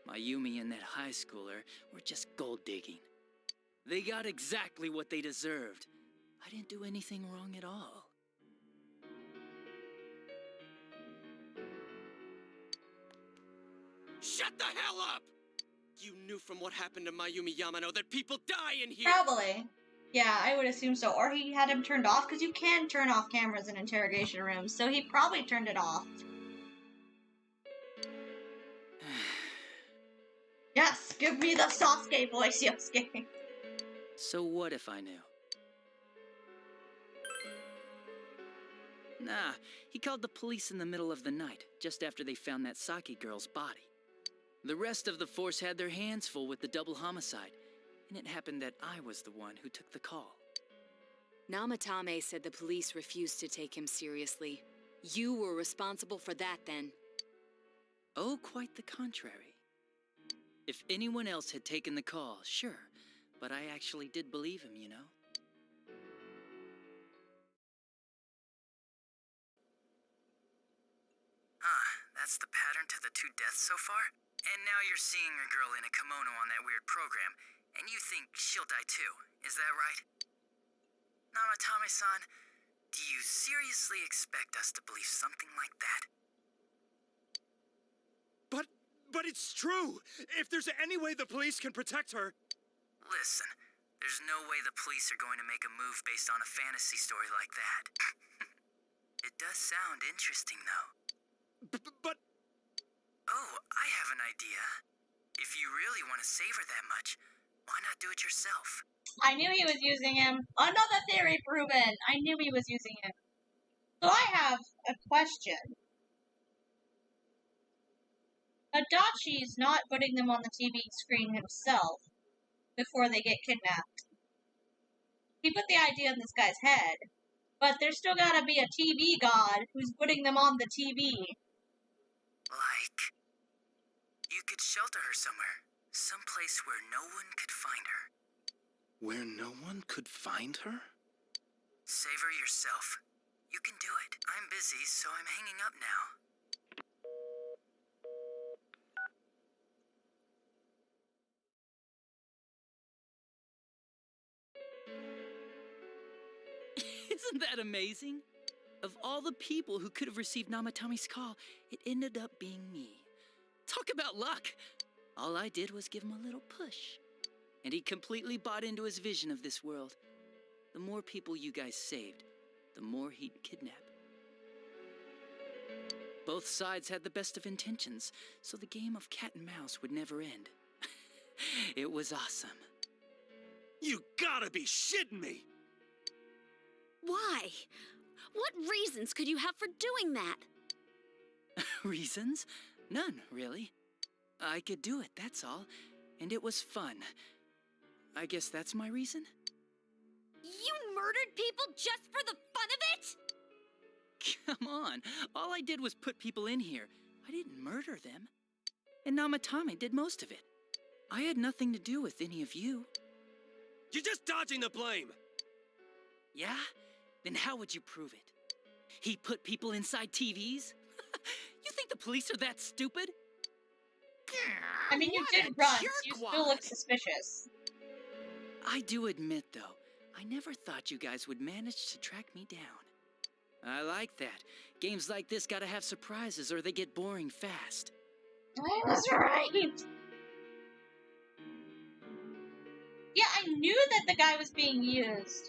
Mayumi and that high schooler were just gold digging. They got exactly what they deserved. I didn't do anything wrong at all. Shut the hell up! You knew from what happened to Mayumi Yamano that people die in here! Probably. Yeah, I would assume so. Or he had him turned off, because you can turn off cameras in interrogation rooms, so he probably turned it off. Yes, give me the Sasuke voice, Yosuke. So what if I knew? Nah, he called the police in the middle of the night, just after they found that Saki girl's body. The rest of the force had their hands full with the double homicide, and it happened that I was the one who took the call. Namatame said the police refused to take him seriously. You were responsible for that then. Oh, quite the contrary. If anyone else had taken the call, sure, but I actually did believe him, you know? That's the pattern to the 2 deaths so far? And now you're seeing a girl in a kimono on that weird program, and you think she'll die too, is that right? Namatame-san, do you seriously expect us to believe something like that? But it's true! If there's any way the police can protect her... Listen, there's no way the police are going to make a move based on a fantasy story like that. It does sound interesting, though. But... Oh, I have an idea. If you really want to save her that much, why not do it yourself? I knew he was using him. Another theory proven. I knew he was using him. So I have a question. Adachi's not putting them on the TV screen himself before they get kidnapped. He put the idea in this guy's head, but there's still gotta be a TV god who's putting them on the TV. Like, you could shelter her somewhere. Someplace where no one could find her. Where no one could find her? Save her yourself. You can do it. I'm busy, so I'm hanging up now. Isn't that amazing? Of all the people who could have received Namatame's call, it ended up being me. Talk about luck! All I did was give him a little push. And he completely bought into his vision of this world. The more people you guys saved, the more he'd kidnap. Both sides had the best of intentions, so the game of cat and mouse would never end. It was awesome. You gotta be shitting me! Why? What reasons could you have for doing that? Reasons? None, really. I could do it, that's all. And it was fun. I guess that's my reason? You murdered people just for the fun of it? Come on. All I did was put people in here. I didn't murder them. And Namatame did most of it. I had nothing to do with any of you. You're just dodging the blame! Yeah? Then how would you prove it? He put people inside TVs? You think the police are that stupid? I mean, you did run, so you still look suspicious. I do admit, though, I never thought you guys would manage to track me down. I like that. Games like this gotta have surprises or they get boring fast. I was right! Yeah, I knew that the guy was being used.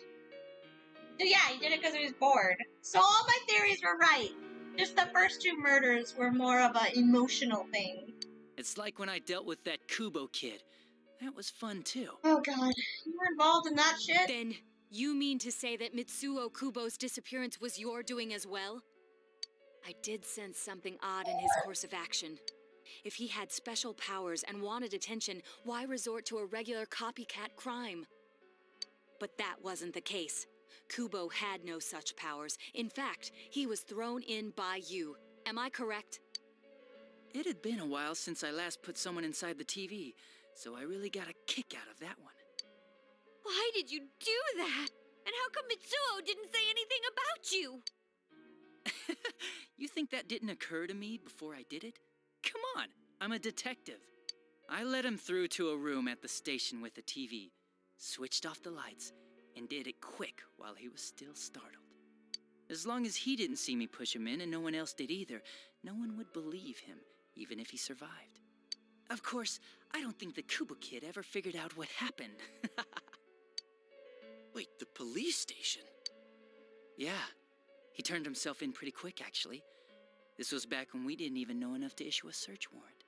So yeah, he did it because he was bored. So all my theories were right. Just the first 2 murders were more of an emotional thing. It's like when I dealt with that Kubo kid. That was fun, too. Oh god, you were involved in that shit? Then, you mean to say that Mitsuo Kubo's disappearance was your doing as well? I did sense something odd in his course of action. If he had special powers and wanted attention, why resort to a regular copycat crime? But that wasn't the case. Kubo had no such powers. In fact, he was thrown in by you. Am I correct? It had been a while since I last put someone inside the TV, so I really got a kick out of that one. Why did you do that? And how come Mitsuo didn't say anything about you? You think that didn't occur to me before I did it? Come on, I'm a detective. I let him through to a room at the station with a TV, switched off the lights, and did it quick while he was still startled. As long as he didn't see me push him in and no one else did either, no one would believe him, even if he survived. Of course, I don't think the Kubo kid ever figured out what happened. Wait, the police station? Yeah, he turned himself in pretty quick, actually. This was back when we didn't even know enough to issue a search warrant.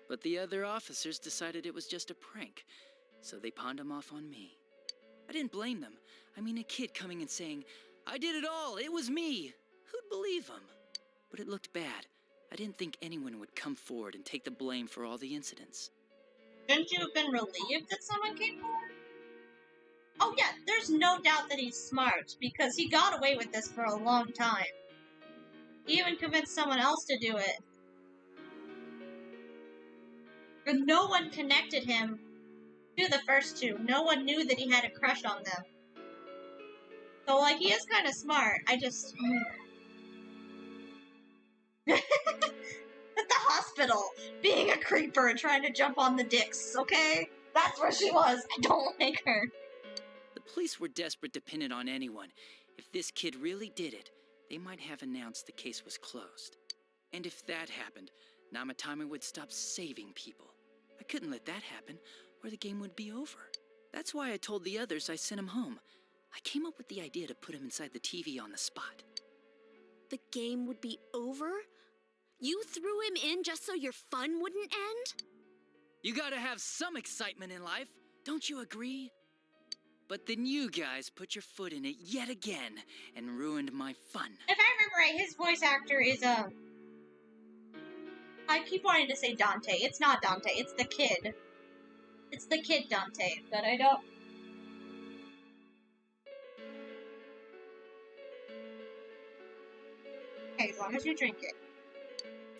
But the other officers decided it was just a prank, so they pawned him off on me. I didn't blame them. I mean, a kid coming and saying, "I did it all, it was me." Who'd believe him? But it looked bad. I didn't think anyone would come forward and take the blame for all the incidents. Shouldn't you have been relieved that someone came forward? Oh yeah, there's no doubt that he's smart, because he got away with this for a long time. He even convinced someone else to do it. And no one connected him to the first two. No one knew that he had a crush on them. So, like, he is kind of smart. I just... At the hospital, being a creeper and trying to jump on the dicks, okay? That's where she was. I don't like her. The police were desperate to pin it on anyone. If this kid really did it, they might have announced the case was closed. And if that happened, Namatame would stop saving people. I couldn't let that happen, or the game would be over. That's why I told the others I sent him home. I came up with the idea to put him inside the TV on the spot. The game would be over? You threw him in just so your fun wouldn't end? You gotta have some excitement in life, don't you agree? But then you guys put your foot in it yet again and ruined my fun. If I remember right, his voice actor is, I keep wanting to say Dante. It's not Dante, it's the kid. It's the kid Dante, but I don't... Okay, as long as you drink it.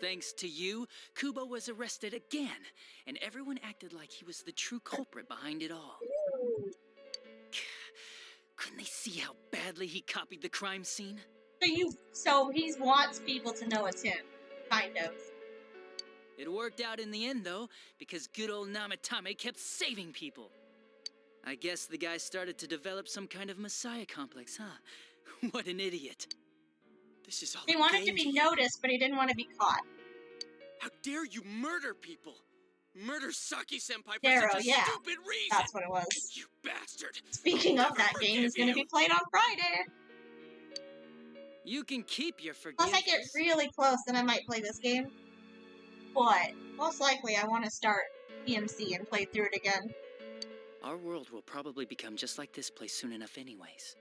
Thanks to you, Kubo was arrested again, and everyone acted like he was the true culprit behind it all. Couldn't they see how badly he copied the crime scene? So he wants people to know it's him, kind of. It worked out in the end, though, because good old Namatame kept saving people. I guess the guy started to develop some kind of messiah complex, huh? What an idiot. This is all He wanted to be noticed, but he didn't want to be caught. How dare you murder people? Murder Saki-senpai for Darrow, such a yeah. stupid reason! That's what it was. You bastard! Speaking of, that game is going to be played on Friday. You can keep your forgiveness. Unless I get really close, then I might play this game. But most likely I want to start PMC and play through it again. Our world will probably become just like this place soon enough anyways.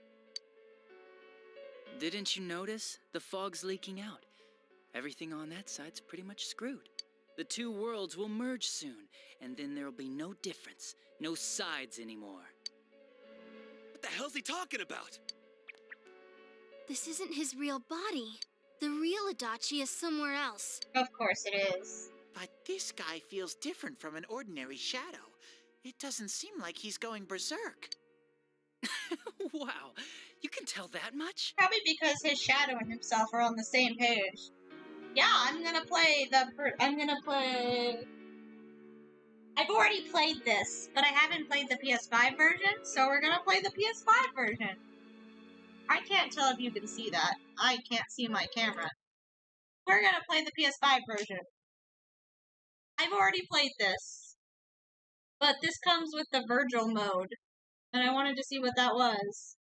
Didn't you notice? The fog's leaking out. Everything on that side's pretty much screwed. The two worlds will merge soon, and then there'll be no difference, no sides anymore. What the hell's he talking about? This isn't his real body. The real Adachi is somewhere else. Of course it is. But this guy feels different from an ordinary shadow. It doesn't seem like he's going berserk. Wow, you can tell that much? Probably because his shadow and himself are on the same page. Yeah, I'm gonna play I've already played this, but I haven't played the PS5 version, so we're gonna play the PS5 version. I can't tell if you can see that. I can't see my camera. We're gonna play the PS5 version. I've already played this. But this comes with the Virgil mode. And I wanted to see what that was.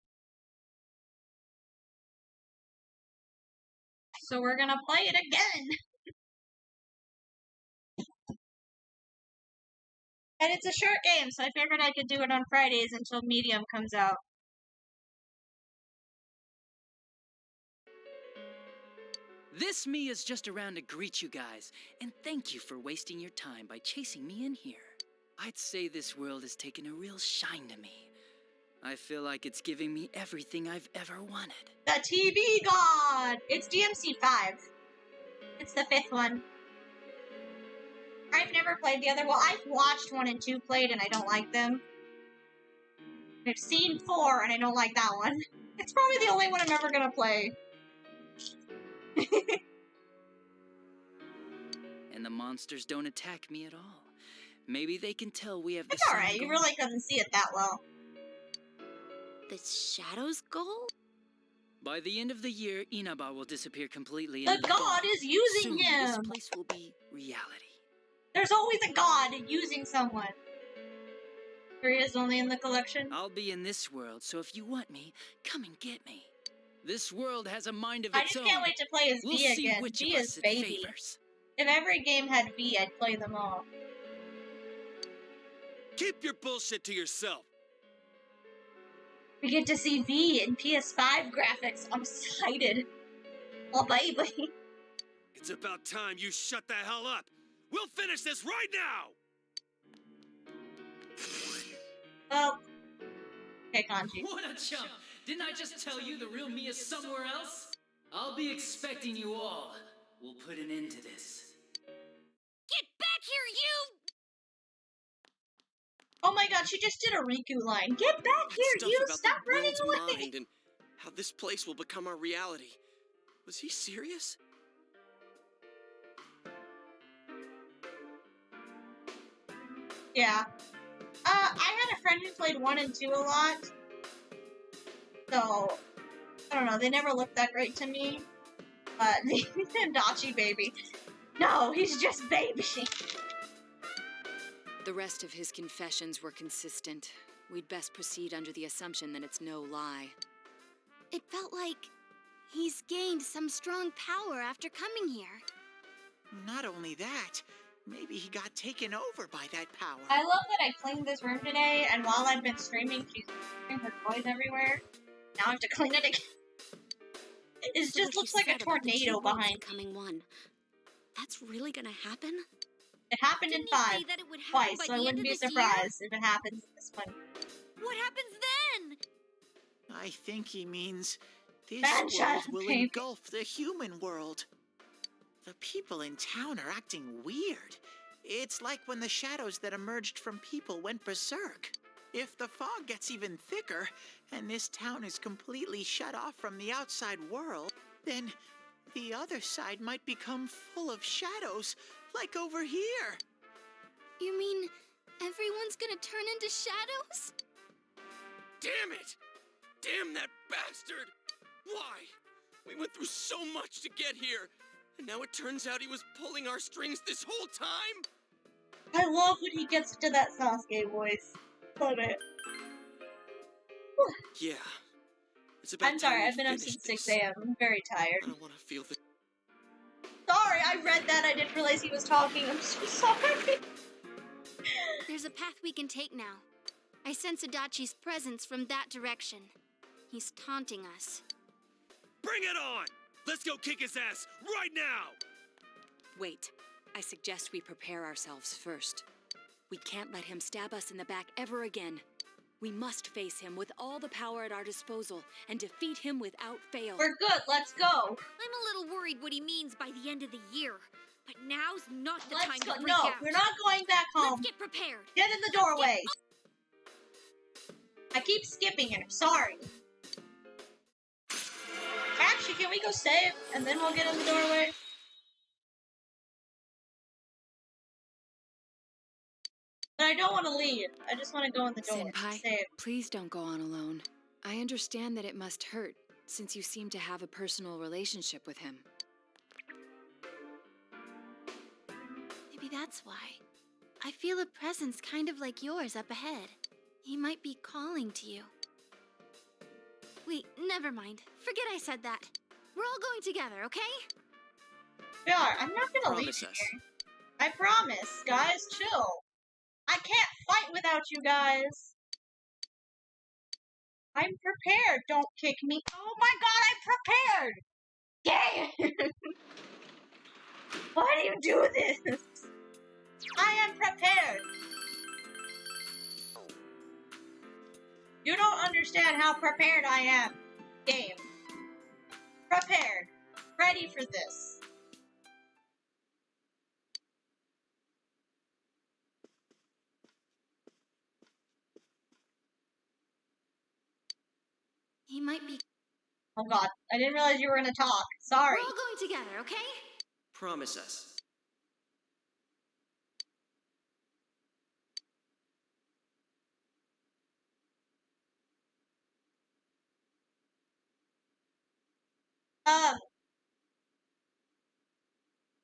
So we're gonna play it again! And it's a short game, so I figured I could do it on Fridays until Medium comes out. This me is just around to greet you guys, and thank you for wasting your time by chasing me in here. I'd say this world has taken a real shine to me. I feel like it's giving me everything I've ever wanted. The TV God! It's DMC5. It's the 5th one. I've never played the other. Well, I've watched 1 and 2 played and I don't like them. I've seen 4 and I don't like that one. It's probably the only one I'm ever gonna play. And the monsters don't attack me at all. Maybe they can tell we have the It's same alright, you goal. really couldn't see it that well. The Shadow's goal? By the end of the year, Inaba will disappear completely. The into god fog. is using Soon, This him! place will be reality. There's always a god using someone. There he is only in the collection. I'll be in this world, so if you want me, come and get me. This world has a mind of I its just own. can't wait to play as We'll V see again. which V of is us it baby. favors. If every game had V, I'd play them all. Keep your bullshit to yourself. We get to see V in PS5 graphics. I'm excited. Oh, baby. It's about time you shut the hell up. We'll finish this right now. Well, okay, Kanji. What a chump! Didn't I just tell you the real me is somewhere else? I'll be expecting you all. We'll put an end to this. Get back here, you! Oh my god, she just did a Riku line. Get back here, Stuff you! about Stop the running world's away! mind and how this place will become our reality. Was he serious? Yeah. I had a friend who played 1 and 2 a lot. So, I don't know, they never looked that great to me. But, Dachi baby. No, he's just baby. The rest of his confessions were consistent. We'd best proceed under the assumption that it's no lie. It felt like he's gained some strong power after coming here. Not only that, maybe he got taken over by that power. I love that I cleaned this room today, and while I've been streaming, she's throwing her toys everywhere. Now I have to clean it again. It So just what looks he like a said about the two tornado worlds behind. becoming one. That's really gonna happen? It happened in Didn't he 5 say that it would happen twice, by so I the end wouldn't of be this year? surprised if it happens in this one. What happens then? I think he means this Banshee, world will baby. engulf the human world. The people in town are acting weird. It's like when the shadows that emerged from people went berserk. If the fog gets even thicker, and this town is completely shut off from the outside world, then the other side might become full of shadows, like over here. You mean everyone's gonna turn into shadows? Damn it! Damn that bastard! Why? We went through so much to get here, and now it turns out he was pulling our strings this whole time? I love when he gets to that Sasuke voice. Love it. Yeah. It's about I'm sorry, time we I've been up finish since this. 6 a.m. I'm very tired. I don't want to feel the... Sorry, I read that. I didn't realize he was talking. I'm so sorry. There's a path we can take now. I sense Adachi's presence from that direction. He's taunting us. Bring it on! Let's go kick his ass right now! Wait. I suggest we prepare ourselves first. We can't let him stab us in the back ever again. We must face him with all the power at our disposal and defeat him without fail. We're good. Let's go. I'm a little worried what he means by the end of the year. But now's not the time Let's to go. freak No, out. we're not going back home. Let's get prepared. Get in the doorway. I keep skipping it. I'm sorry. Actually, can we go save and then we'll get in the doorway? But I don't want to leave. I just want to go in the door. Senpai, Save. please don't go on alone. I understand that it must hurt, since you seem to have a personal relationship with him. Maybe that's why. I feel a presence kind of like yours up ahead. He might be calling to you. Wait, never mind. Forget I said that. We're all going together, okay? We are. I'm not gonna leave Promise you us. here. I promise. Guys, chill. I can't fight without you guys. I'm prepared. Don't kick me. Oh my god, I'm prepared! Dang! Why do you do this? I am prepared. You don't understand how prepared I am. Game. Prepared. Ready for this. He might be. Oh god, I didn't realize you were gonna talk. Sorry. We're all going together, okay? Promise us.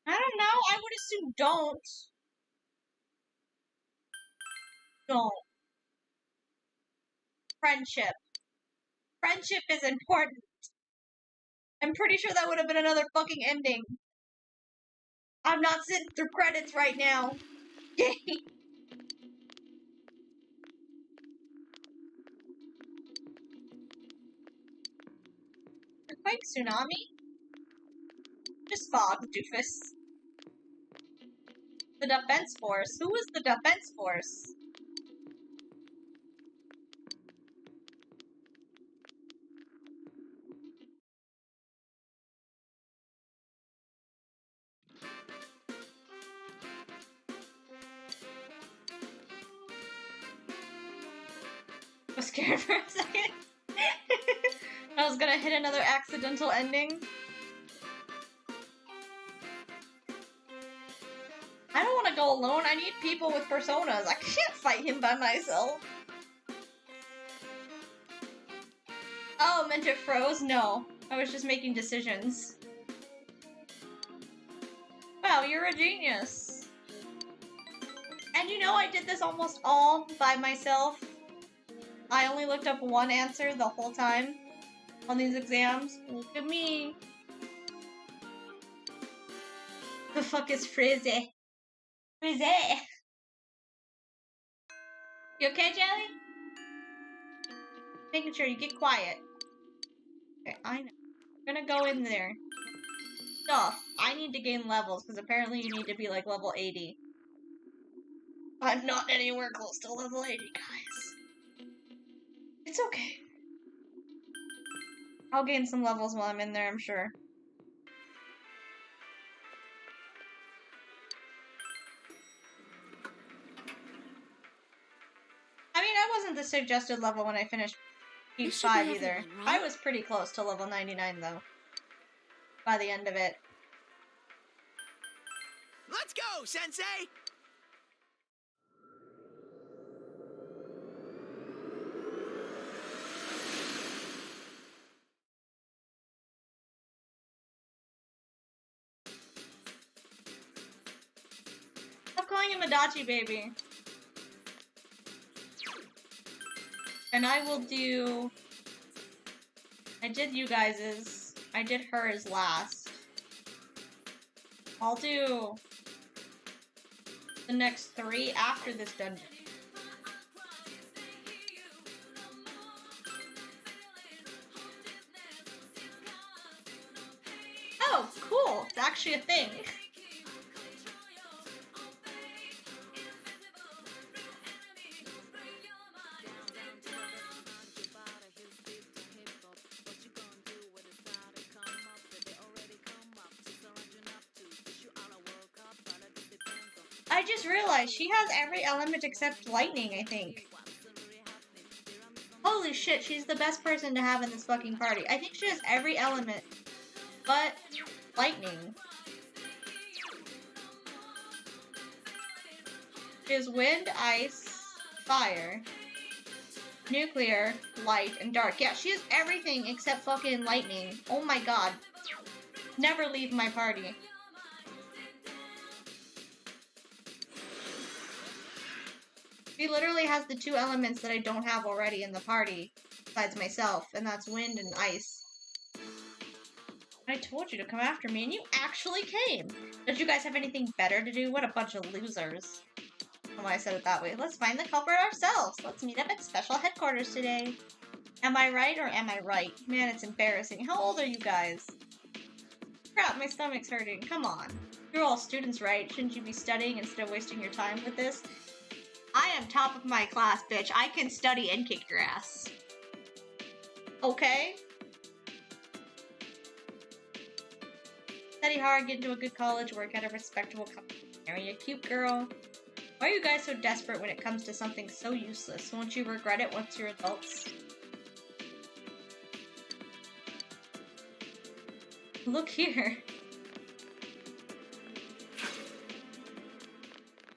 I don't know. I would assume don't. Don't. Friendship. Friendship is important. I'm pretty sure that would have been another fucking ending. I'm not sitting through credits right now. Earthquake, tsunami? Just fog, doofus. The Defense Force? Who is the Defense Force? I was scared for a second. I was gonna hit another accidental ending. I don't want to go alone. I need people with personas. I can't fight him by myself. Oh, meant it froze? No. I was just making decisions. Wow, you're a genius. And you know I did this almost all by myself. I only looked up one answer the whole time on these exams. Look at me. The fuck is Frizzy? Frizzy! You okay, Jelly? Making sure you get quiet. Okay, I know. I'm gonna go in there. Stuff. I need to gain levels, because apparently you need to be like level 80. I'm not anywhere close to level 80, guys. It's okay. I'll gain some levels while I'm in there, I'm sure. I mean, I wasn't the suggested level when I finished Peach 5 either. everyone, right? I was pretty close to level 99 though. By the end of it. Let's go, Sensei! Stop calling him Adachi baby. And I will do... I did you guys's. I did hers last. I'll do the next 3 after this dungeon. Oh, cool. It's actually a thing. I just realized she has every element except lightning, I think. Holy shit, she's the best person to have in this fucking party. I think she has every element but lightning. She has wind, ice, fire, nuclear, light, and dark. Yeah, she has everything except fucking lightning. Oh my god. Never leave my party. She literally has the 2 elements that I don't have already in the party, besides myself, and that's wind and ice. I told you to come after me, and you actually came! Did you guys have anything better to do? What a bunch of losers. Oh, I said it that way. Let's find the culprit ourselves. Let's meet up at special headquarters today. Am I right or am I right? Man, it's embarrassing. How old are you guys? Crap, my stomach's hurting. Come on. You're all students, right? Shouldn't you be studying instead of wasting your time with this? I am top of my class, bitch. I can study and kick your ass. Okay? Study hard, get into a good college, work at a respectable company, marry a cute girl. Why are you guys so desperate when it comes to something so useless? Won't you regret it once you're adults? Look here.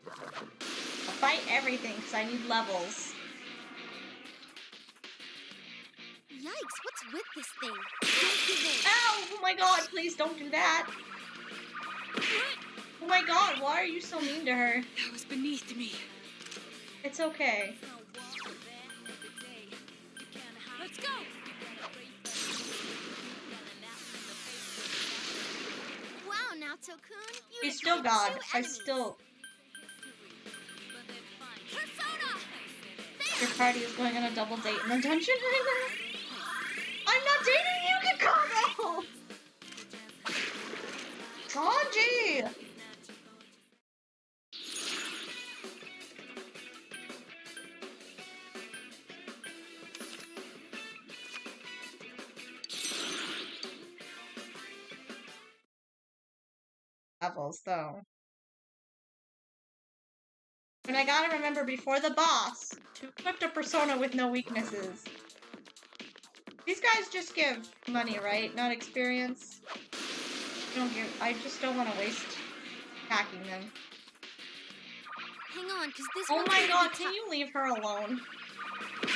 I'll fight everything because I need levels. Yikes, what's with this thing? Don't give in. Ow! Oh my god, please don't do that. Oh my god, why are you so mean to her? That was beneath me. It's okay. Let's go! Wow, Naoto-kun, you He's still defeated God. 2 I enemies. still... Persona! Your party is going on a double date in the dungeon right now. I'm not dating you, Kikako! Kanji! Levels, though. And I gotta remember before the boss to equip a persona with no weaknesses. These guys just give money, right? Not experience. I just don't want to waste attacking them. Hang on, because this Oh one's my gonna god, be can tough. you leave her alone? You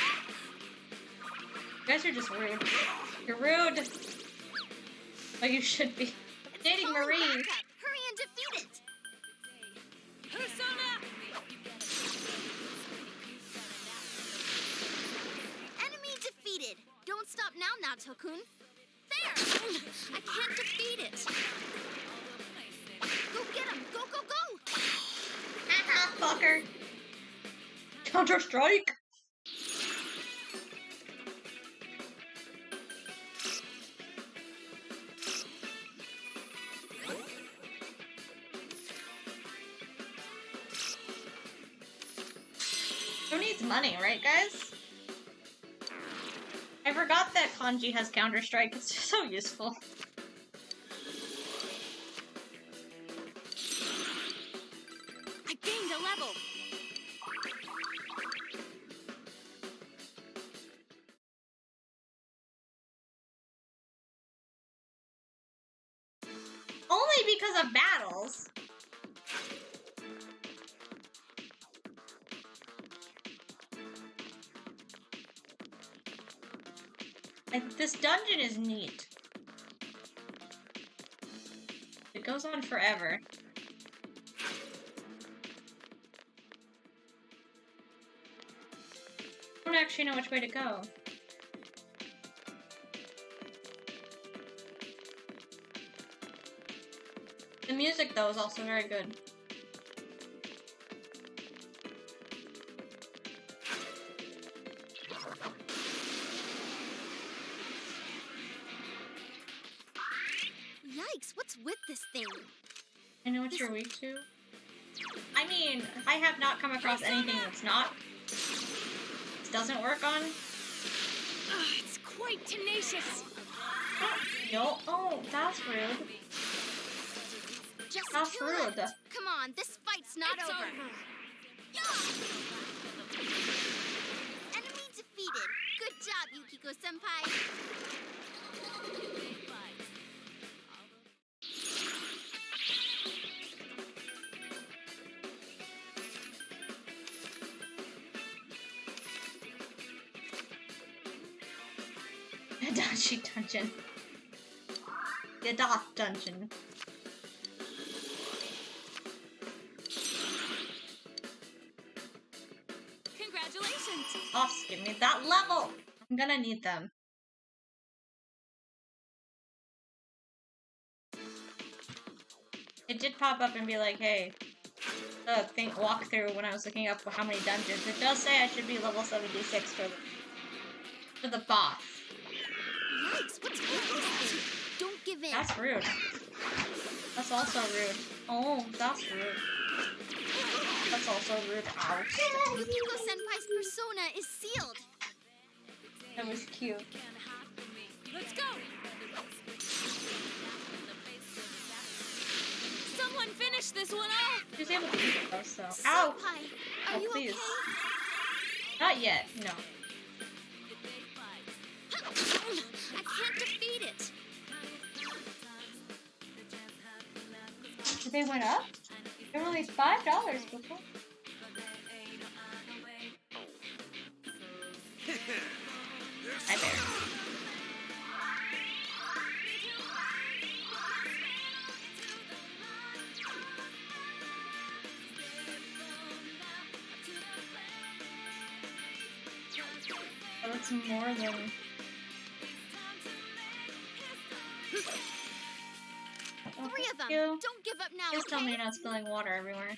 guys are just rude. You're rude. But you should be. I'm dating Falling Marie. back up. Hurry and defeat it! Persona! Enemy defeated! Don't stop now, Naoto-kun. There! I can't defeat it! Go get him! Go, go, go! Haha, fucker. Counter-Strike? Who needs money, right, guys? I forgot that Kanji has Counter-Strike. It's so useful. I gained a level. Only because of battles. Like, this dungeon is neat. It goes on forever. I don't actually know which way to go. The music, though, is also very good. Yikes, what's with this thing? I know what you're weak to. I mean, I have not come across anything that's not. This doesn't work on. It's quite tenacious. No, oh, that's rude. Just That's kill rude. it! Come on, this fight's not It's over. over. Enemy defeated. Good job, Yukiko-senpai. Adachi Dungeon. The Adat Dungeon. Congratulations. Boss, give me that level! I'm gonna need them. It did pop up and be like, hey, the thing walkthrough when I was looking up how many dungeons. It does say I should be level 76 for the boss. Yikes, what's with this thing? Don't give in. That's rude. That's also rude. Oh, that's rude. That's also rude. Ouch. Yukiko is sealed. That was cute. Let's go! Someone finish this one off! She was able to eat it though, so. Ow! Senpai, are Oh, you please. okay? Not yet, no. I can't defeat it. They went up? They were only $5 before. Hi there. Oh, it's more than... Oh, 3 of them. you. Don't give up now, Please tell me okay? you're not spilling water everywhere.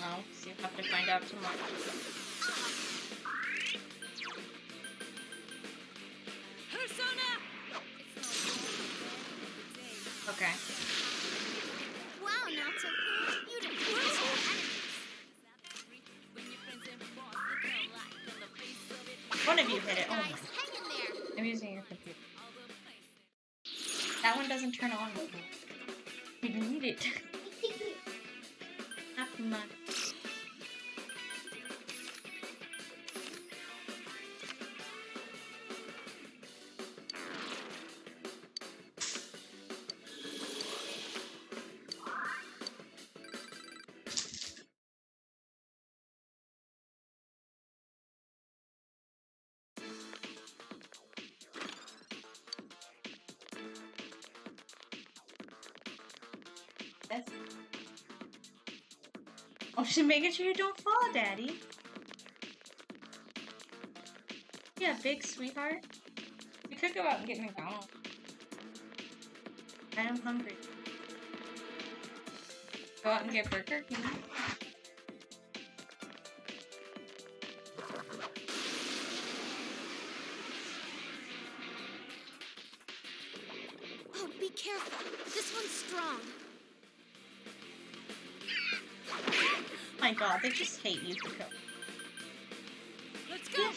Oh, so you have to find out tomorrow. Persona! Okay. Wow, Naoto-kun, you defeated 2 enemies. One of you hit it. Oh my. Guys, hang in there. I'm using your computer. That one doesn't turn on. We need it. Half month. Yes. Oh, she's making sure you don't fall, Daddy. Yeah, big sweetheart. You could go out and get McDonald's. I am hungry. Go out and get Burger King. Oh, be careful. This one's strong. Oh my god, they just hate you for cook. Let's go!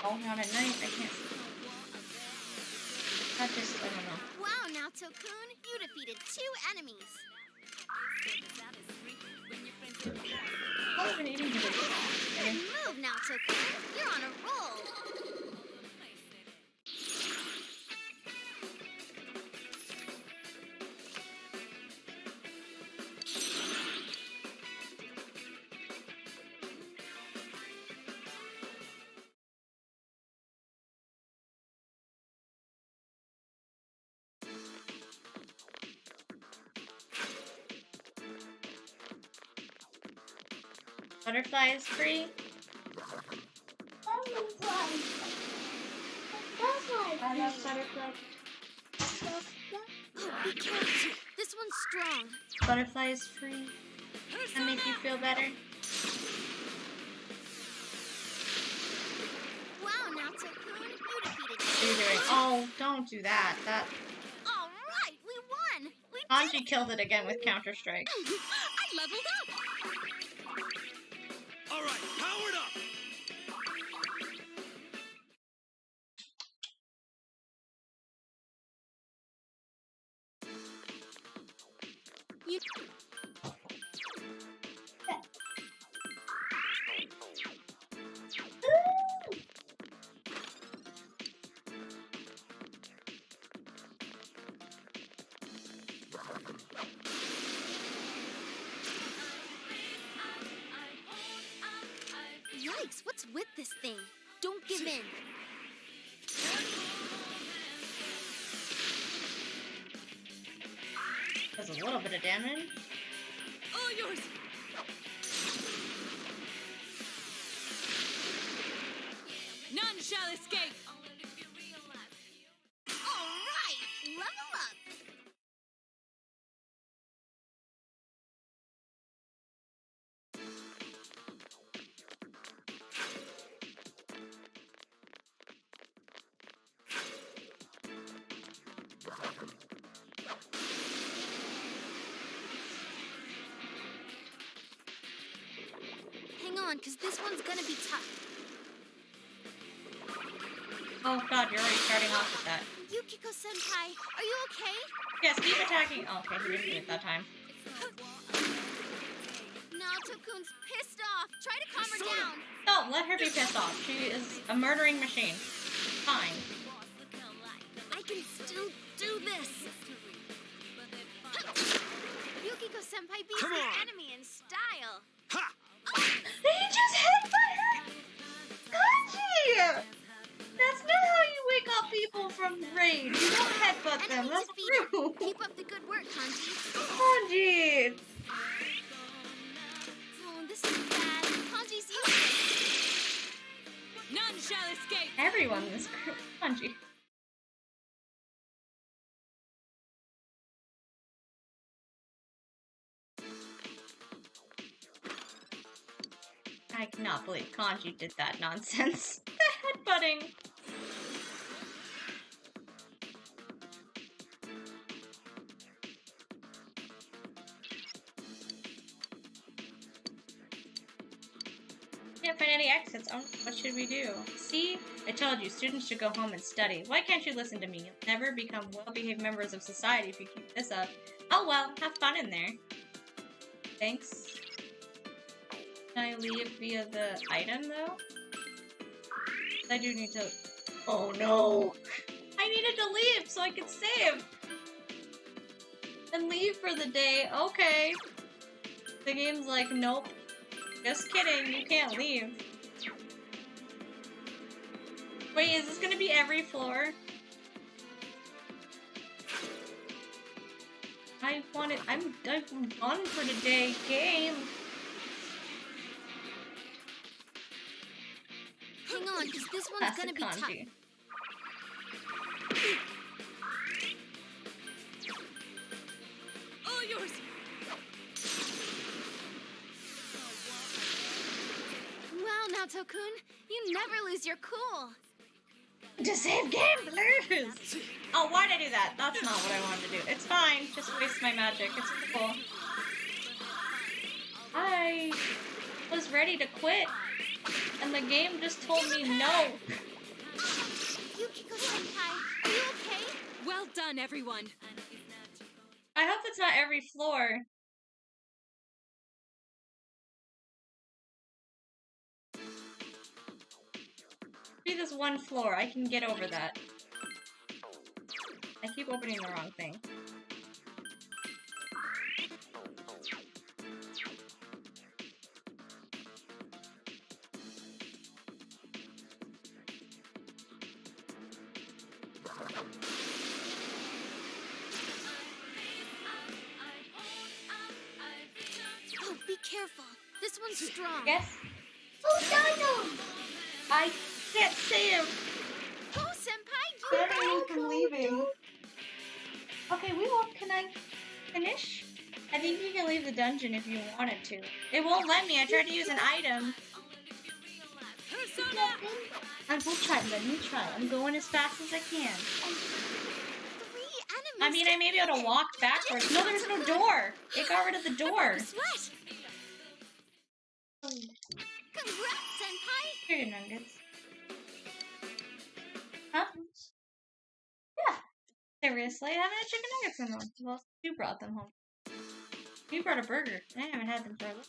Oh, not at night. I can't. Not just, I don't know. Wow, Naoto-kun, you defeated 2 enemies. I haven't eaten today. Good move, Naoto-kun. You're on a roll. Butterfly is free. I love butterfly. Oh, be careful. This one's strong. Butterfly is free. That make you feel better. Wow, Naoto-kun, you defeated What are you doing? Oh, don't do that. That All right, we won. We Anji killed it again with Counter-Strike. I leveled up. All right, powered up. You Yikes, what's with this thing? Don't give in. Does a little bit of damage. All yours! None shall escape! All right, level up. on, because this one's gonna be tough. Oh god, you're already starting off with that. Yukiko-senpai, are you okay? Yes, keep attacking. Oh, okay, he didn't do it that time. Naoto-kun's pissed off. Try to calm her down. No, let her be pissed off. She is a murdering machine. Fine. I can still do this. Yukiko-senpai beats Come the on. enemy in style. Ha! They just headbutt her! Kanji! That's not how you wake up people from raid. You don't headbutt them. Enemy That's defeated. rude. Keep up the good work, Kanji. Kanji! Oh, this is bad. Kanji's useless. None shall escape. Everyone in this group. Kanji. I cannot believe Kanji did that nonsense. The headbutting. Can't find any exits. Oh, what should we do? See? I told you, students should go home and study. Why can't you listen to me? You'll never become well-behaved members of society if you keep this up. Oh well, have fun in there. Thanks. Can I leave via the item, though? I do need to... Oh no! I needed to leave so I could save! And leave for the day. Okay. The game's like, nope. Just kidding, you can't leave. Wait, is this gonna be every floor? I'm done for today. Game. Hang on, because this one's Classic gonna be tough. Kanji. All yours. Wow, Naoto-kun, you never lose your cool. To save gamblers! Oh, why'd I do that? That's not what I wanted to do. It's fine. Just waste my magic. It's cool. I was ready to quit, and the game just told me no. Yukiko-senpai, are you okay? Well done, everyone. I hope it's not every floor. Be this one floor. I can get over that. I keep opening the wrong thing. Oh, be careful. This one's strong. Yes? Oh, Dino! I can't save. Go, senpai! Preventing me from leaving. Okay, we won't. Can I finish? I think you can leave the dungeon if you wanted to. It won't let me. I tried to use an item. I will try. Let me try. I'm going as fast as I can. I mean, I may be able to walk backwards. No, there's no door. It got rid of the door. Sweat! Congrats, senpai! Here you nuggets. Huh? Yeah. Seriously, I haven't had chicken nuggets in months. Well, you brought them home. You brought a burger. I haven't had them for a little.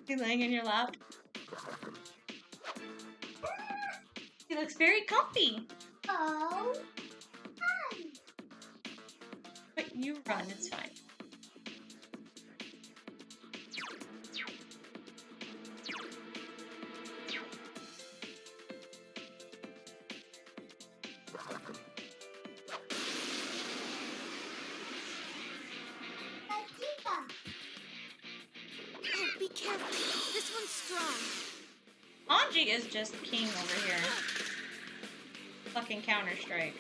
You laying in your lap? He looks very comfy. Oh. But you run, it's fine. Oh, be careful. This one's strong. Anji is just king over here. Fucking Counter-Strike.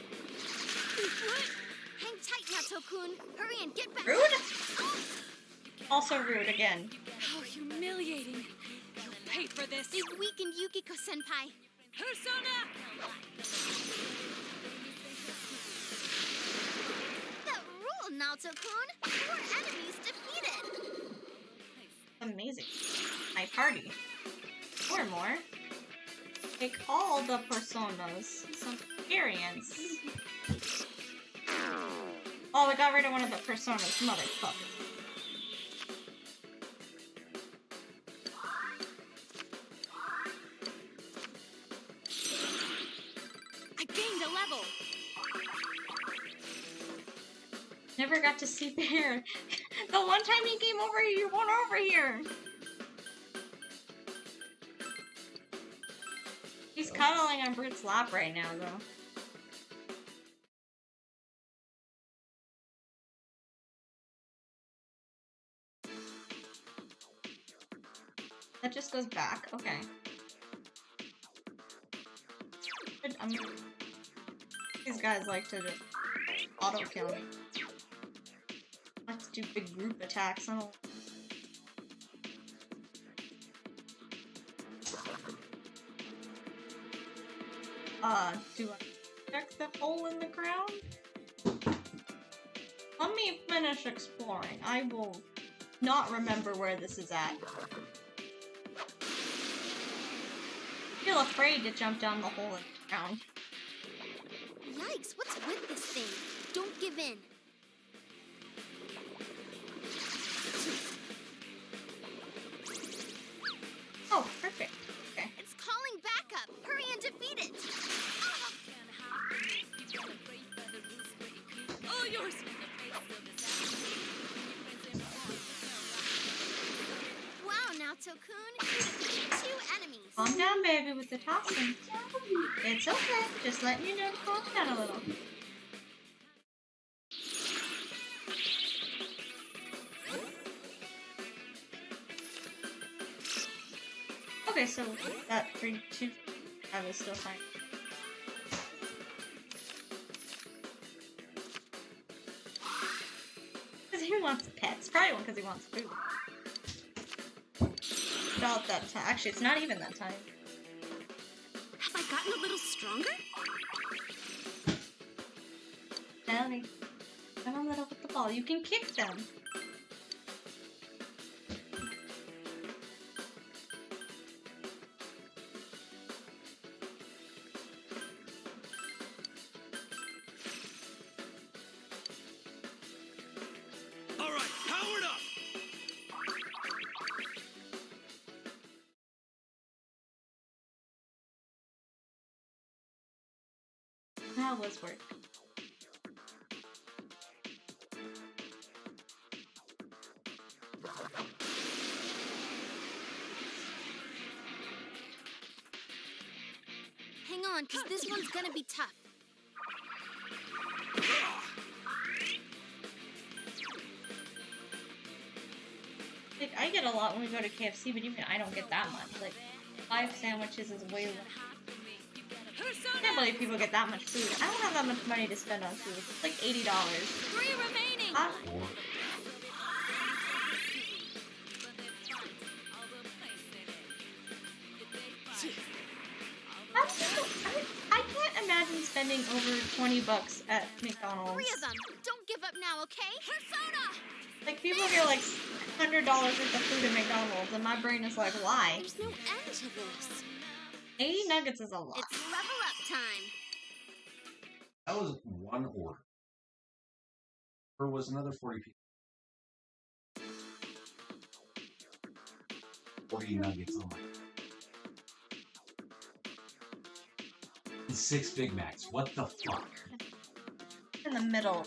Hang tight, Naoto-kun. Hurry and get back. Rude? Also rude again. How humiliating. You'll pay for this. They've weakened Yukiko-senpai. Persona! That rule, Naoto-kun. 4 enemies defeated. Amazing. party. Or more. Take all the personas. Some experience. Oh, we got rid of one of the personas, motherfucker. I gained a level. Never got to see Bear. The one time he came over here, you weren't over here. He's cuddling on Brut's lap right now, though. That just goes back. Okay. These guys like to just auto kill me. Let's do big group attacks. I don't. Do I check the hole in the ground? Let me finish exploring. I will not remember where this is at. I feel afraid to jump down the hole in the ground. Yikes, what's with this thing? Don't give in. Oh, perfect. Okay. It's calling backup. Hurry and defeat it. Oh, yours. Wow, now Tokun, you defeated 2 enemies. Calm down, baby, with the toxin. It's okay. Just letting you know to calm down a little. Okay, so that 3, 2, I was still fine. Because he wants pets. Probably because he wants food. About that time. Actually, it's not even that time. Have I gotten a little stronger? Ellie, come a little with the ball. You can kick them. All right, powered up. That was work. Hang on, because this one's gonna be tough. Like, I get a lot when we go to KFC, but even I don't get that much. Like, 5 sandwiches is way less. I can't believe people get that much food. I don't have that much money to spend on food. It's like $80. 3 remaining. I can't imagine spending over 20 bucks at McDonald's. 3 of them. Don't give up now, okay? Persona! Like, people get like $100 worth of food at McDonald's, and my brain is like, why? There's no end to this. 80 nuggets is a lot. It's level up time. That was one order. There was another 40 people. 40 nuggets on my. And 6 Big Macs. What the fuck? In the middle.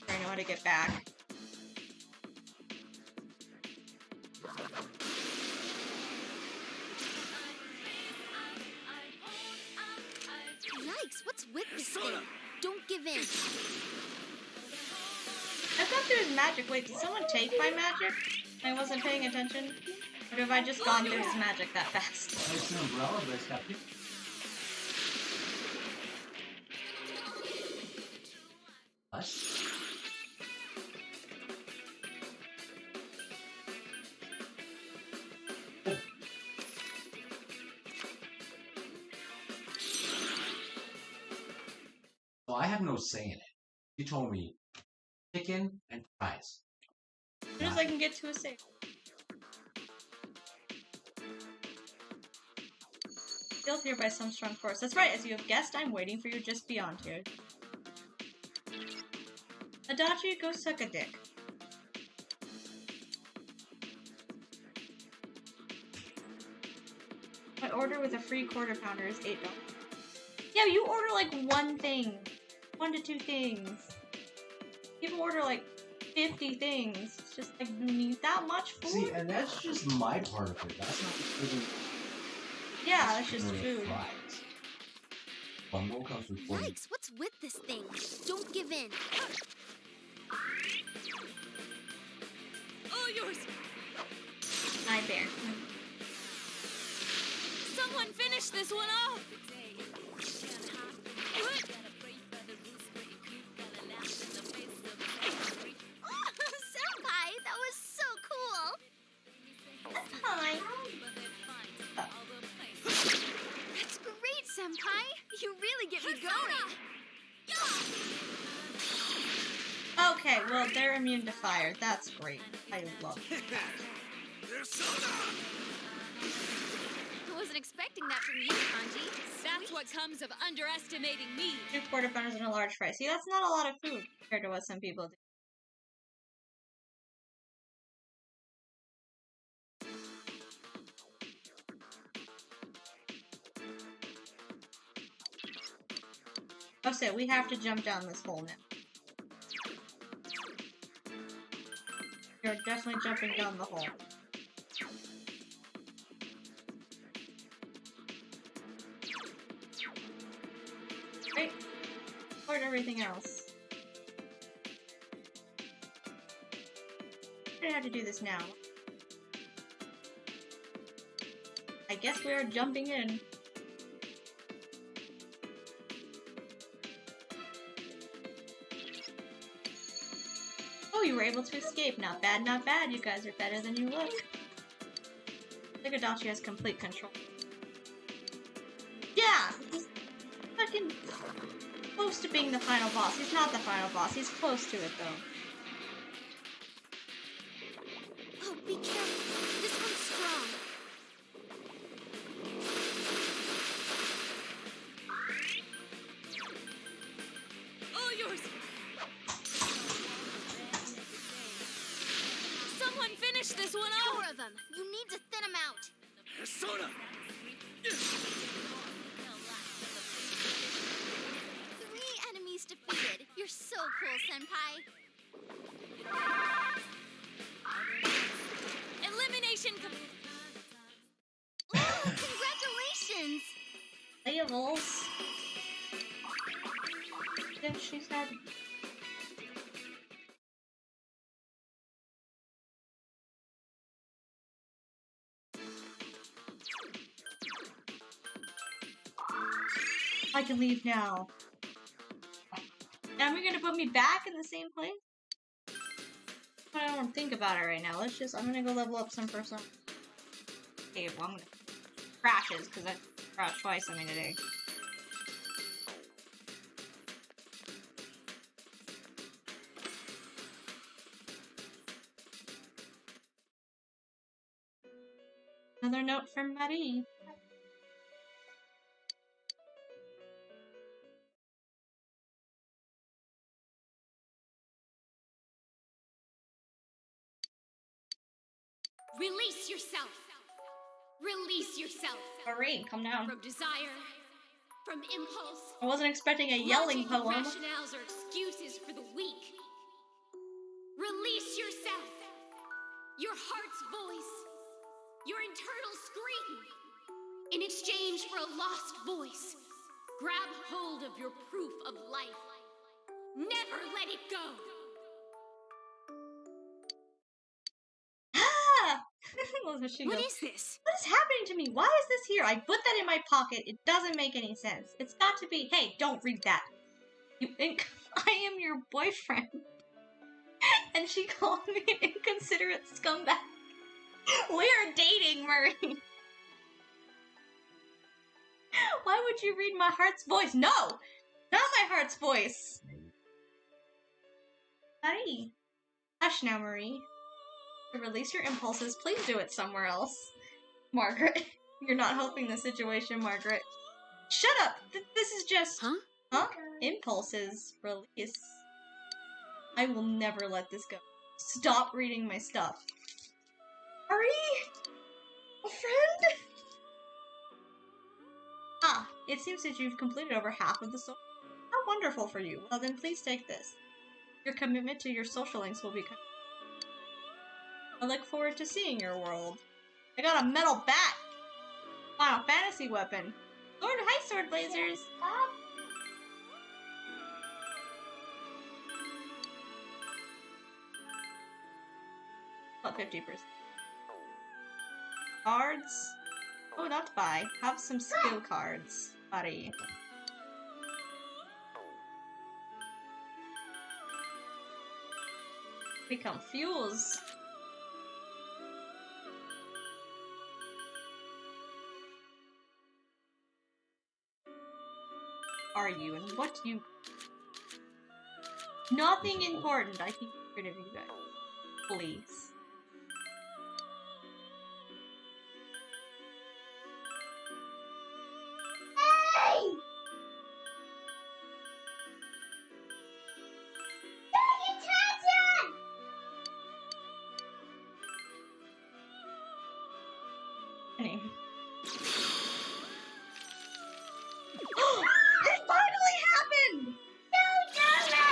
I know how to get back. Yikes, what's with this thing? Don't give in. I thought there was magic. Wait, did someone take my magic? I wasn't paying attention? Or have I just gone through his magic that fast? It's an umbrella, but it's got what? So I have no say in it. You told me chicken and fries. As soon as I can get to a safe. Killed here by some strong force. That's right, as you have guessed, I'm waiting for you just beyond here. Adachi, go suck a dick. My order with a free quarter pounder is $8. Yeah, you order like one thing. 1 to 2 things. People order like 50 things. It's just like, you need that much food? See, and that's just my part of it. That's not including. Yeah, that's just really food. fries. Bundle comes with 40. Yikes, what's with this thing? Don't give in. All yours! Hi, Bear. Someone finish this one off! Senpai, that was so cool! Hi. That's great, Senpai. You really get me going. Okay, well, they're immune to fire. That's great. I love it. I wasn't expecting that from you, Kanji. That's what comes of underestimating me. 2 quarter pounders and a large fry. See, that's not a lot of food compared to what some people do. Oh, so we have to jump down this hole now. You're definitely jumping down the hole. Great. Or everything else. I don't have to do this now. I guess we are jumping in. Oh, you were able to escape. Not bad, not bad. You guys are better than you look. Adachi has complete control. Yeah! He's fucking close to being the final boss. He's not the final boss. He's close to it, though. Oh, be careful. This one's strong. All yours! Someone finish this one off! 4 of them. You need to thin them out. Persona! 3 enemies defeated. You're so cool, Senpai. Elimination complete. Ooh, congratulations! Levels. Yeah, she said. I can leave now. Now you're gonna put me back in the same place? I don't think about it right now. I'm gonna go level up some personal. Okay, well, I'm gonna crashes because I crashed twice in a day. Another note from Marie. Release yourself. Release yourself. Marie, come down. From desire, from impulse. I wasn't expecting a yelling Logic poem. rationales are excuses for the weak. Release yourself. Your heart's voice. Your internal scream. In exchange for a lost voice, grab hold of your proof of life. Never let it go. Ah! What is this? What is happening to me? Why is this here? I put that in my pocket. It doesn't make any sense. It's got to be, hey, don't read that. You think I am your boyfriend? And she called me an inconsiderate scumbag. We are dating, Murray. Why would you read my heart's voice? No! Not my heart's voice! Marie. Hush now, Marie. To release your impulses, please do it somewhere else. Margaret. You're not helping the situation, Margaret. Shut up! This is just... Huh? Impulses. Release. I will never let this go. Stop reading my stuff. Hurry! A friend? Ah, it seems that you've completed over half of the social. How wonderful for you. Well then, please take this. Your commitment to your social links will be... I look forward to seeing your world. I got a metal bat! Final Fantasy weapon. Lord High Sword Blazers! About 50%. Cards? Oh, not to buy. Have some skill cards, buddy. Become fuels. Are you and what do you... Nothing important. I can get rid of you guys. Please. Hey! Pay attention! Anyway. It finally happened! Don't do it!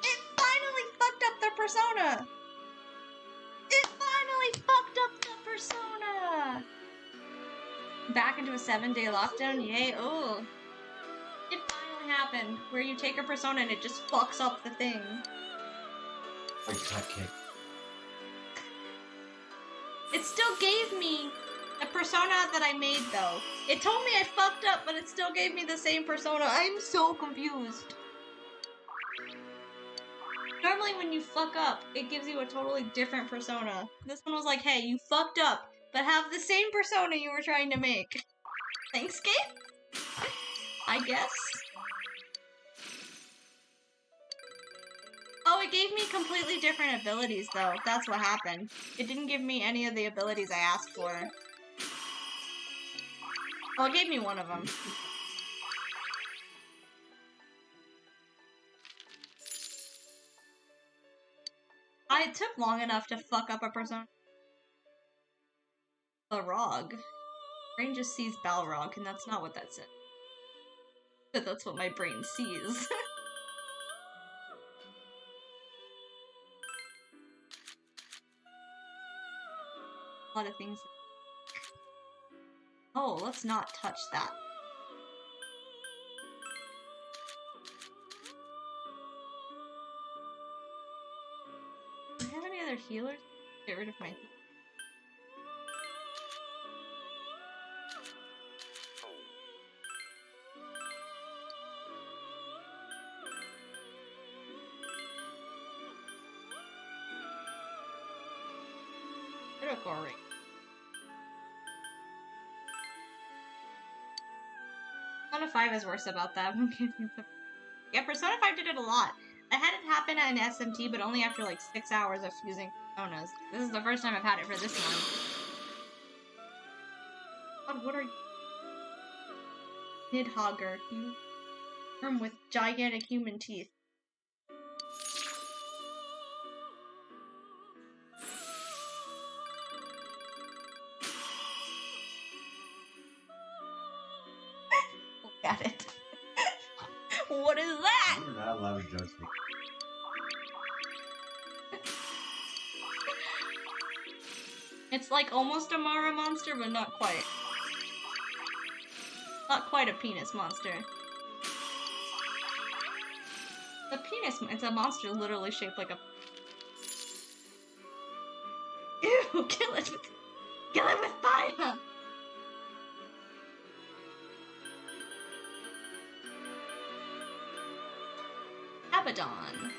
It finally fucked up the persona! It finally fucked up the persona! Back into a 7-day lockdown? Yay, oh. It finally happened, where you take a persona and it just fucks up the thing. Like cupcake. It still gave me the persona that I made, though. It told me I fucked up, but it still gave me the same persona. I'm so confused. Normally when you fuck up, it gives you a totally different persona. This one was like, hey, you fucked up, but have the same persona you were trying to make. Thanks, game? I guess. Oh, it gave me completely different abilities, though. That's what happened. It didn't give me any of the abilities I asked for. Well, it gave me one of them. It took long enough to fuck up a persona. Balrog. Brain just sees Balrog, and that's not what that said. But that's what my brain sees. A lot of things. Oh, let's not touch that. Do I have any other healers? Get rid of my... Critical rate. Persona 5 is worse about that. Yeah, Persona 5 did it a lot. I had it happen at an SMT, but only after like 6 hours of using personas. This is the first time I've had it for this one. God, what are you? Nidhogger. You worm with gigantic human teeth. Look at it. What is that? We're not allowed to judge me. It's like almost a Mara monster, but not quite. Not quite a penis monster. The penis, it's a monster literally shaped like a... Ew, kill it with fire! Abaddon.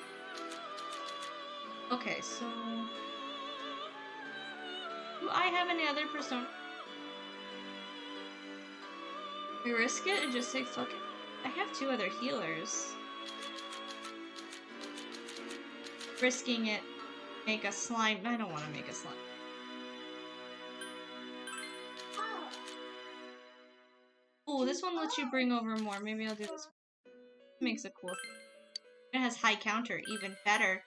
Okay, so... Do I have any other persona? We risk it and just say fuck it. I have 2 other healers. Risking it, make a slime. I don't want to make a slime. Ooh, this one lets you bring over more. Maybe I'll do this one. Makes it cool. It has high counter, even better.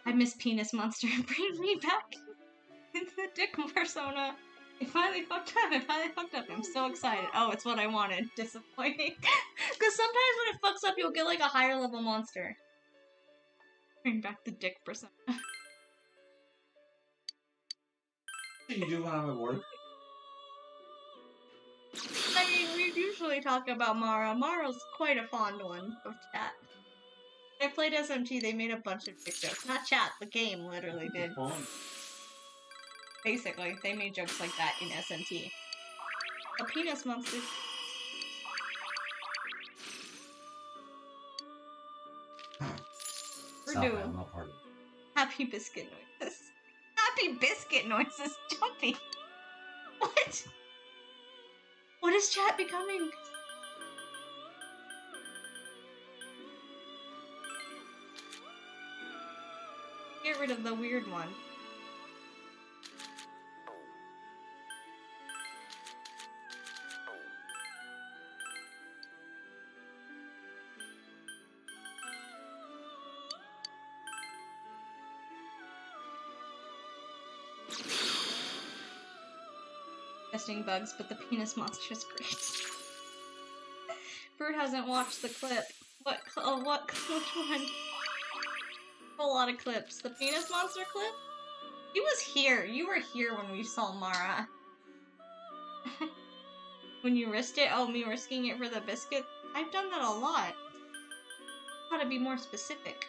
I miss Penis Monster. Bring me back in the dick persona. It finally fucked up. I'm so excited. Oh, it's what I wanted. Disappointing. Because sometimes when it fucks up, you'll get like a higher level monster. Bring back the dick persona. What do you do when I'm at work? I mean, we usually talk about Mara. Mara's quite a fond one of chat. When I played SMT, they made a bunch of dick jokes. Not chat, the game literally did. Basically, they made jokes like that in SMT. A penis monster. We're Stop doing it, I'm not part of it. happy biscuit noises. Happy biscuit noises, Jumpy. What? What is chat becoming? Get rid of the weird one. Testing bugs, but the penis monster is great. Bird hasn't watched the clip. What? Oh, what? Which one? A lot of clips. The penis monster clip? He was here. You were here when we saw Mara. When you risked it? Oh, me risking it for the biscuit? I've done that a lot. How to be more specific.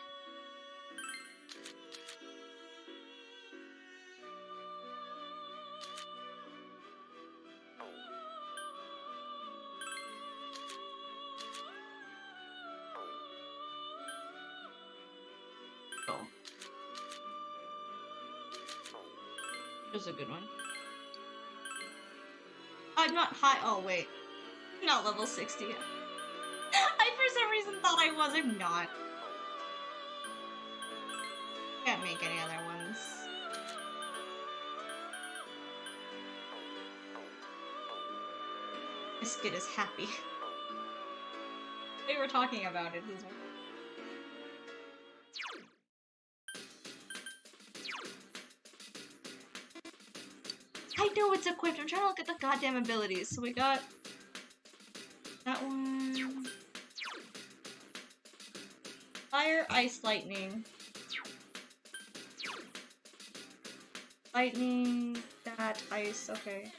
This is a good one. I'm not high. Oh, wait. Not level 60 yet. I, for some reason, thought I was. I'm not. Can't make any other ones. Biscuit is happy. They were talking about it. I know it's equipped. I'm trying to look at the goddamn abilities. So we got that one. Fire, ice, lightning. Lightning, that, ice, okay.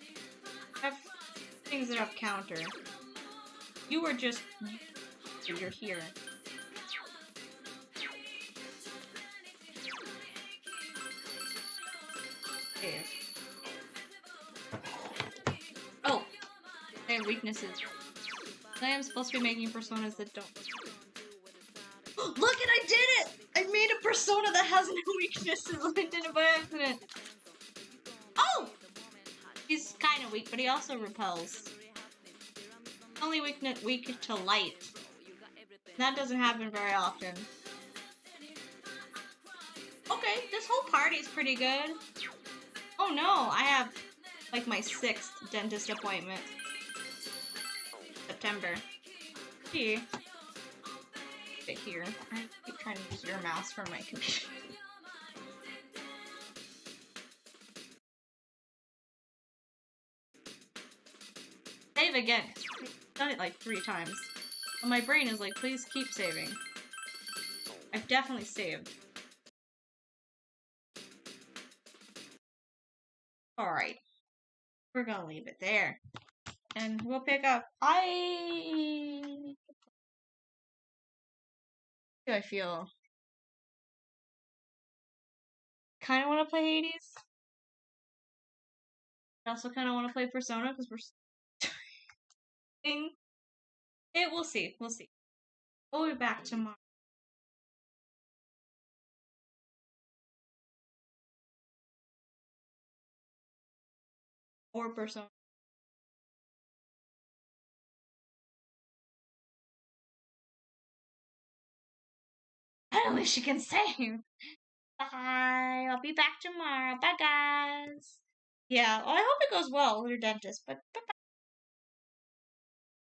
I have things that have counter. You were just... You're here. Save. Oh! They have weaknesses. I am supposed to be making personas that don't... Look it! I did it! I made a persona that has no weaknesses. I did it by accident. Oh! He's kind of weak, but he also repels. Only weak to light. That doesn't happen very often. Okay, this whole party's pretty good. Oh no, I have like my 6th dentist appointment. September. See? Sit here. I keep trying to use your mouse for my computer. Save again. I've done it like 3 times. And my brain is like, please keep saving. I've definitely saved. Alright. We're gonna leave it there. And we'll pick up. How do I feel? Kinda wanna play Hades. I also kinda wanna play Persona because we're we'll see. We'll see. We'll be back tomorrow. Or Persona. At least she can save. Bye. I'll be back tomorrow. Bye, guys. Yeah, well, I hope it goes well with your dentist, but